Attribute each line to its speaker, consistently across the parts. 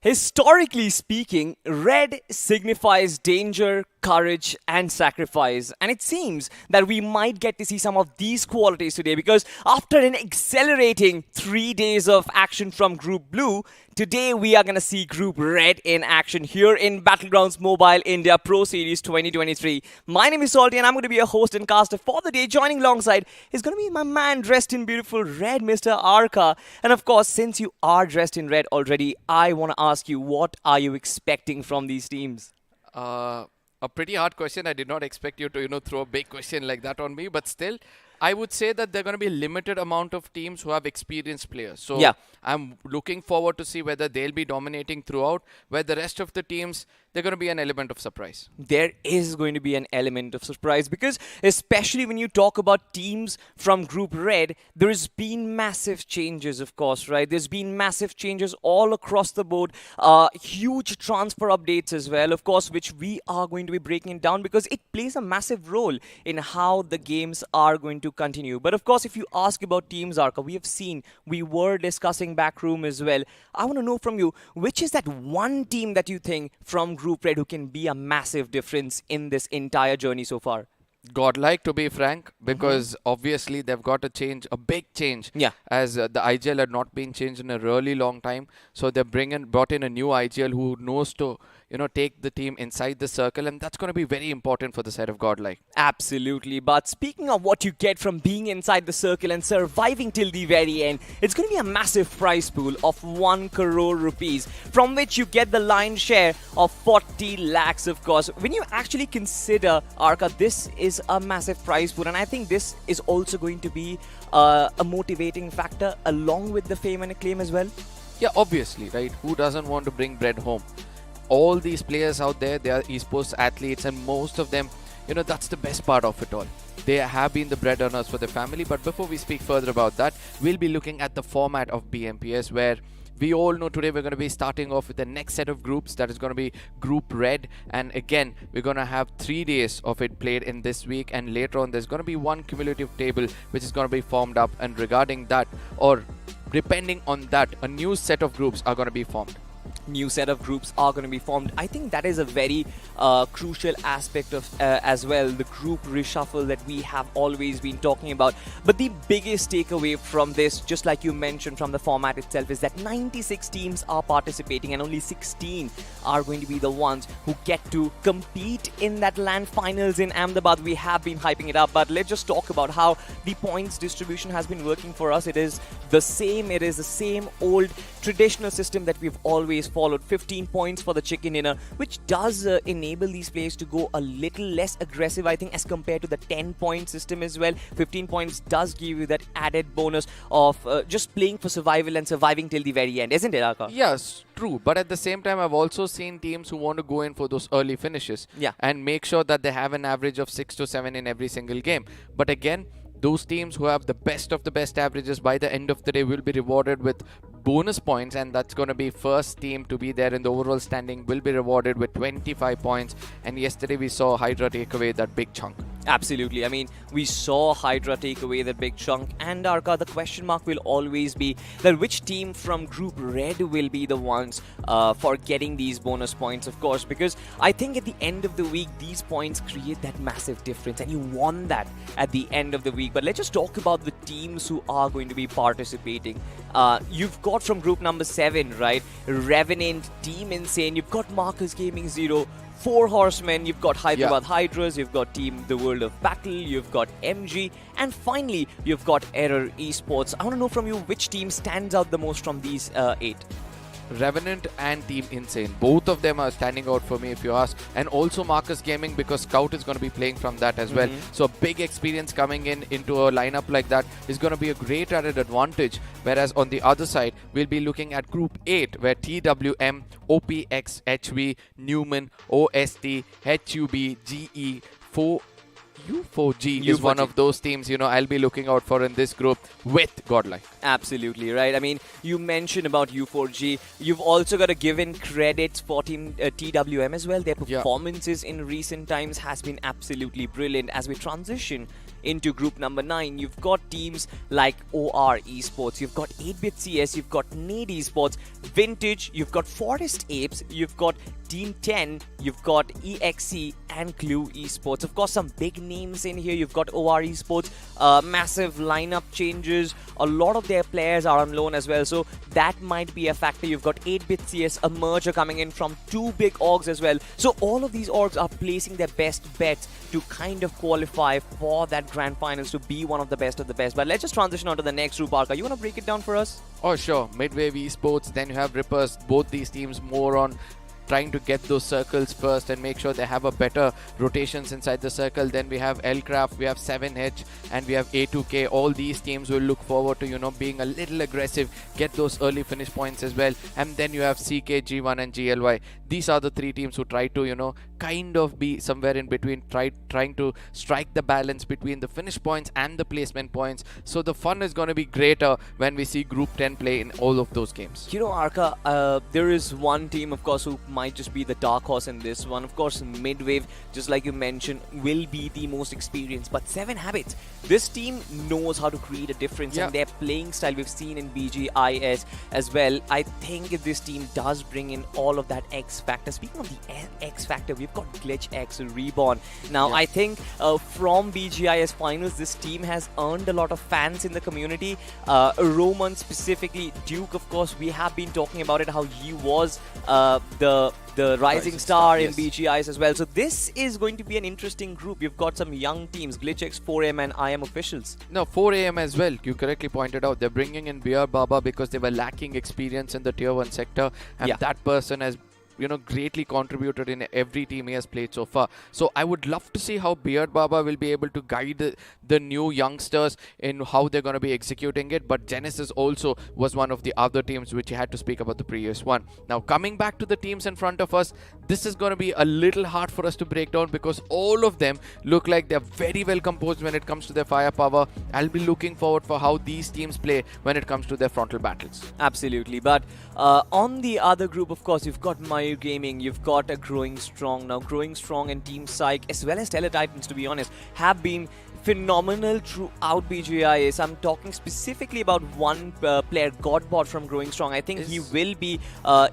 Speaker 1: Historically speaking, red signifies danger, courage, and sacrifice. And it seems that we might get to see some of these qualities today because after an accelerating 3 days of action from Group Blue, today we are going to see Group Red in action here in Battlegrounds Mobile India Pro Series 2023. My name is Salty and I'm going to be a host and caster for the day. Joining alongside is going to be my man dressed in beautiful red, Mr. Arka. And of course, since you are dressed in red already, I want to ask you, what are you expecting from these teams?
Speaker 2: A pretty hard question. I did not expect you to, throw a big question like that on me. But still, I would say that there are going to be a limited amount of teams who have experienced players. So
Speaker 1: Yeah.
Speaker 2: I'm looking forward to see whether they'll be dominating throughout, where the rest of the teams, they're going to be an element of surprise.
Speaker 1: There is going to be an element of surprise because especially when you talk about teams from Group Red, there's been massive changes, of course, right? There's been massive changes all across the board, huge transfer updates as well, of course, which we are going to be breaking down because it plays a massive role in how the games are going to continue. But of course, if you ask about teams, Arka, we were discussing backroom as well. I want to know from you, which is that one team that you think from Group Red who can be a massive difference in this entire journey so far?
Speaker 2: Godlike, to be frank, because obviously they've got a change, a big change.
Speaker 1: Yeah.
Speaker 2: As the IGL had not been changed in a really long time. So they brought in a new IGL who knows to, take the team inside the circle. And that's going to be very important for the side of Godlike.
Speaker 1: Absolutely. But speaking of what you get from being inside the circle and surviving till the very end, it's going to be a massive prize pool of 1 crore rupees, from which you get the lion's share of 40 lakhs, of course. When you actually consider, Arka, this is a massive prize pool, and I think this is also going to be a motivating factor along with the fame and acclaim as well.
Speaker 2: Yeah, obviously, right? Who doesn't want to bring bread home? All these players out there, they are esports athletes, and most of them, that's the best part of it all. They have been the bread earners for their family. But before we speak further about that, we'll be looking at the format of BMPS, where we all know today we're going to be starting off with the next set of groups. That is going to be Group Red. And again, we're going to have 3 days of it played in this week. And later on, there's going to be one cumulative table which is going to be formed up. And regarding that, or depending on that, a new set of groups are going to be formed.
Speaker 1: New set of groups are going to be formed. I think that is a very crucial aspect of as well, the group reshuffle that we have always been talking about. But the biggest takeaway from this, just like you mentioned from the format itself, is that 96 teams are participating and only 16 are going to be the ones who get to compete in that LAN finals in Ahmedabad. We have been hyping it up, but let's just talk about how the points distribution has been working for us. It is the same old traditional system that we've always followed. 15 points for the chicken dinner, which does enable these players to go a little less aggressive, I think, as compared to the 10-point system as well. 15 points does give you that added bonus of just playing for survival and surviving till the very end, isn't it, Aka?
Speaker 2: Yes, true. But at the same time, I've also seen teams who want to go in for those early finishes, and make sure that they have an average of 6 to 7 in every single game. But again, those teams who have the best of the best averages by the end of the day will be rewarded with bonus points, and that's going to be first team to be there in the overall standing will be rewarded with 25 points. And yesterday we saw Hydra take away that big chunk.
Speaker 1: Absolutely. I mean, we saw Hydra take away that big chunk, and Arka, the question mark will always be that which team from Group Red will be the ones for getting these bonus points, of course, because I think at the end of the week, these points create that massive difference, and you want that at the end of the week. But let's just talk about the teams who are going to be participating. You've got from group number 7, right? Revenant, Team Insane, you've got Marcus Gaming Zero, 4 Horsemen, you've got Hyderabad Hydras, you've got Team The World of Battle, you've got MG, and finally, you've got Error Esports. I want to know from you which team stands out the most from these 8.
Speaker 2: Revenant and Team Insane, both of them are standing out for me if you ask. And also Marcus Gaming, because Scout is going to be playing from that as well. So big experience coming into a lineup like that is going to be a great added advantage. Whereas on the other side, we'll be looking at Group 8, where TWM, OPX, HV, Newman, OST, HUB, GE, 4 U4G is one of those teams, I'll be looking out for in this group with Godlike.
Speaker 1: Absolutely right. I mean, you mentioned about U4G. You've also got to give in credits for Team TWM as well. Their performances in recent times has been absolutely brilliant as we transition into group number 9, you've got teams like OR Esports, you've got 8-Bit CS, you've got Nade Esports, Vintage, you've got Forest Apes, you've got Team 10, you've got EXE and Glue Esports. Of course, some big names in here. You've got OR Esports, massive lineup changes. A lot of their players are on loan as well, so that might be a factor. You've got 8-Bit CS, a merger coming in from 2 big orgs as well. So all of these orgs are placing their best bets to kind of qualify for that grand finals to be one of the best of the best. But let's just transition on to the next group, Arka. You want to break it down for us?
Speaker 2: Oh, sure. Midwave Esports, then you have Rippers. Both these teams more on trying to get those circles first and make sure they have a better rotations inside the circle. Then we have Lcraft, we have 7H, and we have A2K. All these teams will look forward to, being a little aggressive, get those early finish points as well. And then you have CK, G1 and GLY. These are the 3 teams who try to, kind of be somewhere in between, trying to strike the balance between the finish points and the placement points. So the fun is going to be greater when we see Group 10 play in all of those games.
Speaker 1: Arka, there is one team, of course, who might just be the dark horse in this one. Of course, Midwave, just like you mentioned, will be the most experienced. But 7 Habits, this team knows how to create a difference, and their playing style we've seen in BGIS as well. I think if this team does bring in all of that X factor. Speaking of the X factor, we've got Glitch X Reborn. Now, I think from BGIS finals, this team has earned a lot of fans in the community. Roman specifically, Duke, of course, we have been talking about it, how he was the rising star in BGIs as well. So this is going to be an interesting group. You've got some young teams, GlitchX, 4AM and IM officials.
Speaker 2: No, 4AM as well. You correctly pointed out. They're bringing in Beer Baba because they were lacking experience in the tier 1 sector, and that person has greatly contributed in every team he has played so far. So I would love to see how Beard Baba will be able to guide the new youngsters in how they're going to be executing it. But Genesis also was one of the other teams which you had to speak about the previous one. Now, coming back to the teams in front of us, this is going to be a little hard for us to break down because all of them look like they're very well composed when it comes to their firepower. I'll be looking forward for how these teams play when it comes to their frontal battles.
Speaker 1: Absolutely. But on the other group, of course, you've got Mayu Gaming, you've got a Growing Strong. Now, Growing Strong and Team Psych, as well as Teletitans, to be honest, have been phenomenal throughout BGIS. I'm talking specifically about one player, Godbot from Growing Strong. I think he will be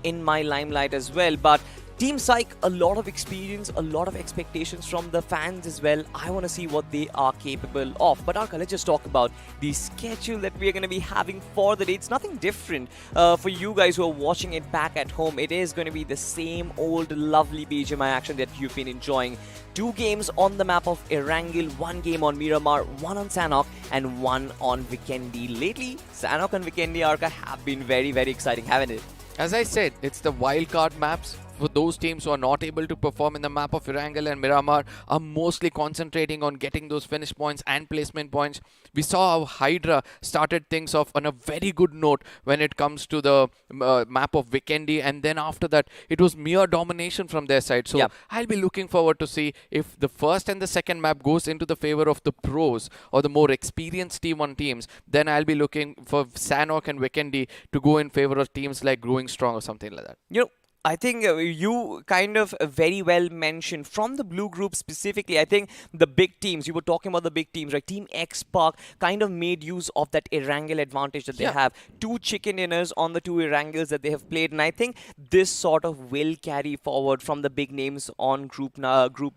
Speaker 1: in my limelight as well. But Team Psych, a lot of experience, a lot of expectations from the fans as well. I want to see what they are capable of. But Arka, let's just talk about the schedule that we are going to be having for the day. It's nothing different for you guys who are watching it back at home. It is going to be the same old lovely BGMI action that you've been enjoying. 2 games on the map of Erangel, 1 game on Miramar, 1 on Sanhok, and 1 on Vikendi. Lately, Sanhok and Vikendi, Arka, have been very, very exciting, haven't it?
Speaker 2: As I said, it's the wildcard maps. For those teams who are not able to perform in the map of Erangel and Miramar are mostly concentrating on getting those finish points and placement points. We saw how Hydra started things off on a very good note when it comes to the map of Vikendi, and then after that it was mere domination from their side. So I'll be looking forward to see if the first and the second map goes into the favor of the pros or the more experienced T1 teams. Then I'll be looking for Sanhok and Vikendi to go in favor of teams like Growing Strong or something like that.
Speaker 1: I think you kind of very well mentioned from the blue group specifically. I think the big teams, you were talking about the big teams, right? Team X Park kind of made use of that Erangel advantage that they have. 2 chicken dinners on the 2 Erangels that they have played. And I think this sort of will carry forward from the big names on Group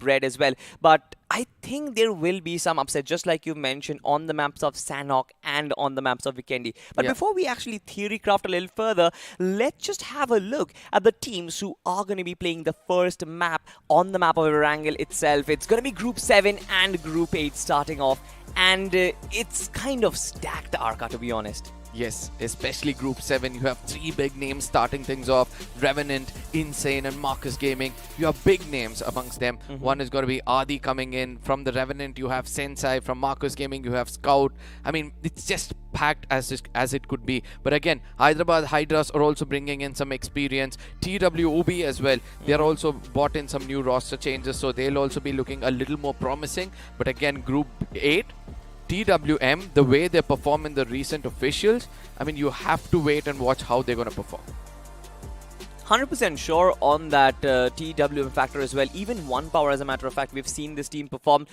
Speaker 1: Red as well. But I think there will be some upset, just like you mentioned, on the maps of Sanhok and on the maps of Vikendi. But before we actually theory craft a little further, let's just have a look at the teams who are going to be playing the first map on the map of Erangel itself. It's going to be Group 7 and Group 8 starting off. And it's kind of stacked, Arka, to be honest.
Speaker 2: Yes, especially Group 7. You have 3 big names starting things off. Revenant, Insane and Marcus Gaming. You have big names amongst them. One is going to be Adi coming in. From the Revenant, you have Sensei. From Marcus Gaming, you have Scout. I mean, it's just packed as it could be. But again, Hyderabad Hydras are also bringing in some experience. TWOB as well. They are also brought in some new roster changes. So they'll also be looking a little more promising. But again, Group 8... TWM, the way they perform in the recent officials, I mean, you have to wait and watch how they're going to perform.
Speaker 1: 100% sure on that TWM factor as well. Even one power, as a matter of fact, we've seen this team perform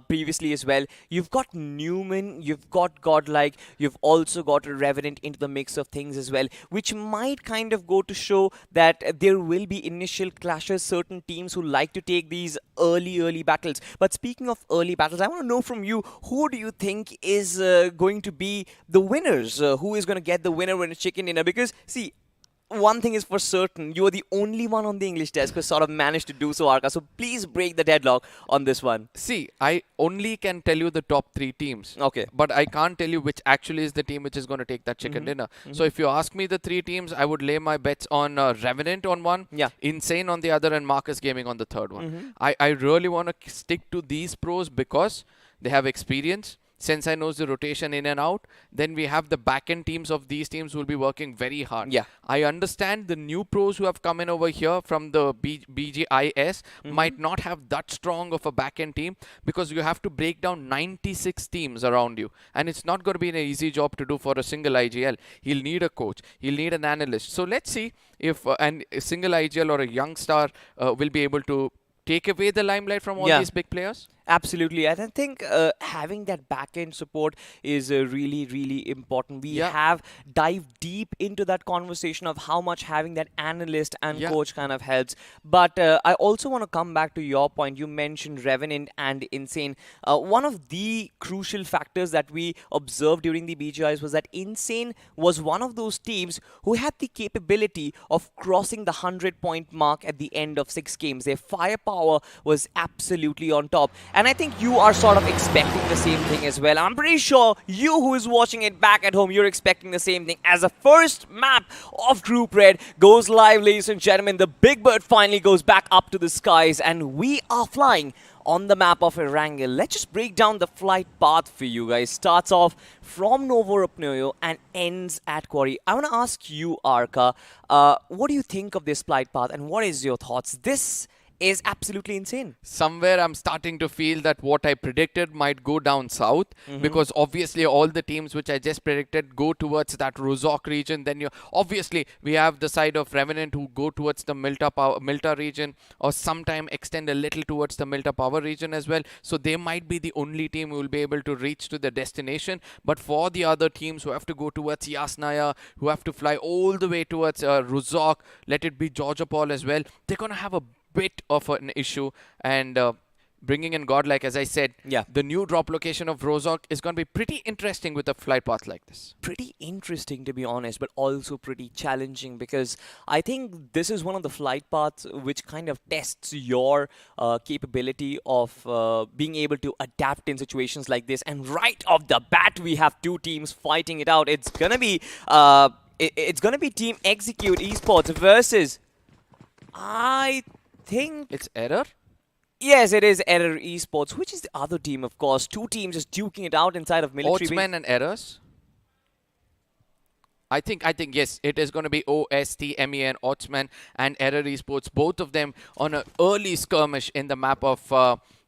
Speaker 1: previously as well. You've got Newman, you've got Godlike, you've also got Revenant into the mix of things as well, which might kind of go to show that there will be initial clashes. Certain teams who like to take these early battles. But speaking of early battles, I want to know from you, who do you think is going to be the winners? Who is going to get the winner chicken dinner? Because, see, one thing is for certain, you are the only one on the English desk who sort of managed to do so, Arka. So please break the deadlock on this one.
Speaker 2: See, I only can tell you the top 3 teams.
Speaker 1: Okay.
Speaker 2: But I can't tell you which actually is the team which is going to take that chicken dinner. So if you ask me the 3 teams, I would lay my bets on Revenant on one, Insane on the other, and Marcus Gaming on the third one. I really want to stick to these pros because they have experience. Sensei knows the rotation in and out. Then we have the back-end teams of these teams who will be working very hard.
Speaker 1: Yeah.
Speaker 2: I understand the new pros who have come in over here from the BGIS might not have that strong of a back-end team because you have to break down 96 teams around you. And it's not going to be an easy job to do for a single IGL. He'll need a coach. He'll need an analyst. So let's see if a single IGL or a young star will be able to take away the limelight from all these big players.
Speaker 1: Absolutely. And I think having that back-end support is really important. We have dived deep into that conversation of how much having that analyst and coach kind of helps. But I also want to come back to your point. You mentioned Revenant and Insane. One of the crucial factors that we observed during the BGIs was that Insane was one of those teams who had the capability of crossing the 100-point mark at the end of 6 games. Their firepower was absolutely on top. And I think you are sort of expecting the same thing as well. I'm pretty sure you who is watching it back at home, you're expecting the same thing. As the first map of Group Red goes live, ladies and gentlemen, the Big Bird finally goes back up to the skies and we are flying on the map of Erangel. Let's just break down the flight path for you guys. Starts off from Novorupnoyo and ends at Quarry. I want to ask you, Arka, what do you think of this flight path and what is your thoughts? This is absolutely insane.
Speaker 2: Somewhere I'm starting to feel that what I predicted might go down south because obviously all the teams which I just predicted go towards that Rozok region. Then obviously we have the side of Revenant who go towards the Milta region or sometime extend a little towards the Milta Power region as well. So they might be the only team who will be able to reach to the destination. But for the other teams who have to go towards Yasnaya, who have to fly all the way towards Rozok, let it be Georgiapol as well, they're going to have a bit of an issue. And bringing in Godlike, as I said, the new drop location of Rozok is going to be pretty interesting with a flight path like this.
Speaker 1: Pretty interesting, to be honest, but also pretty challenging because I think this is one of the flight paths which kind of tests your capability of being able to adapt in situations like this. And right off the bat, we have 2 teams fighting it out. It's gonna be Team Execute Esports versus, I think
Speaker 2: it's Error?
Speaker 1: Yes, it is Error Esports, which is the other team, of course. 2 teams just duking it out inside of military.
Speaker 2: Otsman and Errors? I think yes, it is going to be OSTMEN, Otsman and Error Esports, both of them on an early skirmish in the map of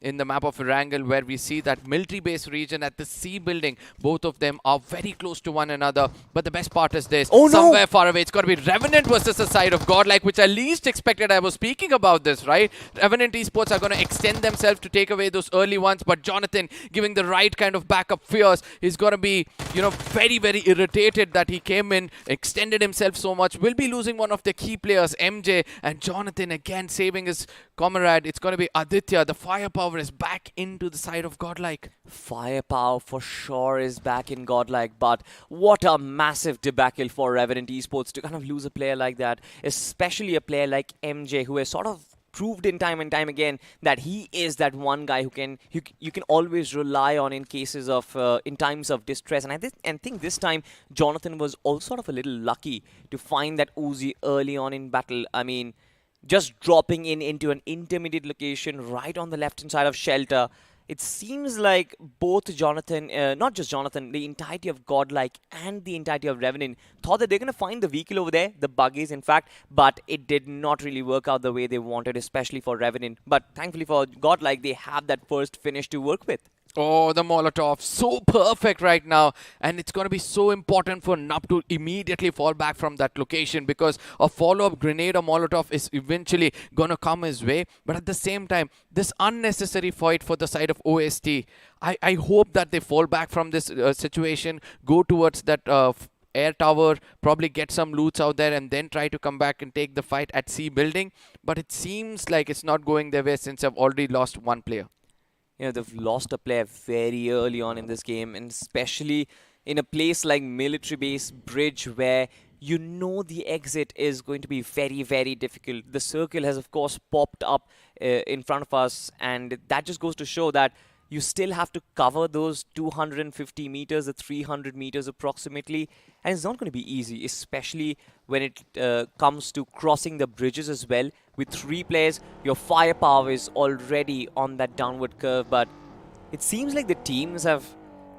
Speaker 2: Erangel, where we see that military base region at the C building. Both of them are very close to one another. But the best part is this. Somewhere far away, it's got to be Revenant versus the side of Godlike, which I least expected. I was speaking about this, right? Revenant Esports are going to extend themselves to take away those early ones. But Jonathan, giving the right kind of backup fierce, he's going to be, very irritated that he came in, extended himself so much. Will be losing one of the key players, MJ. And Jonathan again saving his comrade. It's going to be Aditya. The firepower is back into the side of Godlike.
Speaker 1: Firepower for sure is back in Godlike, but what a massive debacle for Revenant Esports to kind of lose a player like that, especially a player like MJ, who has sort of proved in time and time again that he is that one guy who you can always rely on in cases of in times of distress. And I think this time Jonathan was also sort of a little lucky to find that Uzi early on in battle. I mean, just dropping into an intermediate location right on the left-hand side of Shelter. It seems like both Jonathan, not just Jonathan, the entirety of Godlike and the entirety of Revenant thought that they're going to find the vehicle over there, the buggies in fact, but it did not really work out the way they wanted, especially for Revenant. But thankfully for Godlike, they have that first finish to work with.
Speaker 2: Oh, the Molotov. So perfect right now. And it's going to be so important for Nub to immediately fall back from that location, because a follow-up grenade or Molotov is eventually going to come his way. But at the same time, this unnecessary fight for the side of OST, I hope that they fall back from this situation, go towards that air tower, probably get some loots out there, and then try to come back and take the fight at C building. But it seems like it's not going their way, since I've already lost one player.
Speaker 1: They've lost a player very early on in this game, and especially in a place like military base bridge where the exit is going to be very, very difficult. The circle has, of course, popped up in front of us, and that just goes to show that you still have to cover those 250 meters, the 300 meters approximately, and it's not going to be easy, especially when it comes to crossing the bridges as well. With 3 players, your firepower is already on that downward curve, but it seems like the teams have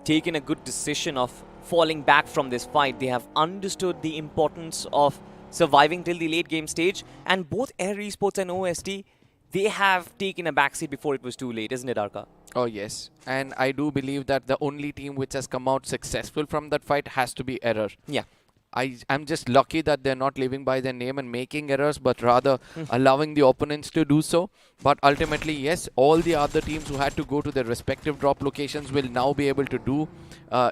Speaker 1: taken a good decision of falling back from this fight. They have understood the importance of surviving till the late game stage, and both Air Esports and OST, they have taken a backseat before it was too late, isn't it, Arka?
Speaker 2: Oh, yes. And I do believe that the only team which has come out successful from that fight has to be Error.
Speaker 1: Yeah.
Speaker 2: I'm just lucky that they're not living by their name and making errors, but rather allowing the opponents to do so. But ultimately, yes, all the other teams who had to go to their respective drop locations will now be able to do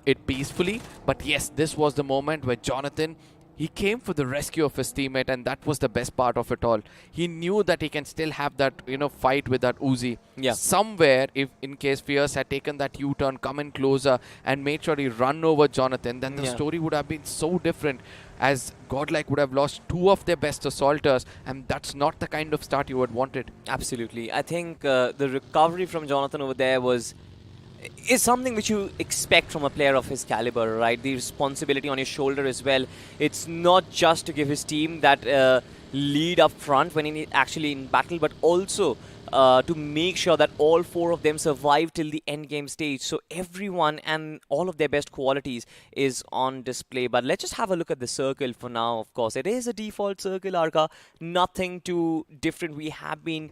Speaker 2: it peacefully. But yes, this was the moment where Jonathan, he came for the rescue of his teammate, and that was the best part of it all. He knew that he can still have that, fight with that Uzi.
Speaker 1: Yeah.
Speaker 2: Somewhere, if in case Fierce had taken that U-turn, come in closer, and made sure he run over Jonathan, then the story would have been so different, as Godlike would have lost 2 of their best assaulters, and that's not the kind of start you would wanted.
Speaker 1: Absolutely. I think the recovery from Jonathan over there is something which you expect from a player of his caliber, right? The responsibility on his shoulder as well. It's not just to give his team that lead up front when he actually in battle, but also to make sure that all 4 of them survive till the end game stage. So everyone and all of their best qualities is on display. But let's just have a look at the circle for now. Of course, it is a default circle, Arka. Nothing too different. We have been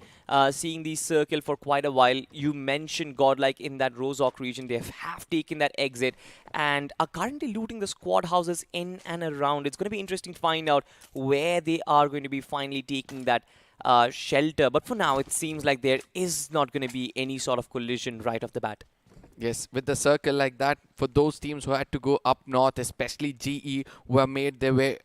Speaker 1: seeing the circle for quite a while. You mentioned Godlike in that Rozok region. They have taken that exit and are currently looting the squad houses in and around. It's going to be interesting to find out where they are going to be finally taking that shelter. But for now, it seems like there is not going to be any sort of collision right off the bat.
Speaker 2: Yes, with the circle like that, for those teams who had to go up north, especially GE, who have made their way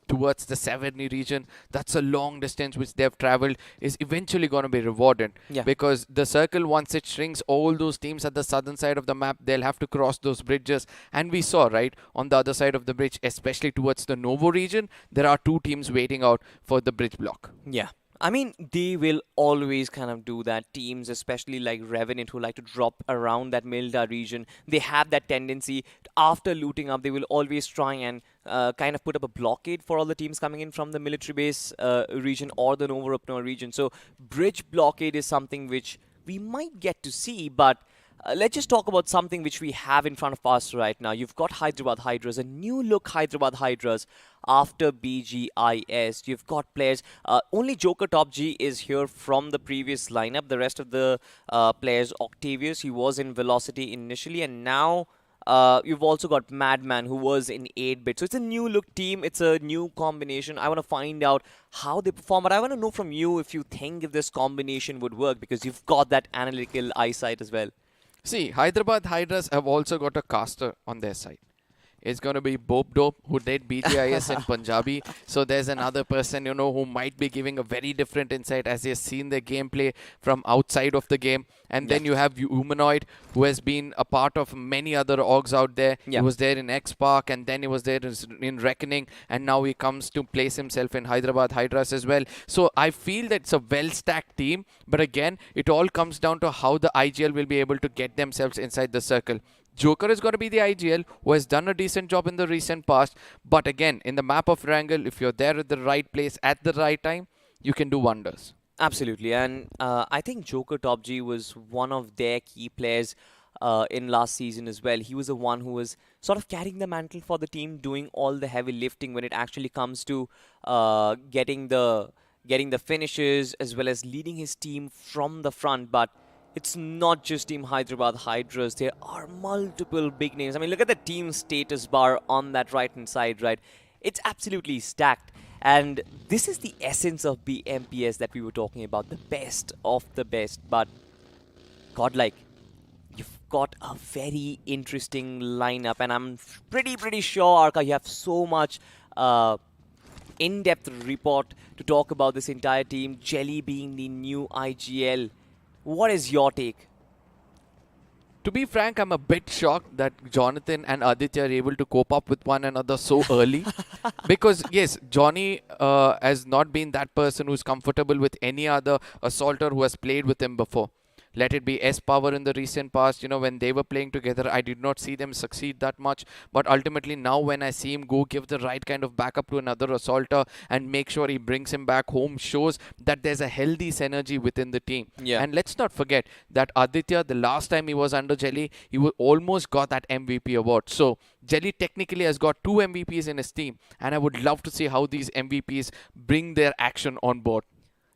Speaker 2: towards the Severny region, that's a long distance which they've traveled, is eventually going to be rewarded.
Speaker 1: Yeah.
Speaker 2: Because the circle, once it shrinks, all those teams at the southern side of the map, they'll have to cross those bridges. And we saw, right, on the other side of the bridge, especially towards the Novo region, there are 2 teams waiting out for the bridge block.
Speaker 1: Yeah. I mean, they will always kind of do that. Teams, especially like Revenant, who like to drop around that Milda region, they have that tendency. After looting up, they will always try and kind of put up a blockade for all the teams coming in from the military base region or the Nova Upnor region. So, bridge blockade is something which we might get to see, but let's just talk about something which we have in front of us right now. You've got Hyderabad Hydras, a new look Hyderabad Hydras after BGIS. You've got players. Only Joker Top G is here from the previous lineup. The rest of the players, Octavius, he was in Velocity initially, and now you've also got Madman, who was in 8-bit. So it's a new look team. It's a new combination. I want to find out how they perform, but I want to know from you if you think if this combination would work, because you've got that analytical eyesight as well.
Speaker 2: See, Hyderabad Hydras have also got a caster on their side. It's going to be Bob Dope, who did BGIS in Punjabi. So there's another person, who might be giving a very different insight, as he has seen the gameplay from outside of the game. And then you have Humanoid, who has been a part of many other orgs out there. He was there in X-Park, and then he was there in Reckoning, and now he comes to place himself in Hyderabad Hydras as well. So I feel that it's a well-stacked team, but again, it all comes down to how the IGL will be able to get themselves inside the circle. Joker is going to be the IGL, who has done a decent job in the recent past. But again, in the map of Wrangle, if you're there at the right place at the right time, you can do wonders.
Speaker 1: Absolutely. And I think Joker Top G was one of their key players in last season as well. He was the one who was sort of carrying the mantle for the team, doing all the heavy lifting when it actually comes to getting the finishes, as well as leading his team from the front. But It's not just Team Hyderabad Hydras. There are multiple big names. I mean, look at the team status bar on that right-hand side, right? It's absolutely stacked. And this is the essence of BMPS that we were talking about, the best of the best. But godlike, you've got a very interesting lineup, and I'm pretty sure, Arka, you have so much in-depth report to talk about this entire team. Jelly being the new IGL. What is your take?
Speaker 2: To be frank, I'm a bit shocked that Jonathan and Aditya are able to cope up with one another so early. Because, yes, Johnny has not been that person who's comfortable with any other assaulter who has played with him before. Let it be S Power in the recent past, when they were playing together, I did not see them succeed that much. But ultimately, now when I see him go give the right kind of backup to another assaulter and make sure he brings him back home, shows that there's a healthy synergy within the team.
Speaker 1: Yeah.
Speaker 2: And let's not forget that Aditya, the last time he was under Jelly, he almost got that MVP award. So Jelly technically has got 2 MVPs in his team, and I would love to see how these MVPs bring their action on board.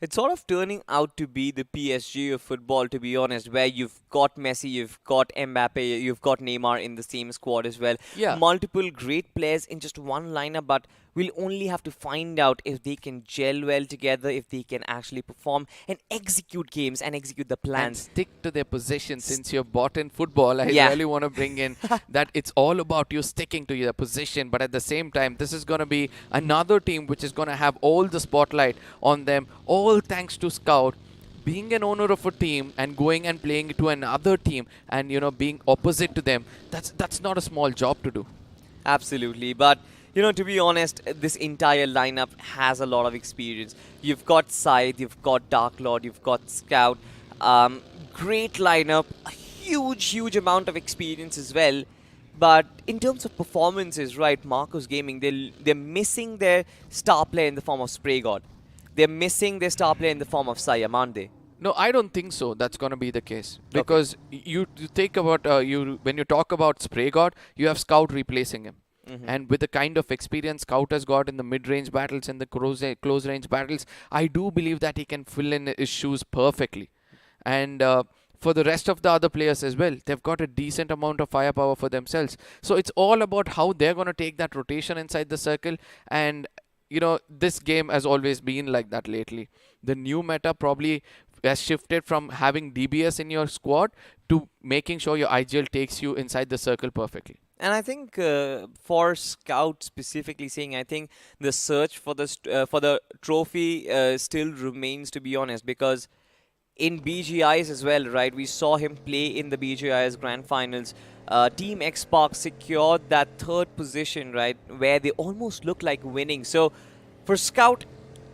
Speaker 1: It's sort of turning out to be the PSG of football, to be honest, where you've got Messi, you've got Mbappe, you've got Neymar in the same squad as well.
Speaker 2: Yeah.
Speaker 1: Multiple great players in just one lineup, but we'll only have to find out if they can gel well together, if they can actually perform and execute games and execute the
Speaker 2: And
Speaker 1: plans.
Speaker 2: stick to their position. Since you're bought in football, I
Speaker 1: Yeah.
Speaker 2: really want to bring in that it's all about you sticking to your position. But at the same time, this is going to be another team which is going to have all the spotlight on them, all thanks to Scout being an owner of a team and going and playing to another team and being opposite to them. That's not a small job to do.
Speaker 1: Absolutely. But, to be honest, this entire lineup has a lot of experience. You've got Scythe, you've got Dark Lord, you've got Scout. Great lineup, a huge amount of experience as well. But in terms of performances, right, Marcos Gaming, they're missing their star player in the form of Spray God. They're missing their star player in the form of Siam, aren't they?
Speaker 2: No, I don't think so. That's going to be the case because you think about when you talk about Spray God, you have Scout replacing him. And with the kind of experience Scout has got in the mid-range battles and the close-range battles, I do believe that he can fill in his shoes perfectly. And for the rest of the other players as well, they've got a decent amount of firepower for themselves. So it's all about how they're going to take that rotation inside the circle. And, this game has always been like that lately. The new meta probably has shifted from having DBS in your squad to making sure your IGL takes you inside the circle perfectly.
Speaker 1: And I think for Scout specifically saying, I think the search for the trophy still remains, to be honest, because in BGIs as well, right? We saw him play in the BGIs Grand Finals. Team X Park secured that third position, right, where they almost look like winning. So for Scout,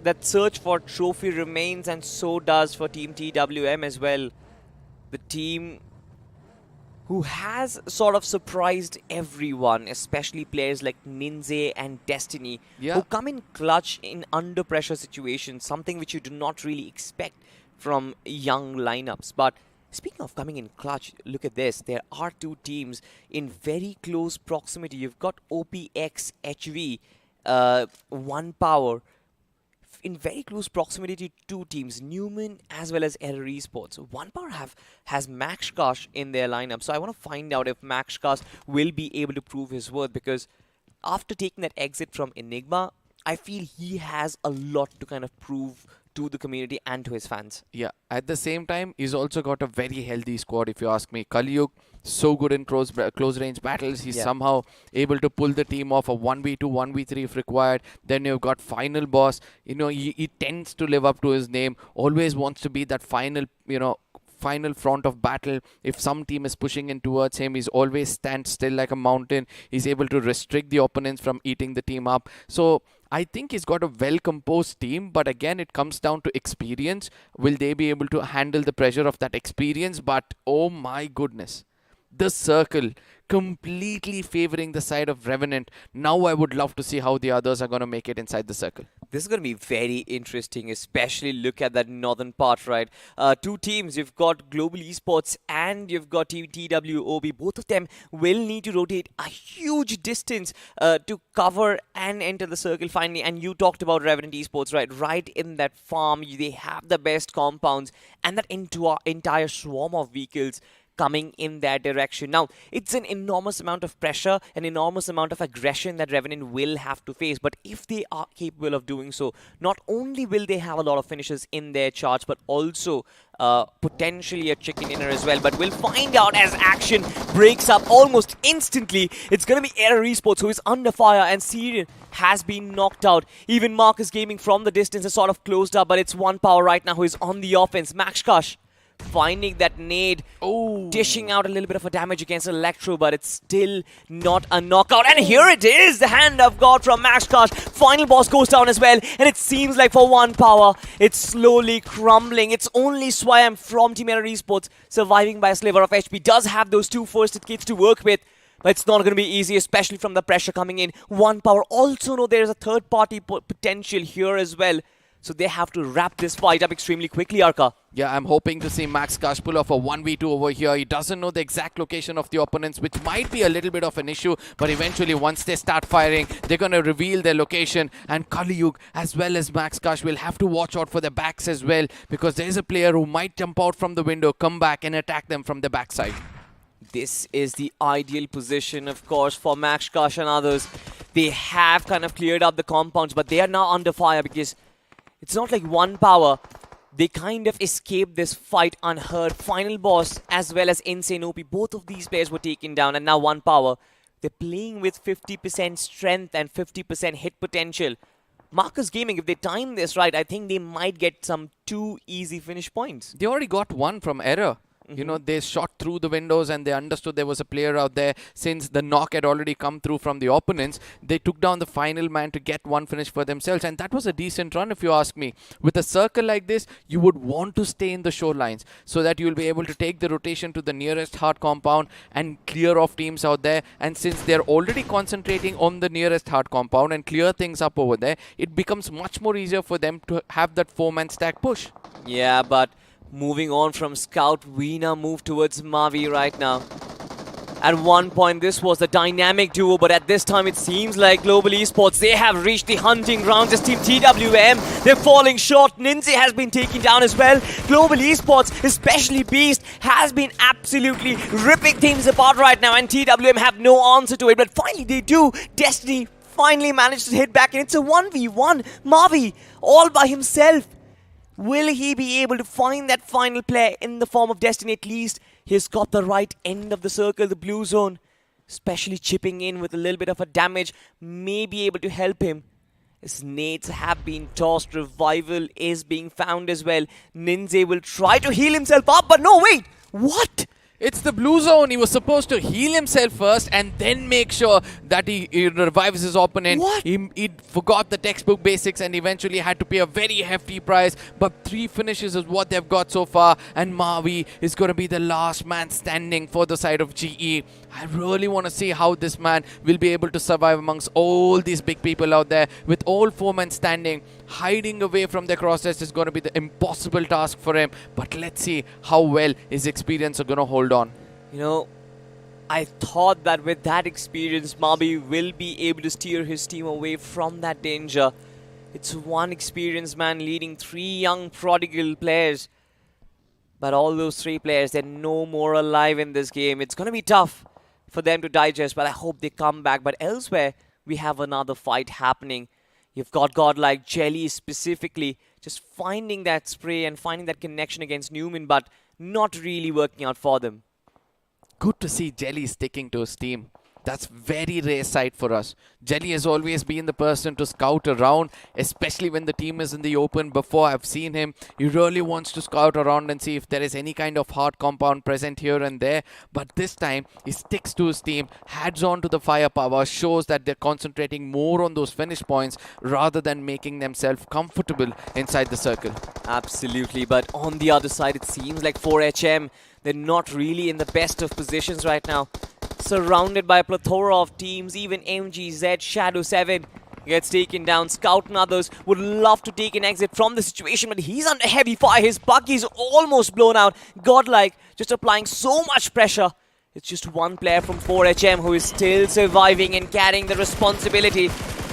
Speaker 1: that search for trophy remains, and so does for Team TWM as well. The team who has sort of surprised everyone, especially players like Ninze and Destiny, who come in clutch in under pressure situations, something which you do not really expect from young lineups. But speaking of coming in clutch, look at this. There are two teams in very close proximity. You've got OPX HV, One Power, in very close proximity to two teams, Newman as well as Error Esports. One Power has Maxkash in their lineup, so I want to find out if Maxkash will be able to prove his worth, because after taking that exit from Enigma, I feel he has a lot to kind of prove to the community and to his fans.
Speaker 2: Yeah, at the same time, he's also got a very healthy squad, if you ask me. Kaliyuk, so good in close range battles. He's somehow able to pull the team off a 1v2, 1v3 if required. Then you've got Final Boss. He tends to live up to his name, always wants to be that final front of battle. If some team is pushing in towards him, he's always stands still like a mountain. He's able to restrict the opponents from eating the team up. So I think he's got a well-composed team, but again, it comes down to experience. Will they be able to handle the pressure of that experience? But oh my goodness, the circle completely favoring the side of Revenant. Now I would love to see how the others are going to make it inside the circle.
Speaker 1: This is going to be very interesting, especially look at that northern part, right? Two teams, you've got Global Esports and you've got TWOB. Both of them will need to rotate a huge distance to cover and enter the circle finally. And you talked about Revenant Esports, right? Right in that farm, they have the best compounds and that entire swarm of vehicles coming in that direction. Now, it's an enormous amount of pressure, an enormous amount of aggression that Revenant will have to face. But if they are capable of doing so, not only will they have a lot of finishes in their charts, but also potentially a chicken dinner as well. But we'll find out as action breaks up almost instantly. It's going to be Error Esports who is under fire, and Syrian has been knocked out. Even Marcus Gaming from the distance has sort of closed up, but it's One Power right now who is on the offense. Maxkash finding that nade, dishing out a little bit of a damage against Electro, but it's still not a knockout. And here it is, the hand of God from Maxkash. Final boss goes down as well, and it seems like for One Power, it's slowly crumbling. It's only Swayam from Team Error Esports surviving by a sliver of HP. Does have those two first aid kits to work with, but it's not going to be easy, especially from the pressure coming in. One Power also know there's a third party potential here as well. So they have to wrap this fight up extremely quickly, Arka.
Speaker 2: Yeah, I'm hoping to see Maxkash pull off a 1v2 over here. He doesn't know the exact location of the opponents, which might be a little bit of an issue. But eventually, once they start firing, they're going to reveal their location. And Kaliyug, as well as Maxkash, will have to watch out for their backs as well. Because there's a player who might jump out from the window, come back and attack them from the backside.
Speaker 1: This is the ideal position, of course, for Maxkash and others. They have kind of cleared up the compounds, but they are now under fire because it's not like One Power. They kind of escaped this fight unhurt. Final boss as well as Insane OP. Both of these players were taken down, and now One Power. They're playing with 50% strength and 50% hit potential. Marcus Gaming, if they time this right, I think they might get some 2 easy finish points.
Speaker 2: They already got one from Error. You know, they shot through the windows and they understood there was a player out there. Since the knock had already come through from the opponents, they took down the final man to get one finish for themselves. And that was a decent run, if you ask me. With a circle like this, you would want to stay in the shorelines so that you'll be able to take the rotation to the nearest hard compound and clear off teams out there. And since they're already concentrating on the nearest hard compound and clear things up over there, it becomes much more easier for them to have that 4-man stack push.
Speaker 1: Yeah, but moving on from Scout, we now move towards Mavi right now. At one point, this was the dynamic duo, but at this time, it seems like Global Esports, they have reached the hunting grounds as Team TWM. They're falling short. Ninja has been taken down as well. Global Esports, especially Beast, has been absolutely ripping things apart right now, and TWM have no answer to it. But finally, they do. Destiny finally managed to hit back, and it's a 1v1. Mavi, all by himself. Will he be able to find that final player in the form of Destiny? At least he's got the right end of the circle, the blue zone. Especially chipping in with a little bit of a damage may be able to help him. His nades have been tossed. Revival is being found as well. Ninja will try to heal himself up, but no, wait. What?
Speaker 2: It's the blue zone. He was supposed to heal himself first and then make sure that he revives his opponent.
Speaker 1: What?
Speaker 2: He forgot the textbook basics and eventually had to pay a very hefty price. But 3 finishes is what they've got so far. And Mavi is going to be the last man standing for the side of GE. I really want to see how this man will be able to survive amongst all these big people out there. With all 4 men standing, hiding away from their crosshairs is going to be the impossible task for him. But let's see how well his experience are going to hold on.
Speaker 1: You know, I thought that with that experience, Mavi will be able to steer his team away from that danger. It's one experienced man leading 3 young prodigal players. But all those 3 players, they're no more alive in this game. It's going to be tough for them to digest, but I hope they come back. But elsewhere, we have another fight happening. You've got godlike Jelly specifically just finding that spray and finding that connection against Newman, but not really working out for them.
Speaker 2: Good to see Jelly sticking to his team. That's very rare sight for us. Jelly has always been the person to scout around, especially when the team is in the open. Before I've seen him, he really wants to scout around and see if there is any kind of hard compound present here and there. But this time, he sticks to his team, adds on to the firepower, shows that they're concentrating more on those finish points rather than making themselves comfortable inside the circle.
Speaker 1: Absolutely, but on the other side, it seems like 4HM, they're not really in the best of positions right now. Surrounded by a plethora of teams, even MGZ, Shadow 7 gets taken down. Scout and others would love to take an exit from the situation, but he's under heavy fire. His buggy's almost blown out. Godlike just applying so much pressure. It's just one player from 4HM who is still surviving and carrying the responsibility.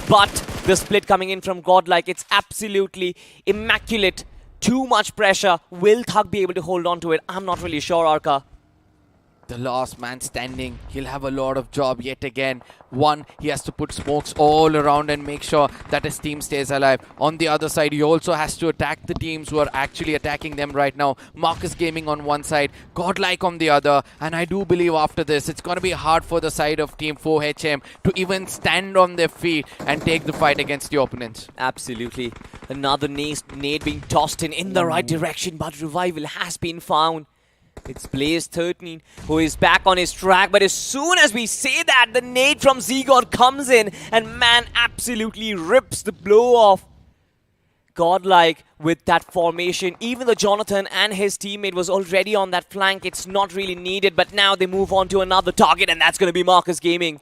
Speaker 1: But the split coming in from Godlike, it's absolutely immaculate. Too much pressure. Will Thug be able to hold on to it? I'm not really sure, Arka.
Speaker 2: The last man standing, he'll have a lot of job yet again. One, he has to put smokes all around and make sure that his team stays alive. On the other side, he also has to attack the teams who are actually attacking them right now. Marcus Gaming on one side, Godlike on the other. And I do believe after this, it's going to be hard for the side of Team 4HM to even stand on their feet and take the fight against the opponents.
Speaker 1: Absolutely. Another nade being tossed in the right direction, but revival has been found. It's Blaze13 who is back on his track, but as soon as we say that, the nade from Z-God comes in and man absolutely rips the blow off. Godlike with that formation, even though Jonathan and his teammate was already on that flank, it's not really needed, but now they move on to another target and that's going to be Marcus Gaming.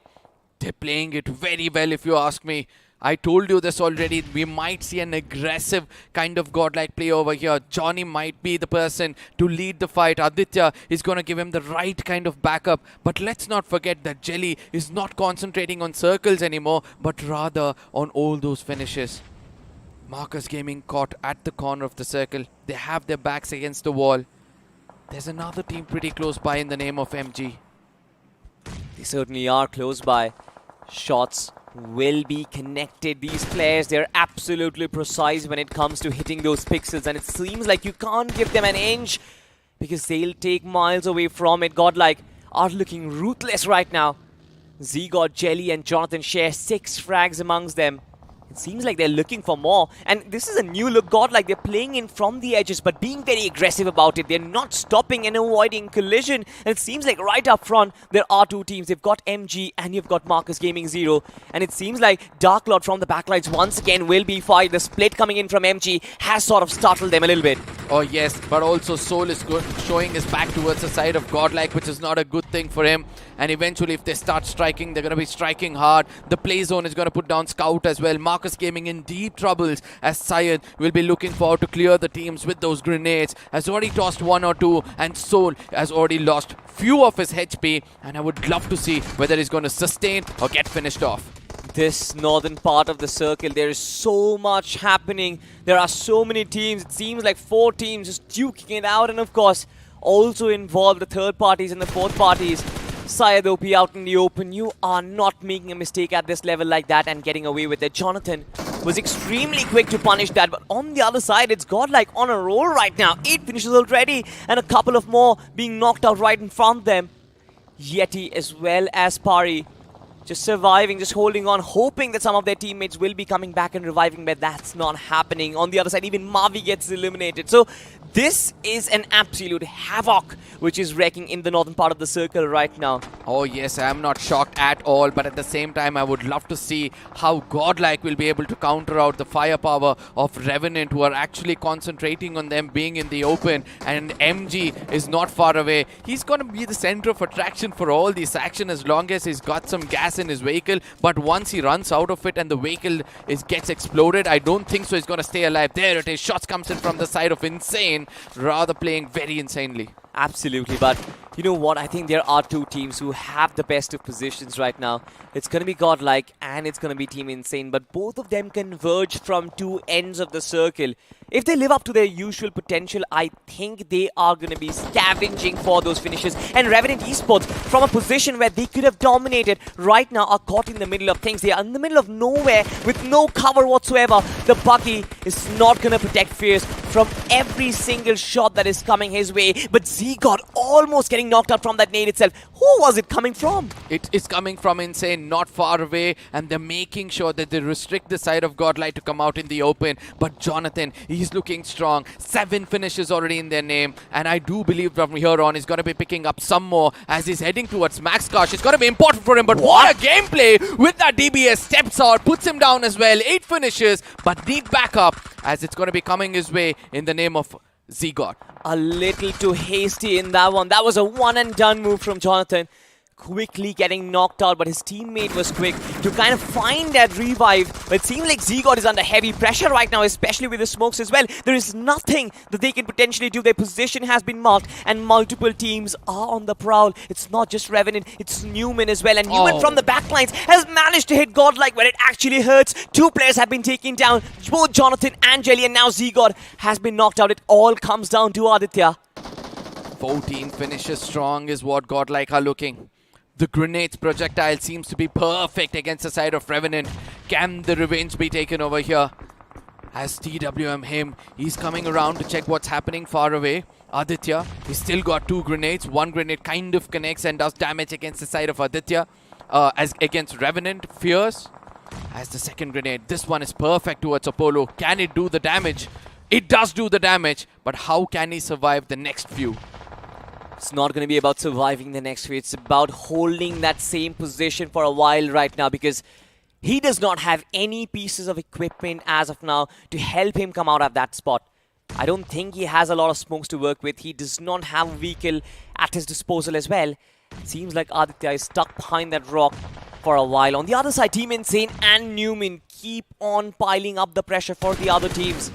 Speaker 2: They're playing it very well if you ask me. I told you this already, we might see an aggressive kind of godlike play over here. Johnny might be the person to lead the fight. Aditya is going to give him the right kind of backup. But let's not forget that Jelly is not concentrating on circles anymore, but rather on all those finishes. Marcus Gaming caught at the corner of the circle. They have their backs against the wall. There's another team pretty close by in the name of MG.
Speaker 1: They certainly are close by. Shots will be connected. These players, they're absolutely precise when it comes to hitting those pixels, and it seems like you can't give them an inch because they'll take miles away from it. Godlike are looking ruthless right now. Z-God, Jelly and Jonathan share 6 frags amongst them. It seems like they're looking for more, and this is a new look Godlike. They're playing in from the edges but being very aggressive about it. They're not stopping and avoiding collision, and it seems like right up front there are 2 teams. They've got MG and you've got Marcus Gaming 0, and it seems like Dark Lord from the backlines once again will be fired. The split coming in from MG has sort of startled them a little bit.
Speaker 2: Oh yes, but also Soul is good, showing his back towards the side of Godlike, which is not a good thing for him. And eventually if they start striking, they're going to be striking hard. The play zone is going to put down Scout as well. Marcus Gaming in deep troubles as Syed will be looking forward to clear the teams with those grenades. Has already tossed 1 or 2, and Soul has already lost few of his HP, and I would love to see whether he's going to sustain or get finished off.
Speaker 1: This northern part of the circle, there is so much happening. There are so many teams. It seems like 4 teams just duking it out, and of course also involved the third parties and the fourth parties. Syed OP out in the open. You are not making a mistake at this level like that and getting away with it. Jonathan was extremely quick to punish that, but on the other side, it's Godlike on a roll right now. 8 finishes already, and a couple of more being knocked out right in front of them. Yeti as well as Pari just surviving, just holding on, hoping that some of their teammates will be coming back and reviving, but that's not happening. On the other side, even Mavi gets eliminated. So this is an absolute havoc which is wrecking in the northern part of the circle right now.
Speaker 2: Oh yes, I am not shocked at all, but at the same time I would love to see how Godlike will be able to counter out the firepower of Revenant, who are actually concentrating on them being in the open, and MG is not far away. He's going to be the center of attraction for all this action as long as he's got some gas in his vehicle, but once he runs out of it and the vehicle gets exploded, I don't think so he's going to stay alive. There it is, shots comes in from the side of Insane, rather playing very insanely.
Speaker 1: Absolutely, but you know what? I think there are 2 teams who have the best of positions right now. It's going to be Godlike and it's going to be Team Insane, but both of them converge from 2 ends of the circle. If they live up to their usual potential, I think they are going to be scavenging for those finishes. And Revenant Esports, from a position where they could have dominated, right now are caught in the middle of things. They are in the middle of nowhere with no cover whatsoever. The buggy is not going to protect Fierce from every single shot that is coming his way. But Z-God almost getting knocked out from that nade itself. Who was it coming from?
Speaker 2: It is coming from Insane, not far away, and they're making sure that they restrict the side of Godlike to come out in the open. But Jonathan, he's looking strong. 7 finishes already in their name, and I do believe from here on he's going to be picking up some more as he's heading towards Max Kosh. It's going to be important for him, but what a gameplay with that DBS. Steps out, puts him down as well. 8 finishes, but need backup as it's going to be coming his way in the name of Z-God.
Speaker 1: A little too hasty in that one. That was a one and done move from Jonathan. Quickly getting knocked out, but his teammate was quick to kind of find that revive. But it seems like Z-God is under heavy pressure right now, especially with the smokes as well. There is nothing that they can potentially do. Their position has been marked and multiple teams are on the prowl. It's not just Revenant, it's Newman as well. And Newman from the backlines has managed to hit Godlike where it actually hurts. 2 players have been taken down, both Jonathan and Jelly, and now Z-God has been knocked out. It all comes down to Aditya.
Speaker 2: 14 finishes strong is what Godlike are looking. The grenade's projectile seems to be perfect against the side of Revenant. Can the revenge be taken over here? As TWM him, he's coming around to check what's happening far away. Aditya, he's still got 2 grenades. 1 grenade kind of connects and does damage against the side of Aditya. As against Revenant, Fierce. As the second grenade, this one is perfect towards Apollo. Can it do the damage? It does do the damage, but how can he survive the next few?
Speaker 1: It's not going to be about surviving the next few. It's about holding that same position for a while right now, because he does not have any pieces of equipment as of now to help him come out of that spot. I don't think he has a lot of smokes to work with. He does not have a vehicle at his disposal as well. It seems like Aditya is stuck behind that rock for a while. On the other side, Team Insane and Newman keep on piling up the pressure for the other teams.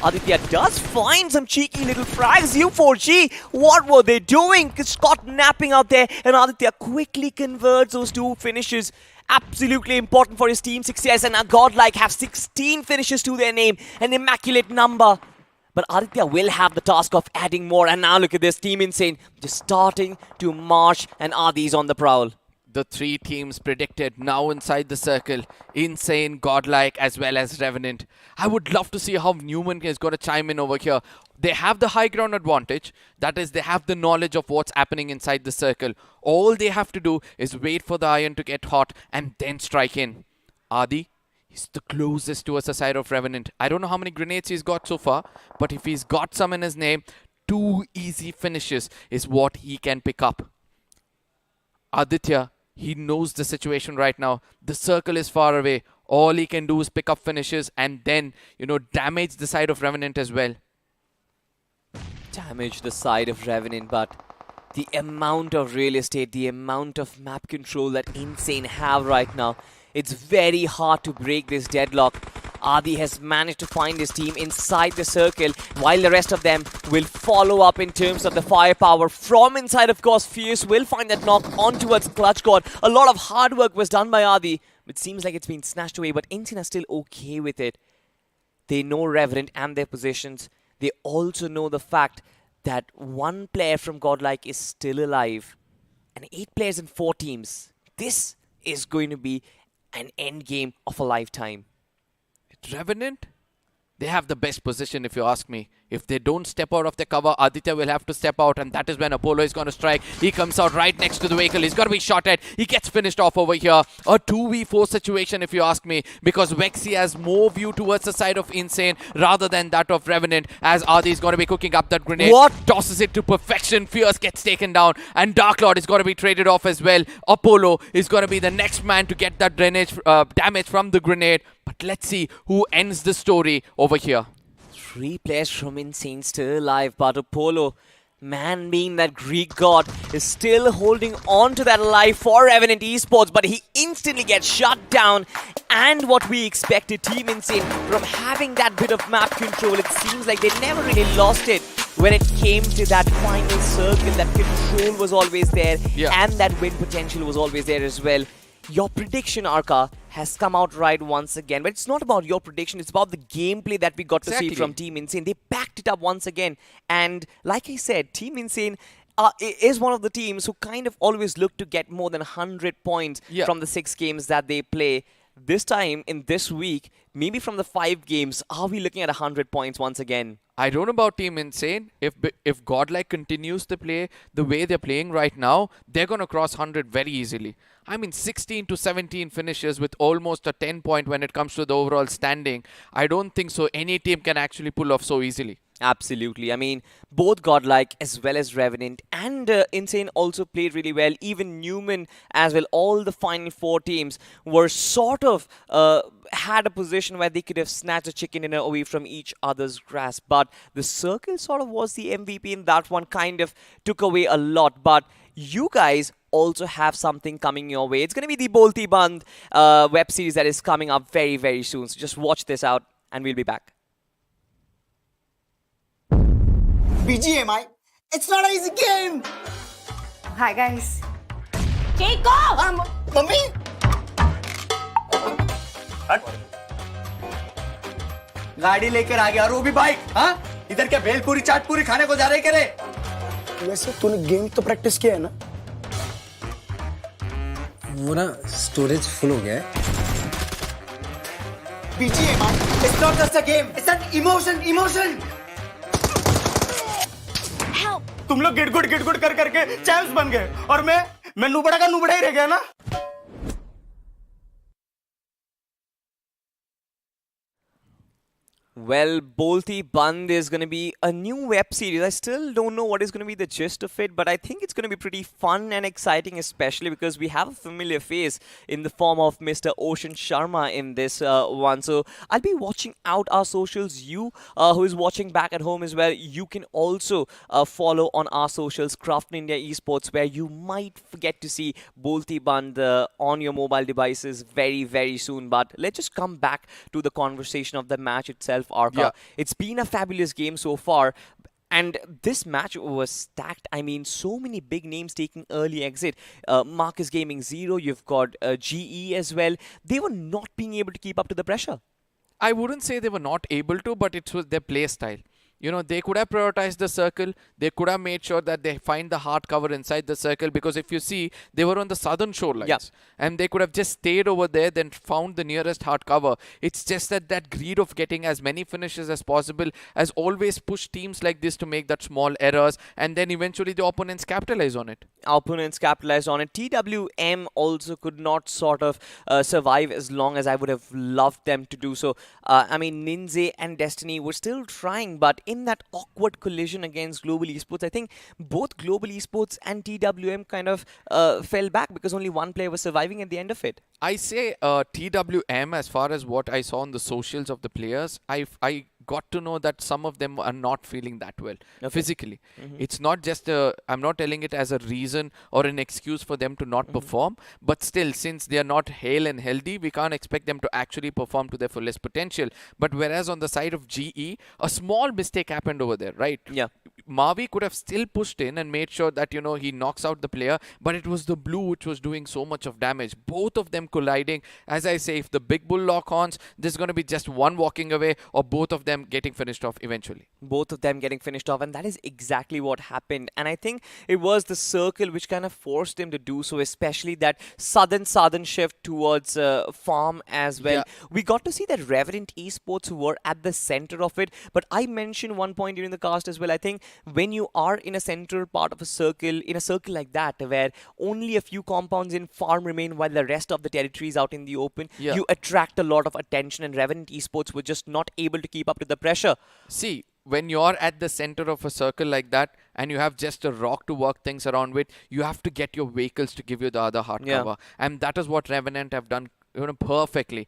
Speaker 1: Aditya does find some cheeky little frags. U4G, what were they doing? Scott napping out there, and Aditya quickly converts those 2 finishes. Absolutely important for his team success, and now Godlike have 16 finishes to their name, an immaculate number. But Aditya will have the task of adding more, and now look at this, Team Insane just starting to march, and Adi's on the prowl.
Speaker 2: The 3 teams predicted now inside the circle. Insane, Godlike, as well as Revenant. I would love to see how Newman is going to chime in over here. They have the high ground advantage. That is, they have the knowledge of what's happening inside the circle. All they have to do is wait for the iron to get hot and then strike in. Adi, he's the closest towards the side of Revenant. I don't know how many grenades he's got so far, but if he's got some in his name, 2 easy finishes is what he can pick up. Aditya, he knows the situation right now. The circle is far away. All he can do is pick up finishes and then, damage the side of Revenant as well.
Speaker 1: Damage the side of Revenant, but the amount of real estate, the amount of map control that Insane have right now, it's very hard to break this deadlock. Adi has managed to find his team inside the circle, while the rest of them will follow up in terms of the firepower. From inside, of course, Fierce will find that knock on towards Clutch God. A lot of hard work was done by Adi. It seems like it's been snatched away, but Insane are still okay with it. They know Revenant and their positions. They also know the fact that 1 player from Godlike is still alive. And 8 players in 4 teams. This is going to be an end game of a lifetime.
Speaker 2: Revenant, they have the best position if you ask me. If they don't step out of the cover, Aditya will have to step out, and that is when Apollo is going to strike. He comes out right next to the vehicle. He's got to be shot at. He gets finished off over here. A 2v4 situation if you ask me, because Vexy has more view towards the side of Insane rather than that of Revenant, as Adi is going to be cooking up that grenade.
Speaker 1: What?
Speaker 2: Tosses it to perfection. Fierce gets taken down, and Dark Lord is going to be traded off as well. Apollo is going to be the next man to get that damage from the grenade. But let's see who ends the story over here.
Speaker 1: 3 players from Insane still alive, but Apollo, man being that Greek god, is still holding on to that life for Revenant Esports, but he instantly gets shut down. And what we expected, Team Insane, from having that bit of map control, it seems like they never really lost it when it came to that final circle. That control was always there, and that win potential was always there as well. Your prediction, Arka, has come out right once again. But it's not about your prediction. It's about the gameplay that we got to see from Team Insane. They backed it up once again. And like I said, Team Insane is one of the teams who kind of always look to get more than 100 points from the 6 games that they play. This time, in this week, maybe from the 5 games, are we looking at 100 points once again?
Speaker 2: I don't know about Team Insane. If Godlike continues to play the way they're playing right now, they're going to cross 100 very easily. I mean, 16 to 17 finishes with almost a 10 point when it comes to the overall standing. I don't think so any team can actually pull off so easily.
Speaker 1: Absolutely. I mean, both Godlike as well as Revenant and Insane also played really well. Even Newman as well. All the final four teams were sort of had a position where they could have snatched a chicken dinner away from each other's grasp. But the Circle sort of was the MVP in that one, kind of took away a lot. But you guys also have something coming your way. It's going to be the Bolti Band web series that is coming up very, very soon. So just watch this out and we'll be back.
Speaker 3: BGMI, it's not an easy game.
Speaker 4: Hi guys.
Speaker 3: Chico! Mummy? हट गाड़ी लेकर आ गया और वो भी bike हाँ इधर क्या भेलपूरी चाटपूरी खाने को जा रहे क्या रे वैसे तूने गेम तो प्रैक्टिस किया है ना
Speaker 5: वो ना स्टोरेज फुल हो गया है
Speaker 3: BGMI, it's not just a game, it's an emotion. तुम लोग गिड़गुड़ कर करके चैंप्स बन गए और मैं नुबड़ा का नुबड़ा ही रह गया ना
Speaker 1: Well, Bolti Band is going to be a new web series. I still don't know what is going to be the gist of it, but I think it's going to be pretty fun and exciting, especially because we have a familiar face in the form of Mr. Ocean Sharma in this one. So I'll be watching out our socials. You who is watching back at home as well, you can also follow on our socials, Craft India Esports, where you might get to see Bolti Band on your mobile devices very, very soon. But let's just come back to the conversation of the match itself. Arka.
Speaker 2: Yeah.
Speaker 1: It's been a fabulous game so far. And this match was stacked. I mean, so many big names taking early exit. Marcus Gaming Zero, you've got GE as well. They were not being able to keep up to the pressure.
Speaker 2: I wouldn't say they were not able to, but it was their play style. You know, they could have prioritized the circle. They could have made sure that they find the hard cover inside the circle, because if you see, they were on the southern shorelines.
Speaker 1: Yeah.
Speaker 2: And they could have just stayed over there, then found the nearest hard cover. It's just that greed of getting as many finishes as possible has always pushed teams like this to make that small errors, and then eventually the opponents capitalize on it.
Speaker 1: Opponents capitalized on it. TWM also could not sort of survive as long as I would have loved them to do so. I mean, Ninja and Destiny were still trying, but in that awkward collision against Global Esports, I think both Global Esports and TWM kind of fell back because only one player was surviving at the end of it.
Speaker 2: I say TWM, as far as what I saw on the socials of the players, I got to know that some of them are not feeling that well physically. It's not just I'm not telling it as a reason or an excuse for them to not perform, but still, since they are not hale and healthy, we can't expect them to actually perform to their fullest potential. But whereas on the side of GE, a small mistake happened over there, right?
Speaker 1: Yeah.
Speaker 2: Mavi could have still pushed in and made sure that, you know, he knocks out the player, but it was the blue which was doing so much of damage. Both of them colliding. As I say, if the big bull lock-ons, there's going to be just one walking away or both of them getting finished off eventually.
Speaker 1: Both of them getting finished off, and that is exactly what happened. And I think it was the circle which kind of forced him to do so, especially that southern shift towards farm as well.
Speaker 2: Yeah.
Speaker 1: We got to see that Reverent Esports were at the center of it, but I mentioned one point during the cast as well. I think when you are in a central part of a circle, in a circle like that, where only a few compounds in farm remain while the rest of the territory is out in the open,
Speaker 2: Yeah.
Speaker 1: you attract a lot of attention, and Revenant Esports were just not able to keep up to the pressure.
Speaker 2: See, when you're at the center of a circle like that and you have just a rock to work things around with, you have to get your vehicles to give you the other hard
Speaker 1: Yeah.
Speaker 2: cover. And that is what Revenant have done, you know, perfectly.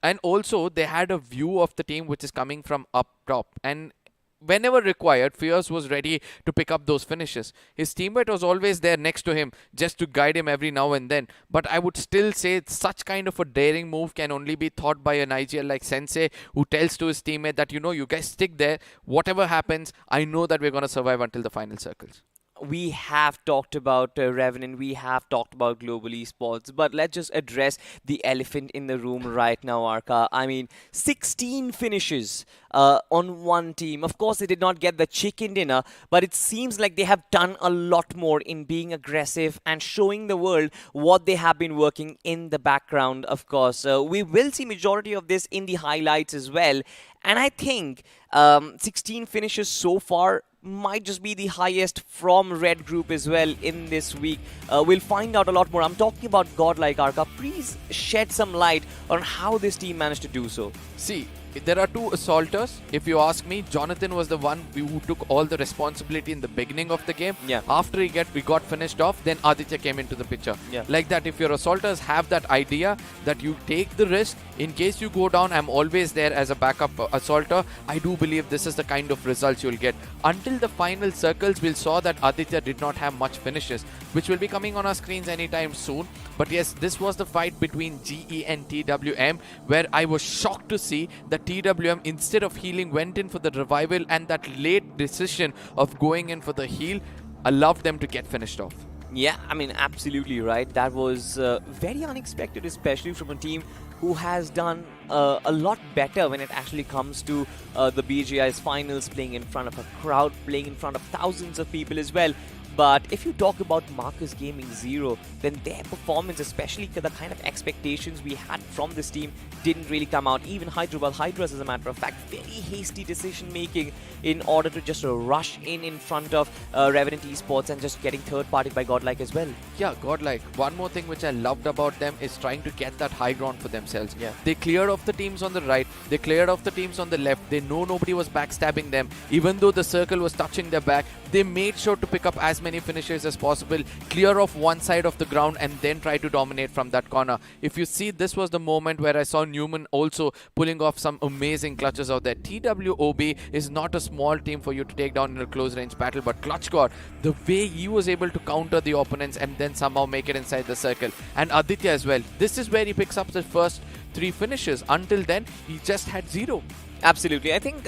Speaker 2: And also, they had a view of the team which is coming from up top. And whenever required, Fierce was ready to pick up those finishes. His teammate was always there next to him just to guide him every now and then. But I would still say such kind of a daring move can only be thought by an IGL like Sensei, who tells to his teammate that, you know, you guys stick there. Whatever happens, I know that we're going to survive until the final circles.
Speaker 1: we have talked about Revenant, we have talked about global esports, but let's just address the elephant in the room right now, Arka. I mean, 16 finishes on one team. Of course, they did not get the chicken dinner, but it seems like they have done a lot more in being aggressive and showing the world what they have been working in the background, of course. We will see majority of this in the highlights as well. And I think 16 finishes so far might just be the highest from Red Group as well in this week. We'll find out a lot more. I'm talking about Godlike, Arka. Please shed some light on how this team managed to do so.
Speaker 2: See, there are two assaulters. If you ask me, Jonathan was the one who took all the responsibility in the beginning of the game.
Speaker 1: Yeah.
Speaker 2: After we got finished off, then Aditya came into the picture.
Speaker 1: Yeah.
Speaker 2: Like that, if your assaulters have that idea that you take the risk, in case you go down, I'm always there as a backup assaulter. I do believe this is the kind of results you'll get. Until the final circles, we'll saw that Aditya did not have much finishes, which will be coming on our screens anytime soon. But yes, this was the fight between GE and TWM, where I was shocked to see that TWM, instead of healing, went in for the revival, and that late decision of going in for the heal allowed them to get finished off.
Speaker 1: Yeah, I mean, absolutely right. That was very unexpected, especially from a team who has done a lot better when it actually comes to the BGI's finals, playing in front of a crowd, playing in front of thousands of people as well. But if you talk about Marcus Gaming Zero, then their performance, especially the kind of expectations we had from this team, didn't really come out. Even Hydras, as a matter of fact, very hasty decision making in order to just rush in front of Revenant Esports and just getting third partied by Godlike as well.
Speaker 2: Yeah, Godlike. One more thing which I loved about them is trying to get that high ground for themselves.
Speaker 1: Yeah.
Speaker 2: They cleared off the teams on the right. They cleared off the teams on the left. They know nobody was backstabbing them. Even though the circle was touching their back, they made sure to pick up as many finishes as possible, clear off one side of the ground, and then try to dominate from that corner. If you see, this was the moment where I saw Newman also pulling off some amazing clutches out there. TWOB is not a small team for you to take down in a close range battle, but Clutchcore, the way he was able to counter the opponents and then somehow make it inside the circle. And Aditya as well. This is where he picks up the first 3 finishes. Until then, he just had 0.
Speaker 1: Absolutely. I think,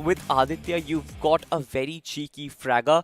Speaker 1: with Aditya, you've got a very cheeky fragger.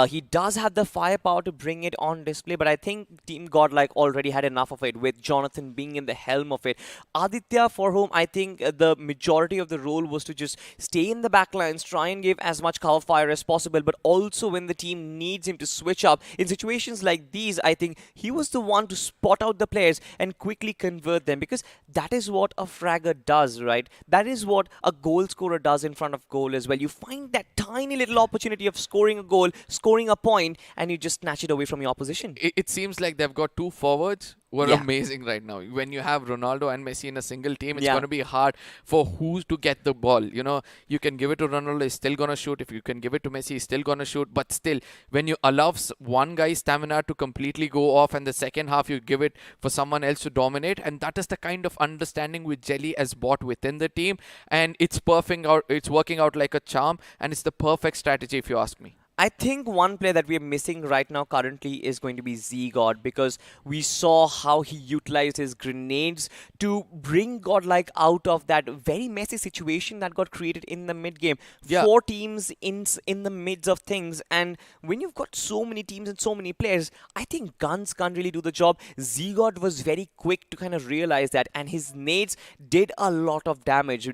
Speaker 1: He does have the firepower to bring it on display, but I think Team Godlike already had enough of it, with Jonathan being in the helm of it. Aditya, for whom I think the majority of the role was to just stay in the backlines, try and give as much cover fire as possible, but also when the team needs him to switch up. In situations like these, I think he was the one to spot out the players and quickly convert them, because that is what a fragger does, right? That is what a goal scorer does in front of goal as well. You find that tiny little opportunity of scoring a goal, scoring a point, and you just snatch it away from your opposition.
Speaker 2: It seems like they've got 2 forwards who are amazing right now. When you have Ronaldo and Messi in a single team, it's going to be hard for who to get the ball. You know, you can give it to Ronaldo, he's still going to shoot. If you can give it to Messi, he's still going to shoot. But still, when you allow one guy's stamina to completely go off, and the second half you give it for someone else to dominate, and that is the kind of understanding which Jelly has brought within the team, and it's working out like a charm, and it's the perfect strategy if you ask me.
Speaker 1: I think one player that we are missing right now currently is going to be Z-God, because we saw how he utilized his grenades to bring Godlike out of that very messy situation that got created in the mid-game.
Speaker 2: Yeah.
Speaker 1: 4 teams in the midst of things, and when you've got so many teams and so many players, I think guns can't really do the job. Z-God was very quick to kind of realize that, and his nades did a lot of damage,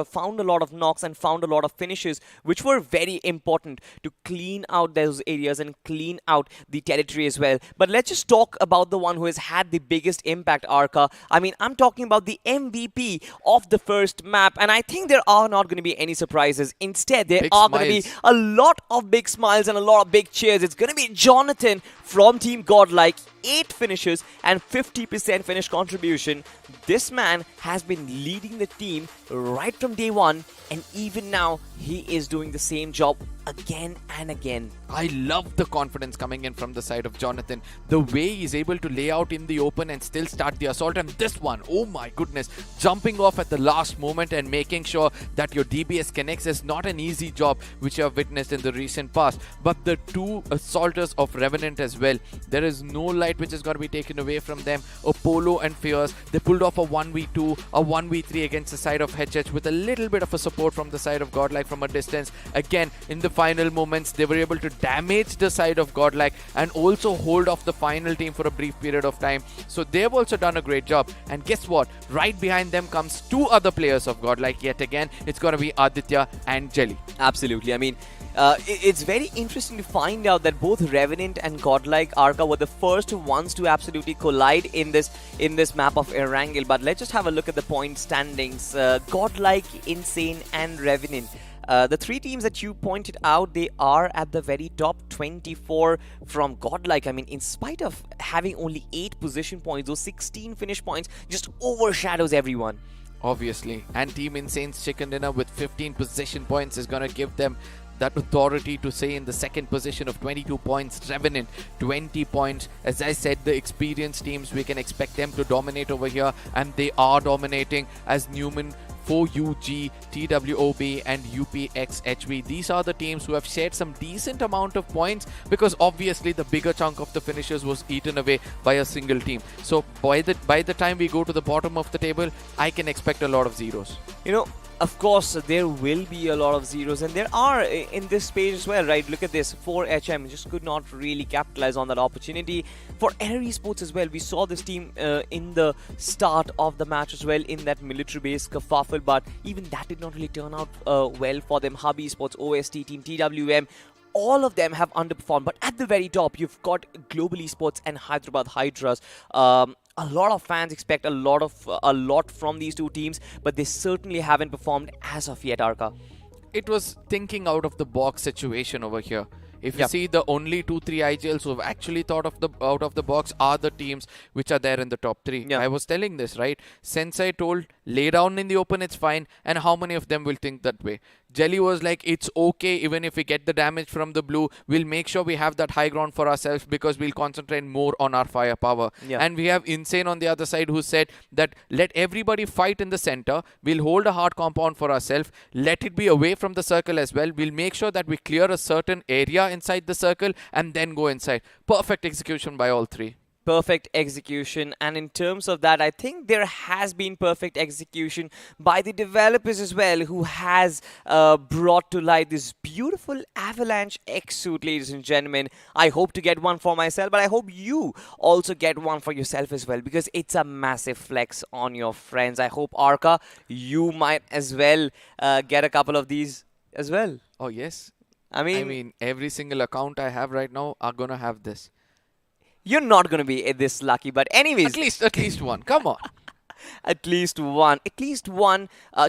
Speaker 1: found a lot of knocks and found a lot of finishes, which were very important to clean out those areas and clean out the territory as well. But let's just talk about the one who has had the biggest impact, Arka. I mean, I'm talking about the MVP of the first map, and I think there are not going to be any surprises. Instead, there are going to be a lot of big smiles and a lot of big cheers. It's going to be Jonathan from Team Godlike. 8 finishes and 50% finish contribution. This man has been leading the team right from day one, and even now he is doing the same job again and again.
Speaker 2: I love the confidence coming in from the side of Jonathan. The way he's able to lay out in the open and still start the assault. And this one, oh my goodness, jumping off at the last moment and making sure that your DBS connects is not an easy job, which you have witnessed in the recent past. But the 2 assaulters of Revenant as as well. There is no light which is going to be taken away from them. Apollo and Fierce, they pulled off a 1v2, a 1v3 against the side of HH with a little bit of a support from the side of Godlike from a distance. Again, in the final moments, they were able to damage the side of Godlike and also hold off the final team for a brief period of time. So they've also done a great job. And guess what? Right behind them comes two other players of Godlike yet again. It's going to be Aditya and Jelly.
Speaker 1: Absolutely. I mean, it's very interesting to find out that both Revenant and Godlike Arca were the first ones to absolutely collide in this map of Erangel. But let's just have a look at the point standings. Godlike, Insane, and Revenant. The three teams that you pointed out, they are at the very top. 24 from Godlike. I mean, in spite of having only 8 position points, those 16 finish points just overshadows everyone.
Speaker 2: Obviously. And Team Insane's chicken dinner with 15 position points is going to give them that authority to say in the second position of 22 points. Revenant 20 points. As I said, the experienced teams, we can expect them to dominate over here, and they are dominating as Newman, 4UG, TWOB and UPXHV. These are the teams who have shared some decent amount of points, because obviously the bigger chunk of the finishers was eaten away by a single team. So by the time we go to the bottom of the table, I can expect a lot of zeros.
Speaker 1: You know, of course, there will be a lot of zeros, and there are in this page as well, right? Look at this. 4HM just could not really capitalize on that opportunity. For Air Esports as well, we saw this team in the start of the match as well in that military base kerfuffle, but even that did not really turn out well for them. Hub Esports, OST, Team TWM, all of them have underperformed. But at the very top, you've got Global Esports and Hyderabad Hydras. A lot of fans expect a lot from these two teams, but they certainly haven't performed as of yet, Arca.
Speaker 2: It was thinking out of the box situation over here. If you see, the only 2-3 IGLs who have actually thought of the out of the box are the teams which are there in the top 3.
Speaker 1: Yeah.
Speaker 2: I was telling this, right? Sensei told, lay down in the open, it's fine. And how many of them will think that way? Jelly was like, it's okay even if we get the damage from the blue. We'll make sure we have that high ground for ourselves because we'll concentrate more on our firepower.
Speaker 1: Yeah.
Speaker 2: And we have Insane on the other side who said that let everybody fight in the center. We'll hold a hard compound for ourselves. Let it be away from the circle as well. We'll make sure that we clear a certain area inside the circle and then go inside. Perfect execution by all three.
Speaker 1: Perfect execution, and in terms of that, I think there has been perfect execution by the developers as well, who has brought to light this beautiful Avalanche X suit, ladies and gentlemen. I hope to get one for myself, but I hope you also get one for yourself as well, because it's a massive flex on your friends. I hope, Arca, you might as well get a couple of these as well.
Speaker 2: Oh yes.
Speaker 1: I
Speaker 2: mean, every single account I have right now are gonna have this.
Speaker 1: You're not going to be this lucky, but anyways.
Speaker 2: At least one. Come on.
Speaker 1: At least one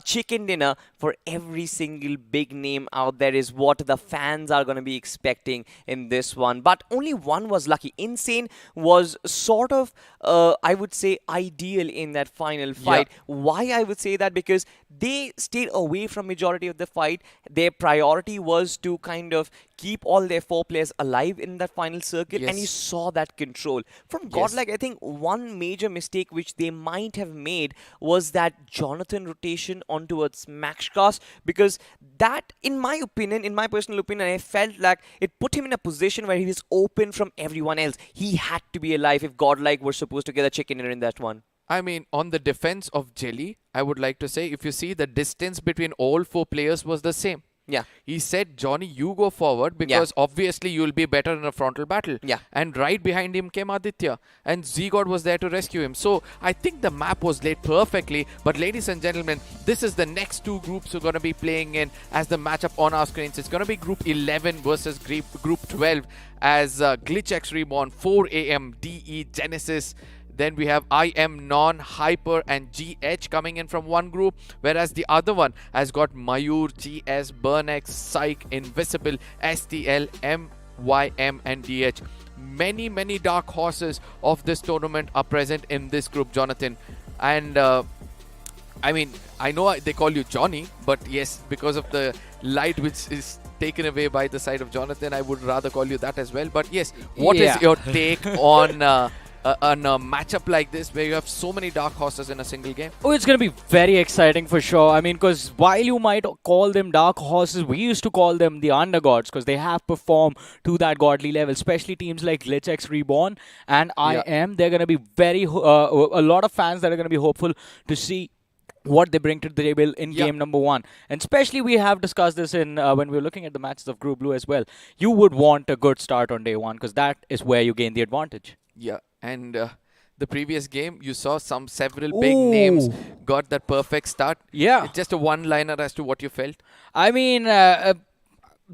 Speaker 1: chicken dinner for every single big name out there is what the fans are going to be expecting in this one. But only one was lucky. Insane was sort of, I would say, ideal in that final fight.
Speaker 2: Yeah.
Speaker 1: Why I would say that? Because they stayed away from majority of the fight. Their priority was to kind of keep all their 4 players alive in that final circle, and you saw that control. From Godlike, I think one major mistake which they might have made was that Jonathan rotation onto a Maxcast, because that, in my opinion, in my personal opinion, I felt like it put him in a position where he was open from everyone else. He had to be alive if Godlike were supposed to get a chicken dinner in that one.
Speaker 2: I mean, on the defense of Jelly, I would like to say, if you see, the distance between all 4 players was the same.
Speaker 1: Yeah.
Speaker 2: He said, Johnny, you go forward because obviously you'll be better in a frontal battle.
Speaker 1: Yeah.
Speaker 2: And right behind him came Aditya. And Z-God was there to rescue him. So I think the map was laid perfectly. But ladies and gentlemen, this is the next 2 groups who are going to be playing in as the matchup on our screens. It's going to be Group 11 versus Group 12 as GlitchX Reborn, 4AM, DE, Genesis. Then we have IM, Non, Hyper and GH coming in from one group, whereas the other one has got Mayur, GS, Burnex, Psych, Invisible, STL, MYM and DH. Many dark horses of this tournament are present in this group, Jonathan. And I mean, I know they call you Johnny, but yes, because of the light which is taken away by the side of Jonathan, I would rather call you that as well. But yes, what is your take on a matchup like this where you have so many dark horses in a single game?
Speaker 6: Oh, it's going to be very exciting for sure. I mean, because while you might call them dark horses, we used to call them the undergods because they have performed to that godly level, especially teams like GlitchX Reborn and IM. They're going to be a lot of fans that are going to be hopeful to see what they bring to the table in game number 1. And especially we have discussed this in when we were looking at the matches of Group Blue as well. You would want a good start on day 1 because that is where you gain the advantage.
Speaker 2: Yeah, and the previous game, you saw several big names got that perfect start.
Speaker 6: Yeah.
Speaker 2: It's just a one-liner as to what you felt.
Speaker 6: I mean,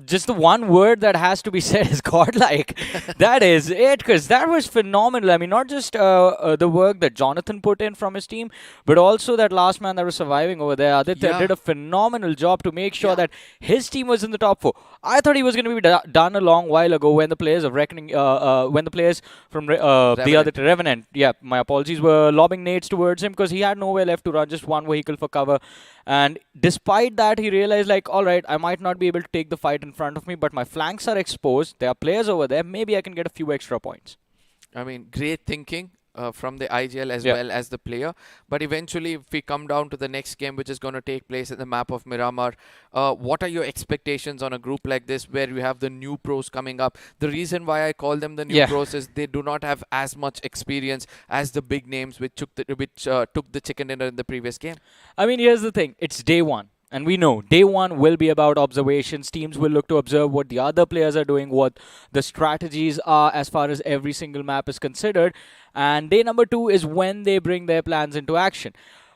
Speaker 6: just the one word that has to be said is godlike. That is it, because that was phenomenal. I mean, not just the work that Jonathan put in from his team, but also that last man that was surviving over there. Aditya did a phenomenal job to make sure that his team was in the top 4. I thought he was going to be done a long while ago when the players of Reckoning, when the players from the other Revenant, my apologies, were lobbing nades towards him because he had nowhere left to run, just one vehicle for cover. And despite that, he realized, like, all right, I might not be able to take the fight in front of me, but my flanks are exposed. There are players over there. Maybe I can get a few extra points.
Speaker 2: I mean, great thinking from the IGL as well as the player. But eventually, if we come down to the next game, which is going to take place at the map of Miramar, what are your expectations on a group like this where you have the new pros coming up? The reason why I call them the new pros is they do not have as much experience as the big names which took the chicken dinner in the previous game.
Speaker 6: I mean, here's the thing. It's day 1. And we know day 1 will be about observations. Teams will look to observe what the other players are doing, what the strategies are as far as every single map is considered. And day number 2 is when they bring their plans into action.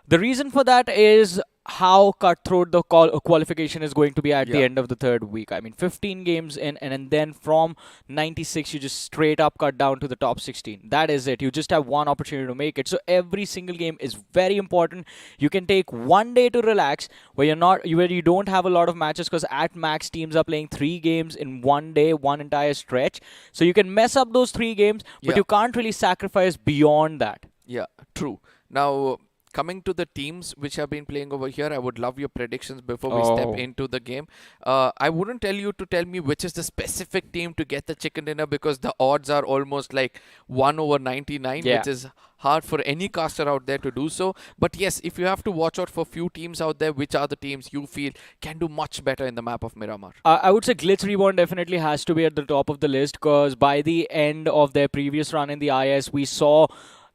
Speaker 6: The reason for that is how cutthroat the qualification is going to be at the end of the 3rd week. I mean, 15 games in, and then from 96, you just straight up cut down to the top 16. That is it. You just have one opportunity to make it. So every single game is very important. You can take one day to relax where you don't have a lot of matches, because at max teams are playing 3 games in one day, one entire stretch. So you can mess up those 3 games, but you can't really sacrifice beyond that.
Speaker 2: Yeah, true. Now, coming to the teams which have been playing over here, I would love your predictions before we step into the game. I wouldn't tell you to tell me which is the specific team to get the chicken dinner, because the odds are almost like 1/99, which is hard for any caster out there to do so. But yes, if you have to watch out for few teams out there, which are the teams you feel can do much better in the map of Miramar?
Speaker 6: I would say Glitch Reborn definitely has to be at the top of the list, because by the end of their previous run in the IS, we saw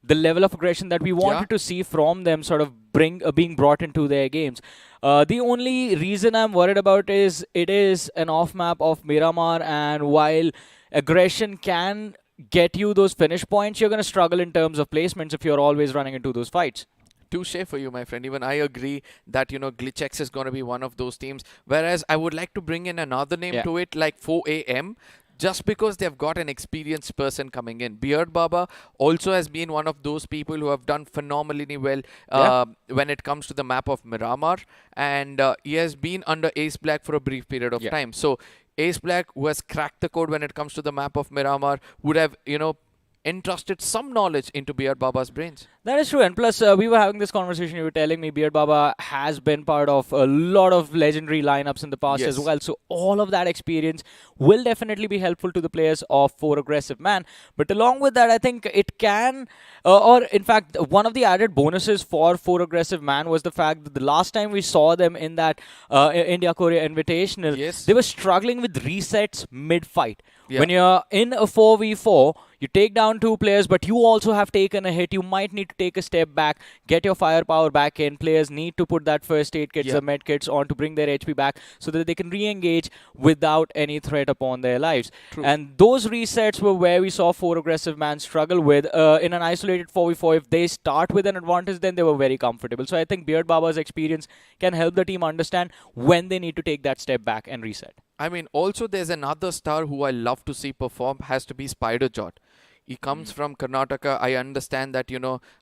Speaker 6: the level of aggression that we wanted to see from them sort of being brought into their games. The only reason I'm worried about is it is an off-map of Miramar, and while aggression can get you those finish points, you're going to struggle in terms of placements if you're always running into those fights.
Speaker 2: Touche for you, my friend. Even I agree that, GlitchX is going to be one of those teams. Whereas I would like to bring in another name to it, like 4AM. Just because they've got an experienced person coming in. Beard Baba also has been one of those people who have done phenomenally well when it comes to the map of Miramar. And he has been under Ace Black for a brief period of time. So Ace Black, who has cracked the code when it comes to the map of Miramar, would have, entrusted some knowledge into Beard Baba's brains.
Speaker 6: That is true. And plus, we were having this conversation. You were telling me Beard Baba has been part of a lot of legendary lineups in the past as well. So all of that experience will definitely be helpful to the players of 4 Aggressive Man. But along with that, I think it can, or in fact, one of the added bonuses for 4 Aggressive Man was the fact that the last time we saw them in that India-Korea Invitational, they were struggling with resets mid-fight. When you're in a 4v4, you take down 2 players, but you also have taken a hit. You might need to take a step back, get your firepower back in. Players need to put that first aid kits, the med kits on to bring their HP back so that they can re-engage without any threat upon their lives. And those resets were where we saw 4 Aggressive Man struggle with. In an isolated 4v4, if they start with an advantage, then they were very comfortable. So I think Beard Baba's experience can help the team understand when they need to take that step back and reset.
Speaker 2: I mean, also there's another star who I love to see perform, has to be Spider Jot. He comes from Karnataka. I understand that,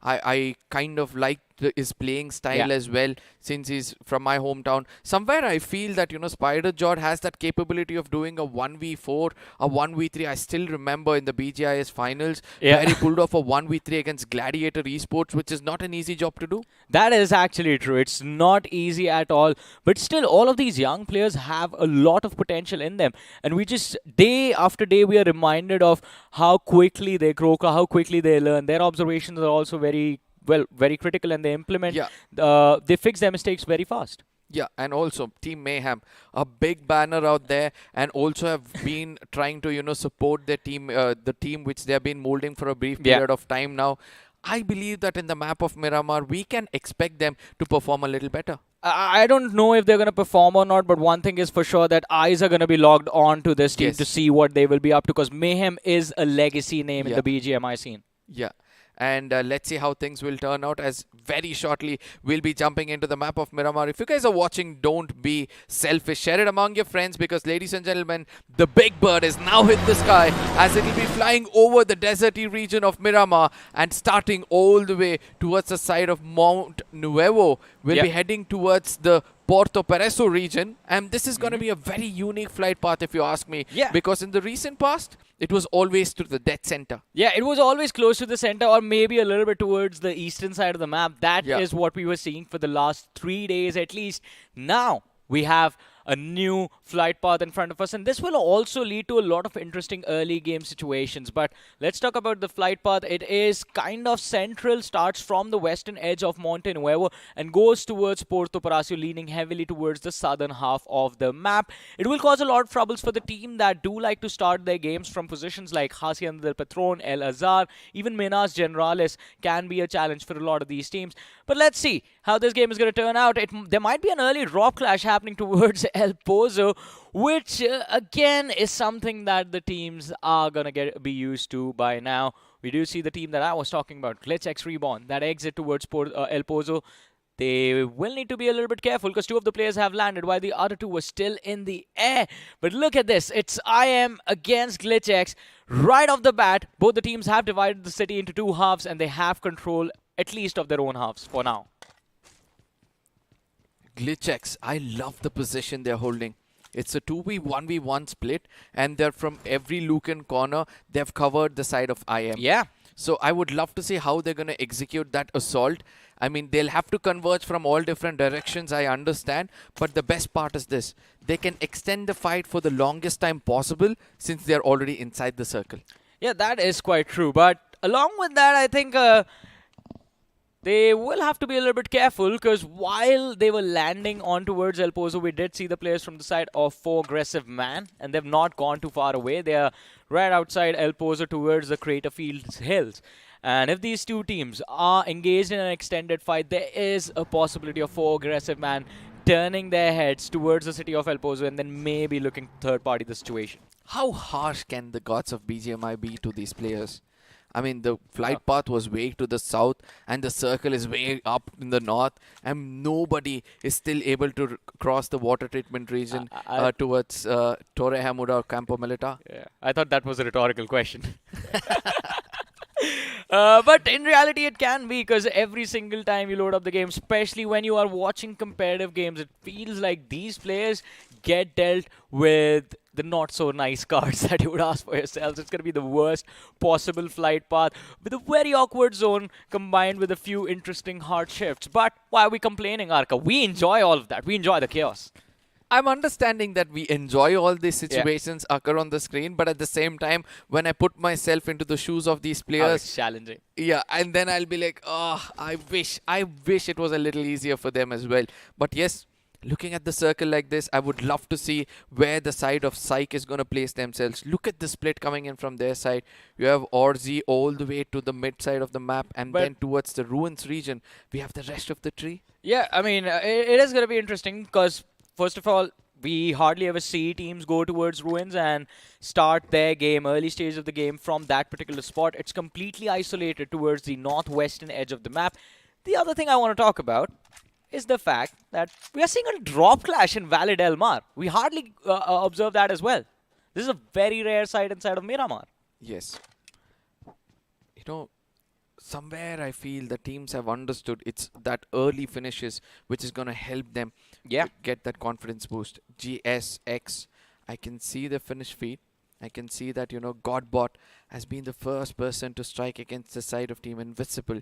Speaker 2: I kind of like his playing style as well, since he's from my hometown. Somewhere I feel that, Spider Jord has that capability of doing a 1v4, a 1v3. I still remember in the BGIS finals where he pulled off a 1v3 against Gladiator Esports, which is not an easy job to do.
Speaker 6: That is actually true. It's not easy at all. But still, all of these young players have a lot of potential in them. And we just, day after day, we are reminded of how quickly they grow, how quickly they learn. Their observations are also very critical, and they implement, they fix their mistakes very fast.
Speaker 2: Yeah, and also Team Mayhem, a big banner out there, and also have been trying to, support their team, the team which they have been molding for a brief period of time now. I believe that in the map of Miramar, we can expect them to perform a little better.
Speaker 6: I don't know if they're going to perform or not, but one thing is for sure that eyes are going to be logged on to this team to see what they will be up to, because Mayhem is a legacy name in the BGMI scene.
Speaker 2: Yeah. And let's see how things will turn out, as very shortly we'll be jumping into the map of Miramar. If you guys are watching, don't be selfish. Share it among your friends, because, ladies and gentlemen, the big bird is now hit the sky, as it will be flying over the deserty region of Miramar and starting all the way towards the side of Mount Nuevo. We'll be heading towards the Porto Pereso region, and this is going to be a very unique flight path, if you ask me, because in the recent past it was always to the dead center. Yeah,
Speaker 6: it was always close to the center, or maybe a little bit towards the eastern side of the map. That is what we were seeing for the last 3 days at least. Now we have a new flight path in front of us, and this will also lead to a lot of interesting early game situations. But let's talk about the flight path. It is kind of central, starts from the western edge of Monte Nuevo and goes towards Porto Palacio, leaning heavily towards the southern half of the map. It will cause a lot of troubles for the team that do like to start their games from positions like Hacienda del Patron, El Azar, even Minas Generales can be a challenge for a lot of these teams. But let's see how this game is going to turn out. There might be an early drop clash happening towards El Pozo, which again is something that the teams are going to be used to by now. We do see the team that I was talking about, Glitch X Reborn, that exit towards El Pozo. They will need to be a little bit careful, because 2 of the players have landed while the other 2 were still in the air. But look at this. It's IM against Glitch X. Right off the bat, both the teams have divided the city into 2 halves, and they have control at least of their own halves for now.
Speaker 2: Glitch X, I love the position they're holding. It's a 2v1v1 split, and they're from every look and corner. They've covered the side of IM.
Speaker 6: Yeah.
Speaker 2: So I would love to see how they're going to execute that assault. I mean, they'll have to converge from all different directions, I understand. But the best part is this. They can extend the fight for the longest time possible, since they're already inside the circle.
Speaker 6: Yeah, that is quite true. But along with that, I think they will have to be a little bit careful, because while they were landing on towards El Pozo, we did see the players from the side of 4 Aggressive Man, and they've not gone too far away. They are right outside El Pozo towards the Crater Fields Hills. And if these 2 teams are engaged in an extended fight, there is a possibility of 4 Aggressive Man turning their heads towards the city of El Pozo and then maybe looking third party the situation.
Speaker 2: How harsh can the gods of BGMI be to these players? I mean, the flight path was way to the south, and the circle is way up in the north, and nobody is still able to cross the water treatment region towards Torre Hamuda or Campo Melita.
Speaker 6: Yeah, I thought that was a rhetorical question. But in reality, it can be, because every single time you load up the game, especially when you are watching competitive games, it feels like these players get dealt with the not so nice cards that you would ask for yourselves. It's going to be the worst possible flight path with a very awkward zone combined with a few interesting hard shifts. But why are we complaining, Arka? We enjoy all of that. We enjoy the chaos.
Speaker 2: I'm understanding that we enjoy all these situations occur on the screen, but at the same time, when I put myself into the shoes of these players,
Speaker 6: it's challenging.
Speaker 2: Yeah, and then I'll be like, oh, I wish it was a little easier for them as well. But yes, looking at the circle like this, I would love to see where the side of Psyche is going to place themselves. Look at the split coming in from their side. You have Orzi all the way to the mid side of the map, and then towards the ruins region, we have the rest of the tree.
Speaker 6: Yeah, I mean, it is going to be interesting, because first of all, we hardly ever see teams go towards ruins and start their game, early stage of the game, from that particular spot. It's completely isolated towards the northwestern edge of the map. The other thing I want to talk about is the fact that we are seeing a drop clash in Valle del Mar. We hardly observe that as well. This is a very rare sight inside of Miramar.
Speaker 2: Yes. You know, somewhere I feel the teams have understood it's that early finishes which is going to help them get that confidence boost. GSX, I can see the finish feed. I can see that, Godbot has been the first person to strike against the side of Team Invisible.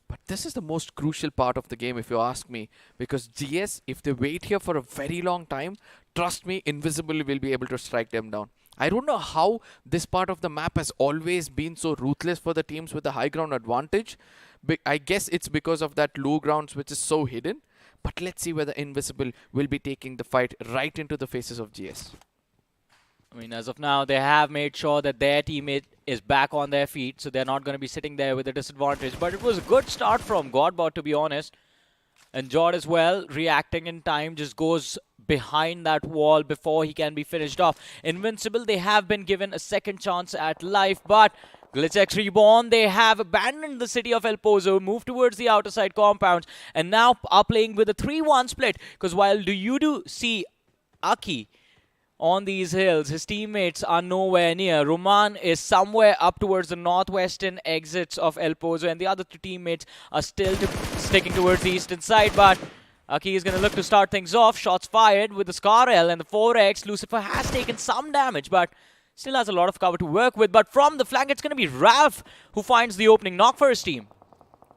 Speaker 2: But this is the most crucial part of the game, if you ask me, because GS, if they wait here for a very long time, trust me, Invisible will be able to strike them down. I don't know how this part of the map has always been so ruthless for the teams with the high ground advantage. I guess it's because of that low grounds which is so hidden. But let's see whether Invisible will be taking the fight right into the faces of GS.
Speaker 6: I mean, as of now, they have made sure that their teammate is back on their feet, so they're not going to be sitting there with a disadvantage. But it was a good start from Godbot, to be honest. And Jord as well, reacting in time, just goes behind that wall before he can be finished off. Invincible, they have been given a second chance at life, but GlitchX Reborn, they have abandoned the city of El Pozo, moved towards the outer side compounds, and now are playing with a 3-1 split. Because while you do see Aki on these hills, his teammates are nowhere near. Roman is somewhere up towards the northwestern exits of El Pozo, and the other two teammates are still sticking towards the eastern side. But Aki is going to look to start things off. Shots fired with the Scar-L and the 4X. Lucifer has taken some damage, but still has a lot of cover to work with. But from the flank, it's going to be Ralph who finds the opening knock for his team.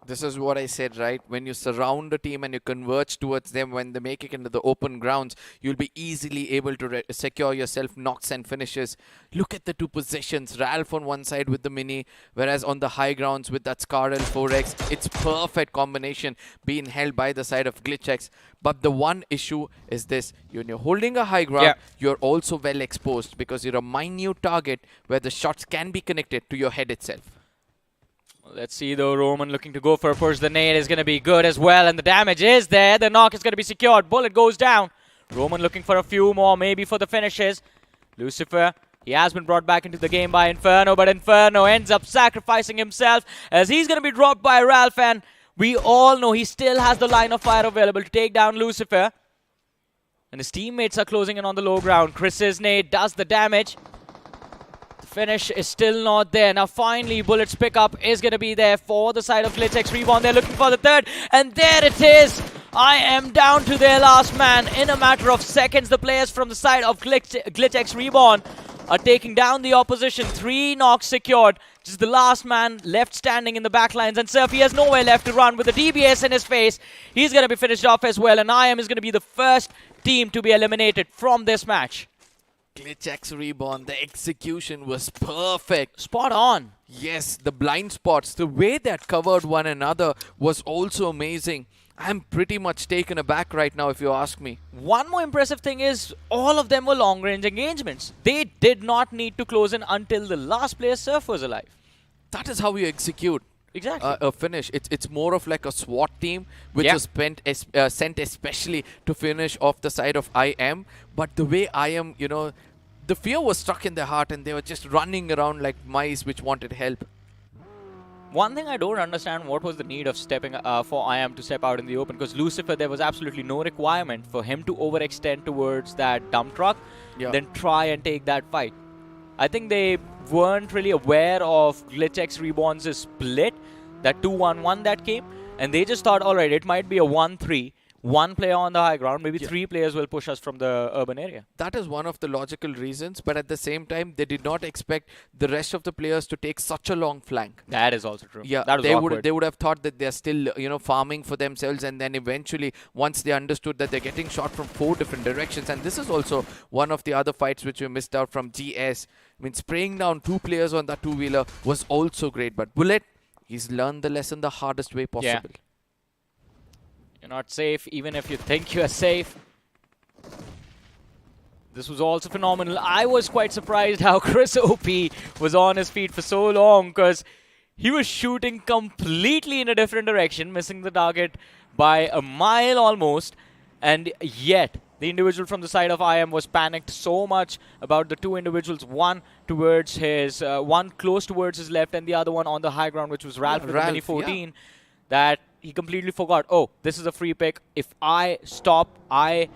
Speaker 2: This is what I said, right? When you surround a team and you converge towards them, when they make it into the open grounds, you'll be easily able to secure yourself knocks and finishes. Look at the two positions. Ralph on one side with the mini, whereas on the high grounds with that Scar-L 4X, it's perfect combination being held by the side of GlitchX. But the one issue is this. When you're holding a high ground, you're also well exposed because you're a minute target where the shots can be connected to your head itself.
Speaker 6: Let's see though, Roman looking to go for a push. The nade is going to be good as well, and the damage is there. The knock is going to be secured. Bullet goes down. Roman looking for a few more, maybe for the finishes. Lucifer, he has been brought back into the game by Inferno, but Inferno ends up sacrificing himself as he's going to be dropped by Ralph, and we all know he still has the line of fire available to take down Lucifer. And his teammates are closing in on the low ground. Chris's nade does the damage. Finish is still not there. Now finally, Bullet's pickup is going to be there for the side of GlitchX Reborn. They're looking for the third, and there it is. I am down to their last man in a matter of seconds. The players from the side of GlitchX Reborn are taking down the opposition. 3 knocks secured. Just the last man left standing in the backlines, and Surfy has nowhere left to run with the DBS in his face. He's going to be finished off as well, and IM is going to be the first team to be eliminated from this match.
Speaker 2: GlitchX Reborn, the execution was perfect.
Speaker 6: Spot on.
Speaker 2: Yes, the blind spots, the way that covered one another was also amazing. I'm pretty much taken aback right now, if you ask me.
Speaker 6: One more impressive thing is all of them were long-range engagements. They did not need to close in until the last player Surf was alive.
Speaker 2: That is how you execute.
Speaker 6: Exactly.
Speaker 2: A finish. It's more of like a SWAT team which was sent especially to finish off the side of IM. But the way IM, the fear was struck in their heart and they were just running around like mice which wanted help.
Speaker 6: One thing I don't understand, what was the need of stepping for IM to step out in the open? Because Lucifer, there was absolutely no requirement for him to overextend towards that dump truck, then try and take that fight. I think they weren't really aware of GlitchX Reborn's split, that 2-1-1 that came, and they just thought, alright, it might be a 1-3, one player on the high ground, maybe 3 players will push us from the urban area.
Speaker 2: That is one of the logical reasons, but at the same time, they did not expect the rest of the players to take such a long flank.
Speaker 6: That is also true.
Speaker 2: Yeah,
Speaker 6: that was
Speaker 2: they would have thought that they're still, farming for themselves, and then eventually, once they understood that they're getting shot from 4 different directions, and this is also one of the other fights which we missed out from GS. I mean, spraying down 2 players on that 2-wheeler was also great, but Bullet, he's learned the lesson the hardest way possible.
Speaker 6: Yeah. You're not safe, even if you think you're safe. This was also phenomenal. I was quite surprised how Chris OP was on his feet for so long, because he was shooting completely in a different direction, missing the target by a mile almost, and yet the individual from the side of IM was panicked so much about the 2 individuals, one towards his, one close towards his left and the other one on the high ground, which was Ralph with the Mini 14, that he completely forgot, oh, this is a free pick. If I stop, I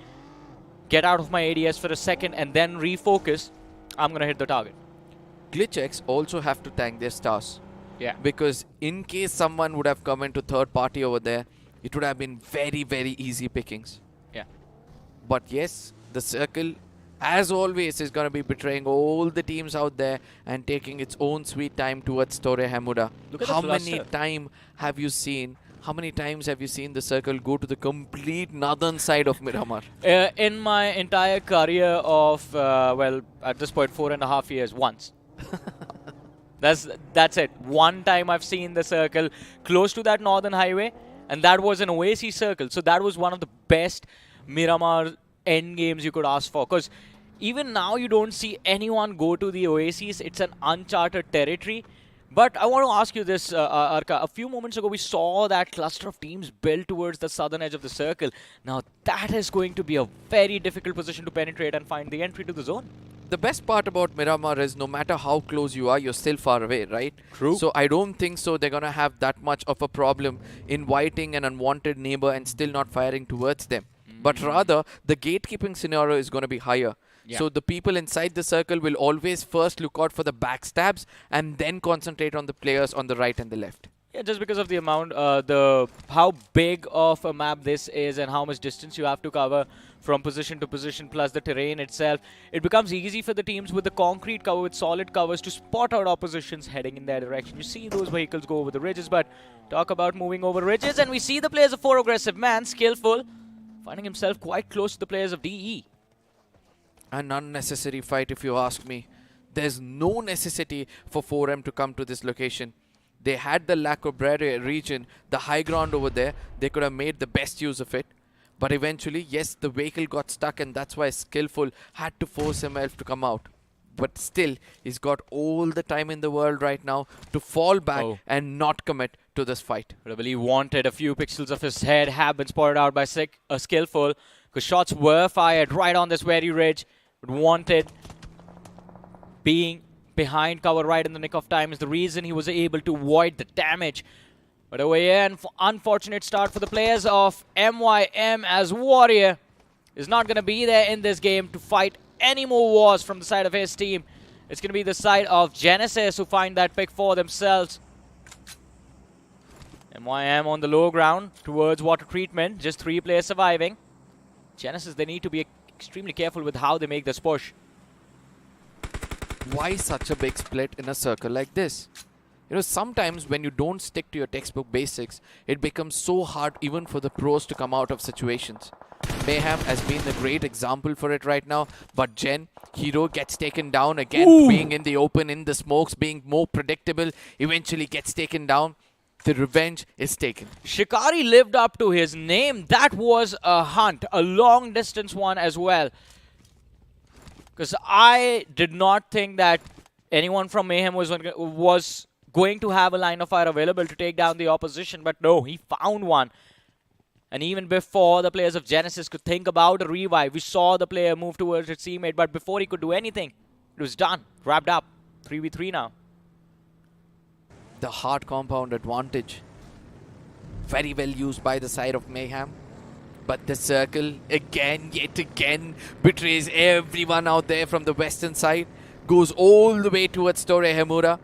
Speaker 6: get out of my ADS for a second and then refocus, I'm going to hit the target.
Speaker 2: GlitchX also have to thank their stars.
Speaker 6: Yeah.
Speaker 2: Because in case someone would have come into third party over there, it would have been very, very easy pickings.
Speaker 6: Yeah.
Speaker 2: But yes, the circle, as always, is going to be betraying all the teams out there and taking its own sweet time towards Torre Hamura.
Speaker 6: Look at the
Speaker 2: How many
Speaker 6: cluster.
Speaker 2: how many times have you seen the circle go to the complete northern side of Miramar?
Speaker 6: In my entire career of, well, at this point, 4.5 years, once. That's it. One time I've seen the circle close to that northern highway, and that was an Oasis circle. So that was one of the best Miramar end games you could ask for. Because even now you don't see anyone go to the Oasis. It's an uncharted territory. But I want to ask you this, Arka. A few moments ago, we saw that cluster of teams built towards the southern edge of the circle. Now, that is going to be a very difficult position to penetrate and find the entry to the zone.
Speaker 2: The best part about Miramar is no matter how close you are, you're still far away, right?
Speaker 6: True.
Speaker 2: So I don't think so they're going to have that much of a problem inviting an unwanted neighbor and still not firing towards them. But rather, the gatekeeping scenario is going to be higher.
Speaker 6: Yeah.
Speaker 2: So the people inside the circle will always first look out for the backstabs and then concentrate on the players on the right and the left.
Speaker 6: Yeah, just because of the amount, how big of a map this is and how much distance you have to cover from position to position, plus the terrain itself, it becomes easy for the teams with the concrete cover, with solid covers, to spot out oppositions heading in their direction. You see those vehicles go over the ridges, but talk about moving over ridges, and we see the players of 4 aggressive man, skillful, finding himself quite close to the players of DE.
Speaker 2: An unnecessary fight, if you ask me. There's no necessity for 4M to come to this location. They had the Lacobrere region, the high ground over there. They could have made the best use of it. But eventually, yes, the vehicle got stuck, and that's why Skillful had to force himself to come out. But still, he's got all the time in the world right now to fall back and not commit to this fight.
Speaker 6: I believe Wanted, a few pixels of his head have been spotted out by Skillful, because shots were fired right on this very ridge. But Wanted being behind cover right in the nick of time is the reason he was able to avoid the damage. But over here, unfortunate start for the players of MYM, as Warrior is not going to be there in this game to fight any more wars from the side of his team. It's going to be the side of Genesis who find that pick for themselves. MYM on the low ground towards water treatment. Just 3 players surviving. Genesis, they need to be extremely careful with how they make this push.
Speaker 2: Why such a big split in a circle like this? You know, sometimes when you don't stick to your textbook basics, it becomes so hard even for the pros to come out of situations. Mayhem has been the great example for it right now, but Hero gets taken down again, being in the open, in the smokes, being more predictable, eventually gets taken down. The revenge is taken.
Speaker 6: Shikari lived up to his name. That was a hunt, a long distance one as well. Because I did not think that anyone from Mayhem was going to have a line of fire available to take down the opposition. But no, he found one. And even before the players of Genesis could think about a revive, we saw the player move towards his teammate. But before he could do anything, it was done. Wrapped up. 3v3 now.
Speaker 2: The hard compound advantage. Very well used by the side of Mayhem. But the circle, again, yet again, betrays everyone out there from the western side. Goes all the way towards Torre Hamura.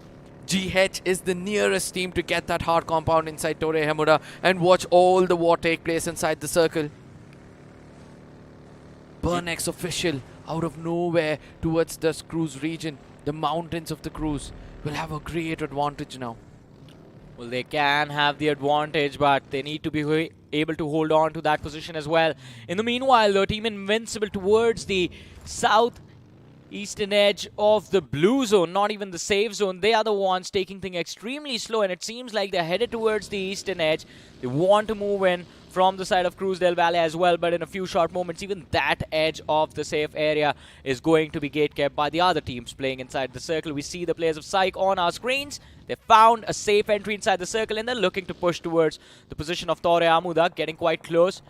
Speaker 2: GH is the nearest team to get that hard compound inside Torre Hamura and watch all the war take place inside the circle. Burnex official out of nowhere towards the cruise region. The mountains of the cruise will have a great advantage now.
Speaker 6: Well, they can have the advantage, but they need to be able to hold on to that position as well. In the meanwhile, the Team Invincible towards the southeastern edge of the blue zone, not even the safe zone. They are the ones taking things extremely slow, and it seems like they're headed towards the eastern edge. They want to move in from the side of Cruz del Valle as well, but in a few short moments, even that edge of the safe area is going to be gate-kept by the other teams playing inside the circle. We see the players of Psych on our screens. They found a safe entry inside the circle, and they're looking to push towards the position of Torre Amuda, getting quite close.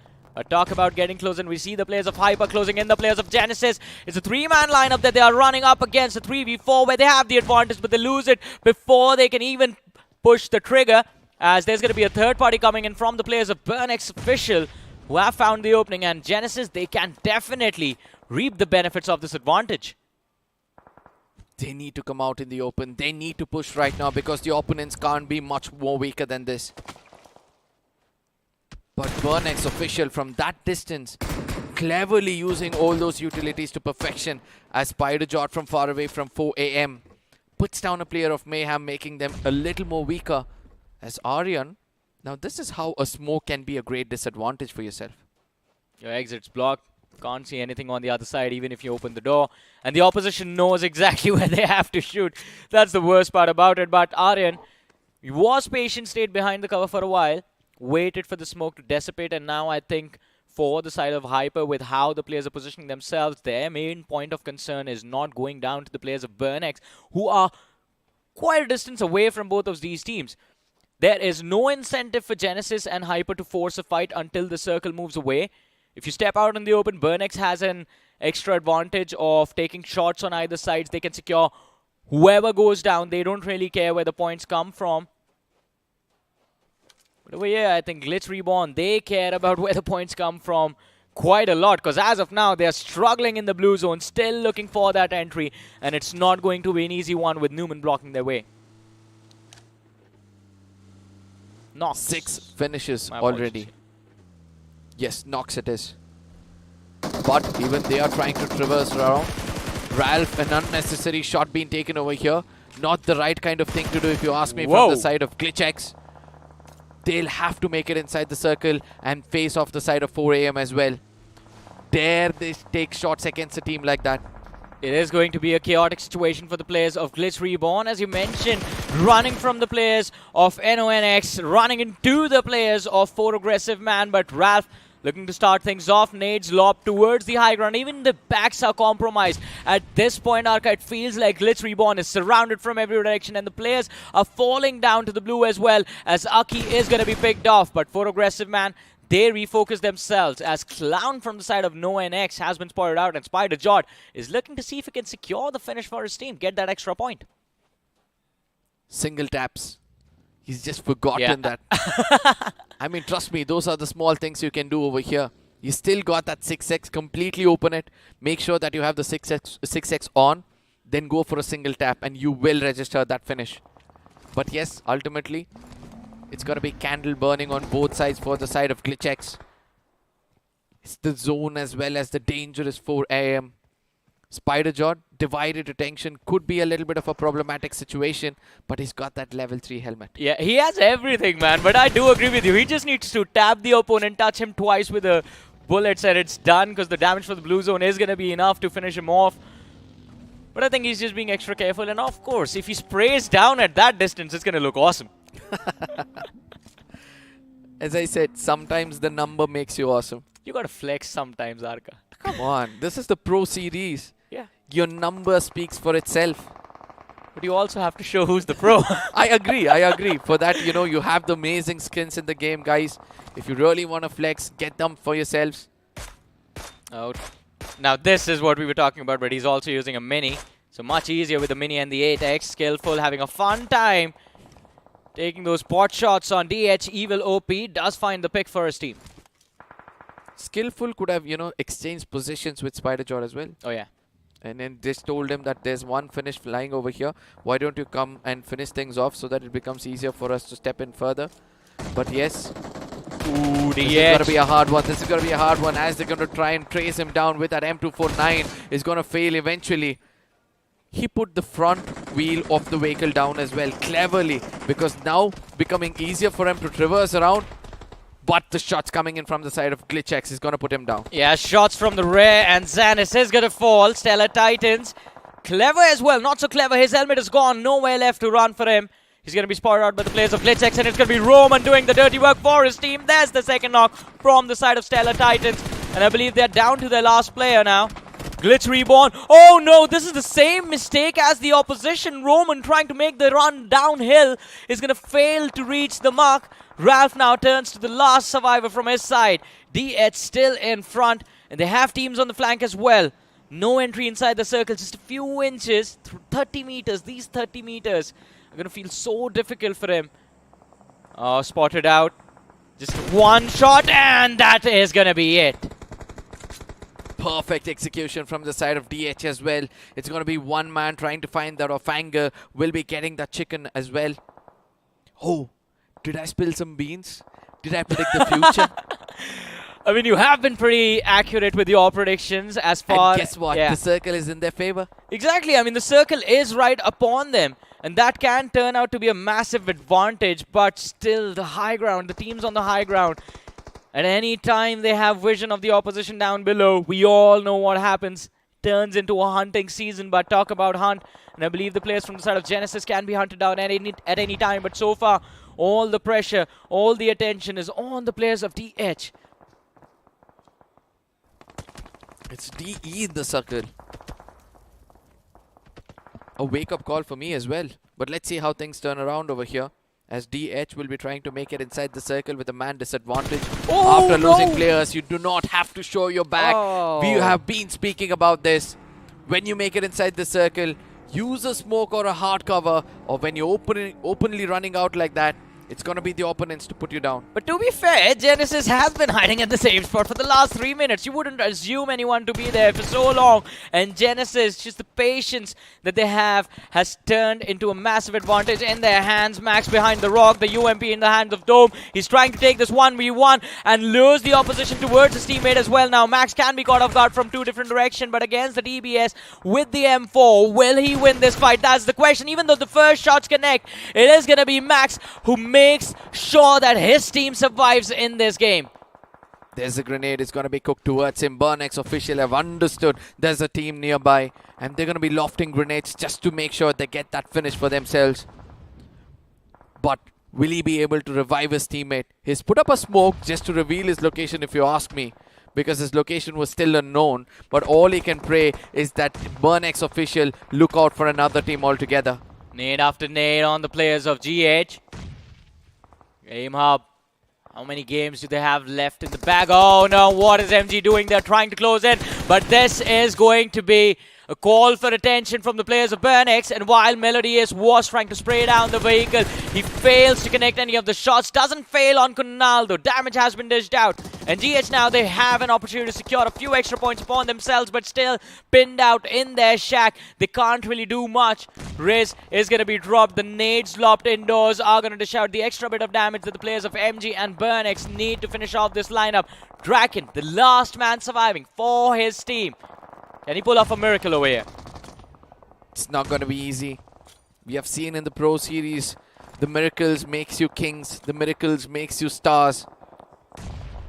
Speaker 6: Talk about getting close, and we see the players of Hyper closing in, the players of Genesis. It's a 3-man lineup that they are running up against, a 3v4 where they have the advantage, but they lose it before they can even push the trigger, as there's going to be a third party coming in from the players of Burnex Official, who have found the opening, and Genesis, they can definitely reap the benefits of this advantage.
Speaker 2: They need to come out in the open. They need to push right now because the opponents can't be much more weaker than this. But Burnex official from that distance, cleverly using all those utilities to perfection as Spider Jot from far away from 4 AM puts down a player of Mayhem, making them a little more weaker. As Aryan, now this is how a smoke can be a great disadvantage for yourself.
Speaker 6: Your exit's blocked. Can't see anything on the other side even if you open the door. And the opposition knows exactly where they have to shoot. That's the worst part about it. But Aryan was patient, stayed behind the cover for a while, waited for the smoke to dissipate, and now I think for the side of Hyper, with how the players are positioning themselves, their main point of concern is not going down to the players of Burnex, who are quite a distance away from both of these teams. There is no incentive for Genesis and Hyper to force a fight until the circle moves away. If you step out in the open, Burnex has an extra advantage of taking shots on either sides. They can secure whoever goes down. They don't really care where the points come from. But over here, I think Glitch Reborn, they care about where the points come from quite a lot. Because as of now, they're struggling in the blue zone, still looking for that entry. And it's not going to be an easy one with Newman blocking their way. Nox.
Speaker 2: 6 finishes
Speaker 6: My
Speaker 2: already.
Speaker 6: apologies.
Speaker 2: Yes, Nox it is. But even they are trying to traverse around. Ralph, an unnecessary shot being taken over here. Not the right kind of thing to do if you ask me from the side of GlitchX. They'll have to make it inside the circle and face off the side of 4 AM as well. Dare they take shots against a team like that?
Speaker 6: It is going to be a chaotic situation for the players of Glitch Reborn, as you mentioned, running from the players of NONX, running into the players of 4 Aggressive Man, but Ralph looking to start things off. Nades lob towards the high ground. Even the backs are compromised. At this point, Arca, it feels like Glitch Reborn is surrounded from every direction, and the players are falling down to the blue as well, as Aki is going to be picked off. But 4 Aggressive Man, they refocus themselves as Clown from the side of NoNX has been spotted out, and Spider Jot is looking to see if he can secure the finish for his team, get that extra point.
Speaker 2: Single taps. He's just forgotten that. I mean, trust me, those are the small things you can do over here. You still got that 6x, completely open it. Make sure that you have the 6x on, then go for a single tap, and you will register that finish. But yes, ultimately, it's going to be candle burning on both sides for the side of GlitchX. It's the zone as well as the dangerous 4 AM. Spider Jot, divided attention, could be a little bit of a problematic situation, but he's got that level 3 helmet.
Speaker 6: Yeah, he has everything, man, but I do agree with you. He just needs to tap the opponent, touch him twice with the bullets, and it's done, because the damage for the blue zone is going to be enough to finish him off. But I think he's just being extra careful, and of course, if he sprays down at that distance, it's going to look awesome.
Speaker 2: As I said, sometimes the number makes you awesome.
Speaker 6: You got to flex sometimes, Arca.
Speaker 2: Come on, this is the Pro Series.
Speaker 6: Yeah.
Speaker 2: Your number speaks for itself.
Speaker 6: But you also have to show who's the pro.
Speaker 2: I agree. For that, you know, you have the amazing skins in the game, guys. If you really want to flex, get them for yourselves.
Speaker 6: Out. Now, this is what we were talking about, but he's also using a mini. So much easier with the mini and the 8x. Skillful, having a fun time. Taking those pot shots on DH. Evil OP does find the pick for his team.
Speaker 2: Skillful could have, you know, exchanged positions with Spider Jot as well.
Speaker 6: Oh, yeah.
Speaker 2: And then just told him that there's one finish flying over here. Why don't you come and finish things off so that it becomes easier for us to step in further. But yes.
Speaker 6: Ooh,
Speaker 2: this is going to be a hard one. This is going to be a hard one as they're going to try and trace him down with that M249. Is going to fail eventually. He put the front wheel of the vehicle down as well, cleverly. Because now becoming easier for him to traverse around. But the shots coming in from the side of GlitchX is going to put him down. Yeah,
Speaker 6: shots from the rear, and Xanis is going to fall. Stellar Titans. Clever as well. Not so clever. His helmet is gone. Nowhere left to run for him. He's going to be spotted out by the players of GlitchX, and it's going to be Roman doing the dirty work for his team. There's the second knock from the side of Stellar Titans. And I believe they're down to their last player now. Glitch Reborn. Oh no, this is the same mistake as the opposition. Roman trying to make the run downhill is going to fail to reach the mark. Ralph now turns to the last survivor from his side. DH still in front, and they have teams on the flank as well. No entry inside the circle, just a few inches, 30 meters. These 30 meters are going to feel so difficult for him. Oh, spotted out. Just one shot, and that is going to be it.
Speaker 2: Perfect execution from the side of DH as well. It's going to be one man trying to find that Offhanger. Will be getting that chicken as well. Oh, did I spill some beans? Did I predict the future?
Speaker 6: I mean, you have been pretty accurate with your predictions as far...
Speaker 2: And guess what?
Speaker 6: Yeah.
Speaker 2: The circle is in their favor.
Speaker 6: Exactly. I mean, the circle is right upon them. And that can turn out to be a massive advantage. But still, the high ground, the team's on the high ground. At any time they have vision of the opposition down below, we all know what happens. Turns into a hunting season, but talk about hunt. And I believe the players from the side of Genesis can be hunted down at any time. But so far, all the pressure, all the attention is on the players of DH.
Speaker 2: It's DE in the circle. A wake-up call for me as well. But let's see how things turn around over here, as DH will be trying to make it inside the circle with a man disadvantage.
Speaker 6: Oh,
Speaker 2: After losing
Speaker 6: no.
Speaker 2: players, you do not have to show your back.
Speaker 6: Oh.
Speaker 2: We have been speaking about this. When you make it inside the circle, use a smoke or a hard cover, or when you're openly running out like that, it's going to be the opponents to put you down.
Speaker 6: But to be fair, Genesis has been hiding at the same spot for the last 3 minutes. You wouldn't assume anyone to be there for so long. And Genesis, just the patience that they have, has turned into a massive advantage in their hands. Max behind the rock, the UMP in the hands of Dome. He's trying to take this 1v1 and lures the opposition towards his teammate as well. Now, Max can be caught off guard from two different directions, but against the DBS with the M4, will he win this fight? That's the question. Even though the first shots connect, it is going to be Max who makes sure that his team survives in this game.
Speaker 2: There's a grenade. It's going to be cooked towards him. Burnex official have understood there's a team nearby, and they're going to be lofting grenades just to make sure they get that finish for themselves. But will he be able to revive his teammate? He's put up a smoke just to reveal his location, if you ask me, because his location was still unknown. But all he can pray is that Burnex official look out for another team altogether.
Speaker 6: Nade after nade on the players of GH. Game Hub. How many games do they have left in the bag? Oh no, what is MG doing? They're trying to close in, but this is going to be a call for attention from the players of Burnex. And while Melodius was trying to spray down the vehicle, he fails to connect any of the shots. Doesn't fail on Kunal though. Damage has been dished out. And GH now, they have an opportunity to secure a few extra points upon themselves, but still pinned out in their shack. They can't really do much. Riz is going to be dropped. The nades lopped indoors are going to dish out the extra bit of damage that the players of MG and Burnex need to finish off this lineup. Draken, the last man surviving for his team. Can he pull off a miracle over here?
Speaker 2: It's not going to be easy. We have seen in the Pro Series, the miracles makes you kings, the miracles makes you stars.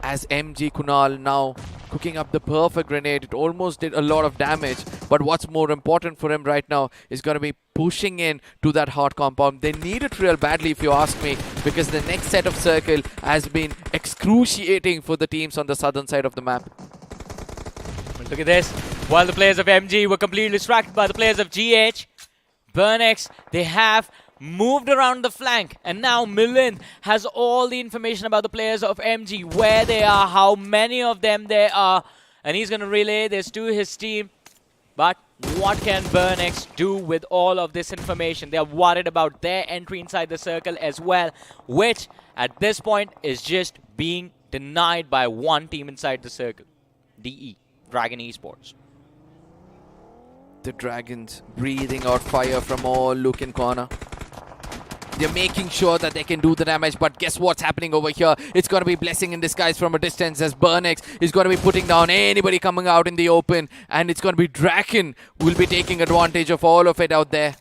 Speaker 2: As MG Kunal now cooking up the perfect grenade, it almost did a lot of damage. But what's more important for him right now is going to be pushing in to that hard compound. They need it real badly, if you ask me, because the next set of circle has been excruciating for the teams on the southern side of the map.
Speaker 6: But look at this. While the players of MG were completely distracted by the players of GH, Burnex, they have moved around the flank, and now Milind has all the information about the players of MG, where they are, how many of them there are, and he's going to relay this to his team. But what can Burnex do with all of this information? They are worried about their entry inside the circle as well, which at this point is just being denied by one team inside the circle. DE, Dragon Esports.
Speaker 2: The Dragons breathing out fire from all look and corner. They're making sure that they can do the damage, but guess what's happening over here? It's going to be blessing in disguise from a distance, as Burnex is going to be putting down anybody coming out in the open, and it's going to be Draken who will be taking advantage of all of it out there.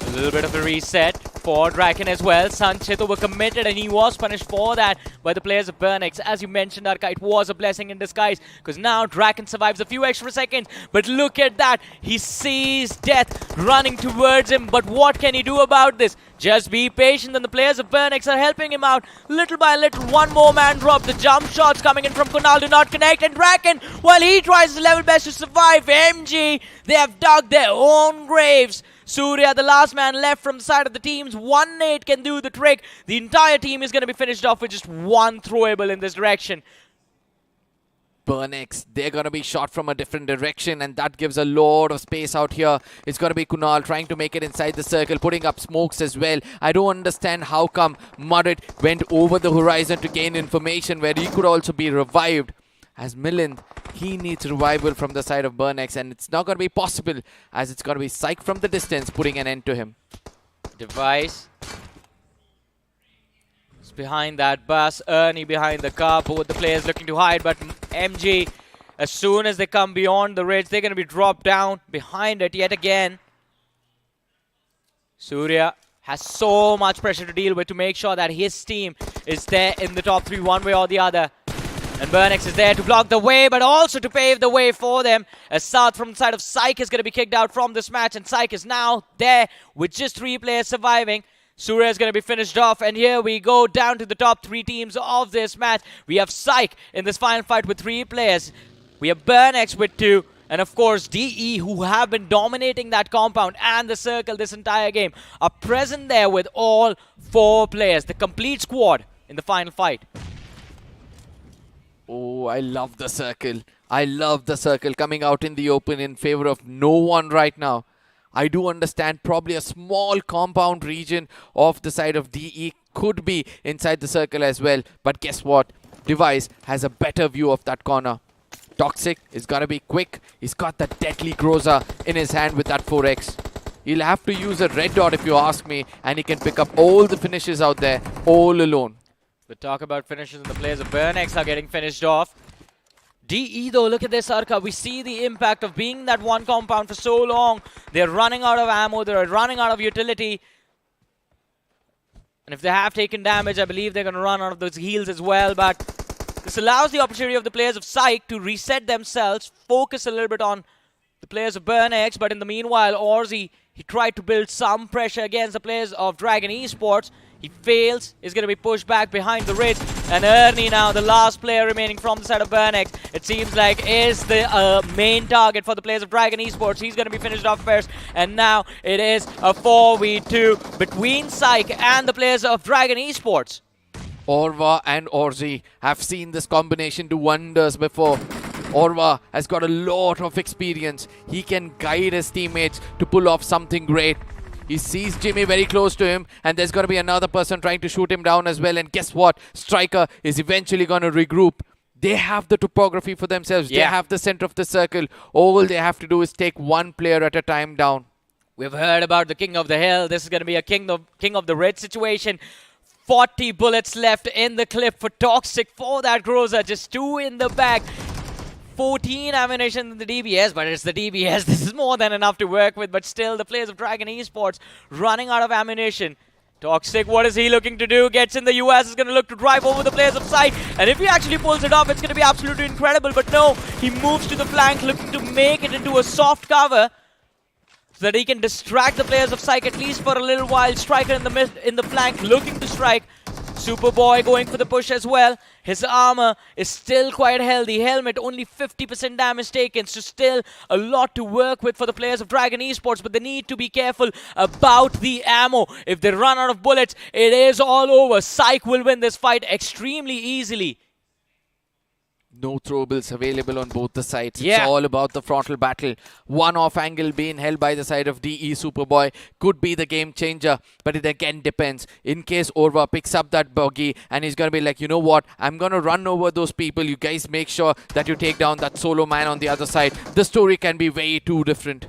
Speaker 6: A little bit of a reset for Draken as well. Sanchito were committed and he was punished for that by the players of Burnex. As you mentioned, Arka, it was a blessing in disguise, because now Draken survives a few extra seconds. But look at that. He sees death running towards him. But what can he do about this? Just be patient, and the players of Burnex are helping him out little by little. One more man drop. The jump shots coming in from Kunal do not connect. And Draken, while he tries his level best to survive, MG, they have dug their own graves. Surya, the last man left from the side of the teams. 1 nade can do the trick. The entire team is going to be finished off with just one throwable in this direction.
Speaker 2: Burnex, they're going to be shot from a different direction, and that gives a lot of space out here. It's going to be Kunal trying to make it inside the circle, putting up smokes as well. I don't understand how come Mudit went over the horizon to gain information where he could also be revived. as Milind, he needs revival from the side of Burnex, and it's not going to be possible as it's going to be Psych from the distance putting an end to him.
Speaker 6: Device is behind that bus. Ernie behind the car. Both the players looking to hide, but MG, as soon as they come beyond the ridge, they're going to be dropped down behind it yet again. Surya has so much pressure to deal with to make sure that his team is there in the top 3 one way or the other. And Burnex is there to block the way, but also to pave the way for them. As South from the side of Psych is going to be kicked out from this match, and Psych is now there with just 3 players surviving. Surya is going to be finished off, and here we go down to the top 3 teams of this match. We have Psych in this final fight with 3 players. We have Burnex with 2. And of course, DE, who have been dominating that compound and the circle this entire game, are present there with all 4 players. The complete squad in the final fight.
Speaker 2: Oh, I love the circle. I love the circle coming out in the open in favor of no one right now. I do understand probably a small compound region of the side of DE could be inside the circle as well. But guess what? Device has a better view of that corner. Toxic is going to be quick. He's got that deadly Groza in his hand with that 4x. He'll have to use a red dot if you ask me, and he can pick up all the finishes out there all alone.
Speaker 6: We talk about finishes, and the players of Burnex are getting finished off. DE though, look at this Arka. We see the impact of being that one compound for so long. They're running out of ammo. They're running out of utility. And if they have taken damage, I believe they're going to run out of those heals as well. But this allows the opportunity of the players of Psych to reset themselves, focus a little bit on the players of Burnex. But in the meanwhile, Orzi, he tried to build some pressure against the players of Dragon Esports. He fails, is going to be pushed back behind the ridge. And Ernie now, the last player remaining from the side of Burnex, it seems like is the main target for the players of Dragon Esports. He's going to be finished off first. And now it is a 4v2 between Psych and the players of Dragon Esports.
Speaker 2: Orva and Orzi have seen this combination do wonders before. Orva has got a lot of experience. He can guide his teammates to pull off something great. He sees Jimmy very close to him, and there's going to be another person trying to shoot him down as well. And guess what? Striker is eventually going to regroup. They have the topography for themselves. Yeah. They have the center of the circle. All they have to do is take one player at a time down.
Speaker 6: We've heard about the King of the Hill. This is going to be a King of the Red situation. 40 bullets left in the clip for Toxic for that Groza. Just 2 in the bag. 14 ammunition in the DBS, but it's the DBS. This is more than enough to work with, but still the players of Dragon Esports running out of ammunition. Toxic, what is he looking to do? Gets in the US, is going to look to drive over the players of Psych, and if he actually pulls it off, it's going to be absolutely incredible, but no, he moves to the flank looking to make it into a soft cover so that he can distract the players of Psych at least for a little while. Striker in the flank looking to strike. Superboy going for the push as well. His armor is still quite healthy. Helmet only 50% damage taken, so still a lot to work with for the players of Dragon Esports, but they need to be careful about the ammo. If they run out of bullets, it is all over. Psych will win this fight extremely easily.
Speaker 2: No throwables available on both the sides.
Speaker 6: Yeah.
Speaker 2: It's all about the frontal battle. One off angle being held by the side of DE Superboy could be the game changer, but it again depends. In case Orva picks up that buggy and he's going to be like, you know what, I'm going to run over those people. You guys make sure that you take down that solo man on the other side. The story can be way too different.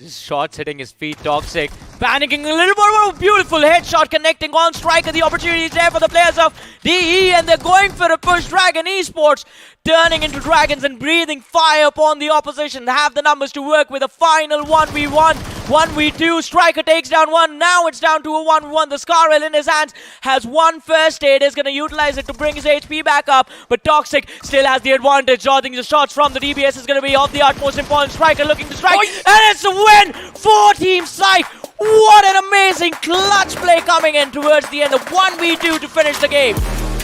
Speaker 6: Shots hitting his feet. Toxic panicking a little bit. Beautiful headshot connecting on Striker. The opportunity is there for the players of DE, and they're going for a push. Dragon Esports turning into dragons and breathing fire upon the opposition. They have the numbers to work with. A final 1v1, 1v2. Striker takes down one. Now it's down to a 1v1. The Scarrel in his hands has one first aid. Is going to utilize it to bring his HP back up, but Toxic still has the advantage. Dodging the shots from the DBS is going to be of the utmost importance. Striker looking to strike, and it's a win for Team Psych. What an amazing clutch play coming in towards the end of 1v2 to finish the game.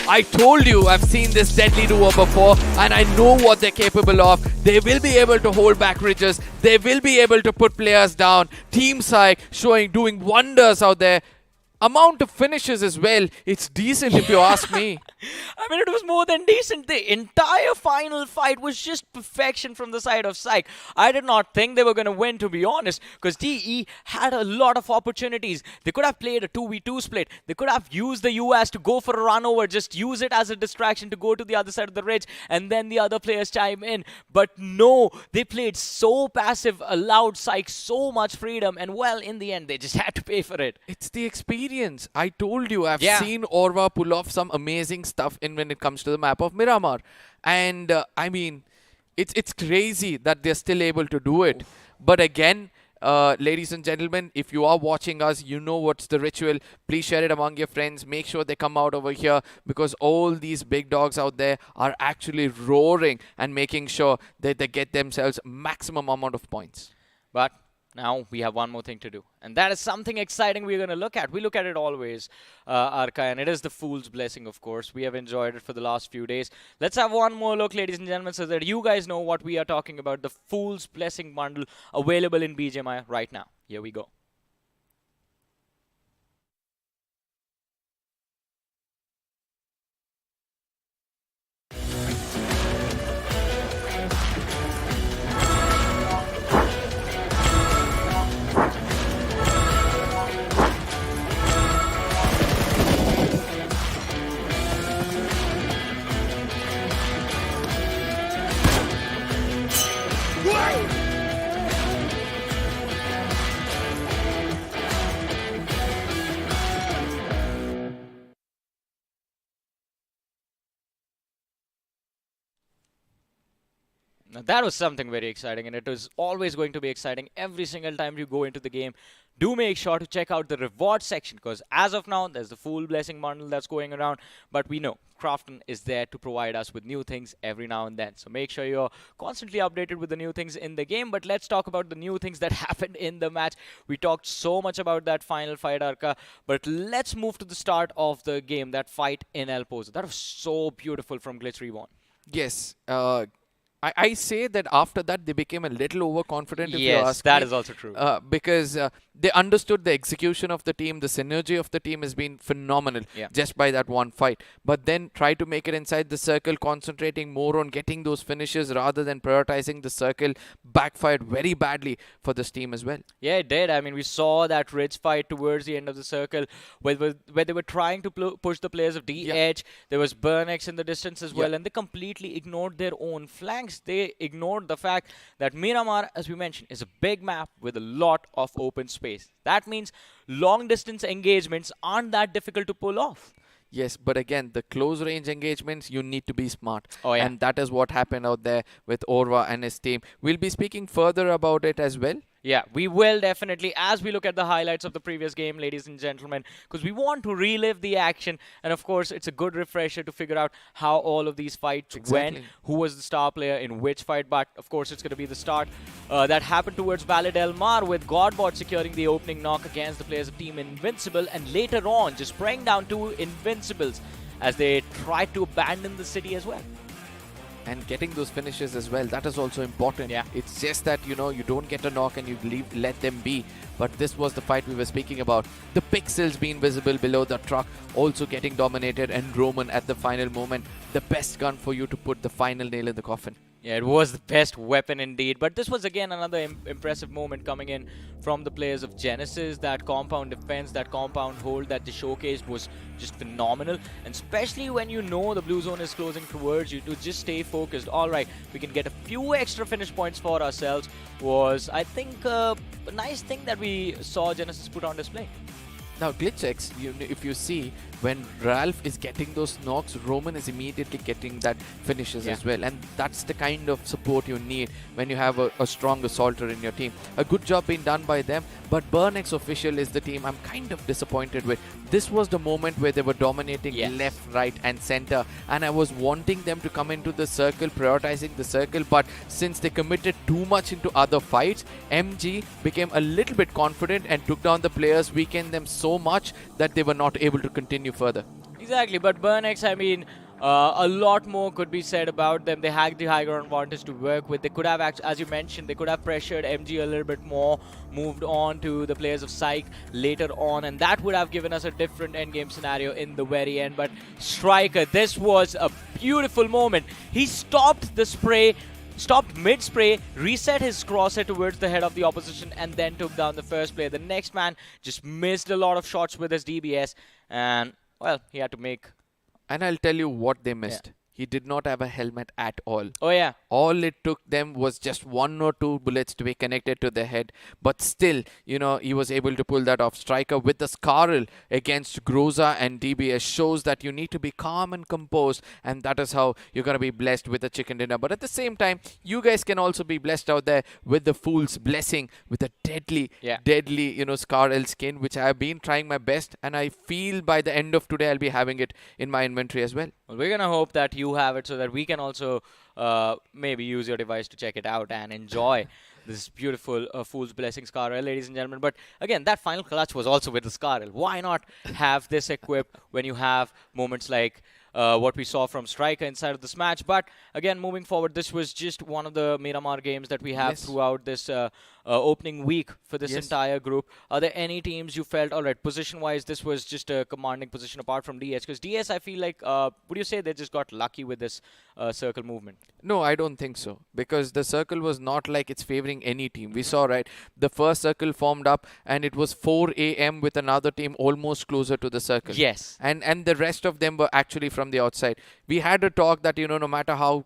Speaker 2: I told you I've seen this deadly duo before, and I know what they're capable of. They will be able to hold back ridges. They will be able to put players down. Team Psych doing wonders out there. amount of finishes as well, it's decent if you ask me.
Speaker 6: I mean, it was more than decent. The entire final fight was just perfection from the side of Psych. I did not think they were going to win, to be honest, because DE had a lot of opportunities. They could have played a 2v2 split. They could have used the US to go for a run over, just use it as a distraction to go to the other side of the ridge, and then the other players chime in. But no, they played so passive, allowed Psych so much freedom, and well, in the end, they just had to pay for it.
Speaker 2: It's the experience. I told you, I've
Speaker 6: Yeah.
Speaker 2: seen Orva pull off some amazing stuff in when it comes to the map of Miramar. And I mean, it's crazy that they're still able to do it. But again, ladies and gentlemen, if you are watching us, you know what's the ritual. Please share it among your friends. Make sure they come out over here, because all these big dogs out there are actually roaring and making sure that they get themselves maximum amount of points.
Speaker 6: But now we have one more thing to do, and that is something exciting we're going to look at. We look at it always, Arka, and it is the Fool's Blessing, of course. We have enjoyed it for the last few days. Let's have one more look, ladies and gentlemen, so that you guys know what we are talking about. The Fool's Blessing bundle available in BGMI right now. Here we go. Now that was something very exciting, and it is always going to be exciting every single time you go into the game. Do make sure to check out the reward section, because as of now, there's the Fool Blessing bundle that's going around, but we know Crafton is there to provide us with new things every now and then. So make sure you're constantly updated with the new things in the game. But let's talk about the new things that happened in the match. We talked so much about that final fight, Arka, but let's move to the start of the game, that fight in El Pozo. That was so beautiful from Glitch Reborn.
Speaker 2: Yes. I say that after that they became a little overconfident, if you
Speaker 6: Yes,
Speaker 2: ask
Speaker 6: that
Speaker 2: me.
Speaker 6: is also true.
Speaker 2: Because they understood the execution of the team, the synergy of the team has been phenomenal just by that one fight. But then try to make it inside the circle, concentrating more on getting those finishes rather than prioritizing the circle, backfired very badly for this team as well.
Speaker 6: Yeah, it did. I mean, we saw that ridge fight towards the end of the circle where they were trying to push the players of D edge. There was Burnex in the distance as well, and they completely ignored their own flanks. They ignored the fact that Miramar, as we mentioned, is a big map with a lot of open space. That means long distance engagements aren't that difficult to pull off.
Speaker 2: Yes, but again, the close range engagements, you need to be smart.
Speaker 6: Oh, yeah.
Speaker 2: And that is what happened out there with Orva and his team. We'll be speaking further about it as well.
Speaker 6: Yeah, we will definitely, as we look at the highlights of the previous game, ladies and gentlemen, because we want to relive the action. And of course, it's a good refresher to figure out how all of these fights went, who was the star player in which fight. But of course, it's going to be the start that happened towards Valle Del Mar, with Godbot securing the opening knock against the players of Team Invincible, and later on just spraying down two Invincibles as they tried to abandon the city as well.
Speaker 2: And getting those finishes as well, that is also important.
Speaker 6: Yeah.
Speaker 2: It's just that, you know, you don't get a knock and you let them be. But this was the fight we were speaking about. The pixels being visible below the truck, also getting dominated, and Roman at the final moment, the best gun for you to put the final nail in the coffin.
Speaker 6: Yeah, it was the best weapon indeed. But this was again another impressive moment coming in from the players of Genesis. That compound defense, that compound hold that they showcased was just phenomenal. And especially when you know the blue zone is closing towards you, to just stay focused. All right, we can get a few extra finish points for ourselves was, I think, a nice thing that we saw Genesis put on display.
Speaker 2: Now, GlitchX, if you see, when Ralph is getting those knocks, Roman is immediately getting that finishes as well. And that's the kind of support you need when you have a strong assaulter in your team. A good job being done by them, but Burnex official is the team I'm kind of disappointed with. This was the moment where they were dominating left, right and center, and I was wanting them to come into the circle, prioritizing the circle, but since they committed too much into other fights, MG became a little bit confident and took down the players, weakened them so much that they were not able to continue further.
Speaker 6: Exactly, but Burnex, I mean, A lot more could be said about them. They had the high ground advantage to work with. They could have, as you mentioned, they could have pressured MG a little bit more, moved on to the players of Psych later on, and that would have given us a different endgame scenario in the very end. But Striker, this was a beautiful moment. He stopped the spray, stopped mid-spray, reset his crosshair towards the head of the opposition, and then took down the first player. The next man just missed a lot of shots with his DBS, and, well, he had to make...
Speaker 2: And I'll tell you what they missed. He did not have a helmet at all.
Speaker 6: Oh, yeah.
Speaker 2: All it took them was just 1 or 2 bullets to be connected to the head. But still, he was able to pull that off. Striker with the Scarl against Groza and DBS shows that you need to be calm and composed. And that is how you're going to be blessed with a chicken dinner. But at the same time, you guys can also be blessed out there with the Fool's Blessing, with a deadly, Scarl skin, which I have been trying my best. And I feel by the end of today, I'll be having it in my inventory as well.
Speaker 6: Well, we're going to hope that you have it so that we can also maybe use your device to check it out and enjoy this beautiful Fool's Blessing Scarl, ladies and gentlemen. But again, that final clutch was also with the Scarl. Why not have this equipped when you have moments like what we saw from Striker inside of this match? But again, moving forward, this was just one of the Miramar games that we have throughout this opening week for this entire group. Are there any teams you felt, all right, position-wise, this was just a commanding position apart from DS? Because DS, I feel like, would you say they just got lucky with this circle movement?
Speaker 2: No, I don't think so. Because the circle was not like it's favoring any team. We saw, right, the first circle formed up and it was 4 a.m. with another team almost closer to the circle.
Speaker 6: Yes.
Speaker 2: And the rest of them were actually from the outside. We had a talk that, no matter how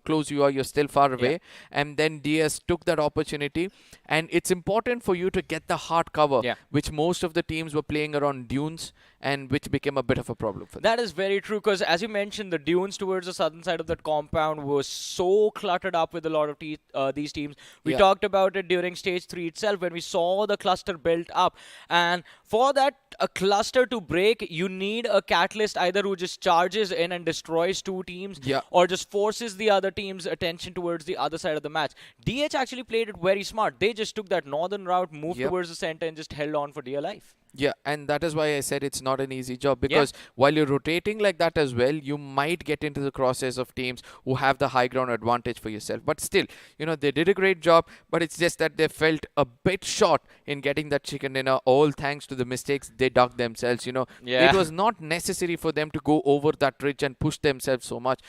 Speaker 2: close you are, you're still far away. And then DS took that opportunity. And it's important for you to get the hard cover, which most of the teams were playing around dunes, and which became a bit of a problem for them.
Speaker 6: That is very true, because as you mentioned, the dunes towards the southern side of that compound was so cluttered up with a lot of these teams. We talked about it during stage 3 itself when we saw the cluster built up. And for that a cluster to break, you need a catalyst either who just charges in and destroys 2 teams or just forces the other team's attention towards the other side of the match. DH actually played it very smart. They just took that northern route, moved towards the center, and just held on for dear life.
Speaker 2: Yeah, and that is why I said it's not an easy job, because while you're rotating like that as well, you might get into the crosshairs of teams who have the high ground advantage for yourself. But still, they did a great job, but it's just that they felt a bit short in getting that chicken dinner, all thanks to the mistakes they dug themselves. It was not necessary for them to go over that ridge and push themselves so much.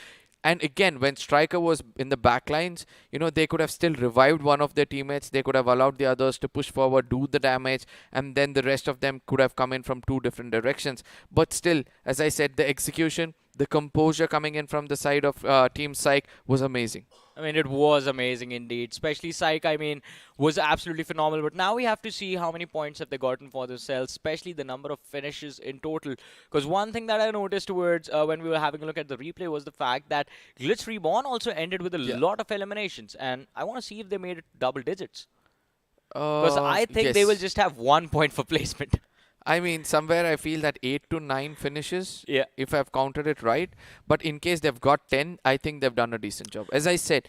Speaker 2: And again, when Striker was in the back lines, they could have still revived one of their teammates. They could have allowed the others to push forward, do the damage, and then the rest of them could have come in from 2 different directions. But still, as I said, the execution, the composure coming in from the side of Team Psych was amazing.
Speaker 6: I mean, it was amazing indeed. Especially Psych, was absolutely phenomenal. But now we have to see how many points have they gotten for themselves, especially the number of finishes in total. Because one thing that I noticed towards when we were having a look at the replay was the fact that Glitch Reborn also ended with a lot of eliminations. And I want to see if they made it double digits. Because I think they will just have 1 point for placement.
Speaker 2: Somewhere I feel that 8 to 9 finishes, if I've counted it right. But in case they've got 10, I think they've done a decent job. As I said,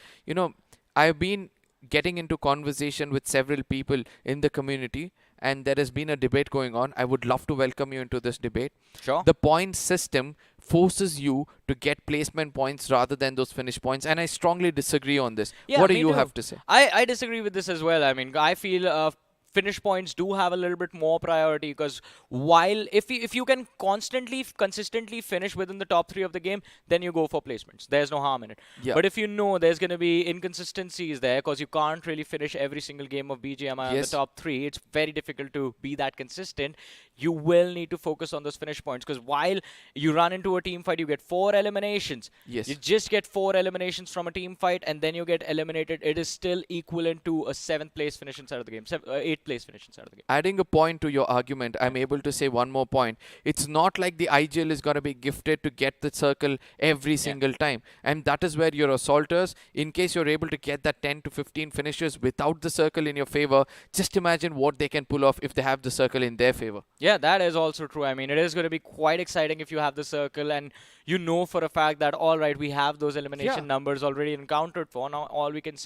Speaker 2: I've been getting into conversation with several people in the community, and there has been a debate going on. I would love to welcome you into this debate.
Speaker 6: Sure.
Speaker 2: The point system forces you to get placement points rather than those finish points, and I strongly disagree on this. What do you have to say?
Speaker 6: I disagree with this as well. I feel finish points do have a little bit more priority, because while if you can consistently finish within the top 3 of the game, then you go for placements. There's no harm in it. But if there's going to be inconsistencies there, because you can't really finish every single game of BGMI on the top 3, it's very difficult to be that consistent. You will need to focus on those finish points, because while you run into a team fight, you get 4 eliminations. You just get 4 eliminations from a team fight, and then you get eliminated. It is still equivalent to a 7th place finish inside of the game, 8th place finish inside of the game.
Speaker 2: Adding a point to your argument, I'm able to say one more point. It's not like the IGL is going to be gifted to get the circle every single time. And that is where your assaulters, in case you're able to get that 10 to 15 finishes without the circle in your favor, just imagine what they can pull off if they have the circle in their favor.
Speaker 6: Yeah, that is also true. It is going to be quite exciting if you have the circle and you know for a fact that, all right, we have those elimination numbers already encountered for. Now, all we can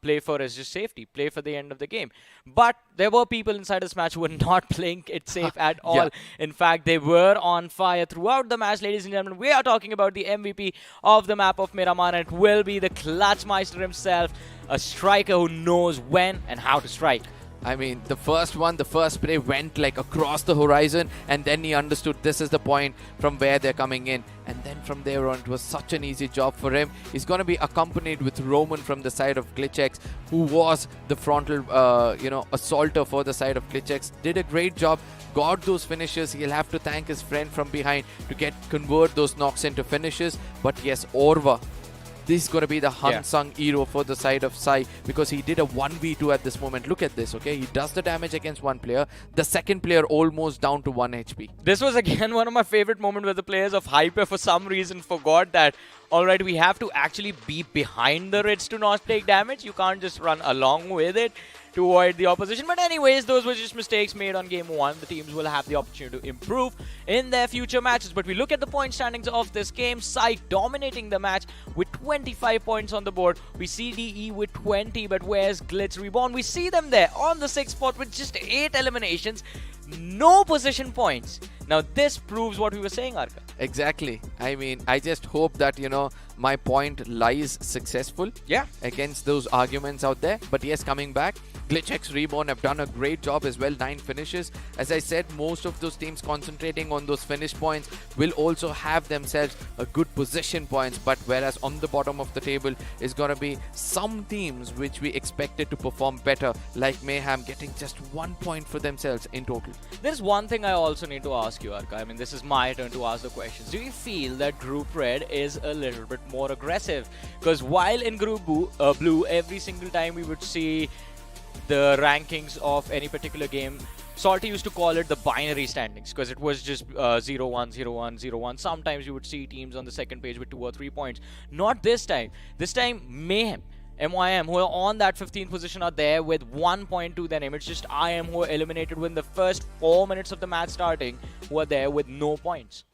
Speaker 6: play for is just safety. Play for the end of the game. But there there were people inside this match who were not playing it safe at all.
Speaker 2: Yeah.
Speaker 6: In fact, they were on fire throughout the match, ladies and gentlemen. We are talking about the MVP of the map of Miramar, and it will be the Clutchmeister himself, a striker who knows when and how to strike.
Speaker 2: I mean, the first spray went like across the horizon, and then he understood this is the point from where they're coming in. And then from there on, it was such an easy job for him. He's going to be accompanied with Roman from the side of GlitchX, who was the frontal, assaulter for the side of GlitchX. Did a great job, got those finishes. He'll have to thank his friend from behind to convert those knocks into finishes. But yes, Orva, this is going to be the unsung hero for the side of Sai, because he did a 1v2 at this moment. Look at this, okay? He does the damage against one player. The second player almost down to 1 HP.
Speaker 6: This was again one of my favorite moments where the players of Hyper for some reason forgot that, alright, we have to actually be behind the Ritz to not take damage. You can't just run along with it to avoid the opposition. But anyways, those were just mistakes made on game 1. The teams will have the opportunity to improve in their future matches. But we look at the point standings of this game. Sai dominating the match with 25 points on the board. We see DE with 20, but where's Glitz Reborn? We see them there on the 6th spot with just 8 eliminations. No position points. Now this proves what we were saying, Arka.
Speaker 2: Exactly. I mean, I just hope that, my point lies successful against those arguments out there. But yes, coming back, GlitchX Reborn have done a great job as well. 9 finishes. As I said, most of those teams concentrating on those finish points will also have themselves a good position points. But whereas on the bottom of the table is going to be some teams which we expected to perform better, like Mayhem getting just 1 point for themselves in total.
Speaker 6: There's one thing I also need to ask you, Arka. I mean, this is my turn to ask the questions. Do you feel that Group Red is a little bit more aggressive? Because while in Group Blue, every single time we would see the rankings of any particular game, Salty used to call it the binary standings, because it was just 0-1, 0-1, 0-1. Sometimes you would see teams on the second page with 2 or 3 points. Not this time. This time, Mayhem, MYM, who are on that 15th position, are there with 1 point to their name. It's just IM who are eliminated within the first 4 minutes of the match starting, who are there with no points.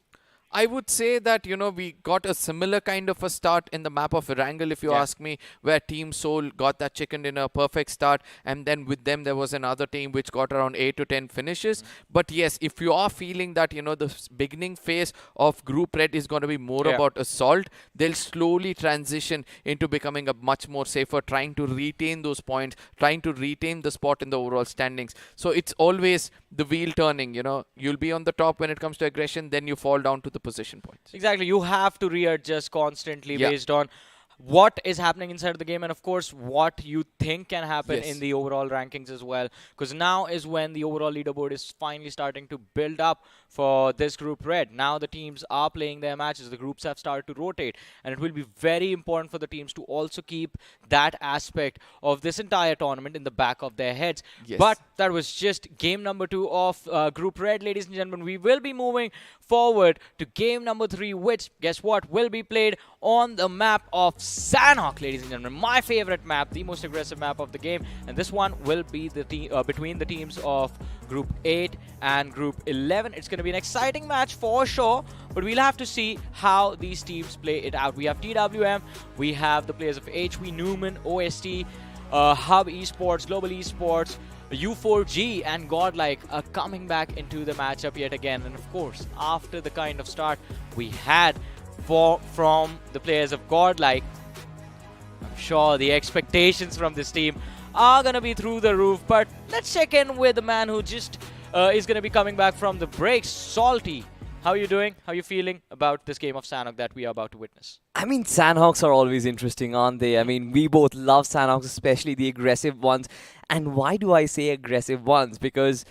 Speaker 2: I would say that, we got a similar kind of a start in the map of Erangel, if you ask me, where Team Soul got that chicken dinner perfect start, and then with them there was another team which got around 8 to 10 finishes. But yes, if you are feeling that, the beginning phase of Group Red is going to be more about assault, they'll slowly transition into becoming a much more safer, trying to retain those points, trying to retain the spot in the overall standings. So it's always the wheel turning, you'll be on the top when it comes to aggression, then you fall down to the position points.
Speaker 6: Exactly. You have to readjust constantly based on what is happening inside of the game, and of course what you think can happen in the overall rankings as well, because now is when the overall leaderboard is finally starting to build up for this Group Red. Now the teams are playing their matches, the groups have started to rotate, and it will be very important for the teams to also keep that aspect of this entire tournament in the back of their heads. But that was just game number 2 of Group Red, ladies and gentlemen. We will be moving forward to game number 3, which, guess what, will be played on the map of Sanhok, ladies and gentlemen. My favorite map, the most aggressive map of the game, and this one will be the between the teams of Group 8 and Group 11. It's going to be an exciting match for sure, but we'll have to see how these teams play it out. We have TWM, we have the players of HV, Newman, OST, Hub Esports, Global Esports, U4G and Godlike are coming back into the matchup yet again. And of course, after the kind of start we had from the players of Godlike, I'm sure the expectations from this team are going to be through the roof. But let's check in with the man who just is going to be coming back from the break, Salty. How are you doing? How are you feeling about this game of Sanhok that we are about to witness?
Speaker 1: I mean, Sandhawks are always interesting, aren't they? I mean, we both love Sandhawks, especially the aggressive ones. And why do I say aggressive ones? Because,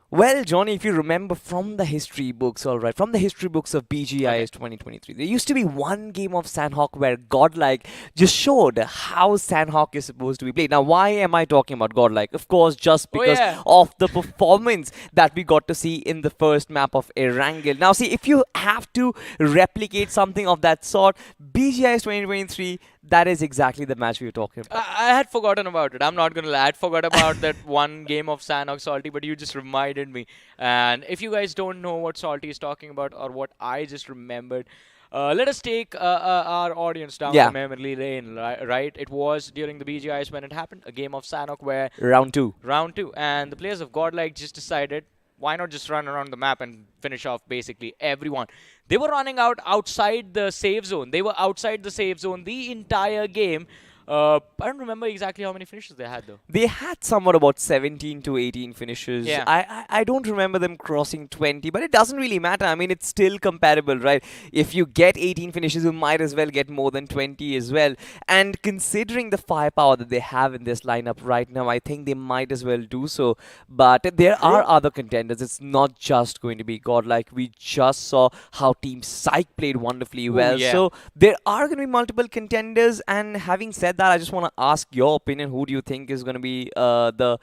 Speaker 1: well, Johnny, if you remember from the history books, all right, from the history books of BGIS 2023, there used to be one game of Sanhawk where Godlike just showed how Sanhawk is supposed to be played. Now, why am I talking about Godlike? Of course, just because of the performance that we got to see in the first map of Erangel. Now, see, if you have to replicate something of that sort, BGIS 2023, that is exactly the match we were talking about.
Speaker 6: I had forgotten about it. I'm not going to lie. I had forgot about that one game of Sanhok, Salty, but you just reminded me. And if you guys don't know what Salty is talking about or what I just remembered, Let us take our audience down
Speaker 1: Yeah.
Speaker 6: the memory lane, right? It was during the BGIs when it happened, a game of Sanhok where
Speaker 1: Round 2.
Speaker 6: round 2, and the players of Godlike just decided, why not just run around the map and finish off basically everyone. They were running outside the save zone. They were outside the save zone the entire game. I don't remember exactly how many finishes they had though.
Speaker 1: They had somewhat about 17 to 18 finishes.
Speaker 6: Yeah.
Speaker 1: I don't remember them crossing 20, but it doesn't really matter. I mean, it's still comparable, right? If you get 18 finishes, you might as well get more than 20 as well. And considering the firepower that they have in this lineup right now, I think they might as well do so. But there are other contenders. It's not just going to be Godlike. We just saw how Team Psych played wonderfully well.
Speaker 6: yeah.
Speaker 1: So there are going to be multiple contenders. And having said that, I just want to ask your opinion. Who do you think is going to be the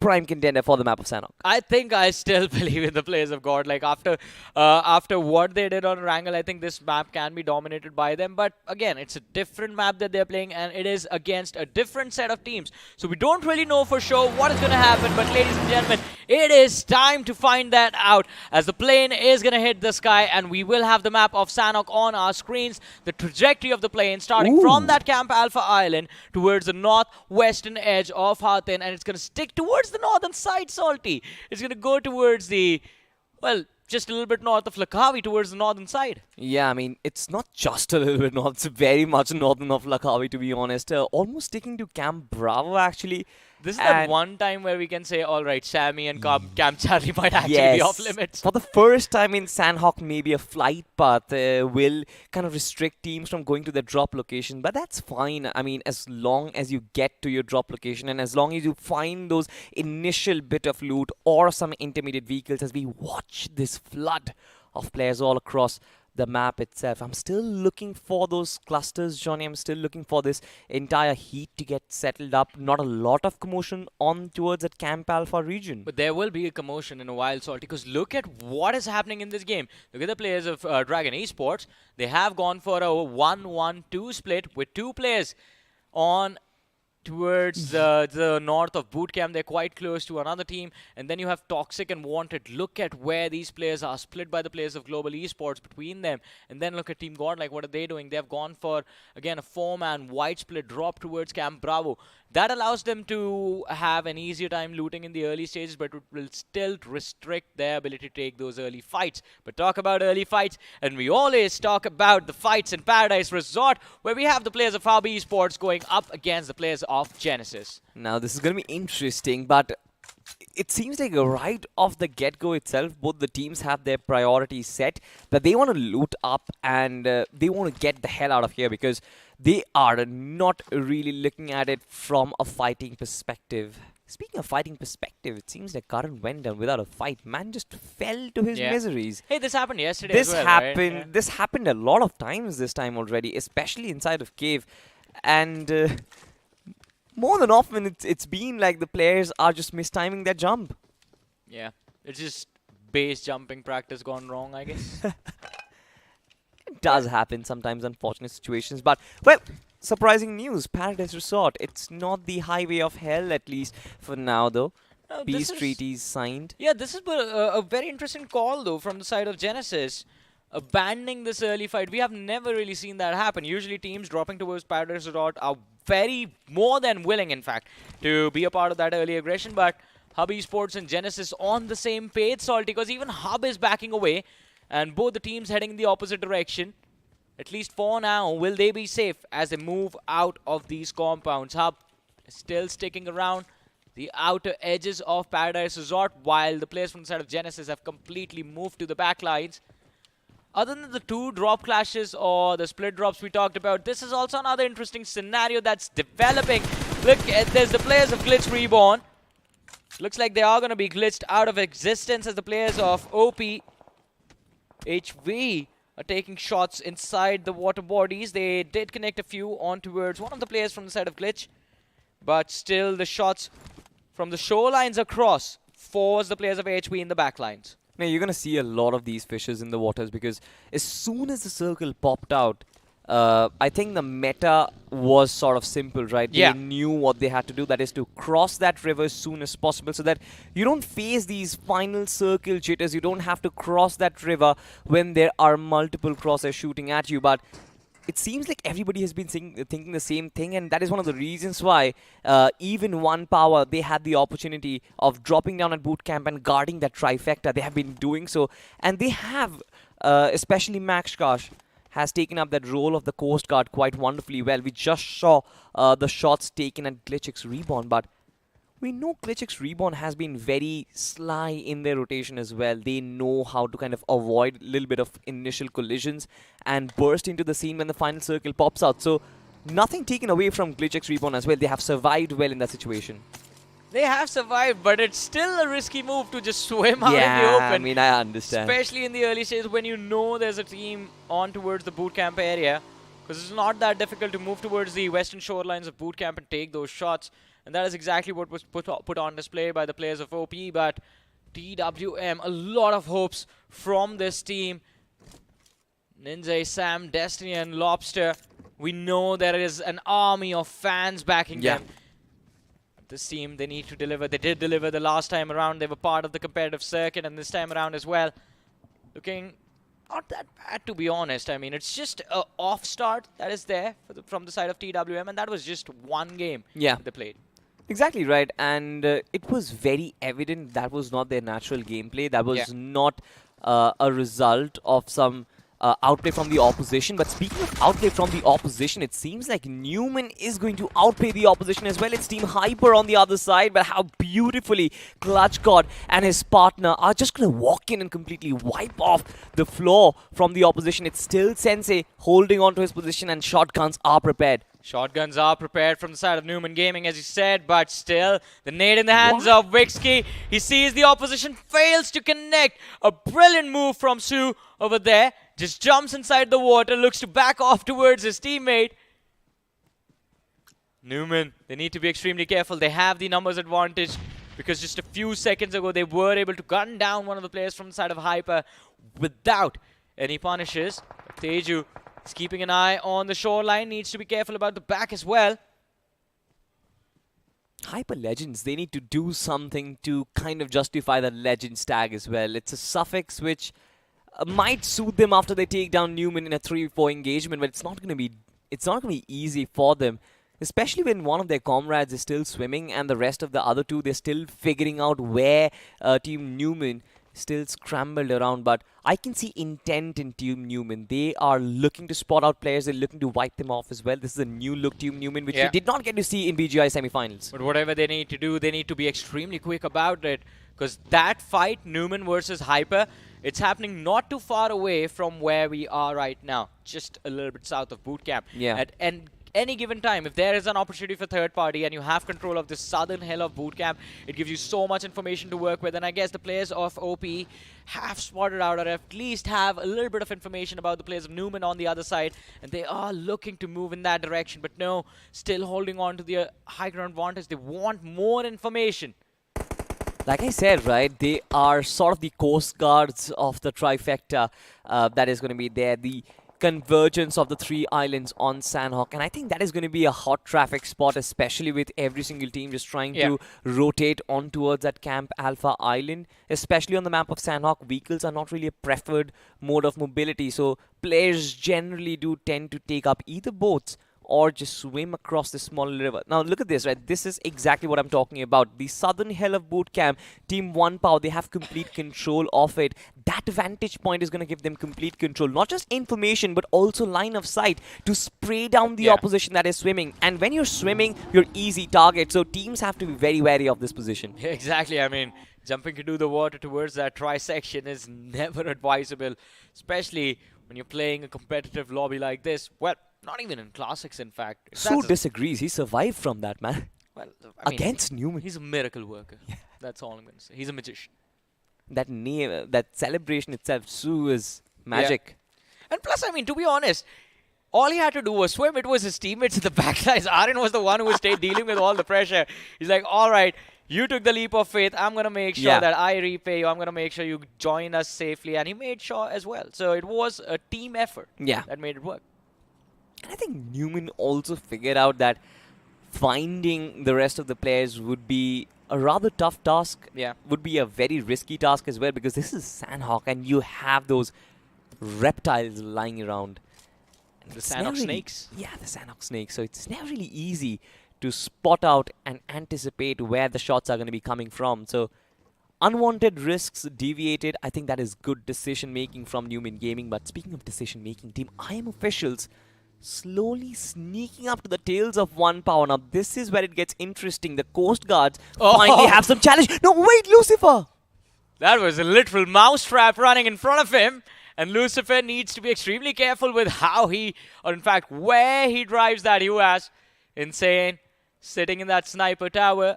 Speaker 1: prime contender for the map of Sanhok?
Speaker 6: I think I still believe in the players of God. Like after what they did on Wrangle, I think this map can be dominated by them. But again, it's a different map that they're playing, and it is against a different set of teams. So we don't really know for sure what is going to happen. But ladies and gentlemen, it is time to find that out as the plane is going to hit the sky, and we will have the map of Sanhok on our screens. The trajectory of the plane starting from that Camp Alpha Island towards the northwestern edge of Hatin, and it's going to stick towards the northern side, Salty. It's going to go towards the, well, just a little bit north of Lakavi, towards the northern side.
Speaker 1: Yeah, I mean, it's not just a little bit north. It's very much northern of Lakavi, to be honest. Almost sticking to Camp Bravo, actually.
Speaker 6: This is that one time where we can say, all right, Sammy and Camp Charlie might actually be off limits.
Speaker 1: For the first time in Sanhok, maybe a flight path will kind of restrict teams from going to the drop location. But that's fine. I mean, as long as you get to your drop location and as long as you find those initial bit of loot or some intermediate vehicles, as we watch this flood of players all across the map itself. I'm still looking for those clusters, Johnny. I'm still looking for this entire heat to get settled up. Not a lot of commotion on towards that Camp Alpha region.
Speaker 6: But there will be a commotion in a while, Salty, because look at what is happening in this game. Look at the players of Dragon Esports. They have gone for a 1-1-2 split with 2 players on towards the north of Bootcamp. They're quite close to another team. And then you have Toxic and Wanted. Look at where these players are split by the players of Global Esports between them. And then look at Team Godlike. What are they doing? They have gone for, again, a 4-man white split drop towards Camp Bravo. That allows them to have an easier time looting in the early stages, but it will still restrict their ability to take those early fights. But talk about early fights, and we always talk about the fights in Paradise Resort, where we have the players of Hub Esports going up against the players of Genesis.
Speaker 1: Now, this is going to be interesting, but it seems like right off the get-go itself, both the teams have their priorities set, that they want to loot up and they want to get the hell out of here because they are not really looking at it from a fighting perspective. Speaking of fighting perspective, it seems like Karan went down without a fight. Man just fell to his miseries.
Speaker 6: Hey, this happened yesterday
Speaker 1: This
Speaker 6: as well,
Speaker 1: happened.
Speaker 6: right?
Speaker 1: This happened a lot of times this time already, especially inside of Cave. And more than often, it's been like the players are just mistiming their jump.
Speaker 6: Yeah, it's just base jumping practice gone wrong, I guess.
Speaker 1: It does happen sometimes, unfortunate situations. But, well, surprising news. Paradise Resort. It's not the highway of hell, at least for now, though. Peace treaties signed.
Speaker 6: Yeah, this is a very interesting call, though, from the side of Genesis. Abandoning this early fight. We have never really seen that happen. Usually teams dropping towards Paradise Resort are very more than willing, in fact, to be a part of that early aggression. But Hub Esports and Genesis on the same page, Salty, because even Hub is backing away. And both the teams heading in the opposite direction. At least for now, will they be safe as they move out of these compounds? Hub is still sticking around the outer edges of Paradise Resort, while the players from the side of Genesis have completely moved to the back lines. Other than the 2 drop clashes or the split drops we talked about, this is also another interesting scenario that's developing. Look, there's the players of Glitch Reborn. Looks like they are going to be glitched out of existence as the players of OP HV are taking shots inside the water bodies. They did connect a few on towards one of the players from the side of Glitch. But still the shots from the shorelines across force the players of HV in the backlines.
Speaker 1: Now, you're going to see a lot of these fishes in the waters because as soon as the circle popped out, I think the meta was sort of simple, right?
Speaker 6: Yeah.
Speaker 1: They knew what they had to do, that is to cross that river as soon as possible so that you don't face these final circle jitters. You don't have to cross that river when there are multiple crossers shooting at you. But it seems like everybody has been thinking the same thing, and that is one of the reasons why even One Power, they had the opportunity of dropping down at boot camp and guarding that trifecta. They have been doing so, and they have, especially Max Kosh, has taken up that role of the Coast Guard quite wonderfully well. We just saw the shots taken at Glitchix Reborn, but we know Glitchix Reborn has been very sly in their rotation as well. They know how to kind of avoid a little bit of initial collisions and burst into the scene when the final circle pops out. So nothing taken away from Glitchix Reborn as well. They have survived well in that situation.
Speaker 6: They have survived, but it's still a risky move to just swim out in the
Speaker 1: Yeah,
Speaker 6: open.
Speaker 1: I mean, I understand.
Speaker 6: Especially in the early stages when you know there's a team on towards the boot camp area. Because it's not that difficult to move towards the western shorelines of boot camp and take those shots. And that is exactly what was put on display by the players of OP. But TWM, a lot of hopes from this team. Ninja, Sam, Destiny and Lobster. We know there is an army of fans backing them. This team, they need to deliver. They did deliver the last time around. They were part of the competitive circuit, and this time around as well. Looking not that bad, to be honest. I mean, it's just an off start that is there from the side of TWM, and that was just one game they played.
Speaker 1: Exactly right, and it was very evident that was not their natural gameplay. That was not a result of some outplay from the opposition. But speaking of outplay from the opposition, it seems like Newman is going to outplay the opposition as well. It's Team Hyper on the other side, but how beautifully Clutch God and his partner are just going to walk in and completely wipe off the floor from the opposition. It's still Sensei holding on to his position, and shotguns are prepared.
Speaker 6: Shotguns are prepared from the side of Newman Gaming, as you said, but still, the nade in the hands of Wixkey. He sees the opposition, fails to connect. A brilliant move from Sue over there. Just jumps inside the water, looks to back off towards his teammate. Newman, they need to be extremely careful. They have the numbers advantage because just a few seconds ago, they were able to gun down one of the players from the side of Hyper without any punishes. Teju is keeping an eye on the shoreline, needs to be careful about the back as well.
Speaker 1: Hyper Legends, they need to do something to kind of justify the Legends tag as well. It's a suffix which might suit them after they take down Newman in a 3-4 engagement, but it's not going to be easy for them, especially when one of their comrades is still swimming and the rest of the other two, they're still figuring out where Team Newman still scrambled around. But I can see intent in Team Newman. They are looking to spot out players. They're looking to wipe them off as well. This is a new look Team Newman, which we did not get to see in BGI semifinals.
Speaker 6: But whatever they need to do, they need to be extremely quick about it, because that fight, Newman versus Hyper, it's happening not too far away from where we are right now, just a little bit south of boot camp. At any given time, if there is an opportunity for third party and you have control of the southern hill of boot camp, it gives you so much information to work with. And I guess the players of OP have spotted out, or at least have a little bit of information about the players of Newman on the other side, and they are looking to move in that direction. But no, still holding on to the high ground advantage. They want more information.
Speaker 1: Like I said, right, they are sort of the coast guards of the trifecta that is going to be there. The convergence of the three islands on Sandhawk. And I think that is going to be a hot traffic spot, especially with every single team just trying to rotate on towards that Camp Alpha Island. Especially on the map of Sandhawk, vehicles are not really a preferred mode of mobility. So players generally do tend to take up either boats or just swim across the small river. Now look at this, right? This is exactly what I'm talking about. The southern hell of boot camp, Team One Power, they have complete control of it. That vantage point is going to give them complete control. Not just information, but also line of sight to spray down the opposition that is swimming. And when you're swimming, you're easy target. So teams have to be very wary of this position.
Speaker 6: Yeah, exactly. I mean, jumping into the water towards that trisection is never advisable, especially when you're playing a competitive lobby like this. Well, not even in Classics, in fact.
Speaker 1: Sue disagrees. He survived from that, man.
Speaker 6: Well, I mean,
Speaker 1: against Newman.
Speaker 6: He's a miracle worker. That's all I'm going to say. He's a magician.
Speaker 1: That name, that celebration itself, Sue is magic.
Speaker 6: And plus, I mean, to be honest, all he had to do was swim. It was his teammates in the backlines. Aaron was the one who was dealing with all the pressure. He's like, all right, you took the leap of faith. I'm going to make sure that I repay you. I'm going to make sure you join us safely. And he made sure as well. So it was a team effort that made it work.
Speaker 1: And I think Newman also figured out that finding the rest of the players would be a rather tough task.
Speaker 6: Yeah.
Speaker 1: Would be a very risky task as well, because this is Sandhawk and you have those reptiles lying around. And
Speaker 6: The
Speaker 1: it's never
Speaker 6: Sandhawk
Speaker 1: really-
Speaker 6: snakes.
Speaker 1: Yeah, the Sandhawk snakes. So it's never really easy to spot out and anticipate where the shots are going to be coming from. So unwanted risks deviated. I think that is good decision making from Newman Gaming. But speaking of decision making, Team IM officials slowly sneaking up to the tails of One Power. Now this is where it gets interesting. The Coast Guards finally have some challenge. No, wait, Lucifer!
Speaker 6: That was a literal mousetrap running in front of him. And Lucifer needs to be extremely careful with how he, or in fact, where he drives that UAS. Insane. Sitting in that sniper tower.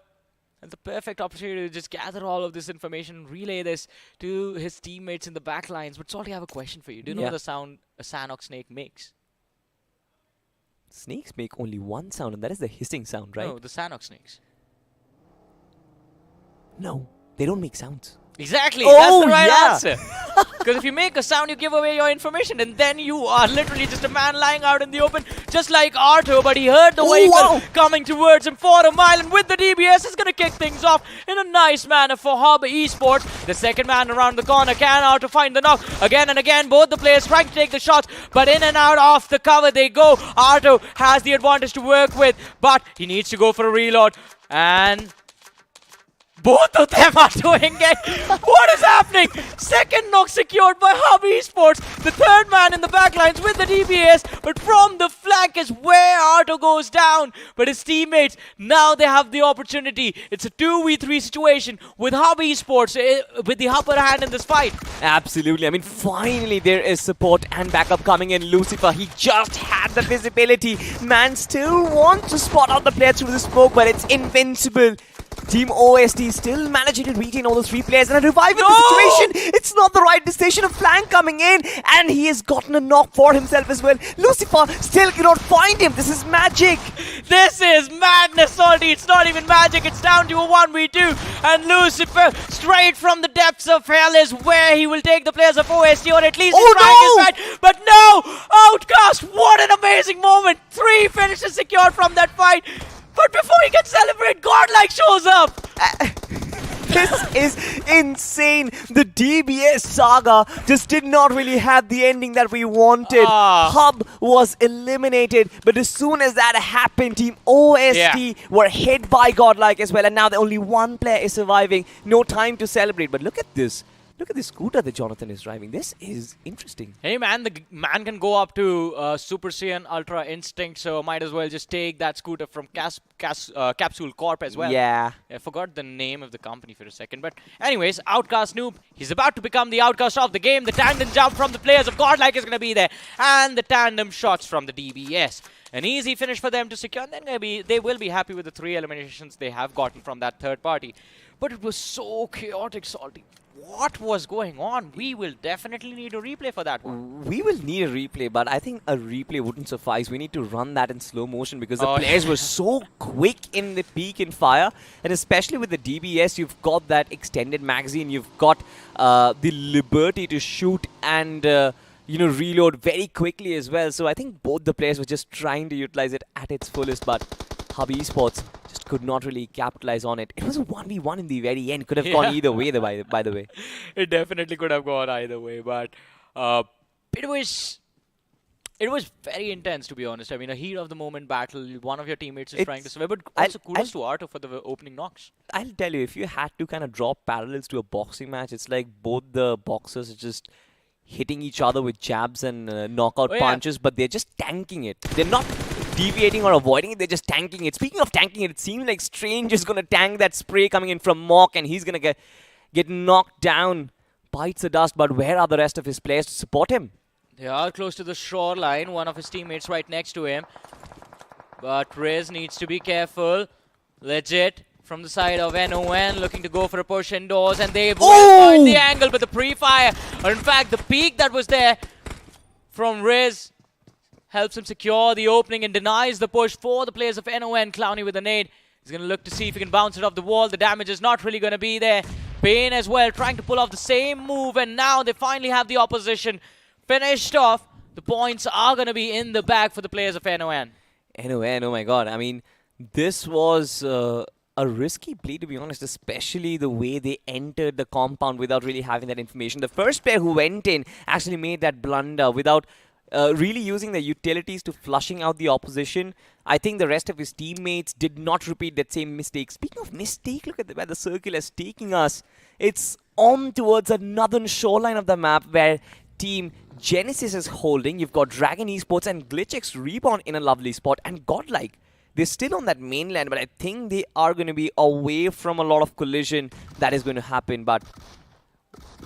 Speaker 6: And the perfect opportunity to just gather all of this information and relay this to his teammates in the back lines. But Salty, I have a question for you. Do you know the sound a Sandhawk snake makes?
Speaker 1: Snakes make only one sound, and that is the hissing sound, right?
Speaker 6: No, the Sandhawk snakes.
Speaker 1: No, they don't make sounds.
Speaker 6: Exactly,
Speaker 1: Oh,
Speaker 6: that's the right
Speaker 1: yeah.
Speaker 6: answer. Because if you make a sound, you give away your information, and then you are literally just a man lying out in the open, just like Arto. But he heard the vehicle coming towards him for a mile, and with the DBS, is going to kick things off in a nice manner for Hub Esports. The second man around the corner can Arto find the knock again and again. Both the players trying to take the shots, but in and out of the cover they go. Arto has the advantage to work with, but he needs to go for a reload, and both of them are doing it. What is happening? Second knock secured by Hub Esports. The third man in the backlines with the DBS. But from the flank is where Arto goes down. But his teammates, now they have the opportunity. It's a 2v3 situation with Hub Esports with the upper hand in this fight.
Speaker 1: Absolutely. I mean, finally there is support and backup coming in. Lucifer, he just had the visibility. Man still wants to spot out the player through the smoke, but it's invincible. Team OST still managing to retain all those three players and a revive in the situation. It's not the right decision. A flank coming in, and he has gotten a knock for himself as well. Lucifer still cannot find him. This is magic.
Speaker 6: This is madness, Salty. It's not even magic. It's down to a 1v2. And Lucifer, straight from the depths of hell, is where he will take the players of OST, or at least his rank is right. But no! Outcast! What an amazing moment! 3 finishes secured from that fight. But before he can celebrate, Godlike shows up!
Speaker 1: This is insane. The DBS saga just did not really have the ending that we wanted. Hub was eliminated, but as soon as that happened, Team OST were hit by Godlike as well, and now the only one player is surviving. No time to celebrate. But look at this. Look at this scooter that Jonathan is driving. This is interesting.
Speaker 6: Hey man, the man can go up to Super Saiyan Ultra Instinct, so might as well just take that scooter from Capsule Corp as well.
Speaker 1: Yeah.
Speaker 6: I forgot the name of the company for a second. But anyways, Outcast Noob, he's about to become the outcast of the game. The tandem jump from the players of Godlike is going to be there. And the tandem shots from the DBS. An easy finish for them to secure, and then they will be happy with the 3 eliminations they have gotten from that third party. But it was so chaotic, Salty. What was going on? We will definitely need a replay for that one.
Speaker 1: We will need a replay, but I think a replay wouldn't suffice. We need to run that in slow motion because the players were so quick in the peak and fire. And especially with the DBS, you've got that extended magazine. You've got the liberty to shoot and reload very quickly as well. So I think both the players were just trying to utilize it at its fullest, but Hub Esports just could not really capitalize on it. It was a 1v1 in the very end. Could have gone either way, by the way.
Speaker 6: It definitely could have gone either way, but it was very intense, to be honest. I mean, a heat of the moment battle. One of your teammates is trying to survive, but also kudos to Arto for the opening knocks.
Speaker 1: I'll tell you, if you had to kind of draw parallels to a boxing match, it's like both the boxers are just hitting each other with jabs and knockout punches, but they're just tanking it. They're not deviating or avoiding it, they're just tanking it. Speaking of tanking it seems like Strange is going to tank that spray coming in from Mock, and he's going to get knocked down. Bites the dust, but where are the rest of his players to support him?
Speaker 6: They are close to the shoreline. One of his teammates right next to him. But Riz needs to be careful. Legit from the side of NON, looking to go for a push indoors, and they will find the angle, but the pre-fire, or in fact the peak that was there from Riz, helps him secure the opening and denies the push for the players of NON. Clowney with a nade. He's going to look to see if he can bounce it off the wall. The damage is not really going to be there. Bane as well, trying to pull off the same move, and now they finally have the opposition finished off. the points are going to be in the bag for the players of NON.
Speaker 1: NON, oh my god. I mean, this was a risky play, to be honest, especially the way they entered the compound without really having that information. The first player who went in actually made that blunder without really using the utilities to flushing out the opposition. I think the rest of his teammates did not repeat that same mistake. Speaking of mistake, look at where the circle is taking us. It's on towards another shoreline of the map where Team Genesis is holding. You've got Dragon Esports and GlitchX Reborn in a lovely spot, and Godlike, they're still on that mainland, but I think they are going to be away from a lot of collision that is going to happen. But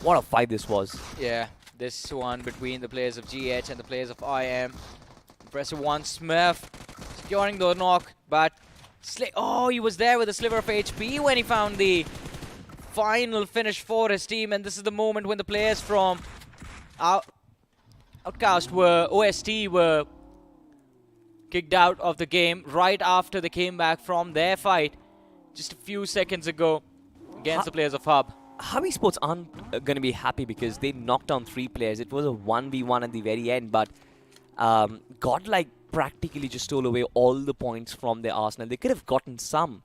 Speaker 1: what a fight this was.
Speaker 6: Yeah, this one between the players of GH and the players of IM. Impressive one, Smurf securing the knock, but oh, he was there with a sliver of HP when he found the final finish for his team, and this is the moment when the players from Outcast OST were kicked out of the game right after they came back from their fight just a few seconds ago against the players of Hub.
Speaker 1: Hub Esports aren't going to be happy because they knocked down 3 players. It was a 1v1 at the very end, but Godlike practically just stole away all the points from their arsenal. They could have gotten some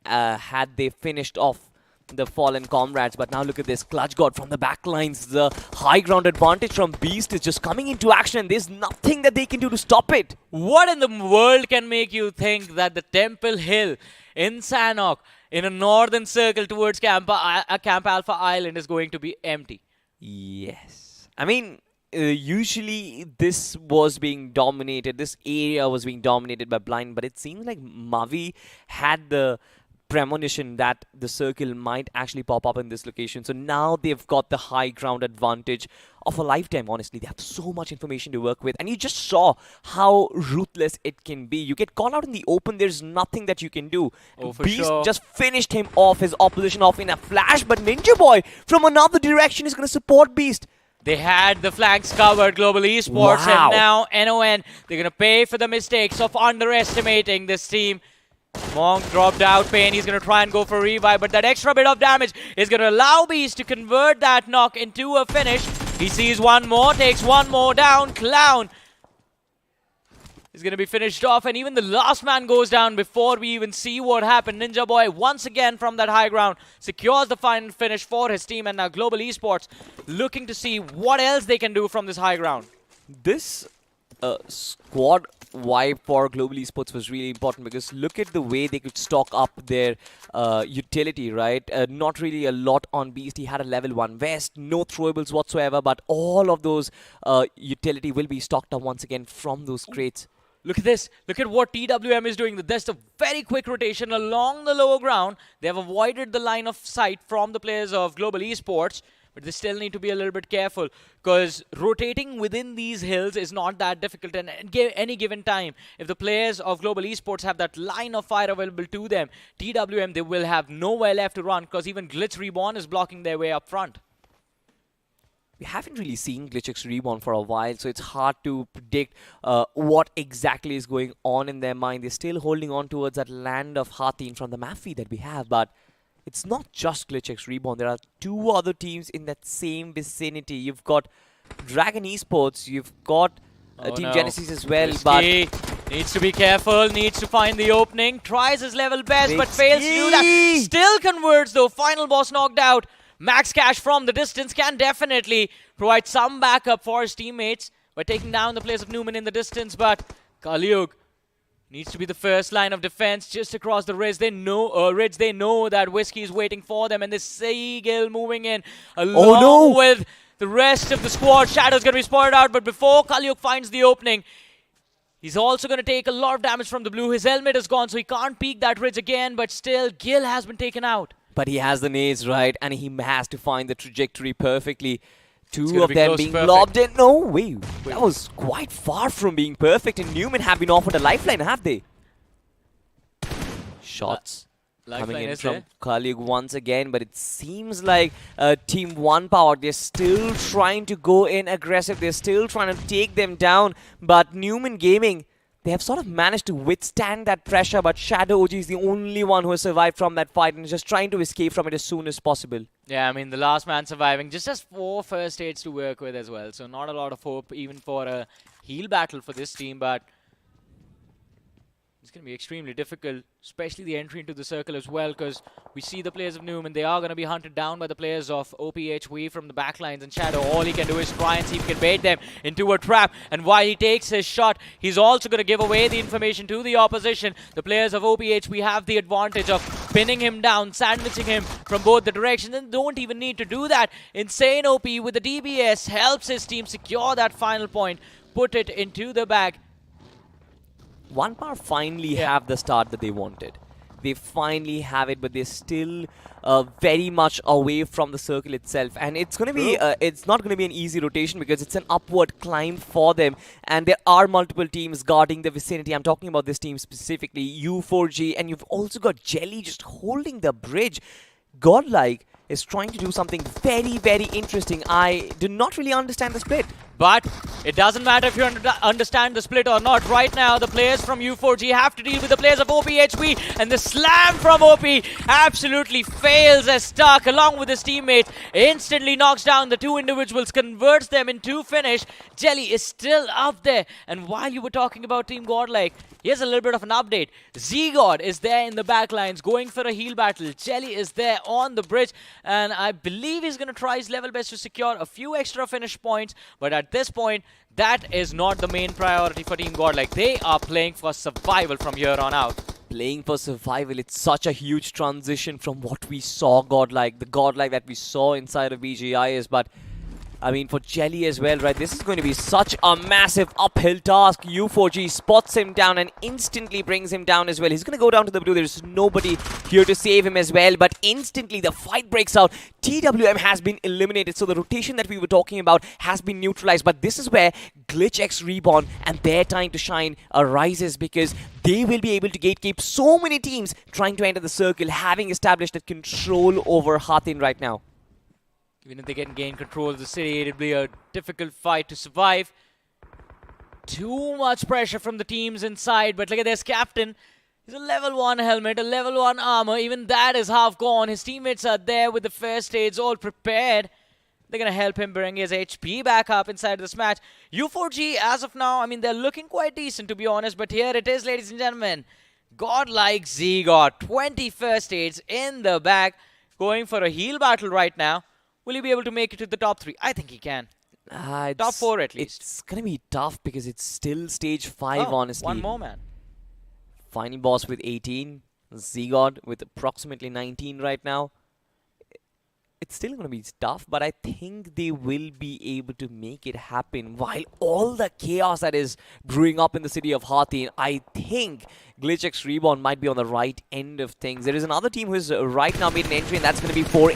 Speaker 1: had they finished off the fallen comrades, but now look at this. Clutch God from the backlines. The high ground advantage from Beast is just coming into action. There's nothing that they can do to stop it.
Speaker 6: What in the world can make you think that the Temple Hill in Sanhok in a northern circle towards Camp Alpha Island is going to be empty?
Speaker 1: Yes. I mean, usually this was being dominated. This area was being dominated by Blind, but it seems like Mavi had the premonition that the circle might actually pop up in this location. So now they've got the high ground advantage of a lifetime, honestly. They have so much information to work with. And you just saw how ruthless it can be. You get caught out in the open, there's nothing that you can do.
Speaker 6: Oh, for
Speaker 1: Beast
Speaker 6: sure.
Speaker 1: just finished him off, his opposition off in a flash. But Ninja Boy from another direction is going to support Beast.
Speaker 6: They had the flanks covered, Global Esports,
Speaker 1: Wow.
Speaker 6: and now NON, they're going to pay for the mistakes of underestimating this team. Monk dropped out, Pain, he's going to try and go for a revive, but that extra bit of damage is going to allow Beast to convert that knock into a finish. He sees one more, takes one more down. Clown is going to be finished off, and even the last man goes down before we even see what happened. Ninja Boy, once again from that high ground, secures the final finish for his team, and now Global Esports looking to see what else they can do from this high ground.
Speaker 1: This squad vibe for Global Esports was really important because look at the way they could stock up their utility, right? Not really a lot on Beast. He had a level 1 vest, no throwables whatsoever, but all of those utility will be stocked up once again from those crates.
Speaker 6: Look at this. Look at what TWM is doing. That's a very quick rotation along the lower ground. They have avoided the line of sight from the players of Global Esports, but they still need to be a little bit careful because rotating within these hills is not that difficult. And at any given time, if the players of Global Esports have that line of fire available to them, TWM, they will have nowhere left to run because even Glitch Reborn is blocking their way up front.
Speaker 1: We haven't really seen GlitchX Reborn for a while, so it's hard to predict what exactly is going on in their mind. They're still holding on towards that land of Hatin from the map feed that we have, but it's not just GlitchX Reborn. There are 2 other teams in that same vicinity. You've got Dragon Esports, you've got Team Genesis as well,
Speaker 6: Risky. But needs to be careful, needs to find the opening, tries his level best, but fails to do that. Still converts though, final boss knocked out. Max Cash from the distance can definitely provide some backup for his teammates by taking down the players of Newman in the distance, but Kaliug needs to be the first line of defense just across the ridge. They know that Whiskey is waiting for them, and the Seagull moving in along with the rest of the squad. Shadow's going to be spotted out, but before Kaliuk finds the opening, he's also going to take a lot of damage from the blue. His helmet is gone, so he can't peek that ridge again, but still, Gil has been taken out.
Speaker 1: But he has the nades right, and he has to find the trajectory perfectly. 2 of them being lobbed in. No way. That was quite far from being perfect, and Newman have been offered a lifeline, have they? Shots coming in from Kaliug once again, but it seems like Team 1 Power, they're still trying to go in aggressive. They're still trying to take them down, but Newman Gaming, they have sort of managed to withstand that pressure, but Shadow OG is the only one who has survived from that fight and is just trying to escape from it as soon as possible.
Speaker 6: Yeah, I mean, the last man surviving just has 4 first aids to work with as well, so not a lot of hope even for a heal battle for this team, but it's going to be extremely difficult, especially the entry into the circle as well, because we see the players of Newman, they are going to be hunted down by the players of OPHW from the backlines, and Shadow, all he can do is try and see if he can bait them into a trap, and while he takes his shot, he's also going to give away the information to the opposition. The players of OPHW have the advantage of pinning him down, sandwiching him from both the directions, and don't even need to do that. Insane OP with the DBS helps his team secure that final point, put it into the bag.
Speaker 1: One Power finally have the start that they wanted. They finally have it, but they're still very much away from the circle itself. And it's going to be, it's not going to be an easy rotation because it's an upward climb for them. And there are multiple teams guarding the vicinity. I'm talking about this team specifically, U4G, and you've also got Jelly just holding the bridge. Godlike is trying to do something very, very interesting. I do not really understand the split.
Speaker 6: But it doesn't matter if you understand the split or not. Right now, the players from U4G have to deal with the players of OPHB, and the slam from OP absolutely fails as Stark, along with his teammates, instantly knocks down the 2 individuals, converts them into finish. Jelly is still up there. And while you were talking about Team Godlike, here's a little bit of an update. Z-God is there in the backlines going for a heal battle. Jelly is there on the bridge, and I believe he's going to try his level best to secure a few extra finish points, but at this point, that is not the main priority for Team Godlike. They are playing for survival from here on out.
Speaker 1: Playing for survival, it's such a huge transition from what we saw Godlike, the Godlike that we saw inside of BGIS, but I mean, for Jelly as well, right? This is going to be such a massive uphill task. U4G spots him down and instantly brings him down as well. He's going to go down to the blue. There's nobody here to save him as well. But instantly, the fight breaks out. TWM has been eliminated. So the rotation that we were talking about has been neutralized. But this is where Glitch X Reborn and their time to shine arises, because they will be able to gatekeep so many teams trying to enter the circle, having established a control over Hatin right now.
Speaker 6: Even if they can gain control of the city, it'll be a difficult fight to survive. Too much pressure from the teams inside, but look at this captain. He's a level 1 helmet, a level 1 armor. Even that is half gone. His teammates are there with the first aids all prepared. They're going to help him bring his HP back up inside this match. U4G, as of now, I mean, they're looking quite decent, to be honest. But here it is, ladies and gentlemen. Godlike Z-God, 20 first aids in the bag, going for a heal battle right now. Will he be able to make it to the top 3? I think he can. Top 4 at least.
Speaker 1: It's going to be tough because it's still stage 5, honestly.
Speaker 6: One more, man.
Speaker 1: Final boss with 18. Z-God with approximately 19 right now. It's still going to be tough, but I think they will be able to make it happen. While all the chaos that is brewing up in the city of Hatin, I think Glitch X Reborn might be on the right end of things. There is another team who has right now made an entry, and that's going to be 4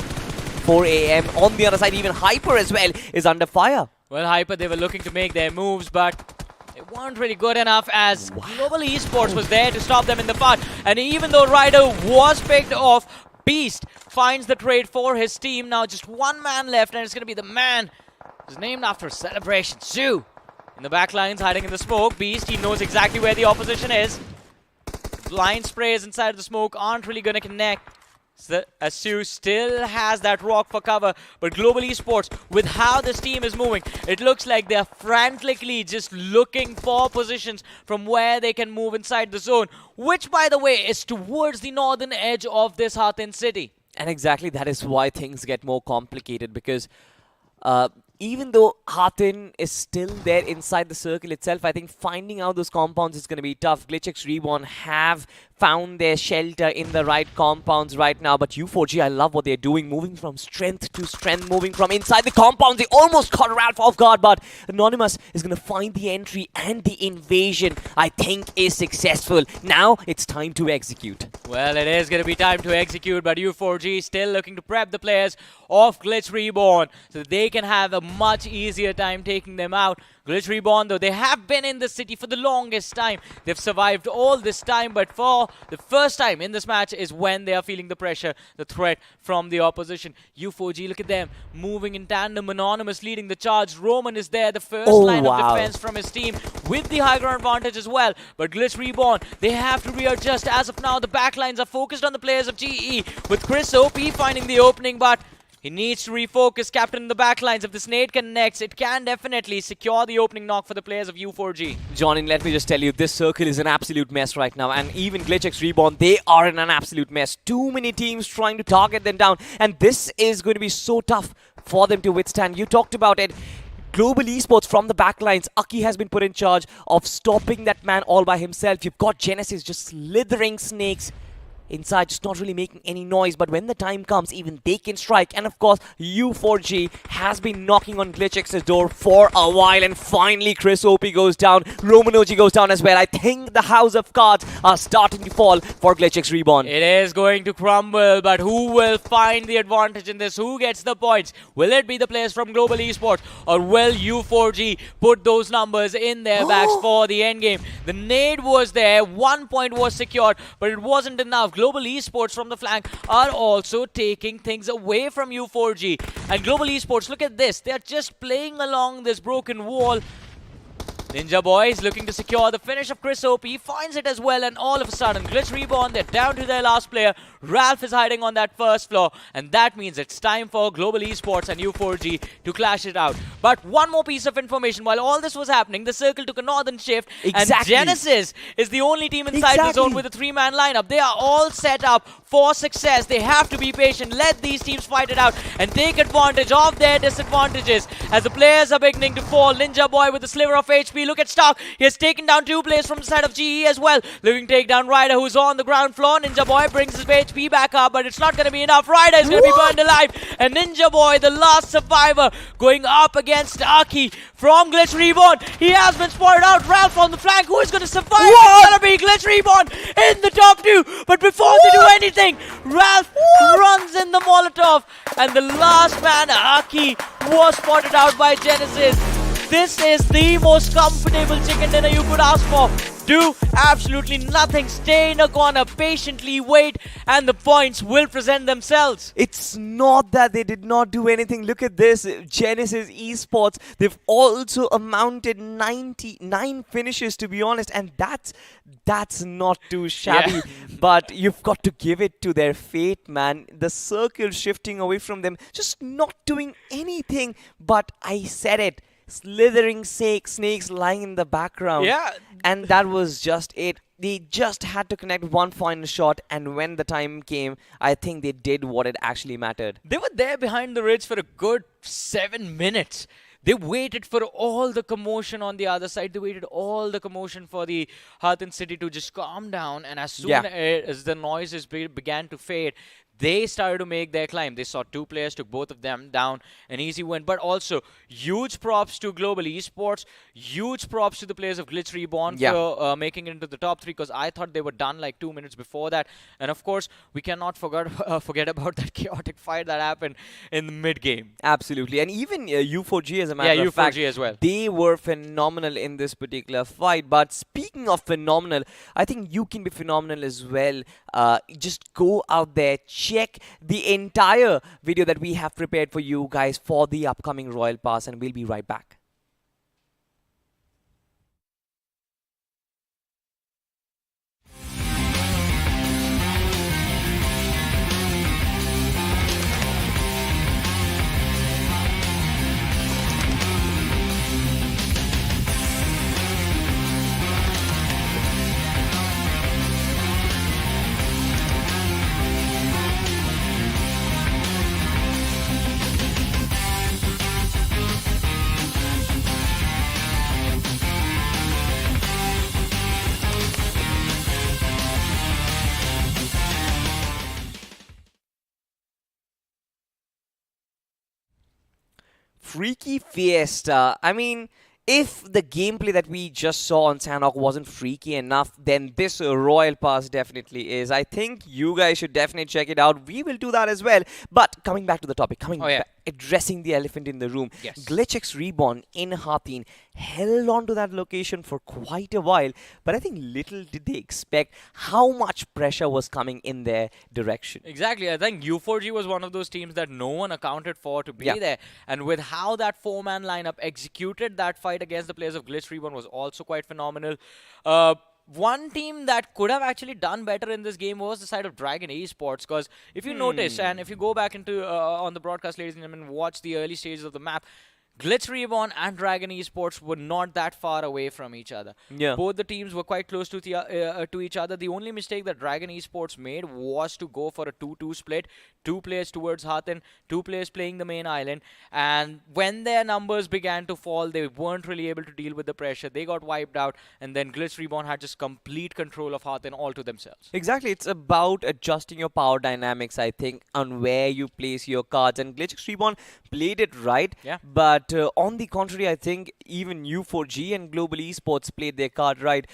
Speaker 1: a.m. On the other side, even Hyper as well is under fire.
Speaker 6: Well, Hyper, they were looking to make their moves, but it weren't really good enough, as Global Esports was there to stop them in the fight. And even though Ryder was picked off, Beast finds the trade for his team. Now just one man left, and it's going to be the man who's named after a celebration. Sue in the back lines, hiding in the smoke. Beast, he knows exactly where the opposition is. Blind sprays inside the smoke aren't really going to connect. Sue still has that rock for cover, but Global Esports, with how this team is moving, it looks like they're frantically just looking for positions from where they can move inside the zone, which, by the way, is towards the northern edge of this Hatin city.
Speaker 1: And exactly that is why things get more complicated, because even though Hatin is still there inside the circle itself, I think finding out those compounds is going to be tough. Glitch X Reborn have found their shelter in the right compounds right now, but U4G, I love what they're doing, moving from strength to strength, moving from inside the compounds. They almost caught Ralph off guard, but Anonymous is going to find the entry, and the invasion, I think, is successful. Now it's time to execute.
Speaker 6: Well, it is going to be time to execute, but U4G still looking to prep the players of Glitch Reborn so that they can have a much easier time taking them out. Glitch Reborn, though, they have been in the city for the longest time. They've survived all this time, but for the first time in this match is when they are feeling the pressure, the threat from the opposition. U4G, look at them, moving in tandem. Anonymous leading the charge. Roman is there, the first line of defense from his team, with the high ground advantage as well. But Glitch Reborn, they have to readjust. As of now, the backlines are focused on the players of GE, with Chris OP finding the opening, but he needs to refocus. Captain in the backlines. If this nade connects, it can definitely secure the opening knock for the players of U4G.
Speaker 1: Johnny, let me just tell you, this circle is an absolute mess right now. And even GlitchX Reborn, they are in an absolute mess. Too many teams trying to target them down. And this is going to be so tough for them to withstand. You talked about it. Global Esports from the backlines. Aki has been put in charge of stopping that man all by himself. You've got Genesis just slithering snakes inside, just not really making any noise, but when the time comes, even they can strike. And of course, U4G has been knocking on GlitchX's door for a while, and finally Chris OP goes down, Roman OG goes down as well. I think the house of cards are starting to fall for GlitchX Reborn.
Speaker 6: It is going to crumble, but who will find the advantage in this? Who gets the points? Will it be the players from Global Esports, or will U4G put those numbers in their backs for the endgame? The nade was there, 1 point was secured, but it wasn't enough. Global Esports from the flank are also taking things away from U4G. And Global Esports, look at this. They're just playing along this broken wall. Ninja Boys looking to secure the finish of Chris OP, finds it as well, and all of a sudden, Glitch Reborn, they're down to their last player. Ralph is hiding on that first floor, and that means it's time for Global Esports and U4G to clash it out. But one more piece of information, while all this was happening, the circle took a northern shift, and Genesis is the only team inside the zone with a 3-man lineup. They are all set up for success. They have to be patient, let these teams fight it out, and take advantage of their disadvantages as the players are beginning to fall. Ninja Boy with a sliver of HP. Look at Stark. He has taken down 2 players from the side of GE as well. Looking to take down Ryder, who's on the ground floor. Ninja Boy brings his HP back up, but it's not going to be enough. Ryder is going to be burned alive. And Ninja Boy, the last survivor, going up against Aki from Glitch Reborn. He has been spotted out. Ralph on the flank. Who is going to survive? It's going to be Glitch Reborn in the top 2. But before they do anything, Ralph runs in the Molotov. And the last man, Aki, was spotted out by Genesis. This is the most comfortable chicken dinner you could ask for. Do absolutely nothing, stay in a corner, patiently wait, and the points will present themselves.
Speaker 1: It's not that they did not do anything. Look at this, Genesis Esports, they've also amounted 99 finishes, to be honest, and that's not too shabby. But you've got to give it to their fate, man. The circle shifting away from them, just not doing anything. But I said it, slithering snakes lying in the background.
Speaker 6: Yeah.
Speaker 1: And that was just it. They just had to connect one final shot, and when the time came, I think they did what it actually mattered.
Speaker 6: They were there behind the ridge for a good 7 minutes. They waited for all the commotion on the other side. They waited all the commotion for the Hathin city to just calm down. And as soon as the noises began to fade, they started to make their climb. They saw 2 players, took both of them down, an easy win. But also, huge props to Global Esports, huge props to the players of Glitch Reborn for making it into the top 3, because I thought they were done like 2 minutes before that. And of course, we cannot forget about that chaotic fight that happened in the mid-game.
Speaker 1: Absolutely. And even U4G, as a matter of fact,
Speaker 6: as well.
Speaker 1: They were phenomenal in this particular fight. But speaking of phenomenal, I think you can be phenomenal as well. Just go out there, check the entire video that we have prepared for you guys for the upcoming Royal Pass, and we'll be right back. Freaky Fiesta. I mean, if the gameplay that we just saw on Sandhawk wasn't freaky enough, then this Royal Pass definitely is. I think you guys should definitely check it out. We will do that as well. But coming back to the topic, addressing the elephant in the room.
Speaker 6: Yes.
Speaker 1: Glitchx Reborn in Hatin held on to that location for quite a while, but I think little did they expect how much pressure was coming in their direction.
Speaker 6: Exactly. I think U4G was one of those teams that no one accounted for to be there. And with how that four-man lineup executed that fight against the players of Glitch Reborn was also quite phenomenal. One team that could have actually done better in this game was the side of Dragon Esports, because if you notice, and if you go back into on the broadcast, ladies and gentlemen, watch the early stages of the map, Glitch Reborn and Dragon Esports were not that far away from each other.
Speaker 1: Yeah.
Speaker 6: Both the teams were quite close to each other. The only mistake that Dragon Esports made was to go for a 2-2 split. 2 players towards Hatin, 2 players playing the main island. And when their numbers began to fall, they weren't really able to deal with the pressure. They got wiped out. And then Glitch Reborn had just complete control of Hatin all to themselves.
Speaker 1: Exactly. It's about adjusting your power dynamics, I think, on where you place your cards. And Glitchx Reborn played it right.
Speaker 6: Yeah.
Speaker 1: But on the contrary, I think even U4G and Global Esports played their card right.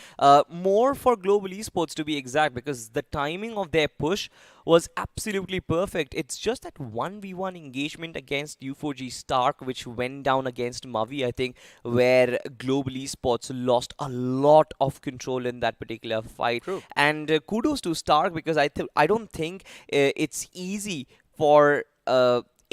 Speaker 1: More for Global Esports, to be exact, because the timing of their push was absolutely perfect. It's just that 1v1 engagement against U4G Stark, which went down against Mavi, I think, where Global Esports lost a lot of control in that particular fight.
Speaker 6: True.
Speaker 1: And kudos to Stark, because I don't think it's easy for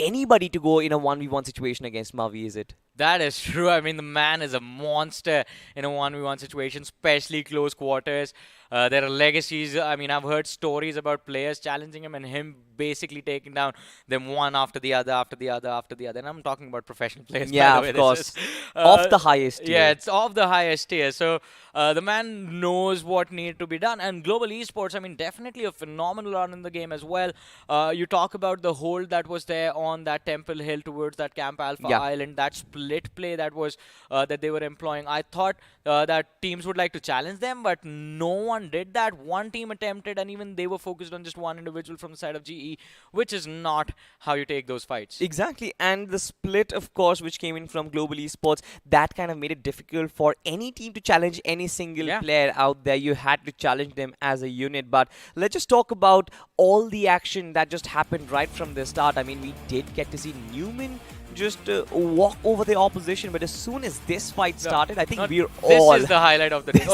Speaker 1: anybody to go in a 1v1 situation against Mavi, is it?
Speaker 6: That is true. I mean, the man is a monster in a 1v1 situation, especially close quarters. There are legacies. I mean, I've heard stories about players challenging him and him basically taking down them one after the other, after the other, after the other. And I'm talking about professional players.
Speaker 1: Yeah,
Speaker 6: by the way.
Speaker 1: of course. Of the highest tier.
Speaker 6: Yeah, it's of the highest tier. So the man knows what needed to be done. And Global Esports, I mean, definitely a phenomenal run in the game as well. You talk about the hold that was there on that Temple Hill towards that Camp Alpha Island, that split play that was that they were employing. I thought that teams would like to challenge them, but no one did that. One team attempted, and even they were focused on just one individual from the side of GE, which is not how you take those fights.
Speaker 1: Exactly. And the split, of course, which came in from Global Esports, that kind of made it difficult for any team to challenge any single player out there. You had to challenge them as a unit. But let's just talk about all the action that just happened right from the start. I mean, we did get to see Newman just walk over the opposition, but as soon as this fight started, I think we're all...
Speaker 6: This is the highlight of the day.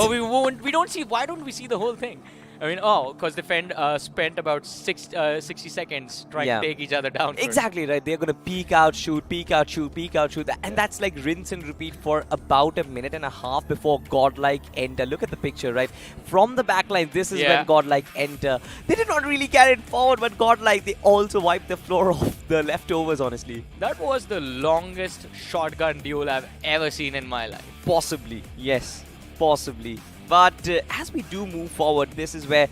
Speaker 6: We don't see... Why don't we see the whole thing? I mean, because Defend spent about 60 seconds trying to take each other down.
Speaker 1: Exactly, right. They're going to peek out, shoot, peek out, shoot, peek out, shoot. And that's like rinse and repeat for about a minute and a half before Godlike enter. Look at the picture, right? From the backline, this is when Godlike enter. They did not really carry it forward, but Godlike, they also wiped the floor off the leftovers, honestly.
Speaker 6: That was the longest shotgun duel I've ever seen in my life.
Speaker 1: Possibly, yes. Possibly. But as we do move forward, this is where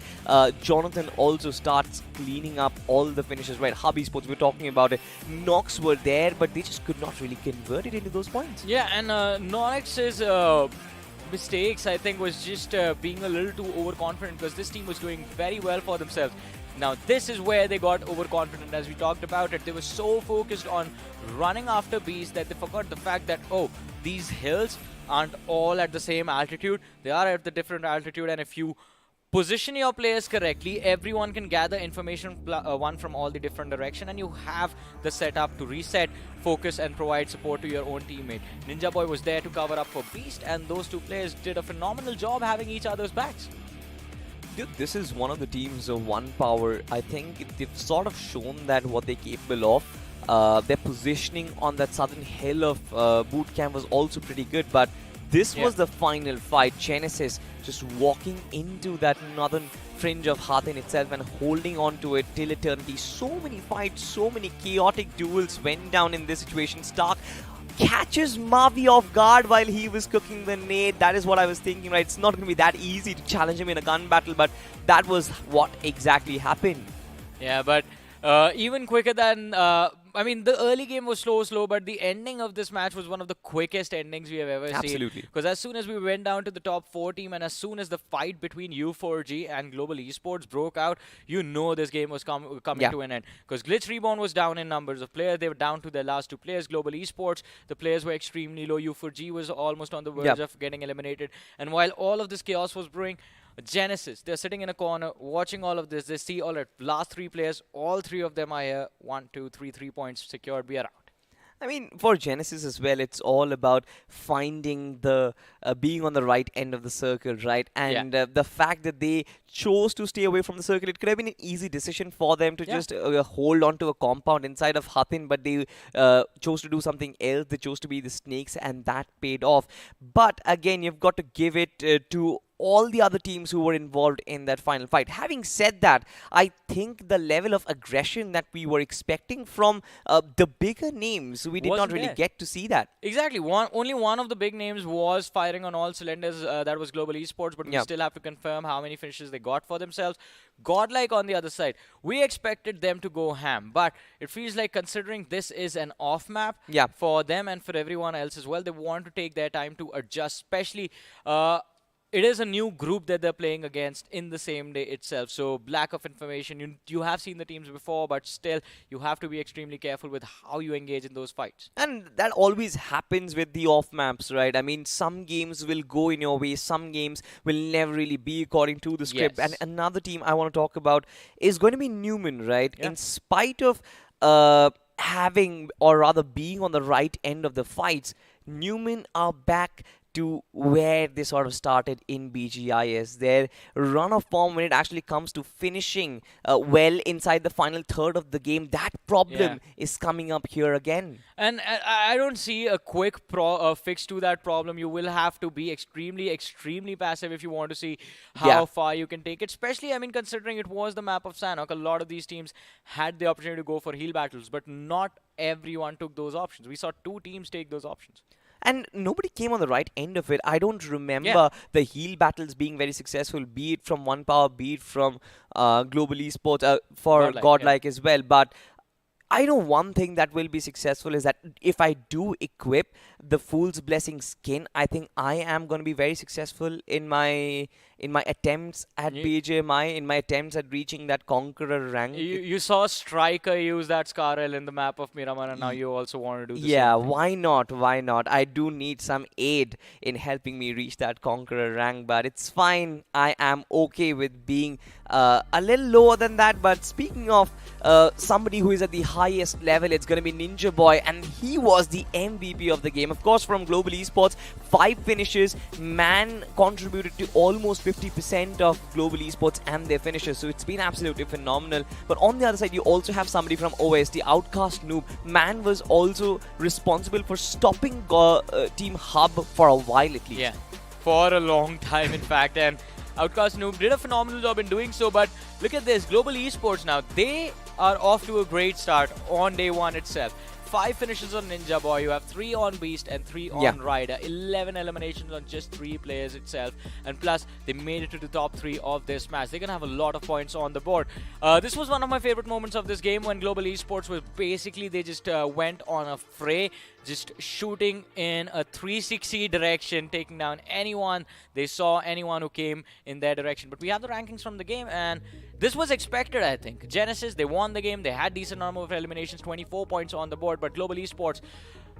Speaker 1: Jonathan also starts cleaning up all the finishes, right? Hubby Sports, we're talking about it. Nox were there, but they just could not really convert it into those points.
Speaker 6: Yeah, and Nox's mistakes, I think, was just being a little too overconfident, because this team was doing very well for themselves. Now, this is where they got overconfident, as we talked about it. They were so focused on running after bees that they forgot the fact that, these hills aren't all at the same altitude. They are at the different altitude, and if you position your players correctly, everyone can gather information one from all the different direction, and you have the setup to reset, focus, and provide support to your own teammate. Ninja Boy was there to cover up for Beast, and those two players did a phenomenal job having each other's backs.
Speaker 1: Dude, this is one of the teams of one power. I think they've sort of shown that what they're capable of. Their positioning on that southern hill of boot camp was also pretty good, but this was the final fight. Genesis just walking into that northern fringe of Hatin itself and holding on to it till eternity. So many fights, so many chaotic duels went down in this situation. Stark catches Mavi off guard while he was cooking the nade. That is what I was thinking, right? It's not going to be that easy to challenge him in a gun battle, but that was what exactly happened.
Speaker 6: Yeah, but even quicker than... I mean, the early game was slow, but the ending of this match was one of the quickest endings we have ever seen.
Speaker 1: Absolutely.
Speaker 6: Because as soon as we went down to the top 4 team, and as soon as the fight between U4G and Global Esports broke out, you know this game was coming to an end. Because Glitch Reborn was down in numbers of players. They were down to their last 2 players. Global Esports, the players were extremely low. U4G was almost on the verge of getting eliminated. And while all of this chaos was brewing, Genesis, they're sitting in a corner watching all of this. They see all the last 3 players. All 3 of them are here. 1, 2, 3 points secured. We are out.
Speaker 1: I mean, for Genesis as well, it's all about finding the being on the right end of the circle, right? And the fact that they chose to stay away from the circle, it could have been an easy decision for them to just hold on to a compound inside of Hatin, but they chose to do something else. They chose to be the snakes, and that paid off. But again, you've got to give it to all the other teams who were involved in that final fight. Having said that, I think the level of aggression that we were expecting from the bigger names, we did not
Speaker 6: Wasn't
Speaker 1: really
Speaker 6: there.
Speaker 1: get to see that.
Speaker 6: Exactly. Only one of the big names was firing on all cylinders. That was Global Esports, but we
Speaker 1: Yep.
Speaker 6: still have to confirm how many finishes they got for themselves. Godlike on the other side, we expected them to go ham, but it feels like considering this is an off map
Speaker 1: Yeah.
Speaker 6: for them and for everyone else as well, they want to take their time to adjust, especially. It is a new group that they're playing against in the same day itself. So lack of information. You have seen the teams before, but still you have to be extremely careful with how you engage in those fights.
Speaker 1: And that always happens with the off maps, right? I mean, some games will go in your way, some games will never really be according to the script.
Speaker 6: Yes.
Speaker 1: And another team I want to talk about is going to be Newman, right?
Speaker 6: Yeah.
Speaker 1: In spite of having, or rather being on the right end of the fights, Newman are back to where they sort of started in BGIS. Their run of form when it actually comes to finishing well inside the final third of the game, that problem is coming up here again.
Speaker 6: And I don't see a quick fix to that problem. You will have to be extremely passive if you want to see how far you can take it. Especially, I mean, considering it was the map of Sanhok, a lot of these teams had the opportunity to go for heal battles, but not everyone took those options. We saw 2 teams take those options.
Speaker 1: And nobody came on the right end of it. I don't remember the heal battles being very successful, be it from One Power, be it from Global Esports, for Godlike as well. But I know one thing that will be successful is that if I do equip the Fool's Blessing skin, I think I am going to be very successful in my attempts at BJMI, in my attempts at reaching that Conqueror rank.
Speaker 6: You saw Striker use that Scarel in the map of Miramar, and now you also want to do the
Speaker 1: Yeah,
Speaker 6: same thing.
Speaker 1: why not? Why not? I do need some aid in helping me reach that Conqueror rank, but it's fine. I am okay with being a little lower than that. But speaking of somebody who is at the highest level, it's going to be Ninja Boy, and he was the MVP of the game. Of course, from Global Esports, 5 finishes. Man contributed to almost 50% of Global Esports and their finishes, so it's been absolutely phenomenal. But on the other side, you also have somebody from OS, the Outcast Noob. Man was also responsible for stopping Team Hub for a while at least.
Speaker 6: Yeah, for a long time, in fact. And Outcast Noob did a phenomenal job in doing so. But look at this, Global Esports now, they are off to a great start on day 1 itself. 5 finishes on Ninja Boy, you have 3 on Beast and 3 on Rider, 11 eliminations on just 3 players itself, and plus they made it to the top 3 of this match. They're gonna have a lot of points on the board. This was one of my favorite moments of this game when Global Esports was basically, they just went on a fray, just shooting in a 360 direction, taking down anyone they saw, anyone who came in their direction. But we have the rankings from the game, and this was expected, I think. Genesis, they won the game, they had decent number of eliminations, 24 points on the board, but Global Esports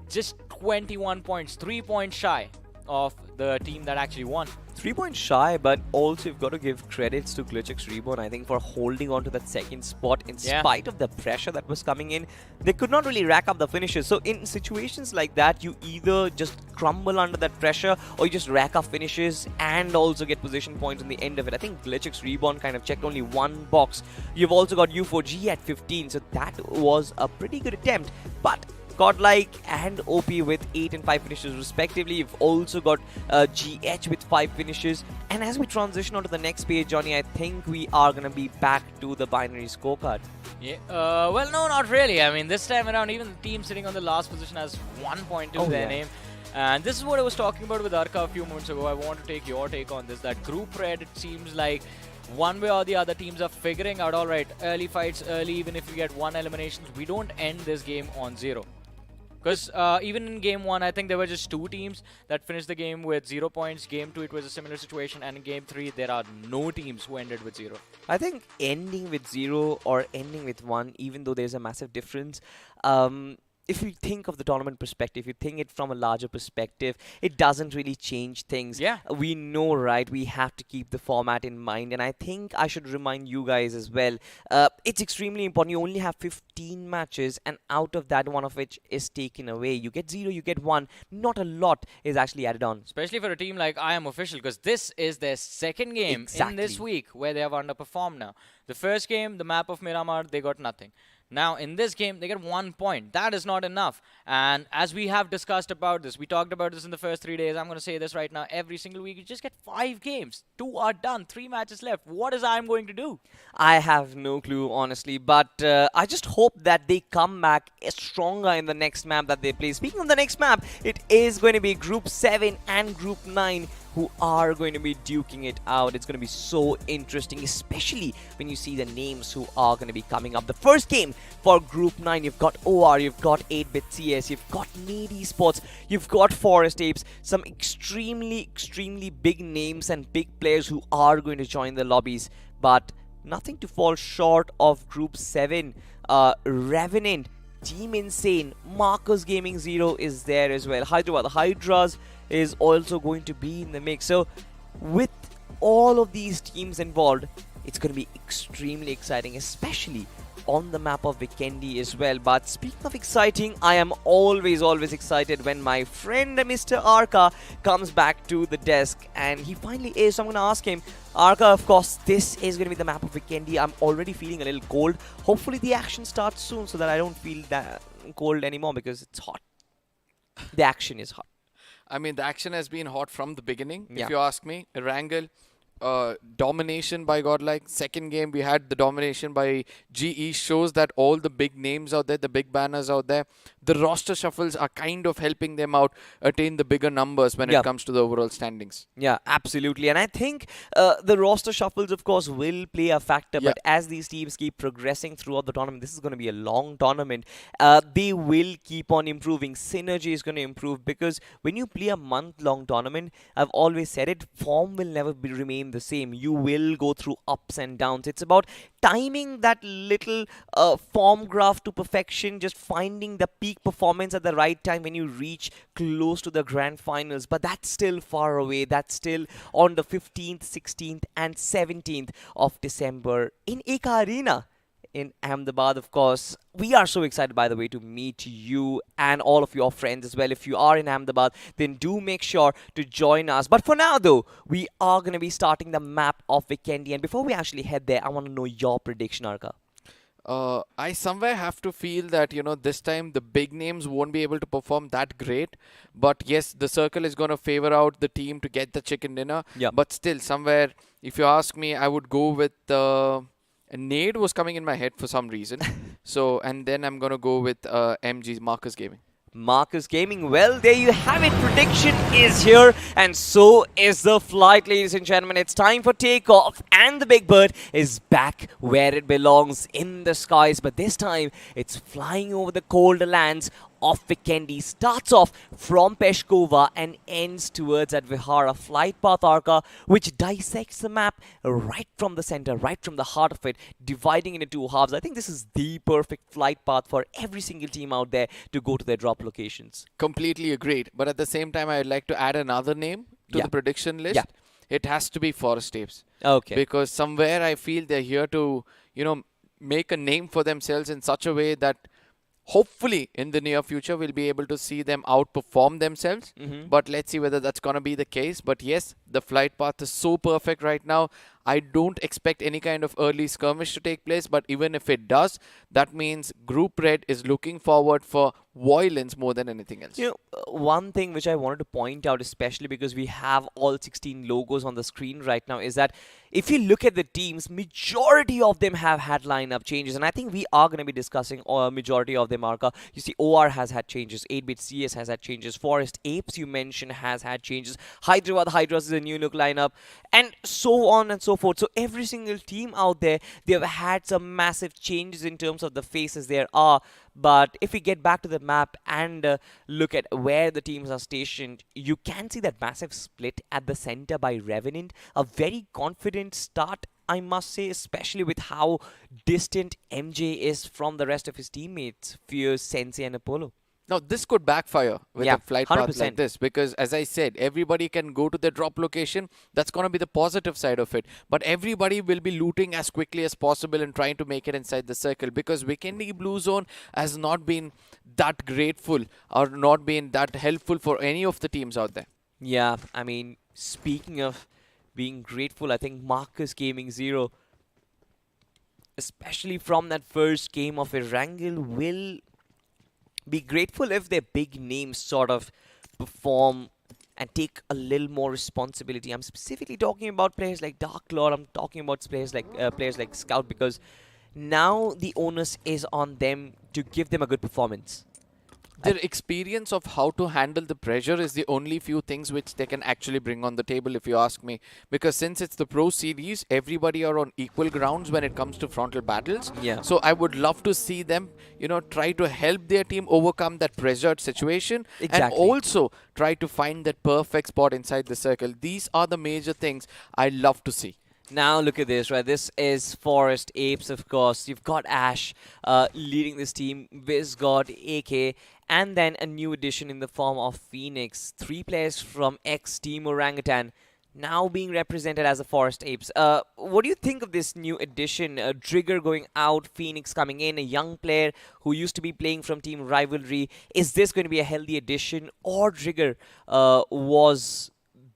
Speaker 6: just 21 points, 3 points shy of the team that actually won.
Speaker 1: 3 points shy, but also you've got to give credits to GlitchX Reborn, I think, for holding on to that second spot in spite of the pressure that was coming in. They could not really rack up the finishes. So in situations like that, you either just crumble under that pressure or you just rack up finishes and also get position points in the end of it. I think GlitchX Reborn kind of checked only 1 box. You've also got U4G at 15, so that was a pretty good attempt. But Godlike and OP with 8 and 5 finishes respectively. You've also got GH with 5 finishes. And as we transition on to the next page, Johnny, I think we are going to be back to the binary scorecard.
Speaker 6: Yeah, well, no, not really. I mean, this time around, even the team sitting on the last position has 1 point to their name. And this is what I was talking about with Arka a few moments ago. I want to take your take on this. That group red, it seems like one way or the other teams are figuring out, all right, early fights, early, even if we get 1 elimination, we don't end this game on 0. Because even in Game 1, I think there were just 2 teams that finished the game with 0 points. Game 2, it was a similar situation. And in Game 3, there are no teams who ended with 0.
Speaker 1: I think ending with 0 or ending with 1, even though there's a massive difference, if you think of the tournament perspective, you think it from a larger perspective, it doesn't really change things.
Speaker 6: Yeah.
Speaker 1: We know, right? We have to keep the format in mind, and I think I should remind you guys as well. It's extremely important. You only have 15 matches, and out of that, one of which is taken away. You get 0, you get 1. Not a lot is actually added on.
Speaker 6: Especially for a team like I Am Official, because this is their second game in this
Speaker 1: Exactly.
Speaker 6: week where they have underperformed now. The first game, the map of Miramar, they got nothing. Now, in this game, they get 1 point. That is not enough. And as we have discussed about this, we talked about this in the first 3 days. I'm going to say this right now. Every single week, you just get 5 games. 2 are done. 3 matches left. What is I'm going to do?
Speaker 1: I have no clue, honestly, but I just hope that they come back stronger in the next map that they play. Speaking of the next map, it is going to be Group 7 and Group 9 who are going to be duking it out. It's going to be so interesting, especially when you see the names who are going to be coming up. The first game for Group 9, you've got OR, you've got 8-Bit CS, you've got Nady Sports, you've got Forest Apes, some extremely big names and big players who are going to join the lobbies. But nothing to fall short of Group 7. Revenant, Team Insane, Marcus Gaming Zero is there as well. Hyderabad Hydras is also going to be in the mix. So with all of these teams involved, it's going to be extremely exciting, especially on the map of Vikendi as well. But speaking of exciting, I am always excited when my friend Mr. Arka comes back to the desk, and he finally is. So I'm going to ask him, Arka, of course, this is going to be the map of Vikendi. I'm already feeling a little cold. Hopefully the action starts soon so that I don't feel that cold anymore, because it's hot. The action is hot.
Speaker 2: I mean, the action has been hot from the beginning,
Speaker 1: Yeah.
Speaker 2: if you ask me. Wrangle, domination by Godlike. Second game, we had the domination by GE. Shows that all the big names out there, the big banners out there, the roster shuffles are kind of helping them out attain the bigger numbers when
Speaker 1: Yeah.
Speaker 2: it comes to the overall standings.
Speaker 1: Yeah, absolutely. And I think the roster shuffles, of course, will play a factor.
Speaker 2: Yeah.
Speaker 1: But as these teams keep progressing throughout the tournament, this is going to be a long tournament. They will keep on improving. Synergy is going to improve, because when you play a month-long tournament, I've always said it, form will never remain the same. You will go through ups and downs. It's about timing that little form graph to perfection, just finding the peak performance at the right time when you reach close to the grand finals. But that's still far away. That's still on the 15th, 16th and 17th of December in Eka Arena in Ahmedabad. Of course, we are so excited, by the way, to meet you and all of your friends as well. If you are in Ahmedabad, then do make sure to join us. But for now, though, we are going to be starting the map of Vikendi. And before we actually head there, I want to know your prediction, Arka.
Speaker 2: I somewhere have to feel that, this time the big names won't be able to perform that great. But yes, the circle is going to favor out the team to get the chicken dinner.
Speaker 1: Yeah.
Speaker 2: But still, somewhere, if you ask me, I would go with Nade was coming in my head for some reason. So, and then I'm going to go with MG's Marcus Gaming.
Speaker 1: Marcus Gaming. Well, there you have it. Prediction is here, and so is the flight, ladies and gentlemen. It's time for takeoff, and the Big Bird is back where it belongs, in the skies. But this time, it's flying over the colder lands of Vikendi. Starts off from Peshkova and ends towards at Vihara. Flight path Arka, which dissects the map right from the center, right from the heart of it, dividing into 2 halves. I think this is the perfect flight path for every single team out there to go to their drop locations.
Speaker 2: Completely agreed. But at the same time, I'd like to add another name to
Speaker 1: Yeah.
Speaker 2: the prediction list.
Speaker 1: Yeah.
Speaker 2: It has to be Forest Apes.
Speaker 1: Okay.
Speaker 2: Because somewhere I feel they're here to, make a name for themselves in such a way that hopefully in the near future we'll be able to see them outperform themselves. But let's see whether that's going to be the case. But yes, the flight path is so perfect right now. I don't expect any kind of early skirmish to take place, but even if it does, that means Group Red is looking forward for violence more than anything else.
Speaker 1: One thing which I wanted to point out, especially because we have all 16 logos on the screen right now, is that if you look at the teams, majority of them have had lineup changes, and I think we are going to be discussing a majority of them, Arka. You see, OR has had changes, 8-Bit CS has had changes, Forest Apes, you mentioned, has had changes, Hyderabad Hydras is a new look lineup, and so on and so forth. So every single team out there, they've had some massive changes in terms of the faces there are. But if we get back to the map and look at where the teams are stationed, you can see that massive split at the center by Revenant. A very confident start I must say, especially with how distant MJ is from the rest of his teammates, Fierce, Sensei, and Apollo.
Speaker 2: Now, this could backfire with
Speaker 1: Yeah,
Speaker 2: a flight path like
Speaker 1: 100%.
Speaker 2: this because, as I said, everybody can go to the drop location. That's going to be the positive side of it. But everybody will be looting as quickly as possible and trying to make it inside the circle because Weekendy Blue Zone has not been that grateful or not been that helpful for any of the teams out there.
Speaker 1: Yeah, I mean, speaking of being grateful, I think Marcus Gaming Zero, especially from that first game of Erangel, will be grateful if their big names sort of perform and take a little more responsibility. I'm specifically talking about players like Dark Lord. I'm talking about players like Scout, because now the onus is on them to give them a good performance.
Speaker 2: Their experience of how to handle the pressure is the only few things which they can actually bring on the table, if you ask me. Because since it's the Pro Series, everybody are on equal grounds when it comes to frontal battles.
Speaker 1: Yeah.
Speaker 2: So I would love to see them, try to help their team overcome that pressured situation.
Speaker 1: Exactly.
Speaker 2: And also try to find that perfect spot inside the circle. These are the major things I love to see.
Speaker 1: Now look at this, right? This is Forest Apes, of course. You've got Ash leading this team, Vizgod, AK, and then a new addition in the form of Phoenix. 3 players from Team Orangutan now being represented as the Forest Apes. What do you think of this new addition? Trigger going out, Phoenix coming in, a young player who used to be playing from Team Rivalry. Is this going to be a healthy addition, or Trigger was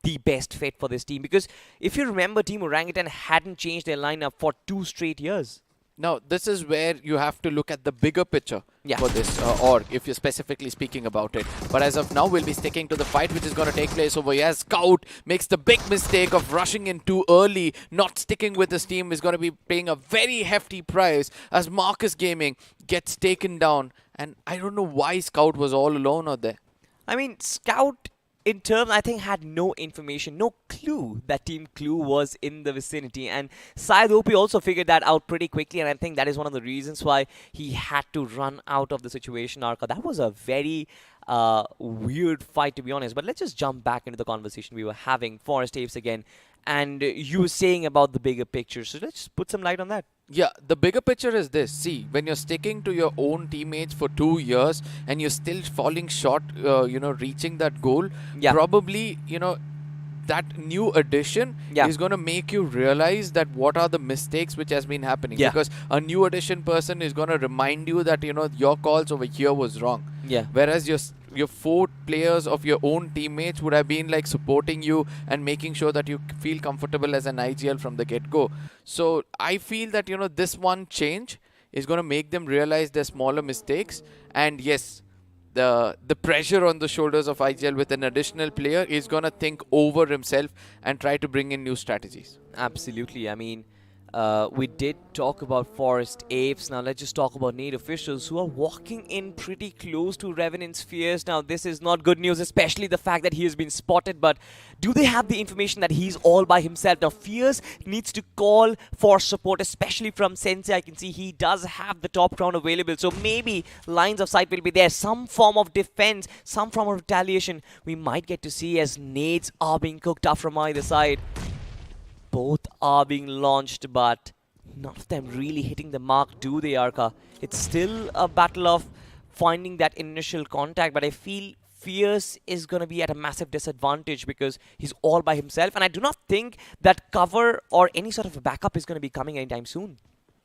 Speaker 1: the best fit for this team? Because if you remember, Team Orangutan hadn't changed their lineup for 2 straight years.
Speaker 2: Now, this is where you have to look at the bigger picture for this org, if you're specifically speaking about it. But as of now, we'll be sticking to the fight which is going to take place over here. Scout makes the big mistake of rushing in too early, not sticking with his team, is going to be paying a very hefty price as Marcus Gaming gets taken down. And I don't know why Scout was all alone out there.
Speaker 1: I mean, Scout, in terms, I think, had no information, no clue that Team Clue was in the vicinity. And Syed OP also figured that out pretty quickly, and I think that is one of the reasons why he had to run out of the situation, Arca. That was a very weird fight, to be honest. But let's just jump back into the conversation we were having. Forest Apes again. And you were saying about the bigger picture. So let's put some light on that.
Speaker 2: Yeah, the bigger picture is this. See, when you're sticking to your own teammates for 2 years and you're still falling short, reaching that goal, probably, that new addition is going to make you realize that what are the mistakes which has been happening. Because a new addition person is going to remind you that, your calls over here was wrong. Whereas your 4 players of your own teammates would have been like supporting you and making sure that you feel comfortable as an IGL from the get-go. So I feel that, this one change is going to make them realize their smaller mistakes. And yes, the pressure on the shoulders of IGL with an additional player is going to think over himself and try to bring in new strategies.
Speaker 1: Absolutely. I mean, we did talk about Forest Apes. Now let's just talk about Nate officials who are walking in pretty close to Revenant's Fears. Now this is not good news, especially the fact that he has been spotted. But do they have the information that he's all by himself? Now Fears needs to call for support, especially from Sensei. I can see he does have the top crown available. So maybe lines of sight will be there. Some form of defense, some form of retaliation we might get to see as nades are being cooked up from either side. Both are being launched, but none of them really hitting the mark, do they, Arca? It's still a battle of finding that initial contact, but I feel Fierce is going to be at a massive disadvantage because he's all by himself, and I do not think that cover or any sort of a backup is going to be coming anytime soon.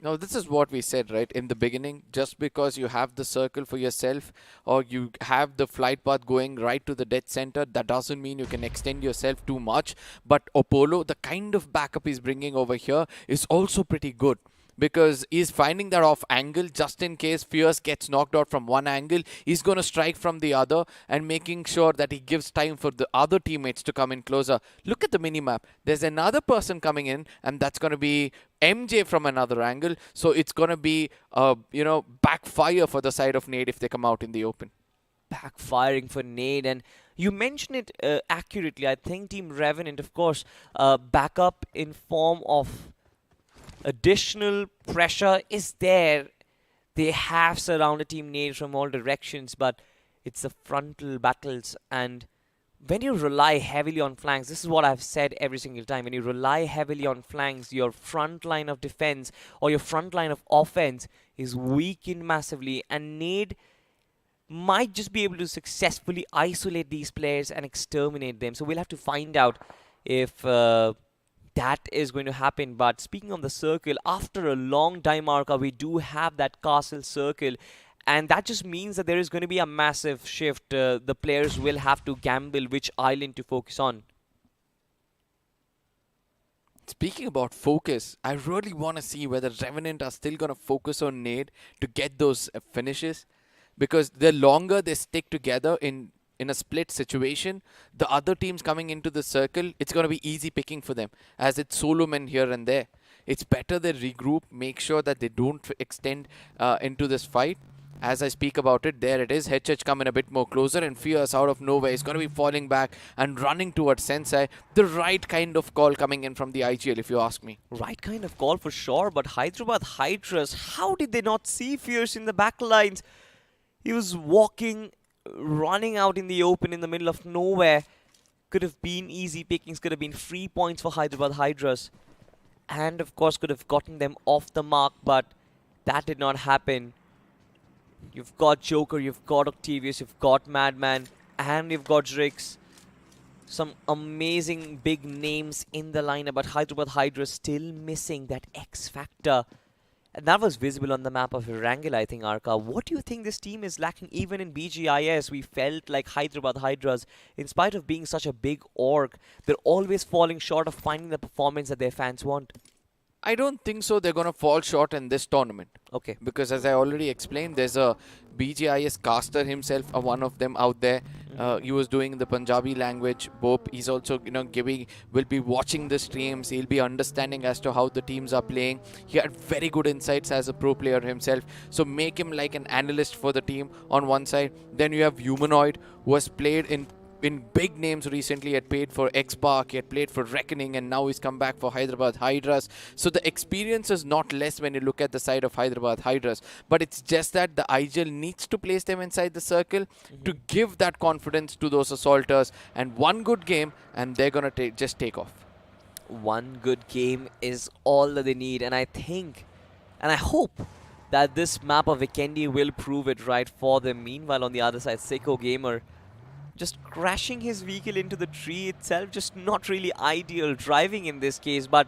Speaker 2: Now, this is what we said, right, in the beginning. Just because you have the circle for yourself or you have the flight path going right to the dead center, that doesn't mean you can extend yourself too much. But Apollo, the kind of backup he's bringing over here is also pretty good. Because he's finding that off angle just in case Fierce gets knocked out from one angle. He's going to strike from the other and making sure that he gives time for the other teammates to come in closer. Look at the minimap. There's another person coming in, and that's going to be MJ from another angle. So it's going to be, backfire for the side of Nade if they come out in the open.
Speaker 1: Backfiring for Nade, and you mentioned it accurately. I think Team Revenant, of course, backup in form of additional pressure is there. They have surrounded Team Nade from all directions, but it's the frontal battles, and when you rely heavily on flanks, this is what I've said every single time. When you rely heavily on flanks, your front line of defense or your front line of offense is weakened massively, and Nade might just be able to successfully isolate these players and exterminate them. So we'll have to find out if that is going to happen. But speaking of the circle, after a long time, Arca, we do have that castle circle. And that just means that there is going to be a massive shift. The players will have to gamble which island to focus on.
Speaker 2: Speaking about focus, I really want to see whether Revenant are still going to focus on Nade to get those finishes. Because the longer they stick together in a split situation, the other teams coming into the circle, it's going to be easy picking for them, as it's solo men here and there. It's better they regroup, make sure that they don't extend into this fight. As I speak about it, there it is. HH coming a bit more closer, and Fierce out of nowhere is going to be falling back and running towards Sensei. The right kind of call coming in from the IGL, if you ask me.
Speaker 1: Right kind of call for sure, but Hyderabad Hydras, how did they not see Fierce in the back lines? He was walking, running out in the open in the middle of nowhere. Could have been easy pickings, could have been free points for Hyderabad Hydras. And of course could have gotten them off the mark, but that did not happen. You've got Joker, you've got Octavius, you've got Madman, and you've got Drix. Some amazing big names in the lineup, but Hyderabad Hydra still missing that X factor. And that was visible on the map of Erangel, I think, Arca. What do you think this team is lacking? Even in BGIS, we felt like Hyderabad Hydras, in spite of being such a big org, they're always falling short of finding the performance that their fans want.
Speaker 2: I don't think so they're going to fall short in this tournament.
Speaker 1: Okay.
Speaker 2: Because as I already explained, there's a BGIS caster himself, one of them out there. He was doing the Punjabi language. Bope, he's also, will be watching the streams. He'll be understanding as to how the teams are playing. He had very good insights as a pro player himself. So make him like an analyst for the team on one side. Then you have Humanoid, who has played in big names recently. He had played for X-Park, he had played for Reckoning, and now he's come back for Hyderabad Hydras. So the experience is not less when you look at the side of Hyderabad Hydras. But it's just that the IGL needs to place them inside the circle to give that confidence to those assaulters. And one good game, and they're going to just take off.
Speaker 1: One good game is all that they need. And I think, and I hope, that this map of Vikendi will prove it right for them. Meanwhile, on the other side, Seiko Gamer just crashing his vehicle into the tree itself, just not really ideal driving in this case. But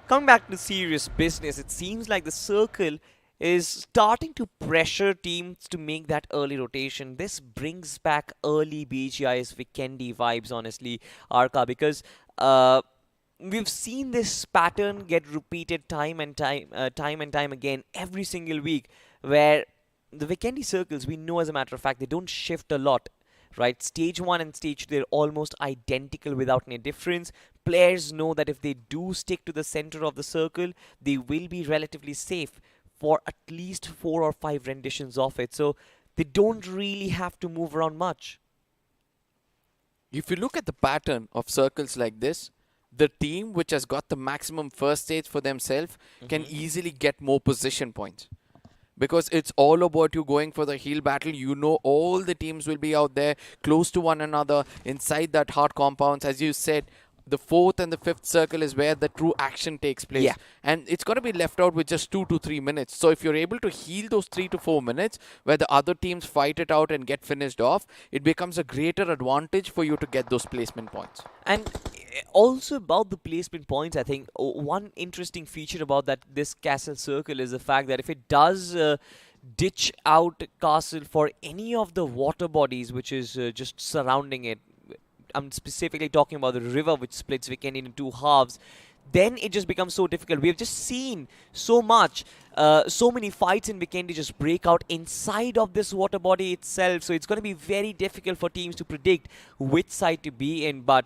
Speaker 1: coming back to serious business, it seems like the circle is starting to pressure teams to make that early rotation. This brings back early BGI's Vikendi vibes, honestly, Arca, because we've seen this pattern get repeated time and time again every single week, where the Vikendi circles, we know as a matter of fact, they don't shift a lot. Right, stage 1 and stage 2, they're almost identical without any difference. Players know that if they do stick to the center of the circle, they will be relatively safe for at least 4 or 5 renditions of it. So they don't really have to move around much.
Speaker 2: If you look at the pattern of circles like this, the team which has got the maximum first stage for themselves can easily get more position points. Because it's all about you going for the heal battle. You know all the teams will be out there close to one another inside that hard compounds. As you said, the 4th and the 5th circle is where the true action takes place.
Speaker 1: Yeah.
Speaker 2: And it's going to be left out with just 2 to 3 minutes. So if you're able to heal those 3 to 4 minutes where the other teams fight it out and get finished off, it becomes a greater advantage for you to get those placement points.
Speaker 1: And also about the placement points, I think one interesting feature about this castle circle is the fact that if it does ditch out castle for any of the water bodies which is just surrounding it, I'm specifically talking about the river which splits Vikendi into 2 halves, then it just becomes so difficult. We have just seen so many fights in Vikendi just break out inside of this water body itself. So it's going to be very difficult for teams to predict which side to be in. But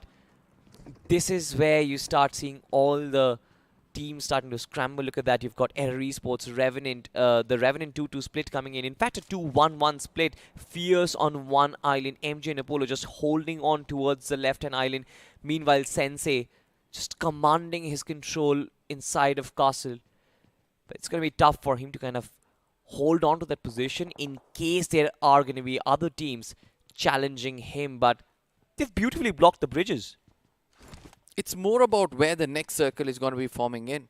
Speaker 1: this is where you start seeing all the teams starting to scramble. Look at that. You've got Error Esports, Revenant, the Revenant 2-2 split coming in. In fact, a 2-1-1 split. Fierce on one island. MJ and Apollo just holding on towards the left-hand island. Meanwhile, Sensei just commanding his control inside of Castle. But it's going to be tough for him to kind of hold on to that position in case there are going to be other teams challenging him. But They've beautifully blocked the bridges.
Speaker 2: It's more about where the next circle is going to be forming in.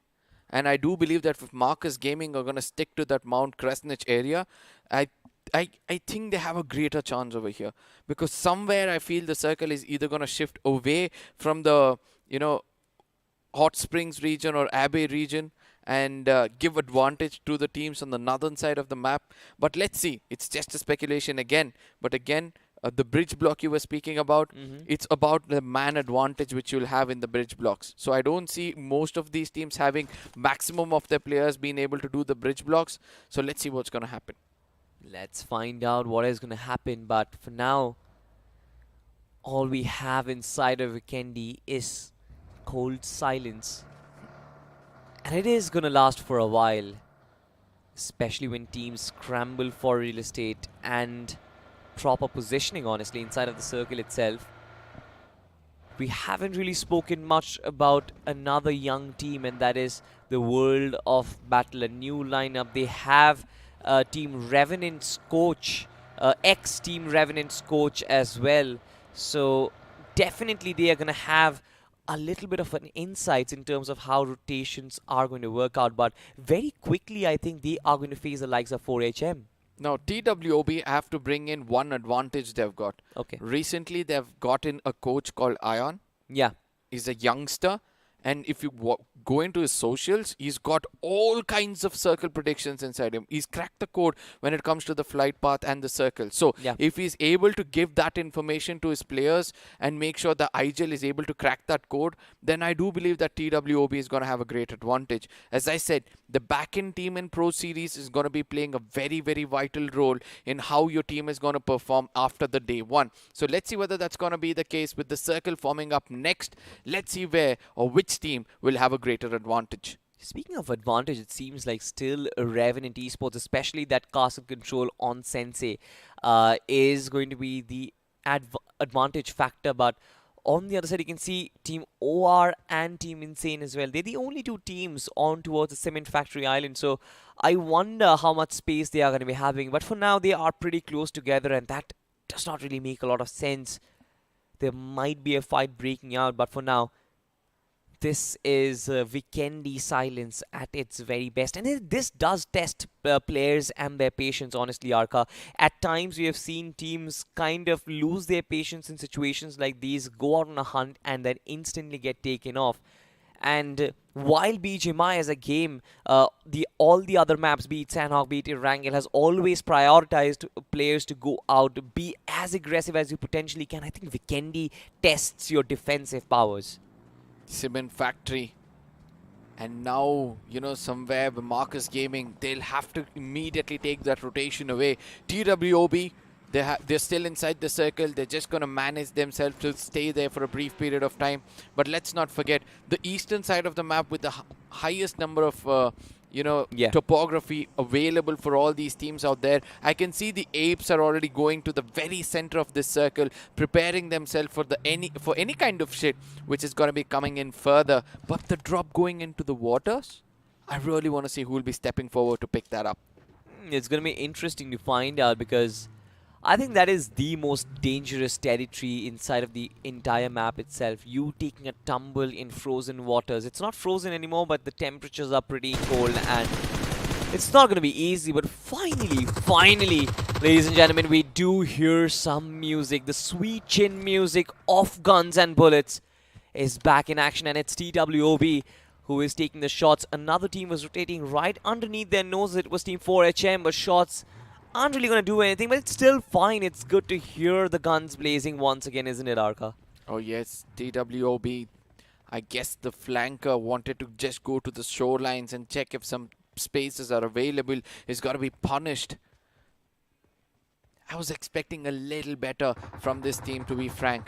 Speaker 2: And I do believe that if Marcus Gaming are going to stick to that Mount Kresnich area, I think they have a greater chance over here. Because somewhere I feel the circle is either going to shift away from the, Hot Springs region or Abbey region and give advantage to the teams on the northern side of the map. But let's see. It's just a speculation again. But again, the bridge block you were speaking about, it's about the man advantage which you'll have in the bridge blocks. So I don't see most of these teams having maximum of their players being able to do the bridge blocks. So let's see what's going to happen.
Speaker 1: Let's find out what is going to happen. But for now, all we have inside of Vikendi is cold silence. And it is going to last for a while. Especially when teams scramble for real estate and proper positioning, honestly, inside of the circle itself. We haven't really spoken much about another young team, and that is the World of Battle, a new lineup. They have Team Revenant's coach, ex-Team Revenant's coach as well. So definitely they are going to have a little bit of an insights in terms of how rotations are going to work out. But very quickly, I think they are going to face the likes of 4HM.
Speaker 2: Now, TWOB have to bring in one advantage they've got.
Speaker 1: Okay.
Speaker 2: Recently, they've gotten a coach called Ion.
Speaker 1: Yeah.
Speaker 2: He's a youngster. And if you go into his socials, he's got all kinds of circle predictions inside him. He's cracked the code when it comes to the flight path and the circle. So if he's able to give that information to his players and make sure the IGL is able to crack that code, then I do believe that TWOB is going to have a great advantage. As I said, the back-end team in Pro Series is going to be playing a very, very vital role in how your team is going to perform after the day one. So let's see whether that's going to be the case with the circle forming up next. Let's see where or which team will have a greater advantage.
Speaker 1: Speaking of advantage, it seems like still Revenant Esports, especially that castle control on Sensei, is going to be the advantage factor. But on the other side, you can see Team OR and Team Insane as well. They're the only two teams on towards the Cement Factory Island. So I wonder how much space they are going to be having. But for now, they are pretty close together, and that does not really make a lot of sense. There might be a fight breaking out, but for now, this is Vikendi silence at its very best. And this does test players and their patience, honestly, Arka. At times, we have seen teams kind of lose their patience in situations like these, go out on a hunt, and then instantly get taken off. And while BGMI as a game, all the other maps, be it Sandhawk, be it Erangel, has always prioritized players to go out, be as aggressive as you potentially can. I think Vikendi tests your defensive powers.
Speaker 2: Cement Factory. And now, somewhere with Marcus Gaming, they'll have to immediately take that rotation away. TWOB, they're still inside the circle. They're just going to manage themselves to stay there for a brief period of time. But let's not forget, the eastern side of the map with the highest number of topography available for all these teams out there. I can see the apes are already going to the very center of this circle, preparing themselves for any kind of shit which is going to be coming in further. But the drop going into the waters, I really want to see who will be stepping forward to pick that up.
Speaker 1: It's going to be interesting to find out, because I think that is the most dangerous territory inside of the entire map itself. You taking a tumble in frozen waters. It's not frozen anymore, but the temperatures are pretty cold and it's not going to be easy. But finally, ladies and gentlemen, we do hear some music. The sweet chin music of Guns and Bullets is back in action, and it's TWOB who is taking the shots. Another team was rotating right underneath their noses. It was Team 4HM, but shots aren't really going to do anything, but it's still fine. It's good to hear the guns blazing once again, isn't it, Arka?
Speaker 2: Oh yes, TWOB. I guess the flanker wanted to just go to the shorelines and check if some spaces are available. He's got to be punished. I was expecting a little better from this team, to be frank.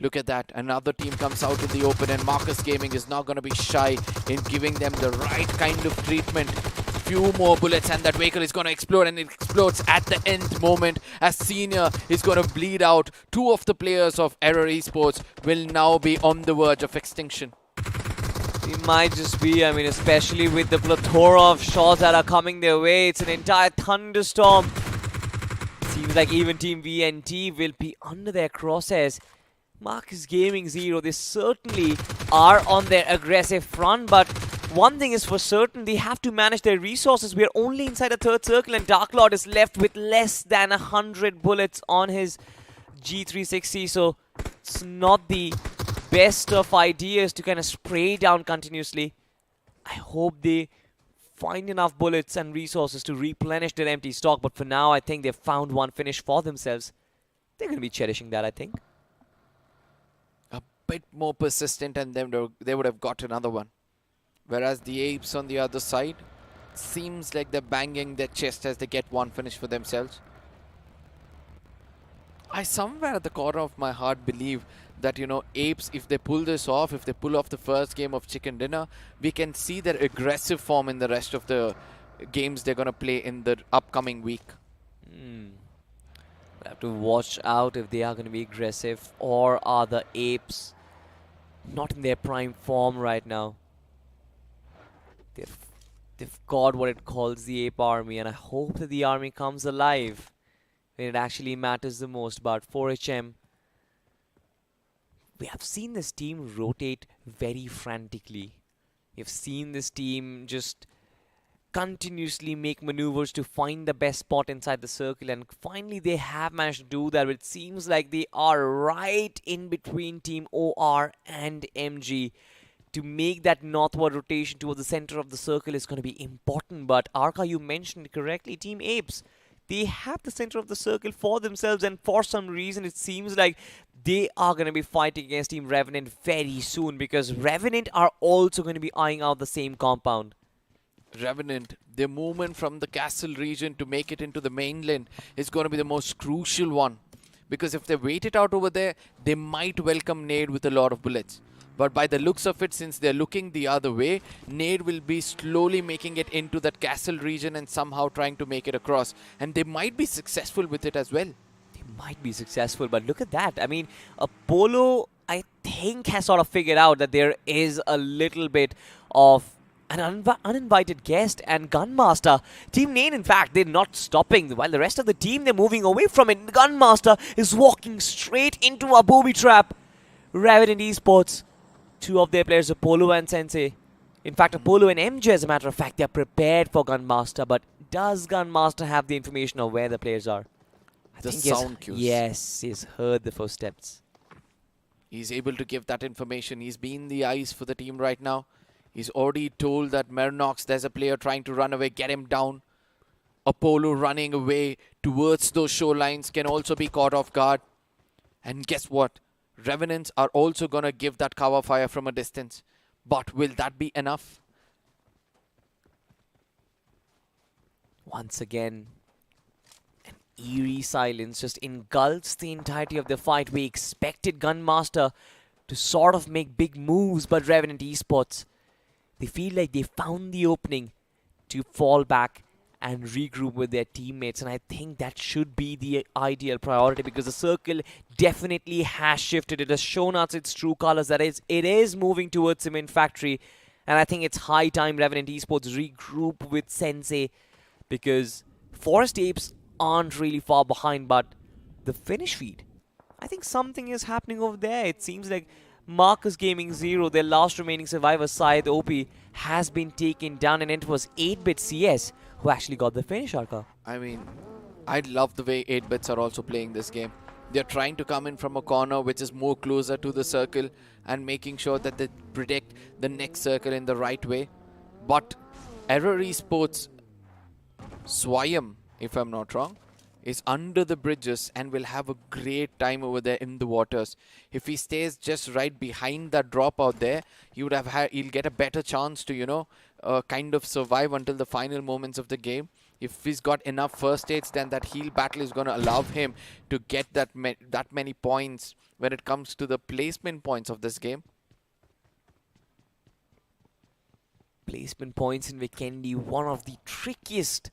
Speaker 2: Look at that. Another team comes out in the open, and Marcus Gaming is not going to be shy in giving them the right kind of treatment. Few more bullets and that vehicle is going to explode, and it explodes at the end moment as Senior is going to bleed out. Two of the players of Error Esports will now be on the verge of extinction.
Speaker 1: It might just be, especially with the plethora of shots that are coming their way. It's an entire thunderstorm. Seems like even Team VNT will be under their crosshairs. Marcus Gaming Zero, they certainly are on their aggressive front, but one thing is for certain, they have to manage their resources. We are only inside the third circle, and Dark Lord is left with less than 100 bullets on his G360, so it's not the best of ideas to kind of spray down continuously. I hope they find enough bullets and resources to replenish their empty stock, but for now, I think they've found one finish for themselves. They're going to be cherishing that, I think.
Speaker 2: A bit more persistent, and then they would have got another one. Whereas the Apes on the other side, seems like they're banging their chest as they get one finish for themselves. I somewhere at the corner of my heart believe that, you know, Apes, if they pull this off, if they pull off the first game of Chicken Dinner, we can see their aggressive form in the rest of the games they're going to play in the upcoming week.
Speaker 1: We'll have to watch out if they are going to be aggressive, or are the Apes not in their prime form right now. They've got what it calls the Ape Army, and I hope that the army comes alive when it actually matters the most. But 4HM, we have seen this team rotate very frantically. We've seen this team just continuously make maneuvers to find the best spot inside the circle, and finally they have managed to do that. It seems like they are right in between Team OR and MG. To make that northward rotation towards the center of the circle is going to be important, but Arka, you mentioned correctly, Team Apes, they have the center of the circle for themselves, and for some reason it seems like they are going to be fighting against Team Revenant very soon, because Revenant are also going to be eyeing out the same compound.
Speaker 2: Revenant, their movement from the castle region to make it into the mainland is going to be the most crucial one, because if they wait it out over there, they might welcome Nade with a lot of bullets. But by the looks of it, since they're looking the other way, Nade will be slowly making it into that castle region and somehow trying to make it across. And they might be successful with it as well.
Speaker 1: They might be successful, but look at that. I mean, Apollo, I think, has sort of figured out that there is a little bit of an uninvited guest, and Gunmaster. Team Nade, in fact, they're not stopping. While the rest of the team, they're moving away from it. Gunmaster is walking straight into a booby trap. Revenant Esports, two of their players, Apollo and Sensei. In fact, Apollo and MJ, as a matter of fact, they're prepared for Gunmaster. But does Gunmaster have the information of where the players are?
Speaker 2: The sound cues.
Speaker 1: Yes, he's heard the footsteps.
Speaker 2: He's able to give that information. He's been the eyes for the team right now. He's already told that Mernox, there's a player trying to run away, get him down. Apollo running away towards those shorelines can also be caught off guard. And guess what? Revenants are also going to give that cover fire from a distance. But will that be enough?
Speaker 1: Once again, an eerie silence just engulfs the entirety of the fight. We expected Gunmaster to sort of make big moves, but Revenant Esports, they feel like they found the opening to fall back and regroup with their teammates, and I think that should be the ideal priority, because the circle definitely has shifted. It has shown us its true colors, that is, it is moving towards Cement Factory, and I think it's high time Revenant Esports regroup with Sensei, because Forest Apes aren't really far behind, but the finish feed, I think something is happening over there. It seems like Marcus Gaming Zero, their last remaining survivor, Syed OP, has been taken down, and it was 8-bit CS who actually got the finish, Arka.
Speaker 2: I mean, I love the way 8-bits are also playing this game. They're trying to come in from a corner which is more closer to the circle and making sure that they predict the next circle in the right way. But Error Esports, Swayam, if I'm not wrong, is under the bridges and will have a great time over there in the waters. If he stays just right behind that drop out there, he'll get a better chance to, you know, kind of survive until the final moments of the game. If he's got enough first aids, then that heal battle is going to allow him to get that many points when it comes to the placement points of this game.
Speaker 1: Placement points in Vikendi, one of the trickiest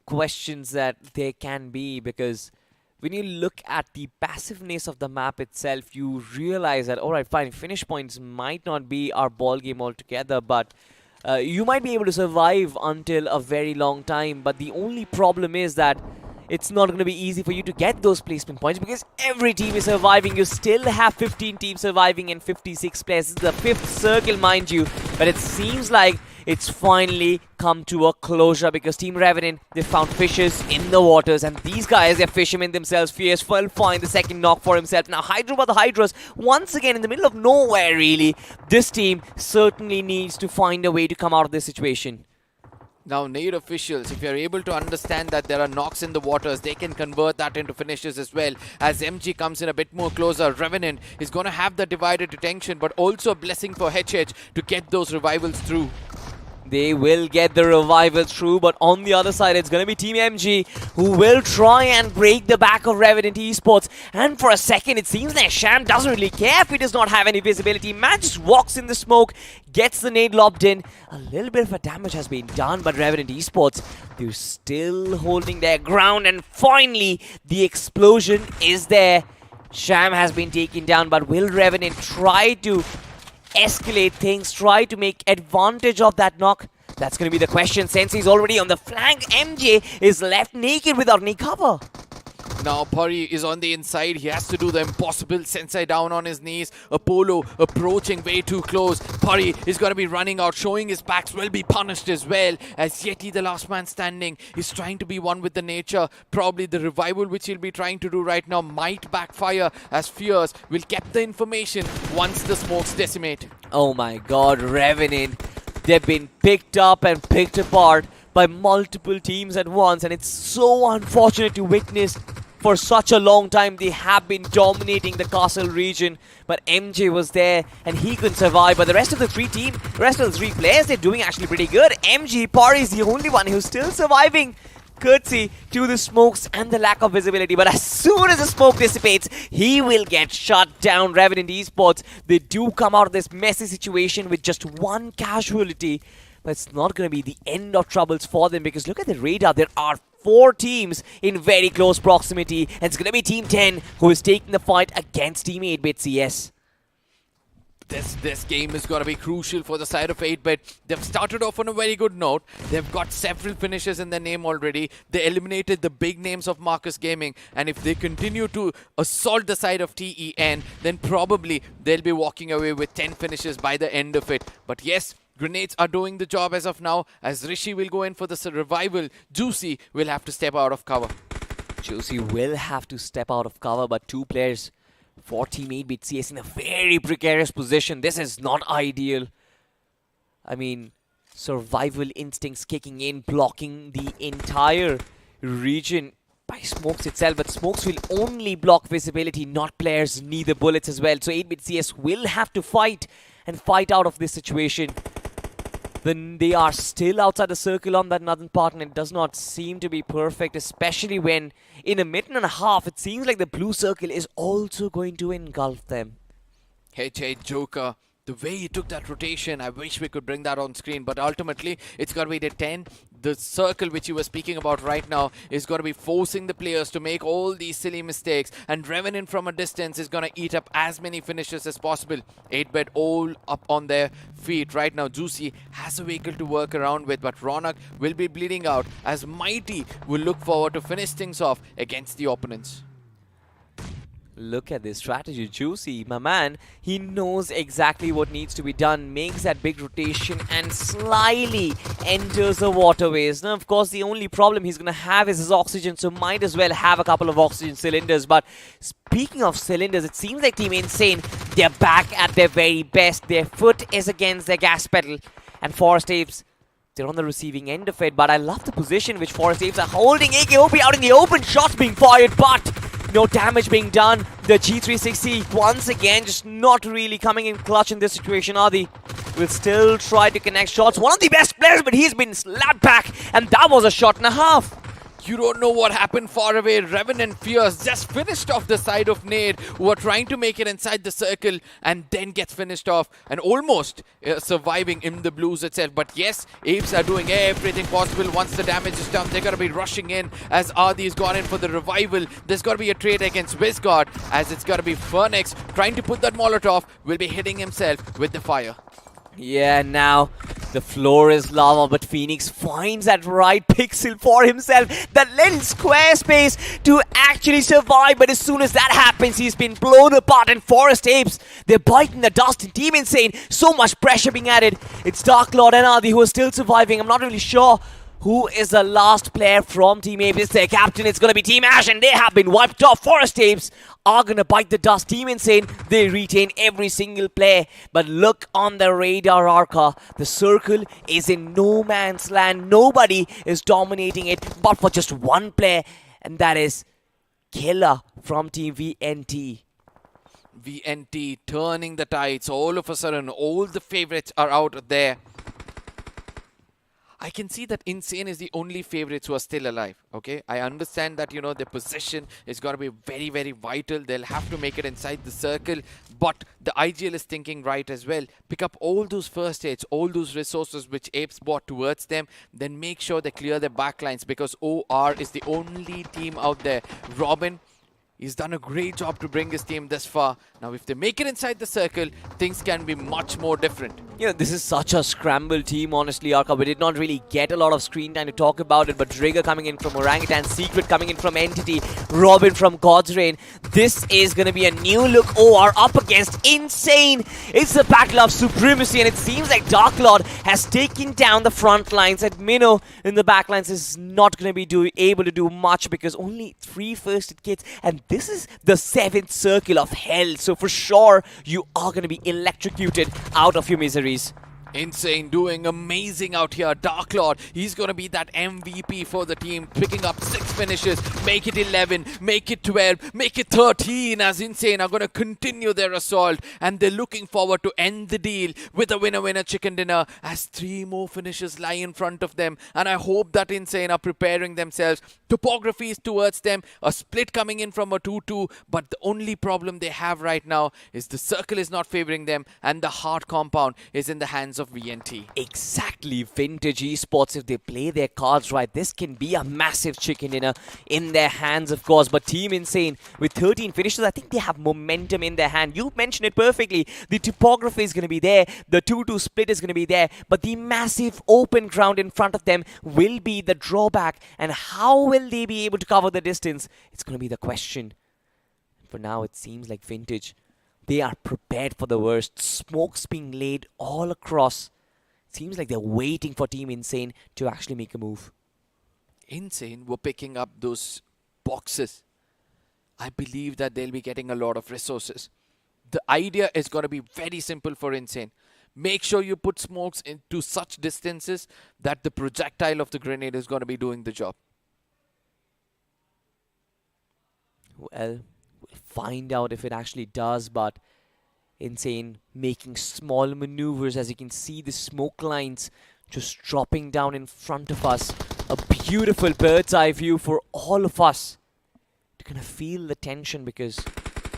Speaker 1: questions that there can be, because when you look at the passiveness of the map itself, you realize that, alright, fine, finish points might not be our ball game altogether, but you might be able to survive until a very long time. But the only problem is that it's not going to be easy for you to get those placement points because every team is surviving. You still have 15 teams surviving and 56 players. This is the 5th circle, mind you, but it seems like it's finally come to a closure because Team Revenant, they found fishes in the waters, and these guys, they're fishermen themselves. Fierce will find the second knock for himself. Now Hyderabad the Hydras, once again in the middle of nowhere really. This team certainly needs to find a way to come out of this situation.
Speaker 2: Now, Nade officials, if you're able to understand that there are knocks in the waters, they can convert that into finishes as well. As MG comes in a bit more closer, Revenant is going to have the divided attention, but also a blessing for HH to get those revivals through.
Speaker 1: They will get the revival through, but on the other side, it's going to be Team MG who will try and break the back of Revenant Esports. And for a second, it seems like Sham doesn't really care if he does not have any visibility. Man just walks in the smoke, gets the nade lobbed in. A little bit of a damage has been done, but Revenant Esports, they're still holding their ground. And finally, the explosion is there. Sham has been taken down, but will Revenant try to escalate things, try to make advantage of that knock? That's going to be the question. Sensei's already on the flank. MJ is left naked without any cover.
Speaker 2: Now Puri is on the inside. He has to do the impossible. Sensei down on his knees. Apollo approaching way too close. Puri is going to be running out, showing his backs, will be punished as well. As Yeti, the last man standing, is trying to be one with the nature. Probably the revival which he'll be trying to do right now might backfire, as Fierce will get the information once the smokes decimate.
Speaker 1: Oh my god, Revenant. They've been picked up and picked apart by multiple teams at once, and it's so unfortunate to witness. For such a long time, they have been dominating the castle region, but MJ was there and he couldn't survive. But the rest of the three players, they're doing actually pretty good. MG, Pari is the only one who's still surviving, courtesy to the smokes and the lack of visibility. But as soon as the smoke dissipates, he will get shut down. Revenant Esports, they do come out of this messy situation with just one casualty. But it's not going to be the end of troubles for them, because look at the radar. There are 4 teams in very close proximity, and it's going to be Team 10 who is taking the fight against Team 8-Bit CS.
Speaker 2: This game is going to be crucial for the side of 8-Bit. They've started off on a very good note. They've got several finishes in their name already. They eliminated the big names of Marcus Gaming, and if they continue to assault the side of TEN, then probably they'll be walking away with 10 finishes by the end of it. But yes, grenades are doing the job as of now, as Rishi will go in for the revival. Juicy will have to step out of cover.
Speaker 1: Juicy will have to step out of cover, but 2 players for Team 8-Bit CS in a very precarious position. This is not ideal. I mean, survival instincts kicking in, blocking the entire region by smokes itself, but smokes will only block visibility, not players, neither bullets as well. So 8-Bit CS will have to fight and fight out of this situation. Then they are still outside the circle on that northern part, and it does not seem to be perfect, especially when in a minute and a half it seems like the blue circle is also going to engulf them.
Speaker 2: Hey Joker, the way he took that rotation, I wish we could bring that on screen, but ultimately it's got to be the 10. The circle which you were speaking about right now is going to be forcing the players to make all these silly mistakes, and Revenant from a distance is going to eat up as many finishes as possible. 8-Bit all up on their feet right now. Juicy has a vehicle to work around with, but Ronak will be bleeding out, as Mighty will look forward to finish things off against the opponents.
Speaker 1: Look at this strategy. Juicy, my man, he knows exactly what needs to be done, makes that big rotation and slyly enters the waterways. Now, of course, the only problem he's going to have is his oxygen, so might as well have a couple of oxygen cylinders. But speaking of cylinders, it seems like Team Insane, they're back at their very best. Their foot is against their gas pedal, and Forest Apes, they're on the receiving end of it. But I love the position which Forest Apes are holding. AKOP out in the open, shots being fired, but no damage being done. The G360 once again just not really coming in clutch in this situation. Adi will still try to connect shots. One of the best players, but he's been slapped back, and that was a shot and a half.
Speaker 2: You don't know what happened far away. Revenant Fierce just finished off the side of Nade, who are trying to make it inside the circle, and then gets finished off and almost surviving in the blues itself. But yes, Apes are doing everything possible. Once the damage is done, they're going to be rushing in, as Adi's gone in for the revival. There's got to be a trade against Wizgard, as it's got to be Fernex trying to put that Molotov, will be hitting himself with the fire.
Speaker 1: Yeah, now The floor is lava, but Phoenix finds that right pixel for himself, that little square space to actually survive. But as soon as that happens, he's been blown apart. And Forest Apes, they're biting the dust. And Team Insane, so much pressure being added. It's Dark Lord and Adi who are still surviving. I'm not really sure who is the last player from Team Apes. It's their captain. It's going to be Team Ash, and they have been wiped off. Forest Apes are going to bite the dust. Team Insane, they retain every single player. But look on the radar, Arca. The circle is in no man's land. Nobody is dominating it but for just one player, and that is Killer from Team VNT.
Speaker 2: VNT turning the tides. All of a sudden, all the favorites are out there. I can see that Insane is the only favorites who are still alive, okay? I understand that, their position is going to be very, very vital. They'll have to make it inside the circle. But the IGL is thinking right as well. Pick up all those first aids, all those resources which Apes brought towards them. Then make sure they clear their backlines, because OR is the only team out there. Robin, he's done a great job to bring his team this far. Now, if they make it inside the circle, things can be much more different.
Speaker 1: This is such a scrambled team, honestly, Arca. We did not really get a lot of screen time to talk about it, but Trigger coming in from Orangutan, Secret coming in from Entity, Robin from God's Reign. This is going to be a new look OR up against Insane. It's the battle of supremacy, and it seems like Dark Lord has taken down the front lines, and Minnow in the back lines is not going to be able to do much because only 3 first aid kits, and this is the 7th circle of hell. So for sure, you are going to be electrocuted out of your miseries.
Speaker 2: Insane doing amazing out here. Dark Lord, he's going to be that MVP for the team, picking up 6 finishes, make it 11, make it 12, make it 13, as Insane are going to continue their assault, and they're looking forward to end the deal with a winner-winner chicken dinner as 3 more finishes lie in front of them. And I hope that Insane are preparing themselves. Topography is towards them, a split coming in from a 2-2, but the only problem they have right now is the circle is not favoring them, and the hard compound is in the hands of VNT.
Speaker 1: Exactly, Vintage Esports, if they play their cards right, this can be a massive chicken dinner in their hands, of course. But Team Insane, with 13 finishes, I think they have momentum in their hand. You mentioned it perfectly. The topography is going to be there. The 2-2 split is going to be there. But the massive open ground in front of them will be the drawback. And how will they be able to cover the distance? It's going to be the question. For now, it seems like Vintage, they are prepared for the worst. Smoke's being laid all across. Seems like they're waiting for Team Insane to actually make a move.
Speaker 2: Insane were picking up those boxes. I believe that they'll be getting a lot of resources. The idea is going to be very simple for Insane. Make sure you put smokes into such distances that the projectile of the grenade is going to be doing the job.
Speaker 1: Well, we'll find out if it actually does, but Insane making small maneuvers. As you can see, the smoke lines just dropping down in front of us. A beautiful bird's eye view for all of us to kind of feel the tension, because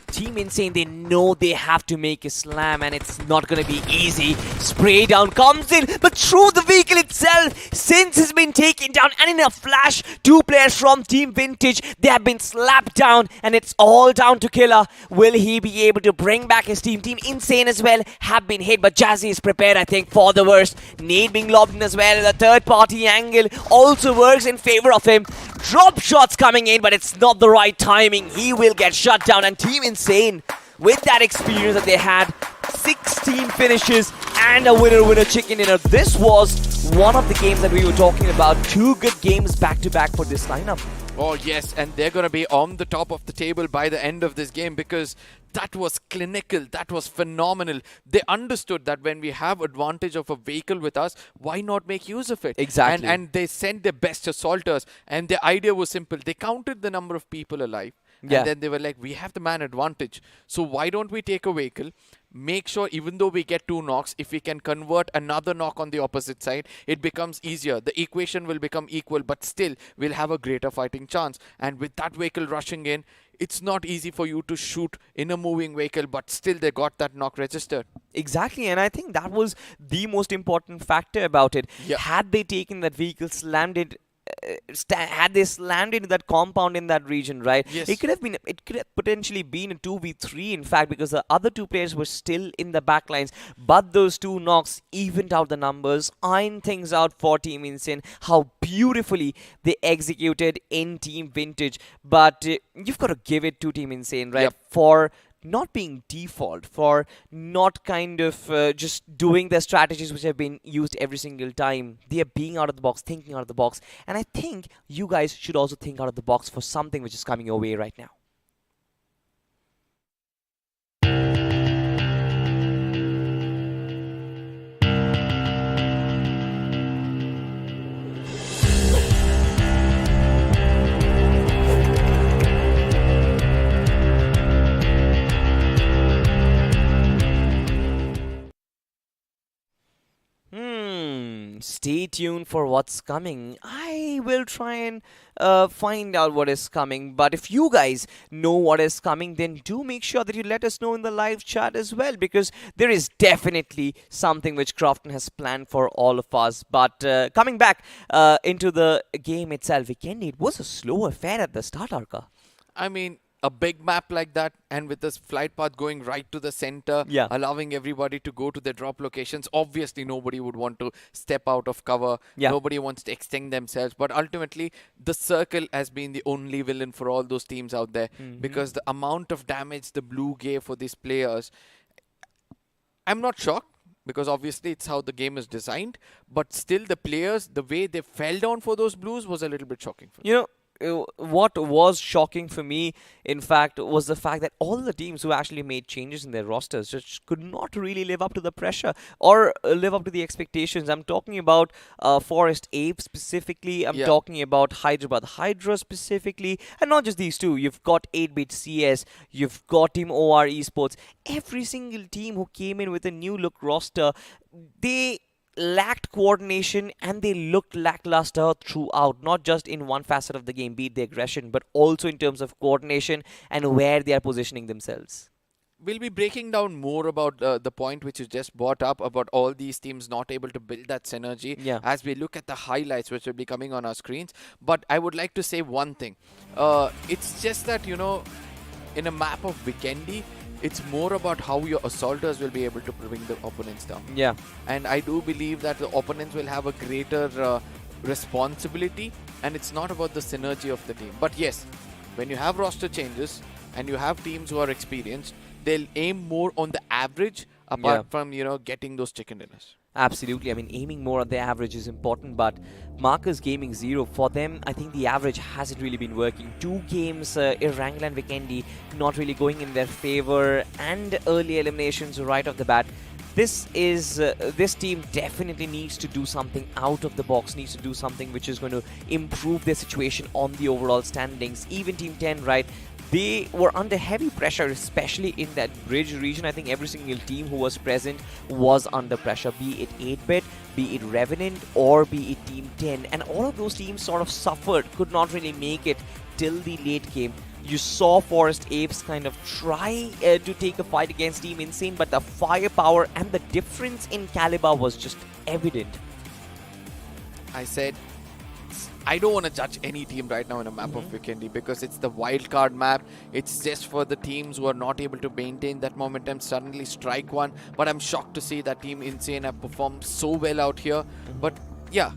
Speaker 1: Team Insane, they know they have to make a slam, and it's not going to be easy. Spray down comes in, but through the vehicle itself, Sins has been taken down, and in a flash, 2 players from Team Vintage, they have been slapped down, and it's all down to Killer. Will he be able to bring back his team? Team Insane as well have been hit, but Jazzy is prepared, I think, for the worst. Nade being lobbed in as well. The third-party angle also works in favor of him. Drop shots coming in, but it's not the right timing. He will get shut down, and Team Insane, with that experience that they had, 16 finishes and a winner-winner chicken dinner. This was one of the games that we were talking about. 2 good games back-to-back for this lineup.
Speaker 2: Oh yes, and they're going to be on the top of the table by the end of this game, because that was clinical, that was phenomenal. They understood that when we have advantage of a vehicle with us, why not make use of it?
Speaker 1: Exactly.
Speaker 2: And they sent their best assaulters, and the idea was simple. They counted the number of people alive,
Speaker 1: Yeah.
Speaker 2: and then they were like, we have the man advantage, so why don't we take a vehicle, make sure even though we get 2 knocks, if we can convert another knock on the opposite side, it becomes easier. The equation will become equal, but still we'll have a greater fighting chance. And with that vehicle rushing in, it's not easy for you to shoot in a moving vehicle, but still they got that knock registered.
Speaker 1: Exactly, and I think that was the most important factor about it.
Speaker 2: Yeah.
Speaker 1: Had they taken that vehicle, slammed it had they slammed into that compound in that region, right?
Speaker 2: Yes.
Speaker 1: It could have potentially been a 2v3, in fact, because the other two players were still in the backlines. But those two knocks evened out the numbers, ironed things out for Team Insane. How beautifully they executed in Team Vintage. But you've got to give it to Team Insane, right?
Speaker 2: Yep.
Speaker 1: For not being default, for not kind of just doing the strategies which have been used every single time. They are being out of the box, thinking out of the box. And I think you guys should also think out of the box for something which is coming your way right now. Stay tuned for what's coming. I will try and find out what is coming. But if you guys know what is coming, then do make sure that you let us know in the live chat as well, because there is definitely something which Crofton has planned for all of us. But coming back into the game itself, again, it was a slow affair at the start, Arka.
Speaker 2: I mean, a big map like that, and with this flight path going right to the center,
Speaker 1: Yeah.
Speaker 2: allowing everybody to go to their drop locations. Obviously, nobody would want to step out of cover.
Speaker 1: Yeah.
Speaker 2: Nobody wants to extend themselves. But ultimately, the circle has been the only villain for all those teams out there, because the amount of damage the blue gave for these players, I'm not shocked, because obviously it's how the game is designed. But still, the players, the way they fell down for those blues was a little bit shocking for me.
Speaker 1: You know, what was shocking for me, in fact, was the fact that all the teams who actually made changes in their rosters just could not really live up to the pressure or live up to the expectations. I'm talking about Forest Ape specifically. I'm
Speaker 2: Yeah.
Speaker 1: talking about Hyderabad Hydra specifically. And not just these two. You've got 8-Bit CS. You've got Team OR Esports. Every single team who came in with a new look roster, they lacked coordination and they looked lackluster throughout, not just in one facet of the game, be it the aggression, but also in terms of coordination and where they are positioning themselves.
Speaker 2: We'll be breaking down more about the point which you just brought up about all these teams not able to build that synergy as we look at the highlights which will be coming on our screens. But I would like to say one thing. It's just that, you know, in a map of Vikendi, it's more about how your assaulters will be able to bring the opponents down.
Speaker 1: Yeah.
Speaker 2: And I do believe that the opponents will have a greater responsibility, and it's not about the synergy of the team. But yes, when you have roster changes and you have teams who are experienced, they'll aim more on the average apart from, you know, getting those chicken dinners.
Speaker 1: Absolutely. I mean, aiming more on the average is important, but Marcus Gaming 0, for them, I think the average hasn't really been working. 2 games, Erangel and Vikendi, not really going in their favor, and early eliminations right off the bat. This team definitely needs to do something out of the box, needs to do something which is going to improve their situation on the overall standings. Even Team 10, right? They were under heavy pressure, especially in that bridge region. I think every single team who was present was under pressure, be it 8-Bit, be it Revenant, or be it Team 10. And all of those teams sort of suffered, could not really make it till the late game. You saw Forest Apes kind of try to take a fight against Team Insane, but the firepower and the difference in caliber was just evident.
Speaker 2: I said, I don't want to judge any team right now in a map of Vikendi, because it's the wildcard map. It's just for the teams who are not able to maintain that momentum, suddenly strike one. But I'm shocked to see that Team Insane have performed so well out here. But yeah,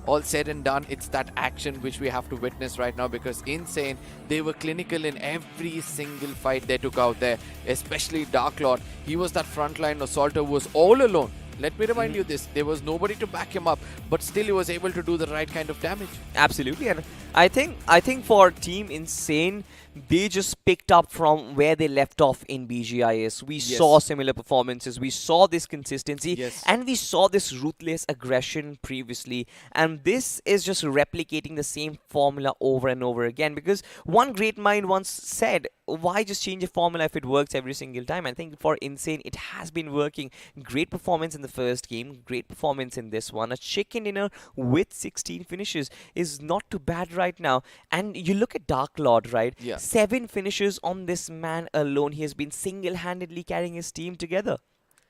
Speaker 2: all said and done, it's that action which we have to witness right now, because Insane, they were clinical in every single fight they took out there, especially Dark Lord. He was that frontline assaulter who was all alone. Let me remind you this, there was nobody to back him up, but still he was able to do the right kind of damage.
Speaker 1: Absolutely, and I think for Team Insane, they just picked up from where they left off in BGIS. We saw similar performances, we saw this consistency, and we saw this ruthless aggression previously. And this is just replicating the same formula over and over again, because one great mind once said, why just change a formula if it works every single time? I think for Insane, it has been working. Great performance in the first game, great performance in this one. A chicken dinner with 16 finishes is not too bad right now. And you look at Dark Lord, right? 7 finishes on this man alone. He has been single-handedly carrying his team together.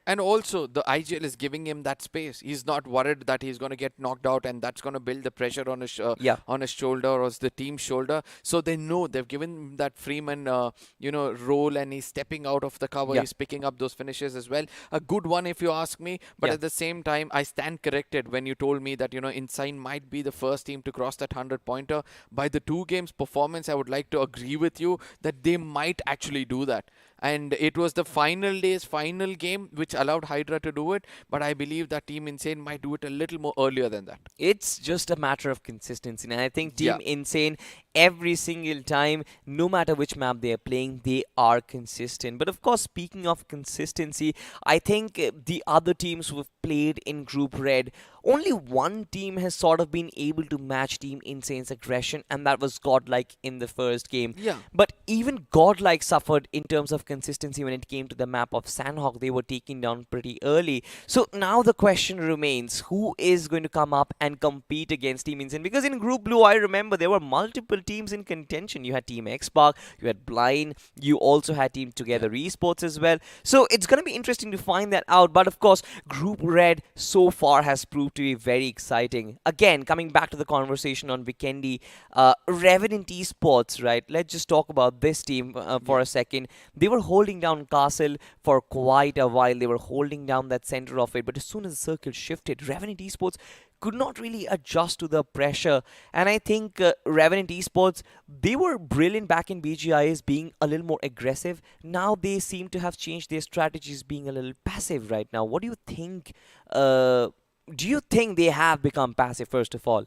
Speaker 2: And also, the IGL is giving him that space. He's not worried that he's going to get knocked out, and that's going to build the pressure on his on his shoulder or the team's shoulder. So they know they've given him that Freeman, role, and he's stepping out of the cover. He's picking up those finishes as well. A good one, if you ask me. But at the same time, I stand corrected when you told me that Insane might be the first team to cross that 100-pointer. By the 2 games performance, I would like to agree with you that they might actually do that. And it was the final game which allowed Hydra to do it, but I believe that Team Insane might do it a little more earlier than that.
Speaker 1: It's just a matter of consistency, and I think Team Insane, every single time, no matter which map they are playing, they are consistent. But of course, speaking of consistency, I think the other teams who have played in Group Red, only one team has sort of been able to match Team Insane's aggression, and that was Godlike in the first game. But even Godlike suffered in terms of consistency when it came to the map of Sandhawk. They were taken down pretty early. So now the question remains, who is going to come up and compete against Team Insane? Because in Group Blue, I remember there were multiple teams in contention. You had Team Xpark, you had Blind, you also had Team Together Esports as well. So it's going to be interesting to find that out. But of course, Group Red so far has proved to be very exciting. Again, coming back to the conversation on Vikendi, Revenant Esports, right? Let's just talk about this team for a second. They were holding down Castle for quite a while. They were holding down that center of it. But as soon as the circle shifted, Revenant Esports could not really adjust to the pressure. And I think Revenant Esports, they were brilliant back in BGIS, being a little more aggressive. Now they seem to have changed their strategies, being a little passive right now. What do you think? Do you think they have become passive, first of all?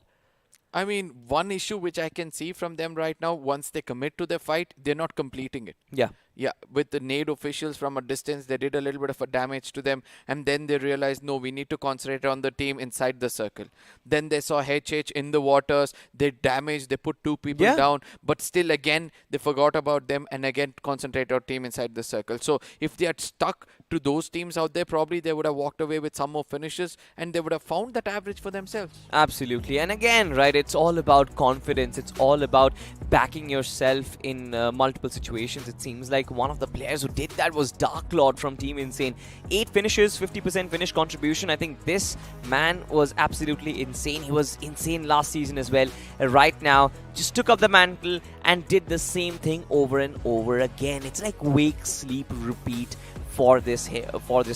Speaker 2: I mean, one issue which I can see from them right now, once they commit to their fight, they're not completing it. Yeah, with the nade officials from a distance, they did a little bit of a damage to them, and then they realized, no, we need to concentrate on the team inside the circle. Then they saw HH in the waters, they damaged, they put 2 people down, but still again, they forgot about them and again concentrate our team inside the circle. So if they had stuck to those teams out there, probably they would have walked away with some more finishes and they would have found that average for themselves.
Speaker 1: Absolutely. And again, right, it's all about confidence. It's all about backing yourself in multiple situations. It seems like one of the players who did that was Dark Lord from Team Insane. 8 finishes, 50% finish contribution. I think this man was absolutely insane. He was insane last season as well. Right now, just took up the mantle and did the same thing over and over again. It's like wake, sleep, repeat for this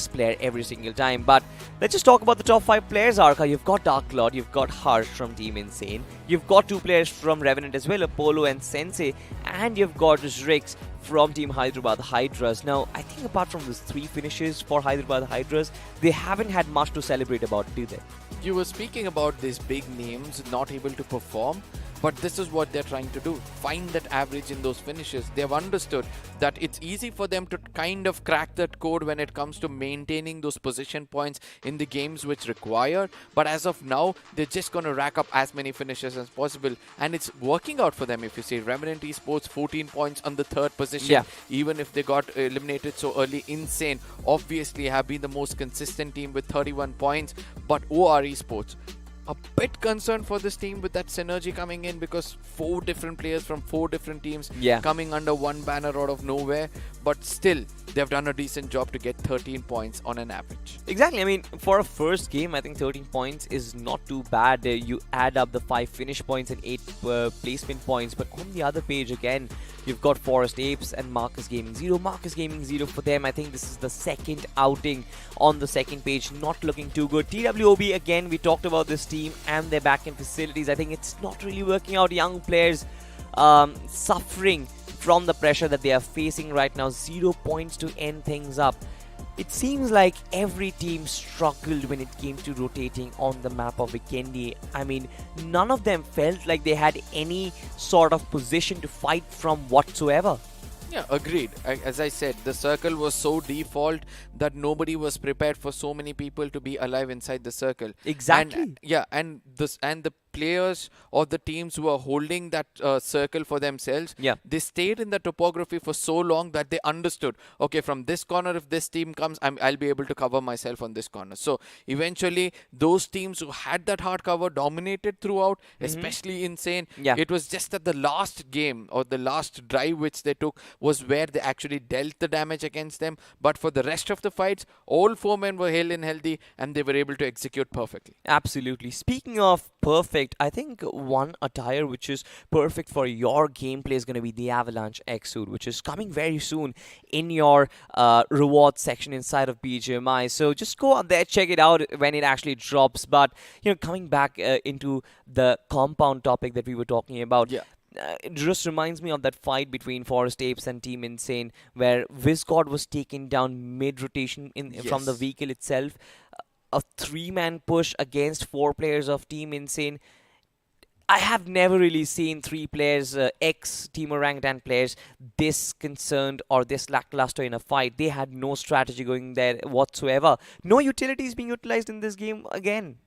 Speaker 1: player every single time. But let's just talk about the top 5 players, Arka. You've got Dark Lord, you've got Harsh from Team Insane, you've got 2 players from Revenant as well, Apollo and Sensei, and you've got Rix from Team Hyderabad Hydras. Now, I think apart from those 3 finishes for Hyderabad Hydras, they haven't had much to celebrate about, do they?
Speaker 2: You were speaking about these big names not able to perform, but this is what they're trying to do. Find that average in those finishes. They've understood that it's easy for them to kind of crack that code when it comes to maintaining those position points in the games which require. But as of now, they're just going to rack up as many finishes as possible. And it's working out for them, if you see. Revenant Esports, 14 points on the 3rd position. Even if they got eliminated so early. Insane, obviously, have been the most consistent team with 31 points. But OR Esports, a bit concerned for this team with that synergy coming in, because 4 different players from 4 different teams coming under one banner out of nowhere. But still, they've done a decent job to get 13 points on an average.
Speaker 1: Exactly. I mean, for a first game, I think 13 points is not too bad. You add up the 5 finish points and 8 placement points. But on the other page, again, you've got Forest Apes and Marcus Gaming 0. Marcus Gaming 0 for them. I think this is the second outing on the second page. Not looking too good. TWOB, again, we talked about this team and their back-end facilities. I think it's not really working out. Young players suffering from the pressure that they are facing right now. 0 points to end things up. It seems like every team struggled when it came to rotating on the map of Vikendi. I mean, none of them felt like they had any sort of position to fight from whatsoever.
Speaker 2: Yeah, agreed. As I said, the circle was so default that nobody was prepared for so many people to be alive inside the circle.
Speaker 1: Exactly.
Speaker 2: And the players or the teams who are holding that circle for themselves,
Speaker 1: Yeah.
Speaker 2: they stayed in the topography for so long that they understood, okay, from this corner, if this team comes, I'll be able to cover myself on this corner. So eventually, those teams who had that hard cover dominated throughout, especially Insane.
Speaker 1: Yeah.
Speaker 2: It was just that the last game or the last drive which they took was where they actually dealt the damage against them. But for the rest of the fights, all four men were hale and healthy and they were able to execute perfectly.
Speaker 1: Absolutely. Speaking of perfect, I think one attire which is perfect for your gameplay is going to be the Avalanche X-Suit, which is coming very soon in your rewards section inside of BGMI. So just go out there, check it out when it actually drops. But, coming back into the compound topic that we were talking about,
Speaker 2: Yeah.
Speaker 1: it just reminds me of that fight between Forest Apes and Team Insane, where Vizgod was taken down mid-rotation from the
Speaker 2: Yes.
Speaker 1: vehicle itself. A three-man push against four players of Team Insane. I have never really seen three players, ex-Team Orangutan players, this concerned or this lackluster in a fight. They had no strategy going there whatsoever. No utilities being utilized in this game again.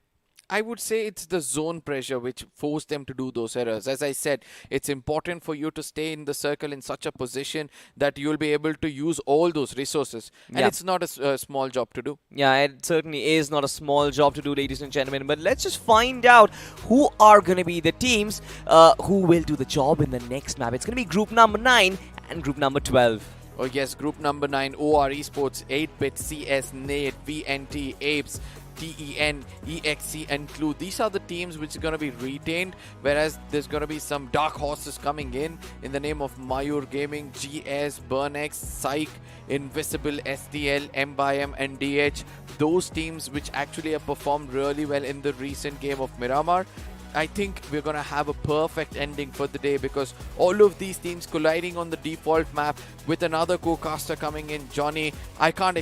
Speaker 2: I would say it's the zone pressure which forced them to do those errors. As I said, it's important for you to stay in the circle in such a position that you'll be able to use all those resources. And
Speaker 1: Yeah.
Speaker 2: it's not a small job to do.
Speaker 1: Yeah, it certainly is not a small job to do, ladies and gentlemen. But let's just find out who are going to be the teams who will do the job in the next map. It's going to be group number 9 and group number 12.
Speaker 2: Oh yes, group number 9, OR Esports, 8-Bit, CS, Nate, VNT, Apes, TEN, EXC and Clue. These are the teams which are going to be retained, whereas there's going to be some dark horses coming in the name of Mayur Gaming, GS, Burnex, Psych, Invisible, SDL, M and DH. Those teams which actually have performed really well in the recent game of Miramar. I think we're going to have a perfect ending for the day because all of these teams colliding on the default map with another co-caster coming in, Johnny. I can't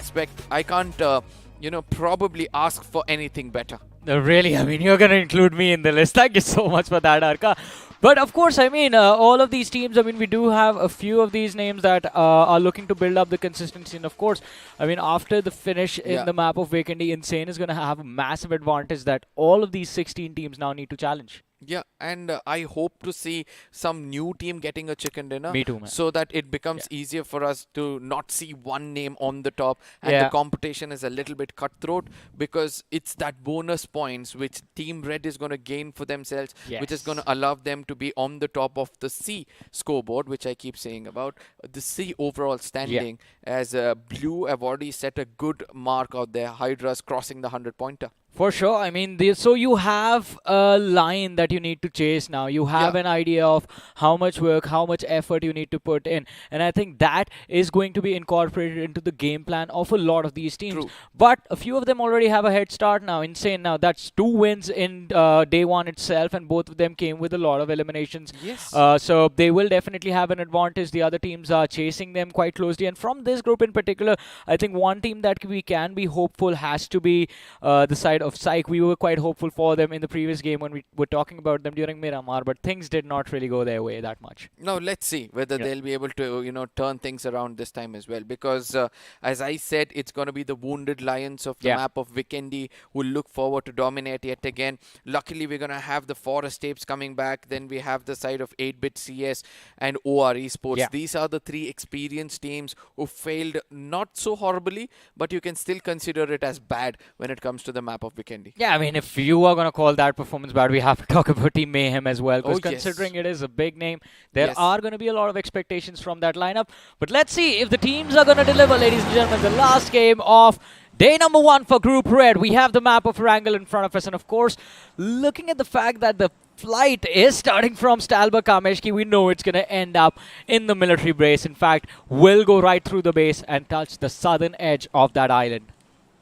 Speaker 2: probably ask for anything better.
Speaker 6: Really, I mean, you're going to include me in the list. Thank you so much for that, Arka. But of course, I mean, all of these teams, I mean, we do have a few of these names that are looking to build up the consistency. And of course, I mean, after the finish in the map of Vikendi, Insane is going to have a massive advantage that all of these 16 teams now need to challenge.
Speaker 2: Yeah, and I hope to see some new team getting a chicken dinner.
Speaker 6: Me too, man.
Speaker 2: So that it becomes easier for us to not see one name on the top and the competition is a little bit cutthroat because it's that bonus points which Team Red is going to gain for themselves, which is going to allow them to be on the top of the C scoreboard, which I keep saying about, the C overall standing, as Blue have already set a good mark out there, Hydra's crossing the 100-pointer.
Speaker 6: For sure. I mean, so you have a line that you need to chase now. You have an idea of how much work, how much effort you need to put in. And I think that is going to be incorporated into the game plan of a lot of these teams.
Speaker 2: True.
Speaker 6: But a few of them already have a head start now. Insane now. That's 2 wins in day 1 itself. And both of them came with a lot of eliminations.
Speaker 2: Yes.
Speaker 6: So they will definitely have an advantage. The other teams are chasing them quite closely. And from this group in particular, I think one team that we can be hopeful has to be the side of Psych. We were quite hopeful for them in the previous game when we were talking about them during Miramar, but things did not really go their way that much.
Speaker 2: Now let's see whether they'll be able to turn things around this time as well, because as I said, it's going to be the wounded lions of the map of Vikendi who look forward to dominate yet again. Luckily we're going to have the Forest Apes coming back, then we have the side of 8-Bit CS and OR Esports. These are the 3 experienced teams who failed not so horribly, but you can still consider it as bad when it comes to the map of Vikendi.
Speaker 6: Yeah, I mean, if you are going to call that performance bad, we have to talk about Team Mayhem as well. Because considering it is a big name, there are going to be a lot of expectations from that lineup. But let's see if the teams are going to deliver, ladies and gentlemen. The last game of day number 1 for Group Red. We have the map of Wrangle in front of us. And of course, looking at the fact that the flight is starting from Stalber Kameshki, we know it's going to end up in the military base. In fact, will go right through the base and touch the southern edge of that island.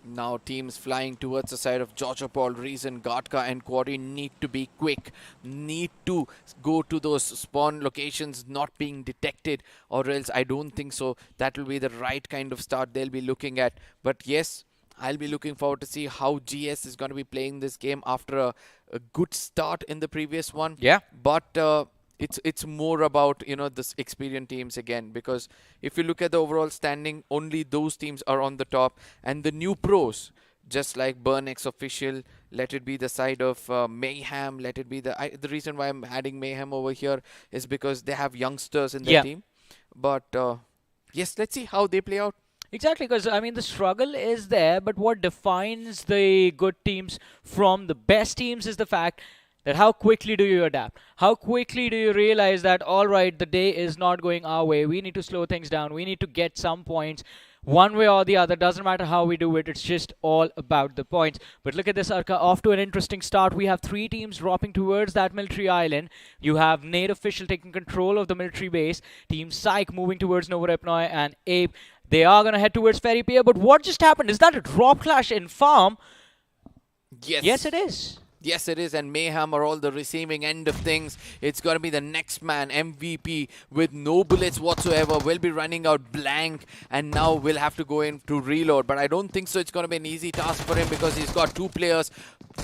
Speaker 2: Now teams flying towards the side of Jojopol, Reason, Gatka and Quarry need to be quick, need to go to those spawn locations not being detected, or else I don't think so that will be the right kind of start they'll be looking at. But yes, I'll be looking forward to see how GS is going to be playing this game after a good start in the previous one.
Speaker 6: Yeah.
Speaker 2: But it's more about, this experienced teams again, because if you look at the overall standing, only those teams are on the top, and the new pros, just like Burnex official, let it be the side of Mayhem, let it be the reason why I'm adding Mayhem over here is because they have youngsters in their team. But yes, let's see how they play out.
Speaker 6: Exactly, because I mean the struggle is there, but what defines the good teams from the best teams is the fact that how quickly do you adapt? How quickly do you realize that, all right, the day is not going our way, we need to slow things down, we need to get some points one way or the other. Doesn't matter how we do it, it's just all about the points. But look at this, Arka, off to an interesting start. We have 3 teams dropping towards that military island. You have Nate official taking control of the military base, Team Psych moving towards Novorepnoy, and Ape, they are going to head towards Ferry Pier. But what just happened? Is that a drop clash in farm? Yes, it is.
Speaker 2: Yes, it is, and Mayhem are all the receiving end of things. It's going to be the next man, MVP, with no bullets whatsoever. Will be running out blank, and now will have to go in to reload. But I don't think so. It's going to be an easy task for him because he's got 2 players,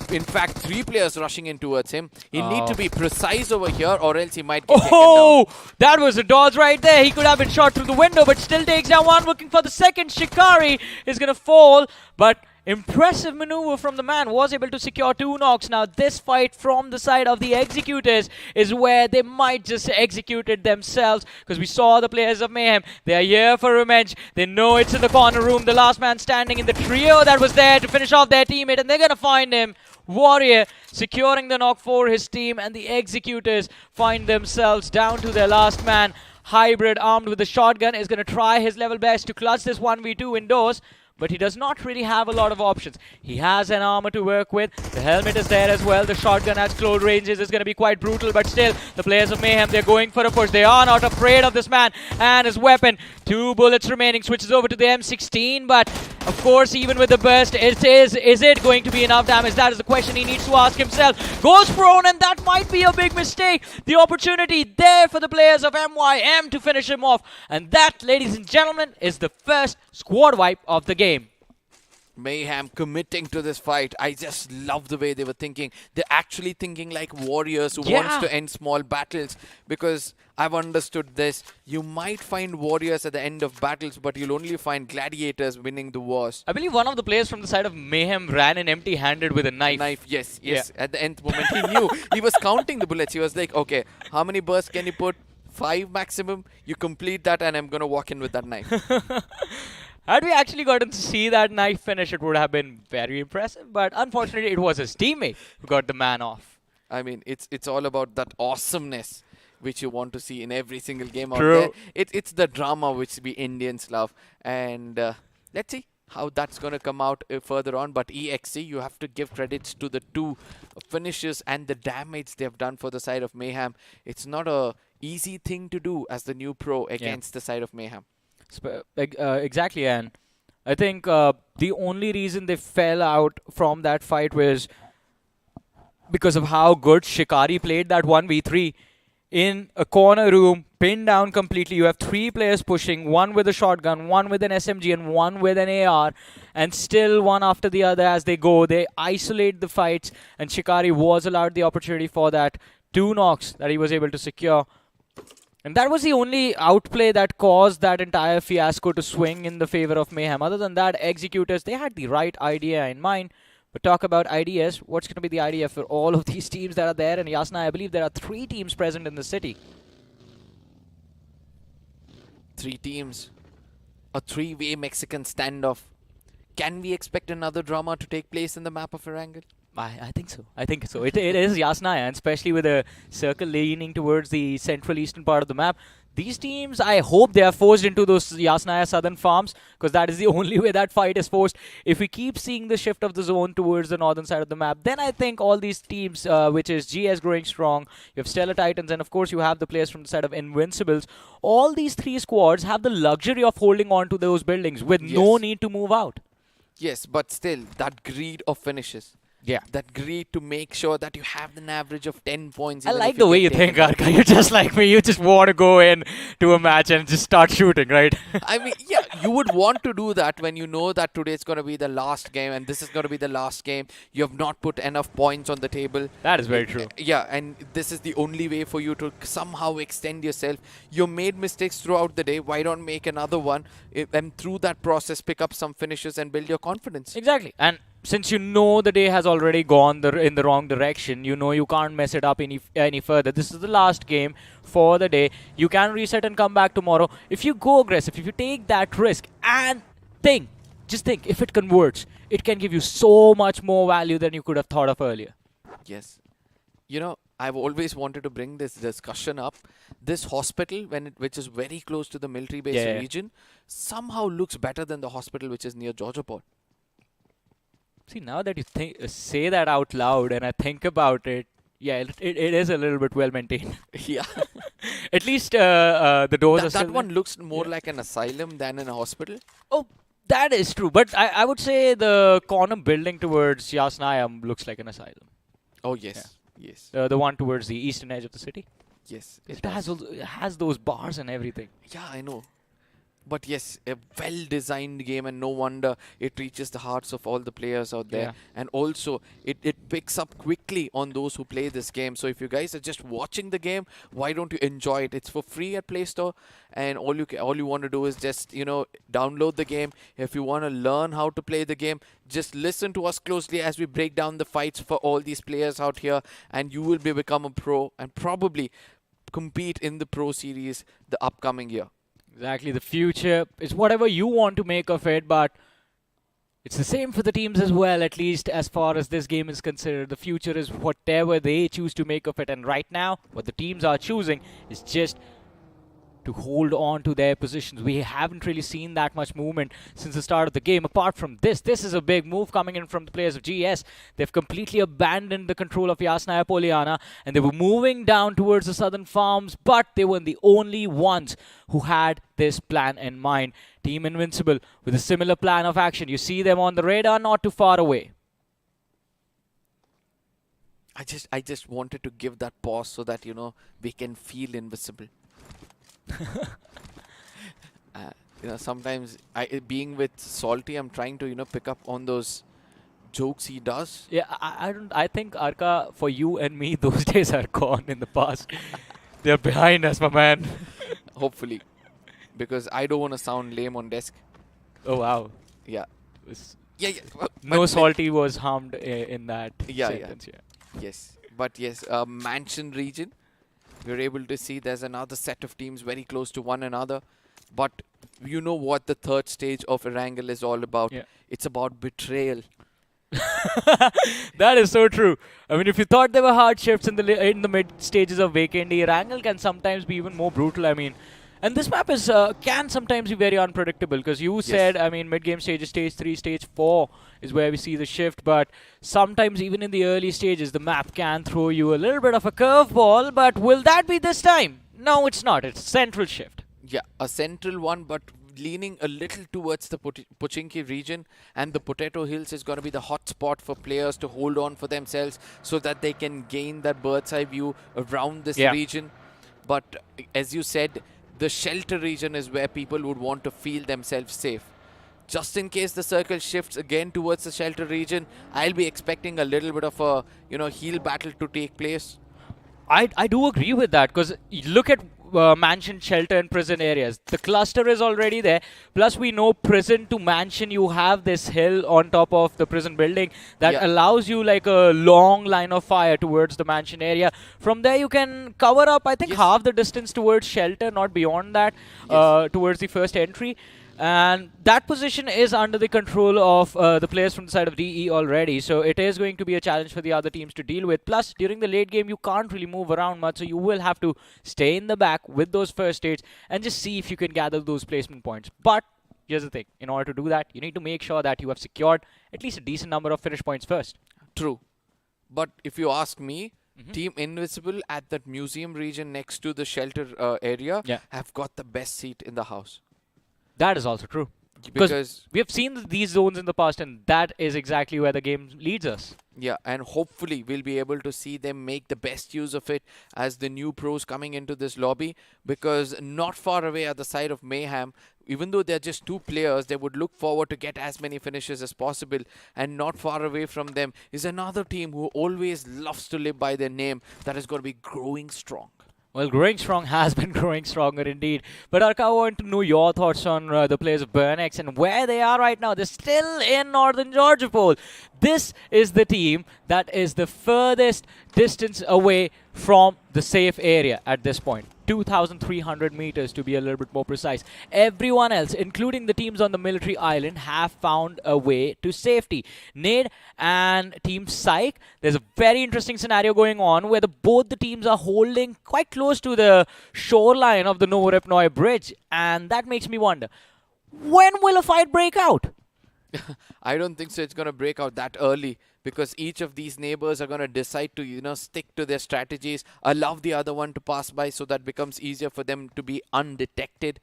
Speaker 2: in fact 3 players rushing in towards him. He need to be precise over here, or else he might get taken down.
Speaker 6: That was a dodge right there. He could have been shot through the window, but still takes down one. Looking for the second. Shikari is going to fall, but impressive maneuver from the man, was able to secure 2 knocks. Now this fight from the side of the Executors is where they might just execute it themselves, because we saw the players of Mayhem, they are here for revenge. They know it's in the corner room, the last man standing in the trio that was there to finish off their teammate, and they're gonna find him. Warrior securing the knock for his team, and the Executors find themselves down to their last man. Hybrid, armed with a shotgun, is gonna try his level best to clutch this 1v2 indoors, but he does not really have a lot of options. He has an armor to work with. The helmet is there as well. The shotgun at close ranges is going to be quite brutal, but still, the players of Mayhem, they're going for a push. They are not afraid of this man and his weapon. 2 bullets remaining. Switches over to the M16, but of course, even with the burst, is it going to be enough damage? That is the question he needs to ask himself. Goes prone, and that might be a big mistake. The opportunity there for the players of MYM to finish him off. And that, ladies and gentlemen, is the first squad wipe of the game.
Speaker 2: Mayhem committing to this fight. I just love the way they were thinking. They're actually thinking like warriors who wants to end small battles, because I've understood this. You might find warriors at the end of battles, but you'll only find gladiators winning the wars.
Speaker 6: I believe one of the players from the side of Mayhem ran in empty-handed with a knife.
Speaker 2: Yes. At the nth moment, he knew. He was counting the bullets. He was like, okay, how many bursts can you put? 5 maximum. You complete that, and I'm going to walk in with that knife.
Speaker 6: Had we actually gotten to see that knife finish, it would have been very impressive. But unfortunately, it was his teammate who got the man off.
Speaker 2: I mean, it's all about that awesomeness which you want to see in every single game out there. It's the drama which we Indians love. And let's see how that's going to come out further on. But EXC, you have to give credits to the 2 finishes and the damage they've done for the side of Mayhem. It's not a easy thing to do as the new pro against the side of Mayhem.
Speaker 6: Exactly, and I think the only reason they fell out from that fight was because of how good Shikari played that 1v3 in a corner room, pinned down completely. You have 3 players pushing, 1 with a shotgun, 1 with an SMG, and 1 with an AR, and still one after the other as they go. They isolate the fights, and Shikari was allowed the opportunity for that 2 knocks that he was able to secure. And that was the only outplay that caused that entire fiasco to swing in the favor of Mayhem. Other than that, Executors, they had the right idea in mind. But talk about ideas, what's going to be the idea for all of these teams that are there? And Yasna, I believe there are 3 teams present in the city.
Speaker 2: 3 teams. A 3-way Mexican standoff. Can we expect another drama to take place in the map of Erangel?
Speaker 6: I think so. I think so. It is Yasna, and especially with a circle leaning towards the central eastern part of the map. These teams, I hope they are forced into those Yasnaya southern farms, because that is the only way that fight is forced. If we keep seeing the shift of the zone towards the northern side of the map, then I think all these teams, which is GS growing strong, you have Stellar Titans, and of course you have the players from the side of Invincibles. All these 3 squads have the luxury of holding on to those buildings with no need to move out.
Speaker 2: Yes, but still, that greed of finishes.
Speaker 6: Yeah.
Speaker 2: That greed to make sure that you have an average of 10 points.
Speaker 6: I like the way you think, Arka. You're just like me. You just want to go in to a match and just start shooting, right?
Speaker 2: I mean, yeah, you would want to do that when you know that today is going to be the last game and this is going to be the last game. You have not put enough points on the table.
Speaker 6: That is very true.
Speaker 2: Yeah, and this is the only way for you to somehow extend yourself. You made mistakes throughout the day. Why don't make another one? And through that process, pick up some finishes and build your confidence.
Speaker 6: Exactly. And since you know the day has already gone in the wrong direction, you know you can't mess it up any further. This is the last game for the day. You can reset and come back tomorrow. If you go aggressive, if you take that risk and just think, if it converts, it can give you so much more value than you could have thought of earlier.
Speaker 2: Yes. You know, I've always wanted to bring this discussion up. This hospital, which is very close to the military base
Speaker 6: Yeah.
Speaker 2: region, somehow looks better than the hospital which is near Georgiaport.
Speaker 6: See, now that you say that out loud and I think about it, yeah, it is a little bit well maintained.
Speaker 2: Yeah.
Speaker 6: At least the doors are still
Speaker 2: That one
Speaker 6: there.
Speaker 2: looks more like an asylum than an hospital.
Speaker 6: Oh, that is true. But I would say the corner building towards Yasnaya looks like an asylum.
Speaker 2: Oh, yes. Yes.
Speaker 6: The one towards the eastern edge of the city.
Speaker 2: Yes.
Speaker 6: It has those bars and everything.
Speaker 2: Yeah, I know. But yes, a well-designed game, and no wonder it reaches the hearts of all the players out there.
Speaker 6: Yeah.
Speaker 2: And also, it picks up quickly on those who play this game. So if you guys are just watching the game, why don't you enjoy it? It's for free at Play Store, and all you want to do is just, you know, download the game. If you want to learn how to play the game, just listen to us closely as we break down the fights for all these players out here, and you will become a pro and probably compete in the Pro Series the upcoming year.
Speaker 6: Exactly. The future is whatever you want to make of it, but it's the same for the teams as well, at least as far as this game is considered. The future is whatever they choose to make of it. And right now, what the teams are choosing is just to hold on to their positions. We haven't really seen that much movement since the start of the game. Apart from this is a big move coming in from the players of GS. They've completely abandoned the control of Yasnaya Poliana, and they were moving down towards the southern farms, but they were the only ones who had this plan in mind. Team Invincible with a similar plan of action. You see them on the radar, not too far away.
Speaker 2: I just wanted to give that pause so that, you know, we can feel invisible. You know, sometimes being with Salty, I'm trying to, you know, pick up on those jokes he does.
Speaker 6: Yeah, I think, Arka, for you and me, those days are gone in the past. They're behind us, my man.
Speaker 2: Hopefully. Because I don't want to sound lame on desk.
Speaker 6: Oh, wow.
Speaker 2: Yeah.
Speaker 6: Was-
Speaker 2: Yeah.
Speaker 6: No Salty was harmed in that sentence.
Speaker 2: Yes. But yes, Mansion region. We're able to see there's another set of teams very close to one another. But you know what the third stage of Erangel is all about.
Speaker 6: Yeah.
Speaker 2: It's about betrayal.
Speaker 6: That is so true. I mean, if you thought there were hardships in the mid stages of Vacandi, Erangel can sometimes be even more brutal. I mean, and this map is can sometimes be very unpredictable, because you said, I mean, mid-game stages, stage 3, stage 4 is where we see the shift, but sometimes even in the early stages, the map can throw you a little bit of a curveball, but will that be this time? No, it's not. It's central shift.
Speaker 2: Yeah, a central one, but leaning a little towards the Pochinki region, and the Potato Hills is going to be the hot spot for players to hold on for themselves so that they can gain that bird's eye view around this region. But as you said, the shelter region is where people would want to feel themselves safe. Just in case the circle shifts again towards the shelter region, I'll be expecting a little bit of a, you know, heel battle to take place.
Speaker 6: I do agree with that, because look at mansion, shelter and prison areas. The cluster is already there. Plus we know prison to mansion, you have this hill on top of the prison building that allows you like a long line of fire towards the mansion area. From there you can cover up, I think, half the distance towards shelter, not beyond that, towards the first entry. And that position is under the control of the players from the side of DE already. So it is going to be a challenge for the other teams to deal with. Plus, during the late game, you can't really move around much. So you will have to stay in the back with those first states and just see if you can gather those placement points. But here's the thing. In order to do that, you need to make sure that you have secured at least a decent number of finish points first.
Speaker 2: True. But if you ask me, Team Invisible at that museum region next to the shelter area have got the best seat in the house.
Speaker 6: That is also true. Because we have seen these zones in the past, and that is exactly where the game leads us.
Speaker 2: Yeah, and hopefully we'll be able to see them make the best use of it as the new pros coming into this lobby, because not far away at the side of Mayhem, even though they're just two players, they would look forward to get as many finishes as possible, and not far away from them is another team who always loves to live by their name that is going to be growing strong.
Speaker 6: Well, growing strong has been growing stronger indeed. But Arka, I want to know your thoughts on the players of Burnex and where they are right now. They're still in Northern Georgia Pole. This is the team that is the furthest distance away from the safe area at this point. 2,300 meters to be a little bit more precise. Everyone else, including the teams on the military island, have found a way to safety. Nade and Team Psych, there's a very interesting scenario going on where both the teams are holding quite close to the shoreline of the Novorepnoy Bridge, and that makes me wonder, when will a fight break out?
Speaker 2: I don't think so. It's going to break out that early because each of these neighbors are going to decide to, stick to their strategies, allow the other one to pass by so that becomes easier for them to be undetected.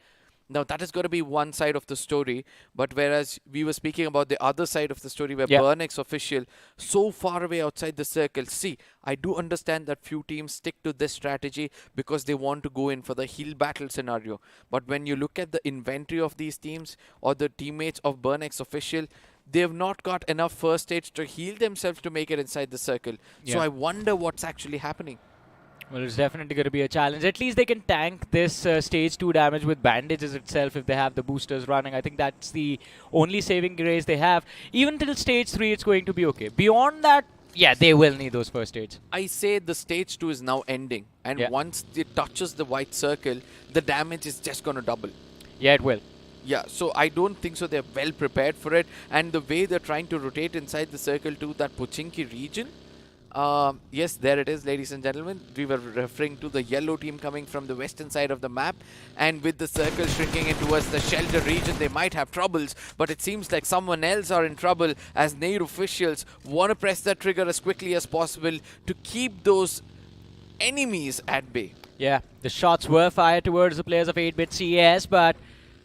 Speaker 2: Now, that is going to be one side of the story. But whereas we were speaking about the other side of the story where Burnex official so far away outside the circle. See, I do understand that few teams stick to this strategy because they want to go in for the hill battle scenario. But when you look at the inventory of these teams or the teammates of Burnex official, they have not got enough first stage to heal themselves to make it inside the circle. So I wonder what's actually happening.
Speaker 6: Well, it's definitely going to be a challenge. At least they can tank this stage 2 damage with bandages itself if they have the boosters running. I think that's the only saving grace they have. Even till stage 3, it's going to be okay. Beyond that, yeah, they will need those first aids.
Speaker 2: I say the stage 2 is now ending. And once it touches the white circle, the damage is just going to double.
Speaker 6: Yeah, it will.
Speaker 2: Yeah, so I don't think so. They're well prepared for it. And the way they're trying to rotate inside the circle to that Pochinki region, yes, there it is, ladies and gentlemen. We were referring to the yellow team coming from the western side of the map, and with the circle shrinking in towards the shelter region, they might have troubles, but it seems like someone else are in trouble as Nair officials want to press that trigger as quickly as possible to keep those enemies at bay.
Speaker 6: Yeah, the shots were fired towards the players of 8-bit CS, but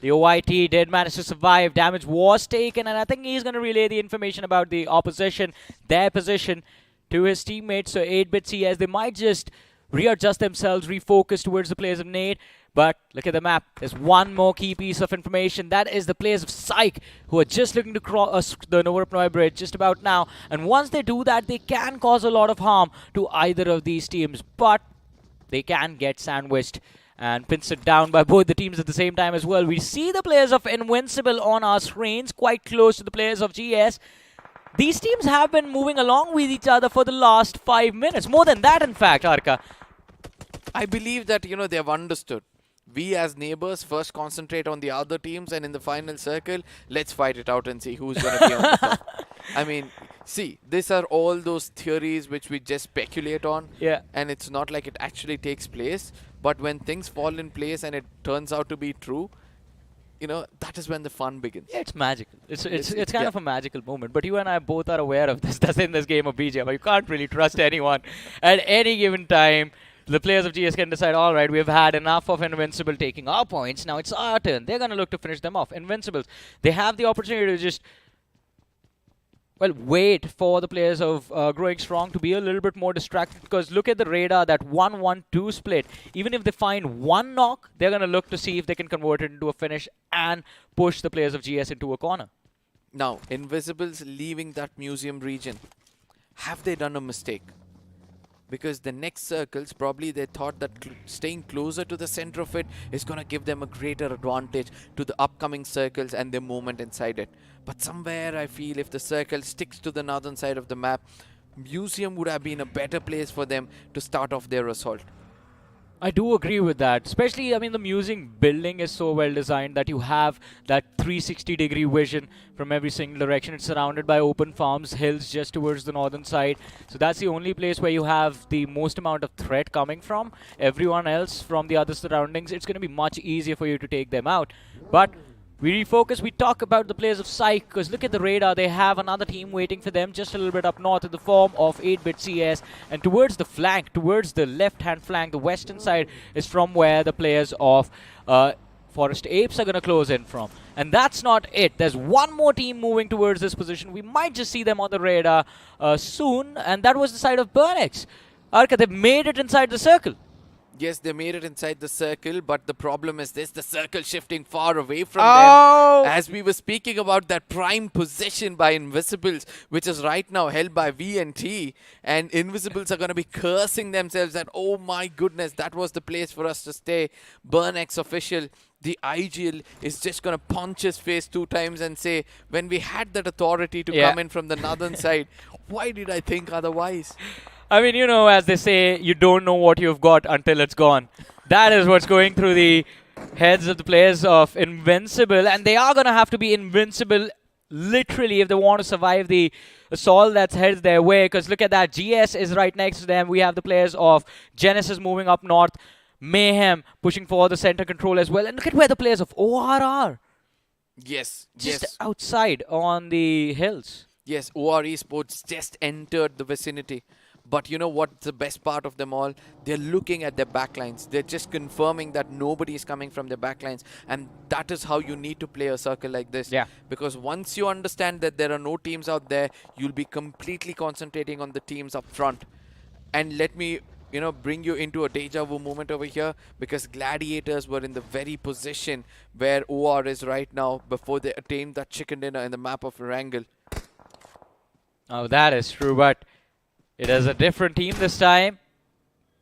Speaker 6: the OIT did manage to survive. Damage was taken, and I think he's going to relay the information about the opposition, their position, to his teammates. So 8-bit CS, they might just readjust themselves, refocus towards the players of Nade. But look at the map. There's one more key piece of information. That is the players of Psych, who are just looking to cross the Novorepnoy Bridge just about now. And once they do that, they can cause a lot of harm to either of these teams. But they can get sandwiched and pincered down by both the teams at the same time as well. We see the players of Invincible on our screens, quite close to the players of GS. These teams have been moving along with each other for the last 5 minutes. More than that, in fact, Arka.
Speaker 2: I believe that, they have understood. We as neighbors first concentrate on the other teams, and in the final circle, let's fight it out and see who's going to be on the top. I mean, see, these are all those theories which we just speculate on.
Speaker 6: Yeah.
Speaker 2: And it's not like it actually takes place. But when things fall in place and it turns out to be true, that is when the fun begins.
Speaker 6: Yeah, it's magical. It's kind of a magical moment. But you and I both are aware of this. That's in this game of BGM. You can't really trust anyone at any given time. The players of GS can decide, all right, we've had enough of Invincible taking our points. Now it's our turn. They're going to look to finish them off. Invincibles, they have the opportunity to just, wait for the players of Growing Strong to be a little bit more distracted, because look at the radar, that 1-1-2 split. Even if they find one knock, they're going to look to see if they can convert it into a finish and push the players of GS into a corner.
Speaker 2: Now, Invisibles leaving that museum region, have they done a mistake? Because the next circles, probably they thought that staying closer to the center of it is going to give them a greater advantage to the upcoming circles and their movement inside it. But somewhere I feel if the circle sticks to the northern side of the map, museum would have been a better place for them to start off their assault.
Speaker 6: I do agree with that. Especially, the museum building is so well designed that you have that 360-degree vision from every single direction. It's surrounded by open farms, hills just towards the northern side. So that's the only place where you have the most amount of threat coming from. Everyone else from the other surroundings, it's going to be much easier for you to take them out. But we refocus, we talk about the players of Psych, because look at the radar, they have another team waiting for them just a little bit up north in the form of 8-bit CS, and towards the flank, towards the left-hand flank, the western side is from where the players of Forest Apes are going to close in from. And that's not it. There's one more team moving towards this position. We might just see them on the radar soon, and that was the side of Burnex. Arka, they've made it inside the circle.
Speaker 2: Yes, they made it inside the circle, but the problem is this, the circle shifting far away from
Speaker 6: Oh!
Speaker 2: them. As we were speaking about that prime position by Invisibles, which is right now held by VNT, and Invisibles are going to be cursing themselves that, oh my goodness, that was the place for us to stay. BurnX official, the IGL, is just going to punch his face 2 times and say, when we had that authority to come in from the northern side, why did I think otherwise?
Speaker 6: I mean, you know, as they say, you don't know what you've got until it's gone. That is what's going through the heads of the players of Invincible, and they are going to have to be invincible literally if they want to survive the assault that's headed their way. Because look at that, GS is right next to them. We have the players of Genesis moving up north, Mayhem pushing for the center control as well. And look at where the players of OR are.
Speaker 2: Yes,
Speaker 6: Just outside on the hills.
Speaker 2: Yes, OR Esports just entered the vicinity. But you know what's the best part of them all? They're looking at their backlines. They're just confirming that nobody is coming from their backlines. And that is how you need to play a circle like this.
Speaker 6: Yeah.
Speaker 2: Because once you understand that there are no teams out there, you'll be completely concentrating on the teams up front. And let me, you know, bring you into a deja vu moment over here, because Gladiators were in the very position where OR is right now before they attained that chicken dinner in the map of Wrangle.
Speaker 6: Oh, that is true, but it is a different team this time.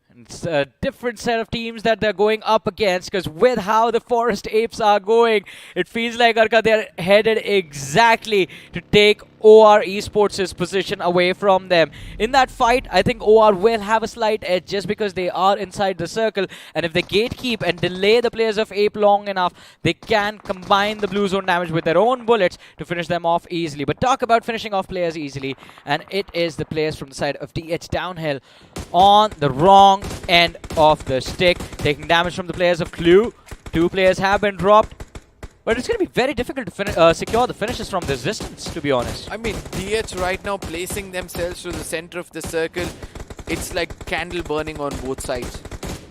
Speaker 6: And it's a different set of teams that they're going up against, because with how the Forest Apes are going, it feels like Arka, they're headed exactly to take OR Esports' position away from them. In that fight, I think OR will have a slight edge just because they are inside the circle, and if they gatekeep and delay the players of Ape long enough, they can combine the blue zone damage with their own bullets to finish them off easily. But talk about finishing off players easily, and it is the players from the side of DH Downhill on the wrong end of the stick, taking damage from the players of Clue. 2 players have been dropped. But it's going to be very difficult to secure the finishes from this distance, to be honest.
Speaker 2: I mean, DH right now placing themselves to the center of the circle, it's like candle burning on both sides.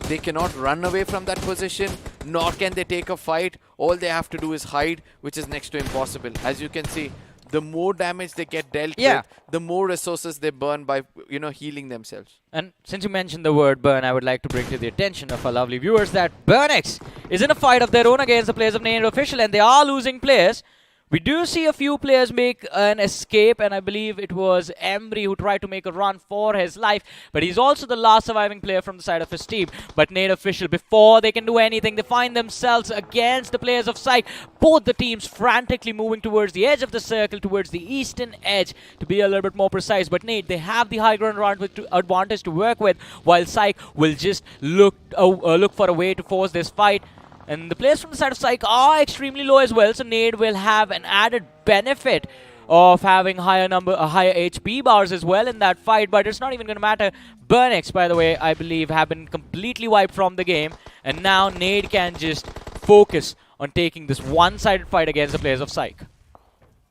Speaker 2: They cannot run away from that position, nor can they take a fight. All they have to do is hide, which is next to impossible. As you can see, the more damage they get dealt with, the more resources they burn by, you know, healing themselves.
Speaker 6: And since you mentioned the word burn, I would like to bring to the attention of our lovely viewers that BurnX is in a fight of their own against the players of Named Official, and they are losing players. We do see a few players make an escape, and I believe it was Embry who tried to make a run for his life, but he's also the last surviving player from the side of his team. But Named Official, before they can do anything, they find themselves against the players of Psych. Both the teams frantically moving towards the edge of the circle, towards the eastern edge, to be a little bit more precise. But Nate, they have the high ground advantage to work with, while Psych will just look for a way to force this fight. And the players from the side of Psych are extremely low as well, so Nade will have an added benefit of having higher HP bars as well in that fight, but it's not even going to matter. BurnX, by the way, I believe have been completely wiped from the game, and now Nade can just focus on taking this one-sided fight against the players of Psych.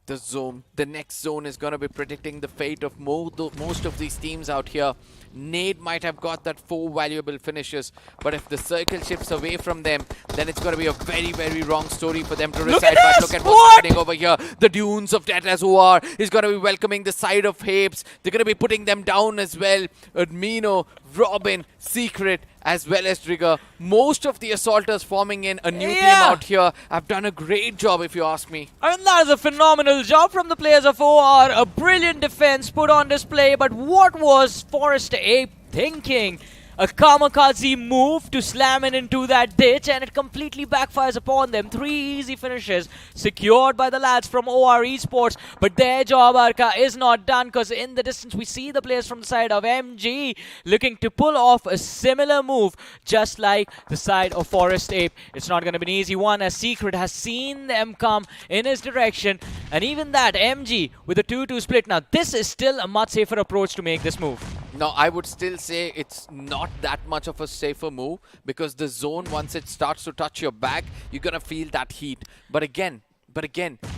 Speaker 2: The zone, the next zone is going to be predicting the fate of most of these teams out here. Nade might have got that 4 valuable finishes, but if the circle shifts away from them, then it's going to be a very, very wrong story for them to recite. But look at what's happening over here. The Dunes of Death as OR is going to be welcoming the side of Apes. They're going to be putting them down as well. Admino, Robin, Secret, as well as Trigger. Most of the assaulters forming in a new team out here have done a great job, if you ask me.
Speaker 6: I mean, that is a phenomenal job from the players of OR. A brilliant defense put on display, but what was Forest Ape thinking? A kamikaze move to slam it into that ditch, and it completely backfires upon them. 3 easy finishes secured by the lads from OR Esports, but their job, Arka, is not done, because in the distance we see the players from the side of MG looking to pull off a similar move, just like the side of Forest Ape. It's not going to be an easy one, as Secret has seen them come in his direction, and even that, MG with a 2-2 split. Now, this is still a much safer approach to make this move.
Speaker 2: No, I would still say it's not that much of a safer move, because the zone, once it starts to touch your back, you're going to feel that heat. But again,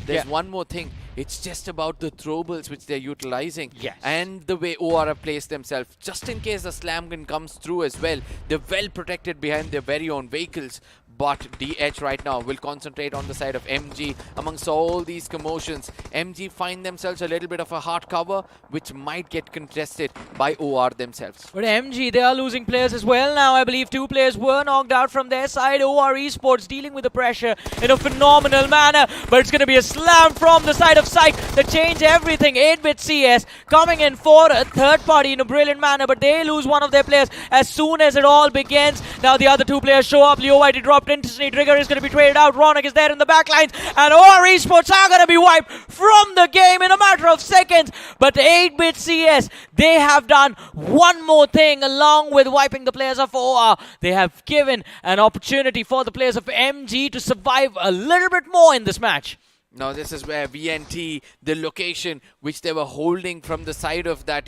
Speaker 2: there's one more thing. It's just about the throwables which they're utilizing.
Speaker 6: Yes.
Speaker 2: And the way OR have placed themselves. Just in case the slam gun comes through as well, they're well protected behind their very own vehicles. But DH right now will concentrate on the side of MG. Amongst all these commotions, MG find themselves a little bit of a hard cover, which might get contested by OR themselves.
Speaker 6: But MG, they are losing players as well now. I believe 2 players were knocked out from their side. OR Esports dealing with the pressure in a phenomenal manner. But it's going to be a slam from the side of Psych that changed everything. 8-bit CS coming in for a third party in a brilliant manner. But they lose one of their players as soon as it all begins. Now the other 2 players show up. Leo Whitey dropped instantly. Trigger is going to be traded out. Ronak is there in the backlines. And OR Esports are going to be wiped from the game in a matter of seconds. But 8-bit CS, they have done one more thing along with wiping the players of OR. They have given an opportunity for the players of MG to survive a little bit more in this match.
Speaker 2: Now this is where VNT, the location which they were holding from the side of that,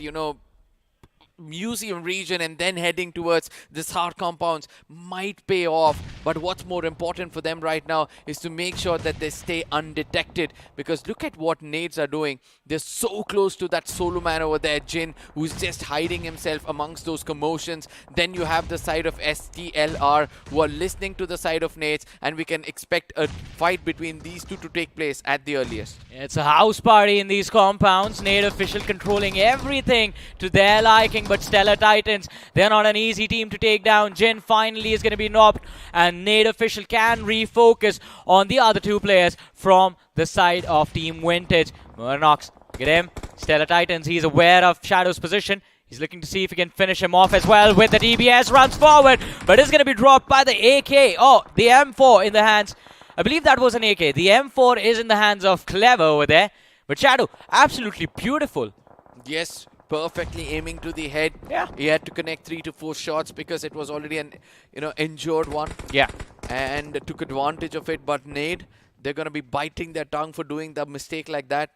Speaker 2: museum region and then heading towards this hard compounds might pay off. But what's more important for them right now is to make sure that they stay undetected, because look at what nades are doing. They're so close to that solo man over there, Jin, who's just hiding himself amongst those commotions. Then you have the side of STLR who are listening to the side of nades, and we can expect a fight between these 2 to take place at the earliest.
Speaker 6: It's a house party in these compounds. Nade official controlling everything to their liking. But Stellar Titans, they're not an easy team to take down. Jin finally is going to be knocked, and Nade official can refocus on the other 2 players from the side of Team Vintage. Murnox, get him. Stellar Titans, he's aware of Shadow's position. He's looking to see if he can finish him off as well with the DBS. Runs forward, but is going to be dropped by the AK. Oh, the M4 in the hands. I believe that was an AK. The M4 is in the hands of Clever over there. But Shadow, absolutely beautiful.
Speaker 2: Yes, perfectly aiming to the head.
Speaker 6: Yeah.
Speaker 2: He had to connect 3 to 4 shots because it was already an injured one.
Speaker 6: Yeah.
Speaker 2: And took advantage of it. But Nade, they're going to be biting their tongue for doing the mistake like that,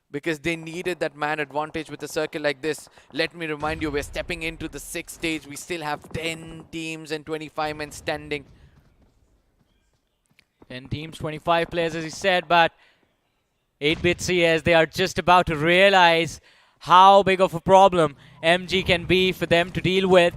Speaker 2: because they needed that man advantage with a circle like this. Let me remind you, we're stepping into the 6th stage. We still have 10 teams and 25 men standing.
Speaker 6: 10 teams, 25 players, as he said, but 8-bit CS, they are just about to realize how big of a problem MG can be for them to deal with.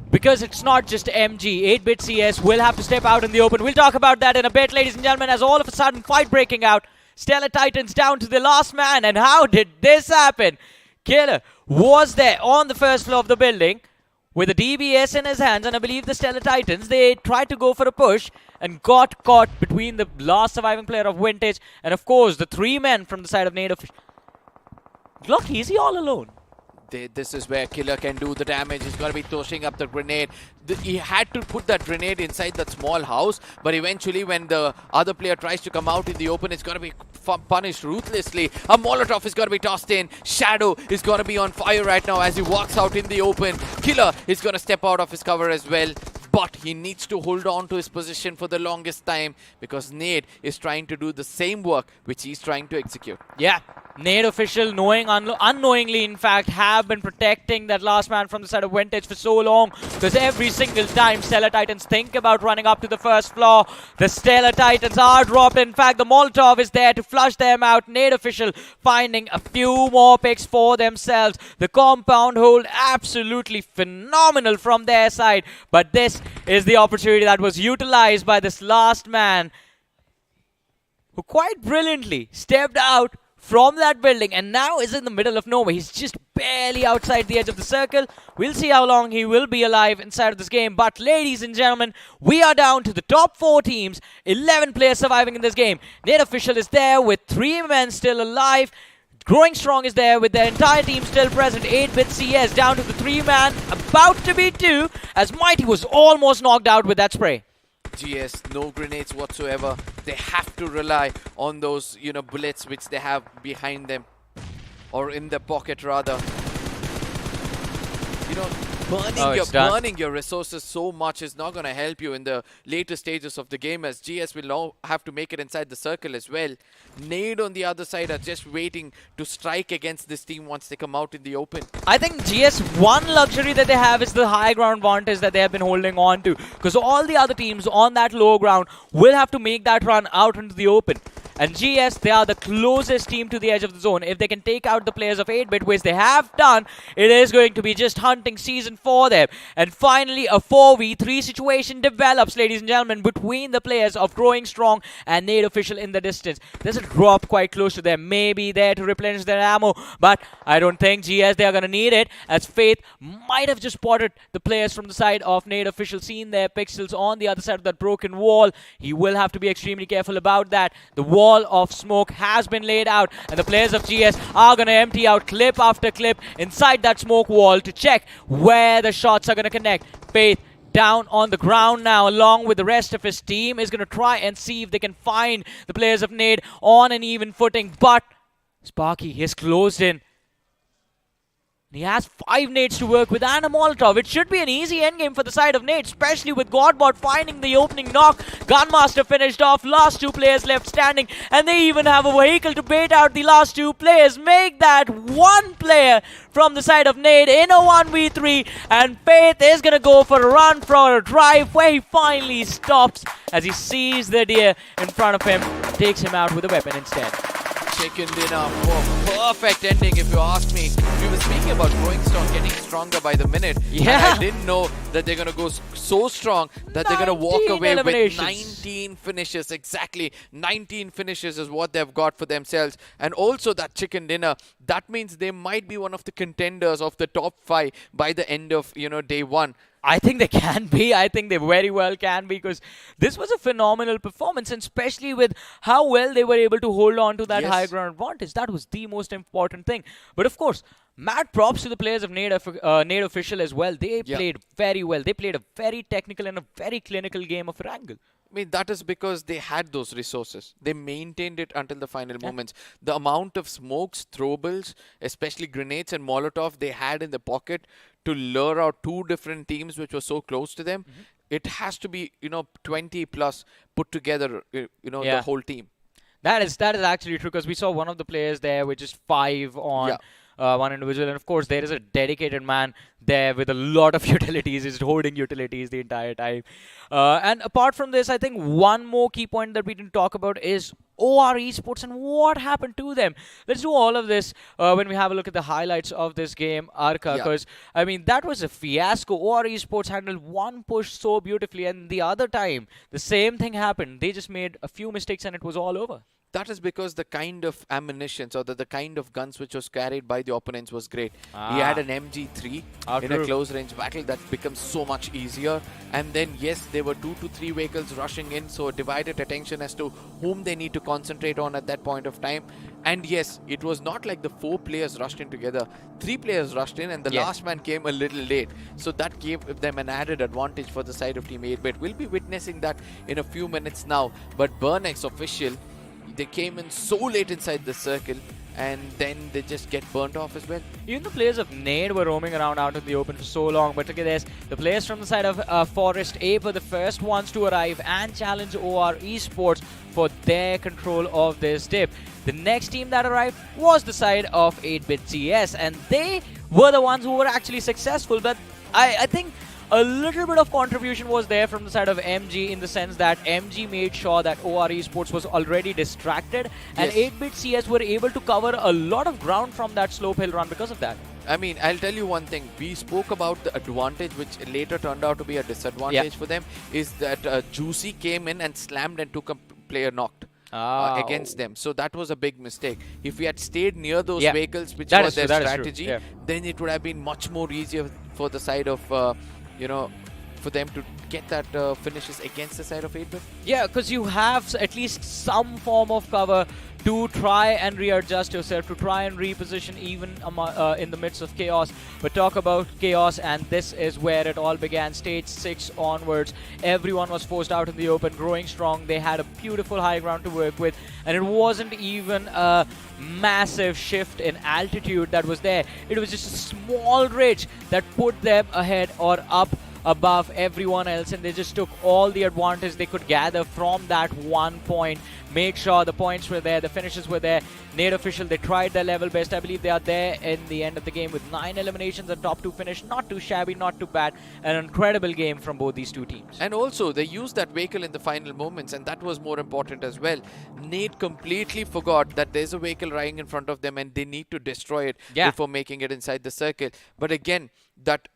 Speaker 6: Because it's not just MG, 8-bit CS will have to step out in the open. We'll talk about that in a bit, ladies and gentlemen, as all of a sudden fight breaking out. Stellar Titans down to the last man, and how did this happen? Killer was there on the first floor of the building with a DBS in his hands, and I believe the Stellar Titans, they tried to go for a push and got caught between the last surviving player of Vintage and, of course, the 3 men from the side of Native. Lucky, is he all alone?
Speaker 2: This is where Killer can do the damage. He's going to be tossing up the grenade. He had to put that grenade inside that small house, but eventually when the other player tries to come out in the open, it's going to be punished ruthlessly. A Molotov is going to be tossed in. Shadow is going to be on fire right now as he walks out in the open. Killer is going to step out of his cover as well. But he needs to hold on to his position for the longest time, because Nade is trying to do the same work which he's trying to execute.
Speaker 6: Yeah, Nade official, unknowingly in fact, have been protecting that last man from the side of Vintage for so long, because every single time Stellar Titans think about running up to the first floor, the Stellar Titans are dropped. In fact, the Molotov is there to flush them out. Nade official finding a few more picks for themselves. The compound hold absolutely phenomenal from their side, but this is the opportunity that was utilized by this last man, who quite brilliantly stepped out from that building and now is in the middle of nowhere. He's just barely outside the edge of the circle. We'll see how long he will be alive inside of this game. But ladies and gentlemen, we are down to the top 4 teams, 11 players surviving in this game. Nade official is there with 3 men still alive. Growing Strong is there with their entire team still present. 8-bit CS down to the 3-man, about to be 2, as Mighty was almost knocked out with that spray.
Speaker 2: GS, no grenades whatsoever. They have to rely on those, bullets which they have behind them, or in their pocket rather. Burning your resources so much is not going to help you in the later stages of the game, as GS will now have to make it inside the circle as well. Nade on the other side are just waiting to strike against this team once they come out in the open.
Speaker 6: I think GS, one luxury that they have is the high ground advantage that they have been holding on to, because all the other teams on that low ground will have to make that run out into the open. And GS, they are the closest team to the edge of the zone. If they can take out the players of 8-bit, which they have done, it is going to be just hunting season for them. And finally, a 4v3 situation develops, ladies and gentlemen, between the players of Growing Strong and Nade Official in the distance. There's a drop quite close to them, maybe there to replenish their ammo, but I don't think GS, they are going to need it, as Faith might have just spotted the players from the side of Nade Official, seen their pixels on the other side of that broken wall. He will have to be extremely careful about that. The wall of smoke has been laid out, and the players of GS are going to empty out clip after clip inside that smoke wall to check where the shots are going to connect. Faith down on the ground now, along with the rest of his team, is going to try and see if they can find the players of Nade on an even footing, but Sparky has closed in. He has 5 nades to work with and a Molotov. It should be an easy endgame for the side of Nade, especially with Godbot finding the opening knock. Gunmaster finished off, last 2 players left standing, and they even have a vehicle to bait out the last 2 players. Make that 1 player from the side of Nade in a 1v3, and Faith is going to go for a run, for a drive, where he finally stops as he sees the deer in front of him, takes him out with a weapon instead.
Speaker 2: Chicken dinner for perfect ending, if you ask me. We were speaking about Growing Strong getting stronger by the minute.
Speaker 6: Yeah.
Speaker 2: And I didn't know that they're going to go so strong that they're going to walk away with
Speaker 6: eliminations.
Speaker 2: 19 finishes. Exactly. 19 finishes is what they've got for themselves. And also that chicken dinner, that means they might be one of the contenders of the top 5 by the end of, day 1.
Speaker 6: I think they can be. I think they very well can be, because this was a phenomenal performance, and especially with how well they were able to hold on to that high ground advantage. That was the most important thing. But of course, mad props to the players of Nade Official as well. They played very well. They played a very technical and a very clinical game of Wrangle.
Speaker 2: I mean, that is because they had those resources. They maintained it until the final moments. The amount of smokes, throwables, especially grenades and Molotov they had in the pocket to lure out 2 different teams which were so close to them, it has to be, 20 plus put together, the whole team.
Speaker 6: That is actually true, because we saw one of the players there with just 5 on one individual, and of course there is a dedicated man there with a lot of utilities. He's holding utilities the entire time. And apart from this, I think one more key point that we didn't talk about is OR Esports and what happened to them. Let's do all of this when we have a look at the highlights of this game, Arka, because I mean that was a fiasco. OR Esports handled one push so beautifully, and the other time the same thing happened. They just made a few mistakes and it was all over.
Speaker 2: That is because the kind of ammunition or the kind of guns which was carried by the opponents was great. He had an MG3 in a close range battle that becomes so much easier. And then yes, there were 2 to 3 vehicles rushing in, so divided attention as to whom they need to concentrate on at that point of time. And yes, it was not like the 4 players rushed in together. 3 players rushed in and the last man came a little late. So that gave them an added advantage for the side of Team 8-bit. We'll be witnessing that in a few minutes now. But Burnex Official, they came in so late inside the circle, and then they just get burnt off as well.
Speaker 6: Even the players of Nade were roaming around out in the open for so long, but look at this. The players from the side of Forest Ape were the first ones to arrive and challenge OR Esports for their control of this dip. The next team that arrived was the side of 8-bit CS, and they were the ones who were actually successful, but I think a little bit of contribution was there from the side of MG, in the sense that MG made sure that OR Esports was already distracted, and 8-bit CS were able to cover a lot of ground from that slope hill run because of that.
Speaker 2: I mean, I'll tell you one thing. We spoke about the advantage, which later turned out to be a disadvantage for them, is that Juicy came in and slammed and took a player knocked. Against them. So that was a big mistake. If we had stayed near those vehicles, which was their strategy, then it would have been much more easier for the side of for them to get that finishes against the side of 8-bit.
Speaker 6: Yeah, because you have at least some form of cover to try and readjust yourself, to try and reposition even in the midst of chaos. But talk about chaos, and this is where it all began. Stage 6 onwards, everyone was forced out in the open, Growing Strong. They had a beautiful high ground to work with, and it wasn't even a massive shift in altitude that was there. It was just a small ridge that put them ahead or up above everyone else, and they just took all the advantage they could gather from that 1 point, made sure the points were there, the finishes were there. Nate Official, they tried their level best. I believe they are there in the end of the game with 9 eliminations and top 2 finish. Not too shabby, not too bad. An incredible game from both these two teams.
Speaker 2: And also, they used that vehicle in the final moments, and that was more important as well. Nate completely forgot that there's a vehicle lying in front of them and they need to destroy it before making it inside the circle. But again, that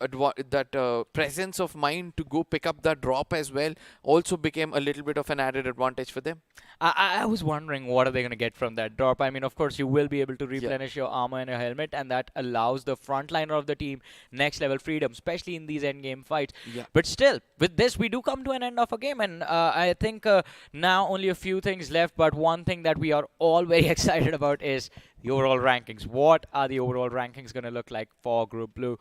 Speaker 2: presence of mind to go pick up that drop as well also became a little bit of an added advantage for them.
Speaker 6: I was wondering what are they going to get from that drop. I mean, of course, you will be able to replenish your armor and your helmet, and that allows the frontliner of the team next level freedom, especially in these end game fights. But still, with this, we do come to an end of a game, and I think now only a few things left, but one thing that we are all very excited about is the overall rankings. What are the overall rankings going to look like for Group Blue?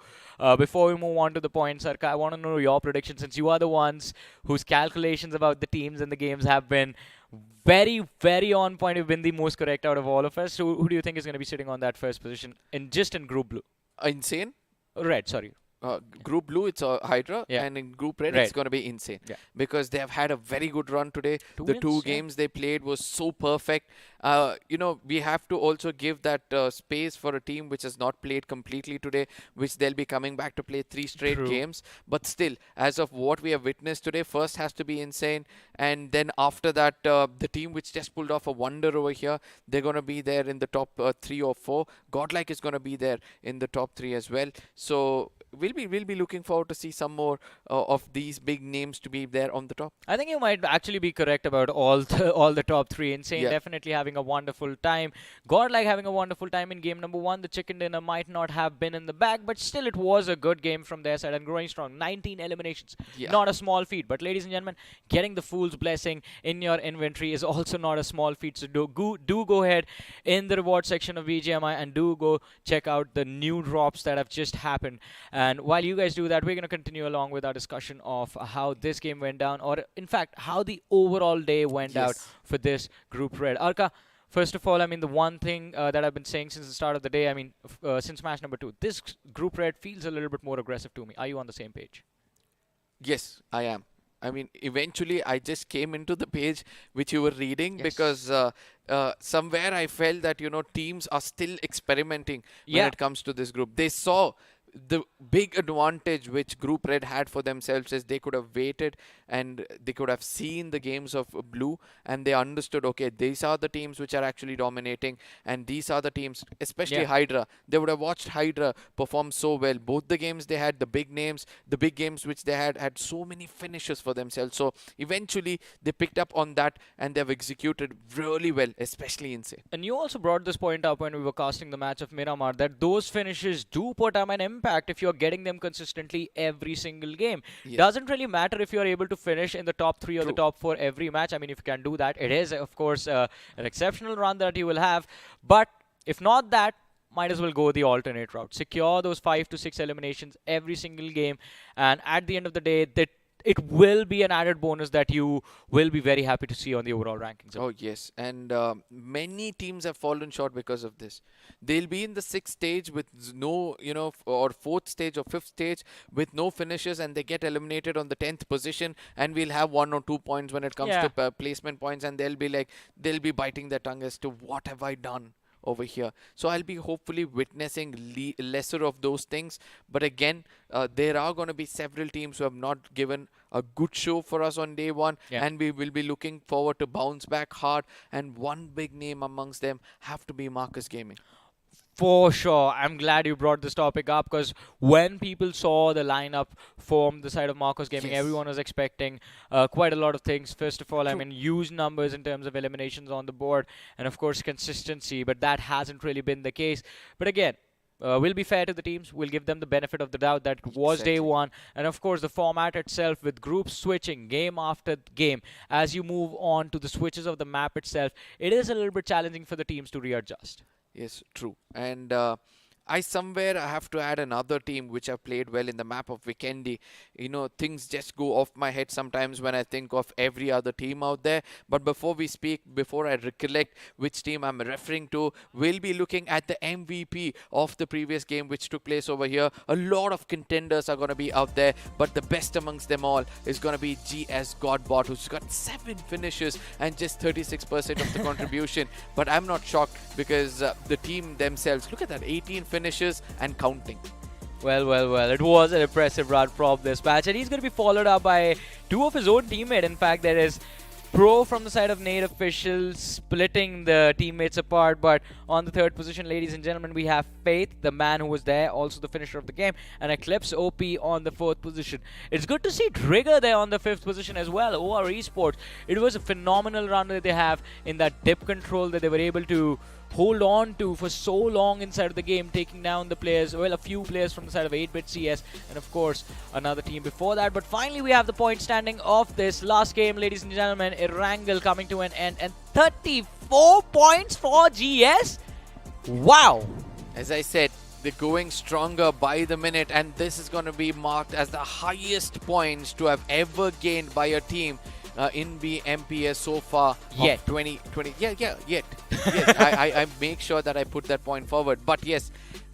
Speaker 6: Before we move on to the points, Sarka, I want to know your prediction, since you are the ones whose calculations about the teams and the games have been very, very on point. You've been the most correct out of all of us. So who do you think is going to be sitting on that first position in Group Blue?
Speaker 2: Insane?
Speaker 6: Red, sorry.
Speaker 2: Group Blue, it's Hydra, and in Group Red, it's going to be insane because they have had a very good run today. The two games they played was so perfect. We have to also give that space for a team which has not played completely today, which they'll be coming back to play 3 straight games. But still, as of what we have witnessed today, first has to be insane, and then after that, the team which just pulled off a wonder over here, they're going to be there in the top 3 or 4. Godlike is going to be there in the top 3 as well. So we'll be looking forward to see some more of these big names to be there on the top.
Speaker 6: I think you might actually be correct about all the top 3. Insane definitely having a wonderful time. Godlike having a wonderful time in game number 1. The chicken dinner might not have been in the bag, but still it was a good game from their side and growing strong. 19 eliminations, not a small feat. But ladies and gentlemen, getting the Fool's Blessing in your inventory is also not a small feat. So do go ahead in the reward section of BGMI and do go check out the new drops that have just happened. And while you guys do that, we're going to continue along with our discussion of how this game went down, or in fact, how the overall day went out for this Group Red. Arka, first of all, I mean, the one thing that I've been saying since the start of the day, I mean, since match number 2, this Group Red feels a little bit more aggressive to me. Are you on the same page?
Speaker 2: Yes, I am. I mean, eventually, I just came into the page which you were reading because somewhere I felt that, teams are still experimenting when it comes to this group. They saw the big advantage which Group Red had for themselves is they could have waited and they could have seen the games of Blue, and they understood, okay, these are the teams which are actually dominating, and these are the teams, especially Hydra. They would have watched Hydra perform so well. Both the games they had, the big names, the big games which they had so many finishes for themselves. So eventually they picked up on that and they've executed really well, especially Insane.
Speaker 6: And you also brought this point up when we were casting the match of Miramar, that those finishes do put up an impact if you're getting them consistently every single game. Doesn't really matter if you're able to finish in the top 3 or the top 4 every match. I mean, if you can do that, it is, of course, an exceptional run that you will have. But if not that, might as well go the alternate route. Secure those 5 to 6 eliminations every single game. And at the end of the day, it will be an added bonus that you will be very happy to see on the overall rankings.
Speaker 2: Oh, yes. And many teams have fallen short because of this. They'll be in the 6th stage with no, or 4th stage or 5th stage with no finishes, and they get eliminated on the 10th position, and we'll have 1 or 2 points when it comes to placement points, and they'll be biting their tongue as to what have I done over here. So I'll be hopefully witnessing lesser of those things. But again, there are going to be several teams who have not given a good show for us on day 1, and we will be looking forward to bounce back hard. And one big name amongst them have to be Marcus Gaming.
Speaker 6: For sure. I'm glad you brought this topic up, because when people saw the lineup from the side of Marcos Gaming, everyone was expecting quite a lot of things. First of all, I mean, huge numbers in terms of eliminations on the board, and of course consistency, but that hasn't really been the case. But again, we'll be fair to the teams. We'll give them the benefit of the doubt that it was day 1. And of course, the format itself with groups switching game after game as you move on to the switches of the map itself, it is a little bit challenging for the teams to readjust.
Speaker 2: Yes, true. And I have to add another team which have played well in the map of Vikendi. Things just go off my head sometimes when I think of every other team out there. But before I recollect which team I'm referring to, we'll be looking at the MVP of the previous game which took place over here. A lot of contenders are going to be out there, but the best amongst them all is going to be GS Godbot, who's got 7 finishes and just 36% of the contribution. But I'm not shocked because the team themselves, look at that, 18 finishes and counting.
Speaker 6: Well. It was an impressive run from this match, and he's going to be followed up by 2 of his own teammates. In fact, there is Pro from the side of Nate Official splitting the teammates apart, but on the 3rd position, ladies and gentlemen, we have Faith, the man who was there, also the finisher of the game, and Eclipse OP on the 4th position. It's good to see Trigger there on the 5th position as well. OR Esports, it was a phenomenal run that they have in that dip control that they were able to hold on to for so long inside of the game, taking down the players, well, a few players from the side of 8-bit CS, and of course another team before that. But finally we have the point standing of this last game, ladies and gentlemen. Erangel coming to an end, and 34 points for GS. Wow.
Speaker 2: As I said, they're going stronger by the minute, and this is going to be marked as the highest points to have ever gained by a team in BMPS so far.
Speaker 6: Yet.
Speaker 2: 2020. Yet. Yes, I make sure that I put that point forward. But yes,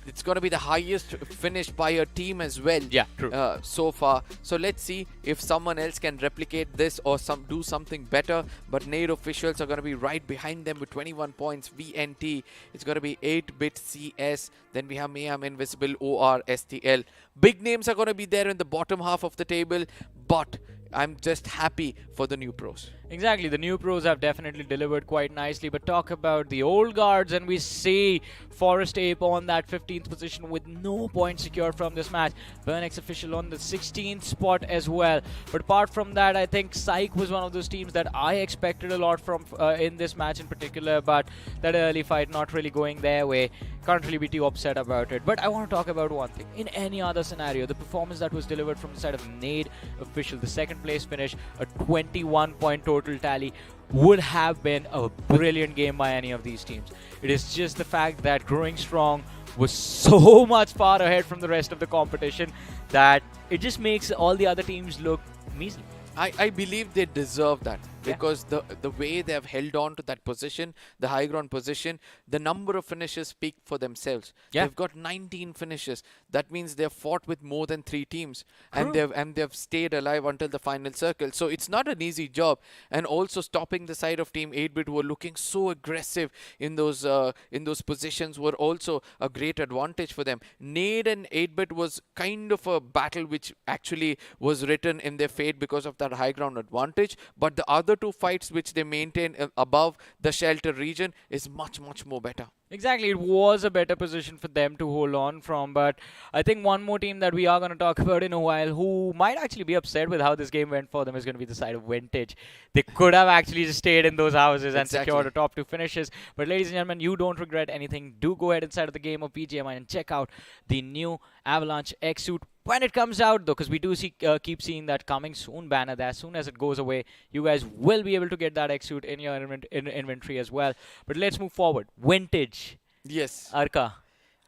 Speaker 2: it's going to be the highest finish by a team as well.
Speaker 6: Yeah, true.
Speaker 2: So far. So let's see if someone else can replicate this or do something better. But Nade officials are going to be right behind them with 21 points. VNT, it's going to be 8-bit CS. Then we have Mayhem Invisible, OR, STL. Big names are going to be there in the bottom half of the table. But I'm just happy for the new pros.
Speaker 6: Exactly, the new pros have definitely delivered quite nicely, but talk about the old guards, and we see Forest Ape on that 15th position with no points secured from this match. Burnex official on the 16th spot as well. But apart from that, I think Psych was one of those teams that I expected a lot from in this match in particular, but that early fight not really going their way. Can't really be too upset about it. But I want to talk about one thing. In any other scenario, the performance that was delivered from the side of Nade official, the 2nd place finish, a 21-point total tally, would have been a brilliant game by any of these teams. It is just the fact that Growing Strong was so much far ahead from the rest of the competition that it just makes all the other teams look measly.
Speaker 2: I believe they deserve that, because the way they have held on to that position, the high ground position, the number of finishes speak for themselves. They've got 19 finishes. That means they've fought with more than 3 teams, and they've stayed alive until the final circle. So it's not an easy job. And also stopping the side of Team 8-bit, who were looking so aggressive in those positions, were also a great advantage for them. Nade and 8-bit was kind of a battle which actually was written in their fate because of that high ground advantage. But the other 2 fights which they maintain above the shelter region is much more better.
Speaker 6: Exactly, it was a better position for them to hold on from, but I think one more team that we are going to talk about in a while who might actually be upset with how this game went for them is going to be the side of Vintage. They could have actually just stayed in those houses and secured the top 2 finishes, but ladies and gentlemen, you don't regret anything. Do go ahead inside of the game of BGMI and check out the new Avalanche X-Suit when it comes out, though, because we do keep seeing that coming soon banner there. As soon as it goes away, you guys will be able to get that X-Suit in your inventory as well. But let's move forward. Vintage.
Speaker 2: Yes.
Speaker 6: Arka.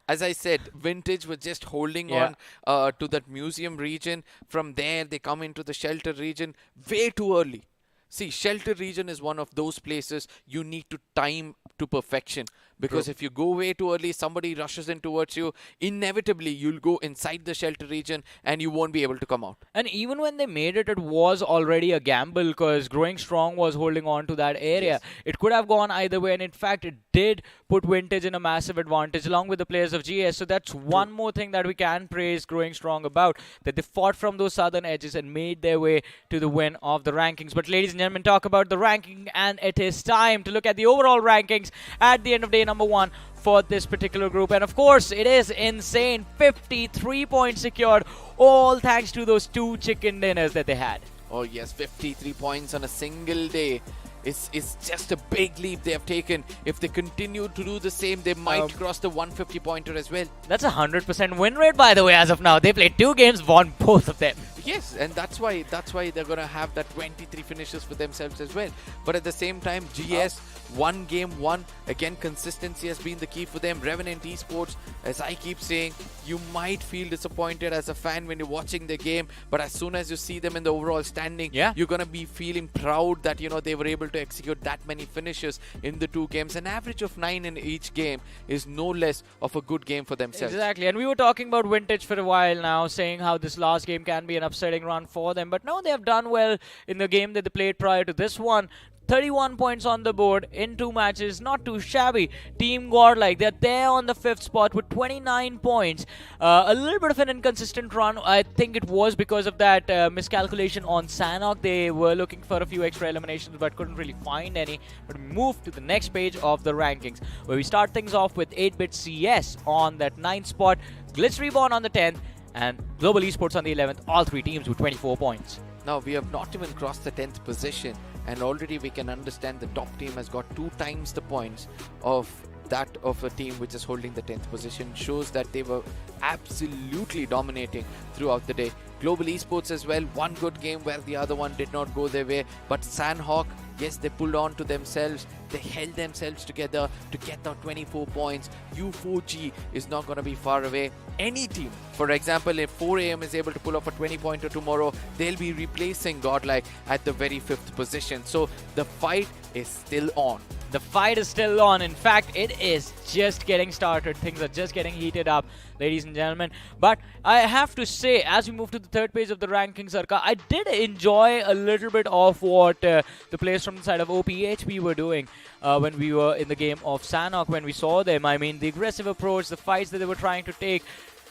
Speaker 2: As I said, Vintage was just holding on to that museum region. From there, they come into the shelter region way too early. See, shelter region is one of those places you need to time to perfection. Because if you go way too early, somebody rushes in towards you, inevitably you'll go inside the shelter region and you won't be able to come out.
Speaker 6: And even when they made it, it was already a gamble because Growing Strong was holding on to that area. Yes. It could have gone either way, and in fact, it did put Vintage in a massive advantage along with the players of GS. So that's one more thing that we can praise Growing Strong about, that they fought from those southern edges and made their way to the win of the rankings. But ladies and gentlemen, talk about the ranking, and it is time to look at the overall rankings at the end of day number 1 for this particular group. And of course, it is insane. 53 points secured, all thanks to those 2 chicken dinners that they had.
Speaker 2: Oh yes, 53 points on a single day. It's just a big leap they have taken. If they continue to do the same, they might cross the 150 pointer as well.
Speaker 6: That's a 100% win rate, by the way, as of now. They played 2 games, won both of them.
Speaker 2: Yes, and that's why they're gonna have that 23 finishes for themselves as well. But at the same time, GS one game one again. Consistency has been the key for them. Revenant Esports, as I keep saying, you might feel disappointed as a fan when you're watching the game, but as soon as you see them in the overall standing, you're gonna be feeling proud that they were able to execute that many finishes in the 2 games. An average of 9 in each game is no less of a good game for themselves.
Speaker 6: Exactly, and we were talking about Vintage for a while now, saying how this last game can be an upsetting run for them, but no, they have done well in the game that they played prior to this one. 31 points on the board in 2 matches, not too shabby. Team Godlike, they're there on the 5th spot with 29 points. A little bit of an inconsistent run. I think it was because of that miscalculation on Sanok. They were looking for a few extra eliminations but couldn't really find any. But we move to the next page of the rankings, where we start things off with 8-Bit CS on that 9th spot, Glitz Reborn on the 10th, and Global Esports on the 11th, all 3 teams with 24 points.
Speaker 2: Now, we have not even crossed the 10th position, and already we can understand the top team has got 2 times the points of that of a team which is holding the 10th position. Shows that they were absolutely dominating throughout the day. Global Esports as well, one good game where the other one did not go their way, but Sandhawk, yes, they pulled on to themselves. They held themselves together to get the 24 points. U4G is not going to be far away. Any team, for example, if 4AM is able to pull off a 20-pointer tomorrow, they'll be replacing Godlike at the very 5th position. So the fight is still on.
Speaker 6: The fight is still on. In fact, it is just getting started. Things are just getting heated up, ladies and gentlemen. But I have to say, as we move to the 3rd page of the rankings, Sarka, I did enjoy a little bit of what the players from the side of OPHP were doing when we were in the game of Sanok, when we saw them. I mean, the aggressive approach, the fights that they were trying to take.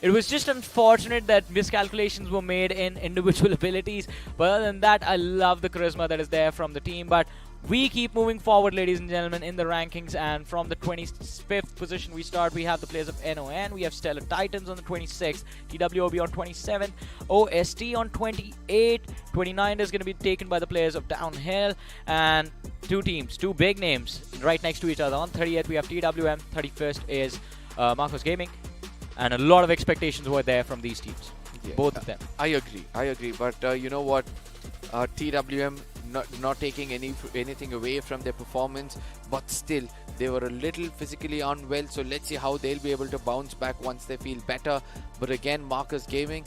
Speaker 6: It was just unfortunate that miscalculations were made in individual abilities. But other than that, I love the charisma that is there from the team. But we keep moving forward, ladies and gentlemen, in the rankings, and from the 25th position we start, we have the players of NON, we have Stellar Titans on the 26th, TWOB on 27th, OST on 28, 29 is going to be taken by the players of Downhill, and 2 teams, 2 big names right next to each other. On 30th we have TWM, 31st is Marcos Gaming, and a lot of expectations were there from these teams, both of them.
Speaker 2: I agree, but you know what, TWM not taking anything away from their performance, but still they were a little physically unwell, so let's see how they'll be able to bounce back once they feel better. But again, Marcus Gaming,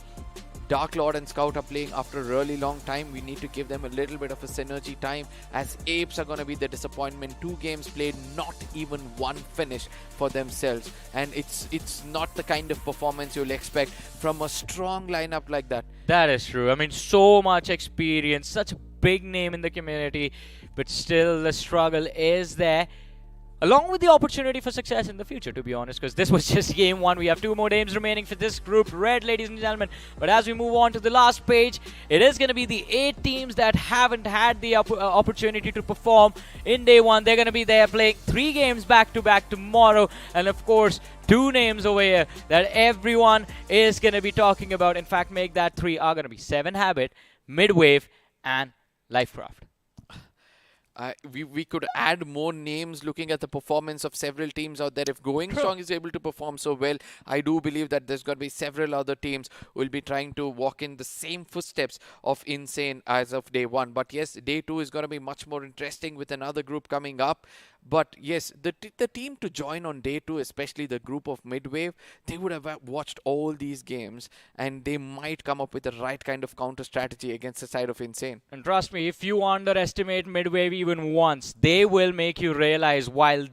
Speaker 2: Dark Lord and Scout are playing after a really long time. We need to give them a little bit of a synergy time, as Apes are going to be the disappointment. 2 games played, not even 1 finish for themselves, and it's not the kind of performance you'll expect from a strong lineup like that.
Speaker 6: That is true. I mean, so much experience, such a big name in the community, but still the struggle is there, along with the opportunity for success in the future, to be honest, because this was just game 1. We have 2 more games remaining for this group red, ladies and gentlemen. But as we move on to the last page, it is going to be the 8 teams that haven't had the opportunity to perform in day 1. They're going to be there playing 3 games back-to-back tomorrow, and of course 2 names over here that everyone is going to be talking about. In fact, make that 3 are going to be 7 Habit, Midwave, and Lifecraft.
Speaker 2: We could add more names looking at the performance of several teams out there. If Going Strong is able to perform so well, I do believe that there's got to be several other teams who will be trying to walk in the same footsteps of Insane as of day 1. But yes, day 2 is going to be much more interesting with another group coming up. But yes, the team to join on day 2, especially the group of Midwave, they would have watched all these games and they might come up with the right kind of counter strategy against the side of Insane.
Speaker 6: And trust me, if you underestimate Midwave even once, they will make you realize where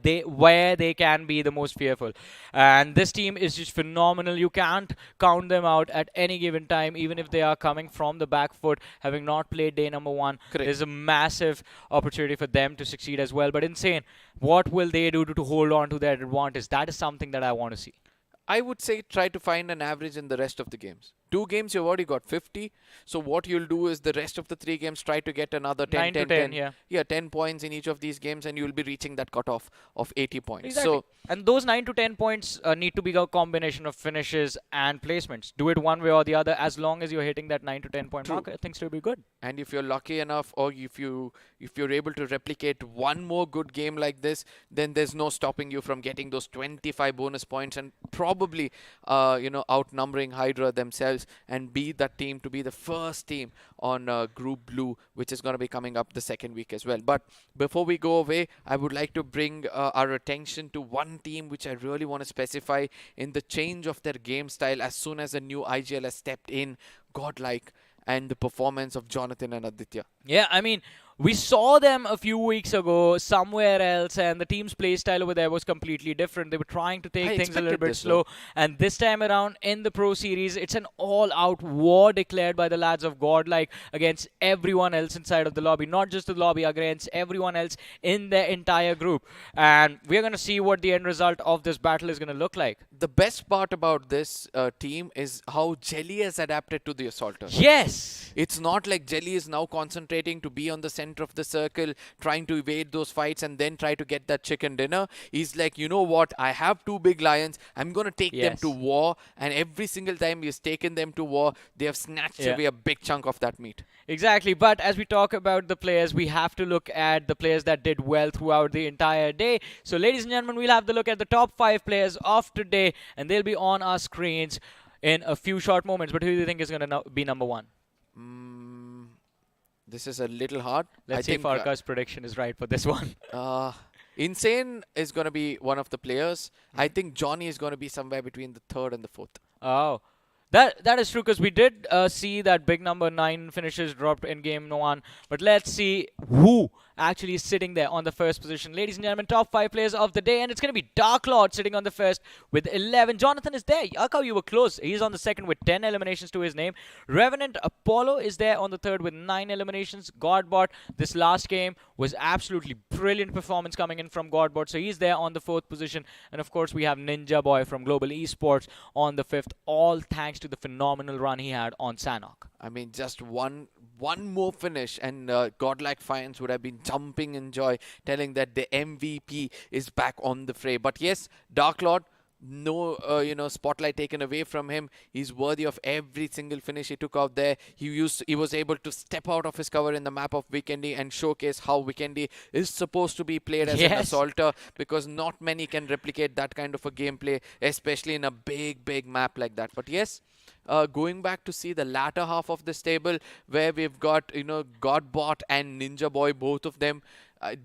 Speaker 6: they can be the most fearful. And this team is just phenomenal. You can't count them out at any given time, even if they are coming from the back foot, having not played day number 1.
Speaker 2: Correct.
Speaker 6: There's a massive opportunity for them to succeed as well. But Insane, what will they do to hold on to their advantage? That is something that I want to see.
Speaker 2: I would say try to find an average in the rest of the games. 2 games, you've already got 50. So what you'll do is the rest of the 3 games, try to get another 10, 10 points in each of these games, and you'll be reaching that cutoff of 80 points.
Speaker 6: Exactly.
Speaker 2: So,
Speaker 6: and those 9 to 10 points need to be a combination of finishes and placements. Do it one way or the other. As long as you're hitting that 9 to 10 point mark, things will be good.
Speaker 2: And if you're lucky enough, or if you're able to replicate one more good game like this, then there's no stopping you from getting those 25 bonus points and probably outnumbering Hydra themselves. finals and be that team to be the first team on Group Blue, which is going to be coming up the second week as well. But before we go away, I would like to bring our attention to one team which I really want to specify in the change of their game style as soon as the new IGL has stepped in, godlike, and the performance of Jonathan and Aditya.
Speaker 6: Yeah, I mean, we saw them a few weeks ago somewhere else, and the team's play style over there was completely different. They were trying to take things a little bit slow, and this time around in the Pro Series, it's an all-out war declared by the lads of Godlike against everyone else inside of the lobby. Not just the lobby, against everyone else in the entire group. And we're going to see what the end result of this battle is going to look like.
Speaker 2: The best part about this team is how Jelly has adapted to the Assaulters.
Speaker 6: Yes!
Speaker 2: It's not like Jelly is now concentrating to be on the center of the circle, trying to evade those fights and then try to get that chicken dinner. He's like, you know what? I have two big lions. I'm going to take them to war. And every single time he's taken them to war, they have snatched away a big chunk of that meat.
Speaker 6: Exactly. But as we talk about the players, we have to look at the players that did well throughout the entire day. So, ladies and gentlemen, we'll have to look at the top 5 players of today, and they'll be on our screens in a few short moments. But who do you think is going to be number 1?
Speaker 2: This is a little hard.
Speaker 6: Let's see if Farka's prediction is right for this one.
Speaker 2: Insane is going to be one of the players. I think Johnny is going to be somewhere between the 3rd and the 4th.
Speaker 6: Oh. That is true, because we did see that big number 9 finishes dropped in game 1. But let's see who actually is sitting there on the first position. Ladies and gentlemen, top 5 players of the day. And it's going to be Dark Lord sitting on the first with 11. Jonathan is there. Yakao, you were close. He's on the second with 10 eliminations to his name. Revenant Apollo is there on the third with 9 eliminations. Godbot, this last game was absolutely brilliant performance coming in from Godbot. So he's there on the 4th position. And of course, we have Ninja Boy from Global Esports on the 5th. All thanks to the phenomenal run he had on Sanhok.
Speaker 2: I mean, just one more finish and Godlike fans would have been jumping in joy, telling that the MVP is back on the fray. But yes, Dark Lord, no spotlight taken away from him. He's worthy of every single finish he took out there. He was able to step out of his cover in the map of Weekendy and showcase how Weekendy is supposed to be played as an assaulter, because not many can replicate that kind of a gameplay, especially in a big map like that. But yes, going back to see the latter half of this table, where we've got Godbot and Ninja Boy, both of them.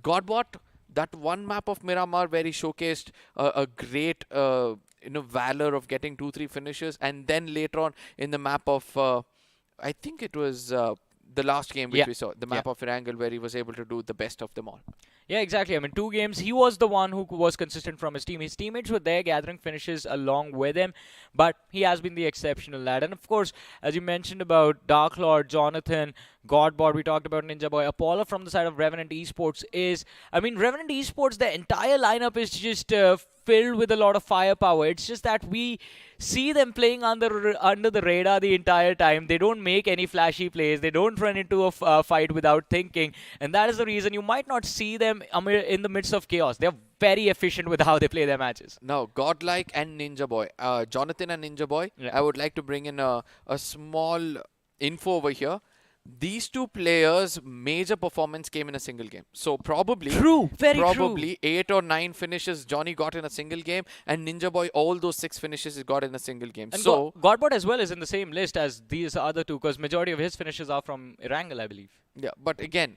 Speaker 2: Godbot, that one map of Miramar where he showcased a great valor of getting 2-3 finishes, and then later on in the map of I think it was the last game which we saw, the map of Erangel, where he was able to do the best of them all.
Speaker 6: Yeah, exactly. I mean, 2 games, he was the one who was consistent from his team. His teammates were there gathering finishes along with him, but he has been the exceptional lad. And of course, as you mentioned about Dark Lord, Jonathan, Godbot, we talked about Ninja Boy, Apollo from the side of Revenant Esports Revenant Esports, the entire lineup is just filled with a lot of firepower. It's just that we see them playing under the radar the entire time. They don't make any flashy plays. They don't run into a fight without thinking. And that is the reason you might not see them in the midst of chaos. They're very efficient with how they play their matches.
Speaker 2: Now, Godlike and Ninja Boy. Jonathan and Ninja Boy, I would like to bring in a small info over here. These 2 players' major performance came in a single game. So probably 8 or 9 finishes Johnny got in a single game, and Ninja Boy, all those 6 finishes he got in a single game.
Speaker 6: And so Godbot as well is in the same list as these other 2, because majority of his finishes are from Erangel, I believe.
Speaker 2: Yeah, but again,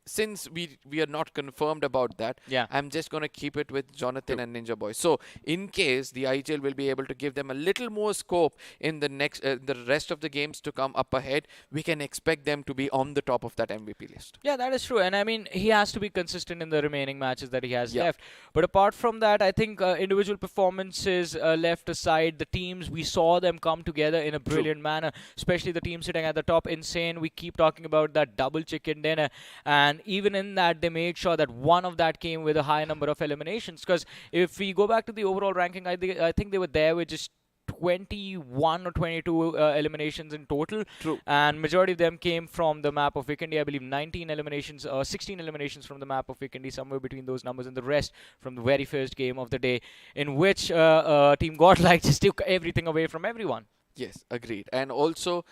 Speaker 2: since we are not confirmed about that, I'm just going to keep it with Jonathan and Ninja Boy. So in case the IGL will be able to give them a little more scope in the next the rest of the games to come up ahead, we can expect them to be on the top of that MVP list.
Speaker 6: Yeah, that is true. And I mean, he has to be consistent in the remaining matches that he has left. But apart from that, I think individual performances left aside, the teams, we saw them come together in a brilliant manner, especially the team sitting at the top. Insane. We keep talking about that double chicken dinner, and even in that, they made sure that one of that came with a high number of eliminations. Because if we go back to the overall ranking, I think they were there with just 21 or 22 eliminations in total.
Speaker 2: True.
Speaker 6: And majority of them came from the map of Weekendy. I believe 19 eliminations, 16 eliminations from the map of Weekendy, somewhere between those numbers, and the rest from the very first game of the day, in which Team Godlike just took everything away from everyone.
Speaker 2: Yes, agreed. And also,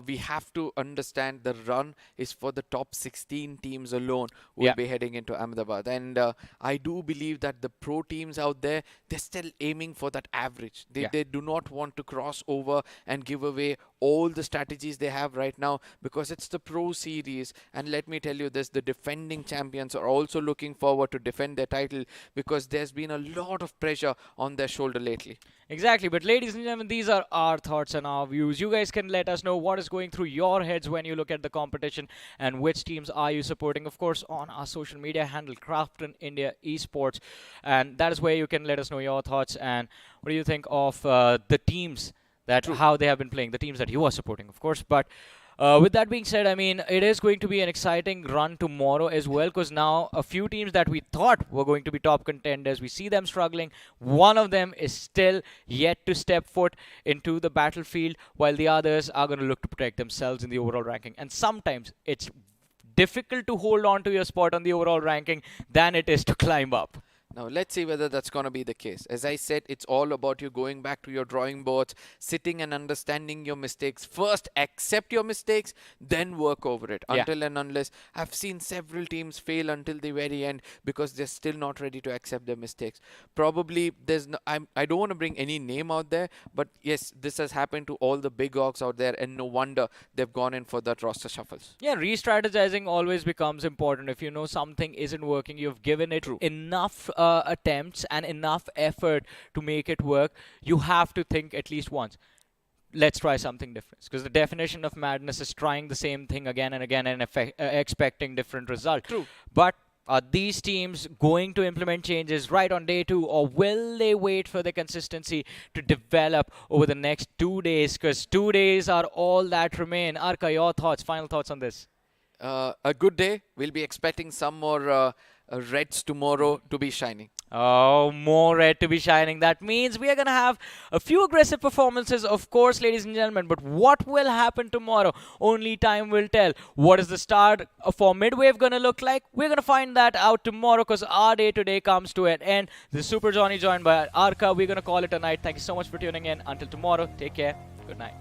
Speaker 2: we have to understand the run is for the top 16 teams alone who will be heading into Ahmedabad. And I do believe that the pro teams out there, they're still aiming for that average. They do not want to cross over and give away all the strategies they have right now because it's the pro series. And let me tell you this, the defending champions are also looking forward to defend their title because there's been a lot of pressure on their shoulder lately.
Speaker 6: Exactly, but ladies and gentlemen, these are our thoughts and our views. You guys can let us know what is going through your heads when you look at the competition and which teams are you supporting, of course, on our social media handle, Crafton India Esports. And that is where you can let us know your thoughts and what do you think of the teams that how they have been playing, the teams that you are supporting, of course. But with that being said, I mean, it is going to be an exciting run tomorrow as well because now a few teams that we thought were going to be top contenders, we see them struggling. One of them is still yet to step foot into the battlefield while the others are going to look to protect themselves in the overall ranking. And sometimes it's difficult to hold on to your spot on the overall ranking than it is to climb up.
Speaker 2: Now, let's see whether that's going to be the case. As I said, it's all about you going back to your drawing boards, sitting and understanding your mistakes. First, accept your mistakes, then work over it. Until and unless, I've seen several teams fail until the very end because they're still not ready to accept their mistakes. Probably, I don't want to bring any name out there, but yes, this has happened to all the big orgs out there, and no wonder they've gone in for that roster shuffles.
Speaker 6: Yeah, re-strategizing always becomes important. If you know something isn't working, you've given it enough attempts and enough effort to make it work, you have to think at least once, let's try something different. Because the definition of madness is trying the same thing again and again and expecting different results.
Speaker 2: True.
Speaker 6: But are these teams going to implement changes right on day 2, or will they wait for the consistency to develop over the next 2 days? Because 2 days are all that remain. Arka, your thoughts, final thoughts on this?
Speaker 2: A good day. We'll be expecting some more reds tomorrow to be shining.
Speaker 6: Oh, more red to be shining. That means we are going to have a few aggressive performances, of course, ladies and gentlemen. But what will happen tomorrow? Only time will tell. What is the start for Midwave going to look like? We're going to find that out tomorrow because our day today comes to an end. This is Super Johnny joined by Arka. We're going to call it a night. Thank you so much for tuning in. Until tomorrow, take care. Good night.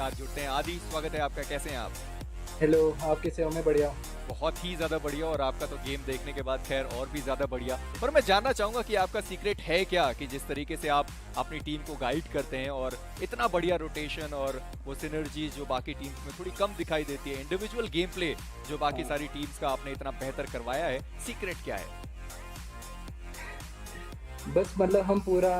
Speaker 7: साथ जुड़ते हैं। आदि, स्वागत है आपका, कैसे हैं आप?
Speaker 8: हेलो, आप कैसे हो? मैं बढ़िया।
Speaker 7: बहुत ही ज़्यादा बढ़िया, और आपका तो गेम देखने के बाद खैर और भी ज़्यादा बढ़िया। पर मैं जानना चाहूँगा कि आपका सीक्रेट है क्या, कि जिस तरीके से आप अपनी टीम को गाइड करते हैं और इतना बढ़िया रोटेशन और वो सिनर्जी जो बाकी टीम्स में थोड़ी कम दिखाई देती है, इंडिविजुअल गेम प्ले जो बाकी सारी टीम्स का आपने इतना बेहतर करवाया है, सीक्रेट क्या है?
Speaker 8: बस मतलब हम पूरा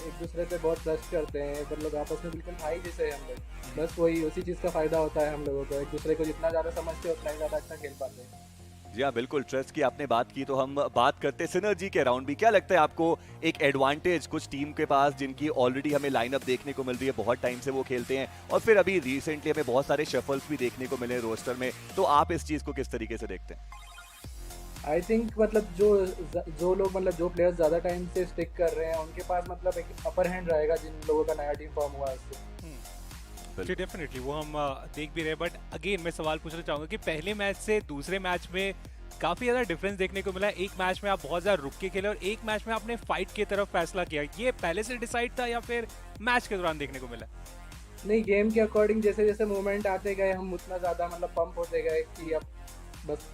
Speaker 8: एक दूसरे पे बहुत ट्रस्ट करते हैं, मतलब लोग आपस में बिल्कुल भाई जैसे हैं हम लोग। बस वही उसी चीज़ का फ़ायदा होता है हम लोगों को, एक दूसरे को जितना ज़्यादा समझते हैं उतना ही ज़्यादा अच्छा खेल पाते हैं।
Speaker 9: जी हाँ, बिल्कुल। ट्रस्ट की आपने बात की तो हम बात करते हैं सिनर्जी के अराउंड भी। क्या लगता है आपको एक एडवांटेज कुछ टीम के पास जिनकी ऑलरेडी हमें लाइनअप देखने को मिल रही है, बहुत टाइम से वो खेलते हैं, और फिर अभी रिसेंटली हमें बहुत सारे शफल्स भी देखने को मिले रोस्टर में, तो आप इस चीज़ को किस तरीके से देखते हैं?
Speaker 8: आई थिंक मतलब जो लोग मतलब जो प्लेयर्स ज़्यादा टाइम से स्टिक कर रहे हैं उनके पास मतलब एक अपर हैंड रहेगा जिन लोगों का नया टीम फॉर्म हुआ है उससे।
Speaker 10: जी डेफिनेटली, वो हम देख भी रहे हैं। बट अगेन मैं सवाल पूछना चाहूँगा कि पहले मैच से दूसरे मैच में काफ़ी ज़्यादा डिफरेंस देखने को मिला। एक मैच में आप बहुत ज़्यादा रुक के खेले और एक मैच में आपने फाइट की तरफ फैसला किया। ये पहले से डिसाइड था या फिर मैच के दौरान देखने को मिला?
Speaker 8: नहीं, गेम के अकॉर्डिंग जैसे जैसे मूवमेंट आते गए हम उतना ज़्यादा मतलब पंप होते गए कि अब बस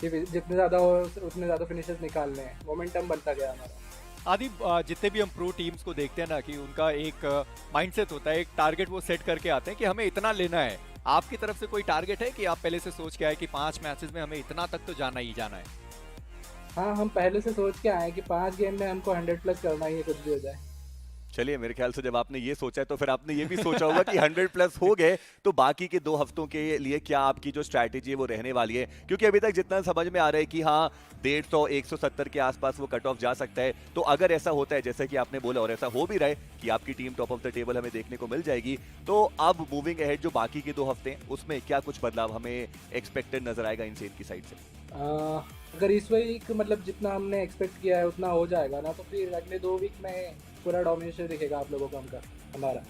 Speaker 8: जितने ज़्यादा हो उतने ज़्यादा फिनिशर्स निकालने हैं, मोमेंटम बनता गया हमारा।
Speaker 7: आदि, जितने भी हम प्रो टीम्स को देखते हैं ना, कि उनका एक माइंडसेट होता है, एक टारगेट वो सेट करके आते हैं कि हमें इतना लेना है। आपकी तरफ से कोई टारगेट है कि आप पहले से सोच के आए कि 5 मैचेस में हमें इतना तक तो जाना ही जाना है?
Speaker 8: हाँ, हम पहले से सोच के आए कि 5 गेम में हमको 100+ करना ही है, कुछ भी हो जाए।
Speaker 9: चलिए, मेरे ख्याल से जब आपने ये सोचा है तो फिर आपने ये भी सोचा होगा कि 100+ हो गए तो बाकी के 2 हफ्तों के लिए क्या आपकी जो स्ट्रैटेजी है वो रहने वाली है, क्योंकि अभी तक जितना समझ में आ रहा है कि हाँ 150 170 के आसपास वो कट ऑफ जा सकता है। तो अगर ऐसा होता है जैसे कि आपने बोला, और ऐसा हो भी रहा है कि आपकी team top of the table हमें देखने को मिल जाएगी, तो अब मूविंग अहेड जो बाकी के 2 हफ्ते हैं उसमें क्या कुछ बदलाव हमें एक्सपेक्टेड नजर आएगा इनसेन की साइड से?
Speaker 8: अगर इस वीक मतलब जितना हमने एक्सपेक्ट किया है उतना हो जाएगा ना, तो फिर अगले 2 वीक में पूरा डोमिनेशन दिखेगा आप लोगों का हमारा।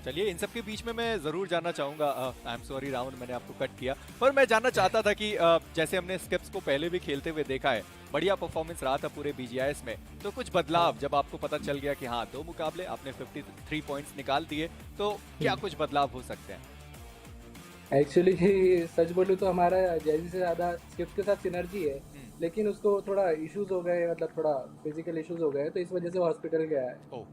Speaker 7: चलिए, इन सब के बीच में मैं जरूर जानना चाहूंगा, आई एम सॉरी राहुल, मैंने आपको कट किया, पर मैं जानना चाहता था कि जैसे हमने स्किप्स को पहले भी खेलते हुए देखा है, बढ़िया परफॉर्मेंस रहा था पूरे बीजीआईएस में, तो कुछ बदलाव जब आपको पता चल गया कि हाँ 2 मुकाबले आपने 53 पॉइंट्स निकाल दिए, तो क्या कुछ बदलाव हो सकते हैं?
Speaker 8: एक्चुअली सच बोलूँ तो हमारा जैसी से ज़्यादा स्किप्स के साथ सिनर्जी है, लेकिन उसको थोड़ा इश्यूज हो गए, मतलब थोड़ा फिजिकल इश्यूज हो गए, तो इस वजह से हॉस्पिटल गया है,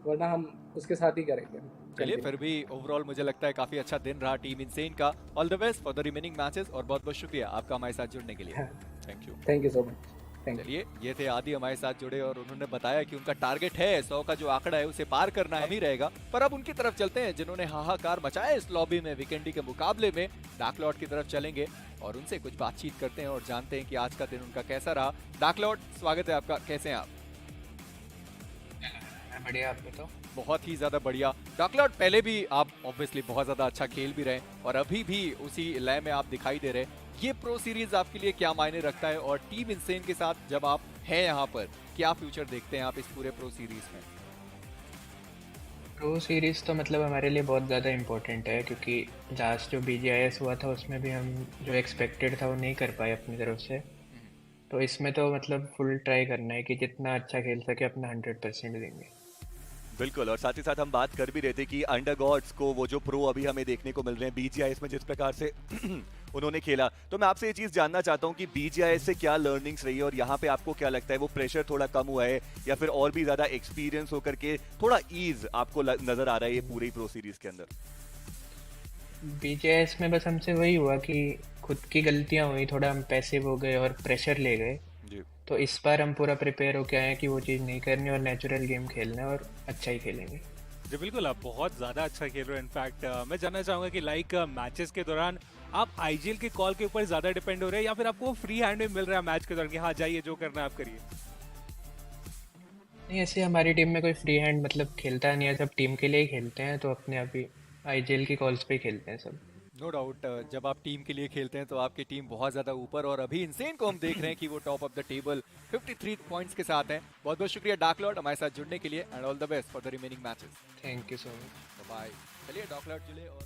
Speaker 8: वरना हम उसके साथ ही करेंगे।
Speaker 7: चलिए, फिर भी ओवरऑल मुझे लगता है काफी अच्छा दिन रहा टीम इनसेन का। All the best for the remaining matches, और बहुत बहुत शुक्रिया आपका हमारे साथ जुड़ने के लिए।
Speaker 8: Thank you so much.
Speaker 7: चलिए, ये थे आदि हमारे साथ जुड़े, और उन्होंने बताया कि उनका टारगेट है 100 का जो आंकड़ा है उसे पार करना ही रहेगा। पर अब उनकी तरफ चलते हैं जिन्होंने हाहाकार मचाया इस लॉबी में वीकेंडी के मुकाबले में। डार्क लॉर्ड की तरफ चलेंगे और उनसे कुछ बातचीत करते हैं और जानते हैं कि आज का दिन उनका कैसा रहा। डार्क लॉर्ड, स्वागत है आपका, कैसे हैं आप?
Speaker 11: बढ़िया, आप बताओ।
Speaker 7: बहुत ही ज्यादा बढ़िया। डार्क लॉर्ड, पहले भी आप ऑब्वियसली बहुत ज्यादा अच्छा खेल भी रहे और अभी भी उसी लय में आप दिखाई दे रहे। ये प्रो सीरीज आपके लिए क्या मायने रखता है, और टीम इनसेन के साथ जब आप हैं यहाँ पर, क्या फ्यूचर देखते हैं आप इस पूरे प्रो सीरीज में?
Speaker 11: प्रो सीरीज तो मतलब हमारे लिए बहुत ज़्यादा इम्पोर्टेंट है, क्योंकि लास्ट जो बीजीआईएस हुआ था उसमें भी हम जो एक्सपेक्टेड था वो नहीं कर पाए अपनी तरफ से। तो इसमें तो मतलब फुल ट्राई करना है कि जितना अच्छा खेल सके अपना 100% देंगे।
Speaker 9: बिल्कुल, और साथ ही साथ हम बात कर भी रहे थे कि अंडर गॉड्स को वो जो प्रो अभी हमें देखने को मिल रहे हैं बीजीआईएस में जिस प्रकार से उन्होंने खेला, तो मैं आपसे ये चीज जानना चाहता हूँ कि बीजीआईएस से क्या लर्निंग्स रही है, और यहाँ पे आपको क्या लगता है वो प्रेशर थोड़ा कम हुआ है या फिर और भी ज्यादा एक्सपीरियंस होकर के थोड़ा ईज आपको नजर आ रहा है ये पूरी प्रो सीरीज के अंदर?
Speaker 11: बीजीआईएस में बस हमसे वही हुआ कि खुद की गलतियां हुई, थोड़ा हम पैसिव हो गए और प्रेशर ले गए। तो इस बार हम पूरा प्रिपेयर होके आए हैं कि वो चीज़ नहीं करनी और नेचुरल गेम खेलना है और अच्छा ही खेलेंगे।
Speaker 10: जी बिल्कुल, आप बहुत ज़्यादा अच्छा खेल रहे हो। इनफैक्ट मैं जानना चाहूँगा कि लाइक मैचेस के दौरान आप आईजीएल के कॉल के ऊपर ज़्यादा डिपेंड हो रहे हैं या फिर आपको फ्री हैंड में मिल रहा है मैच के दौरान कि हाँ जाइए जो करना है आप करिए?
Speaker 11: नहीं, ऐसे हमारी टीम में कोई फ्री हैंड मतलब खेलता नहीं है, सब टीम के लिए ही खेलते हैं, तो अपने आप ही आईजीएल की कॉल्स पे ही खेलते हैं सब।
Speaker 7: नो डाउट, जब आप टीम के लिए खेलते हैं तो आपकी टीम बहुत ज्यादा ऊपर, और अभी इनसेन को हम देख रहे हैं कि वो top of the table 53 points के साथ हैं। बहुत बहुत शुक्रिया डार्क लॉर्ड हमारे साथ जुड़ने के लिए, and all the best for the remaining matches.
Speaker 11: Thank you so much,
Speaker 7: bye. चलिए, डार्क लॉर्ड जुड़े और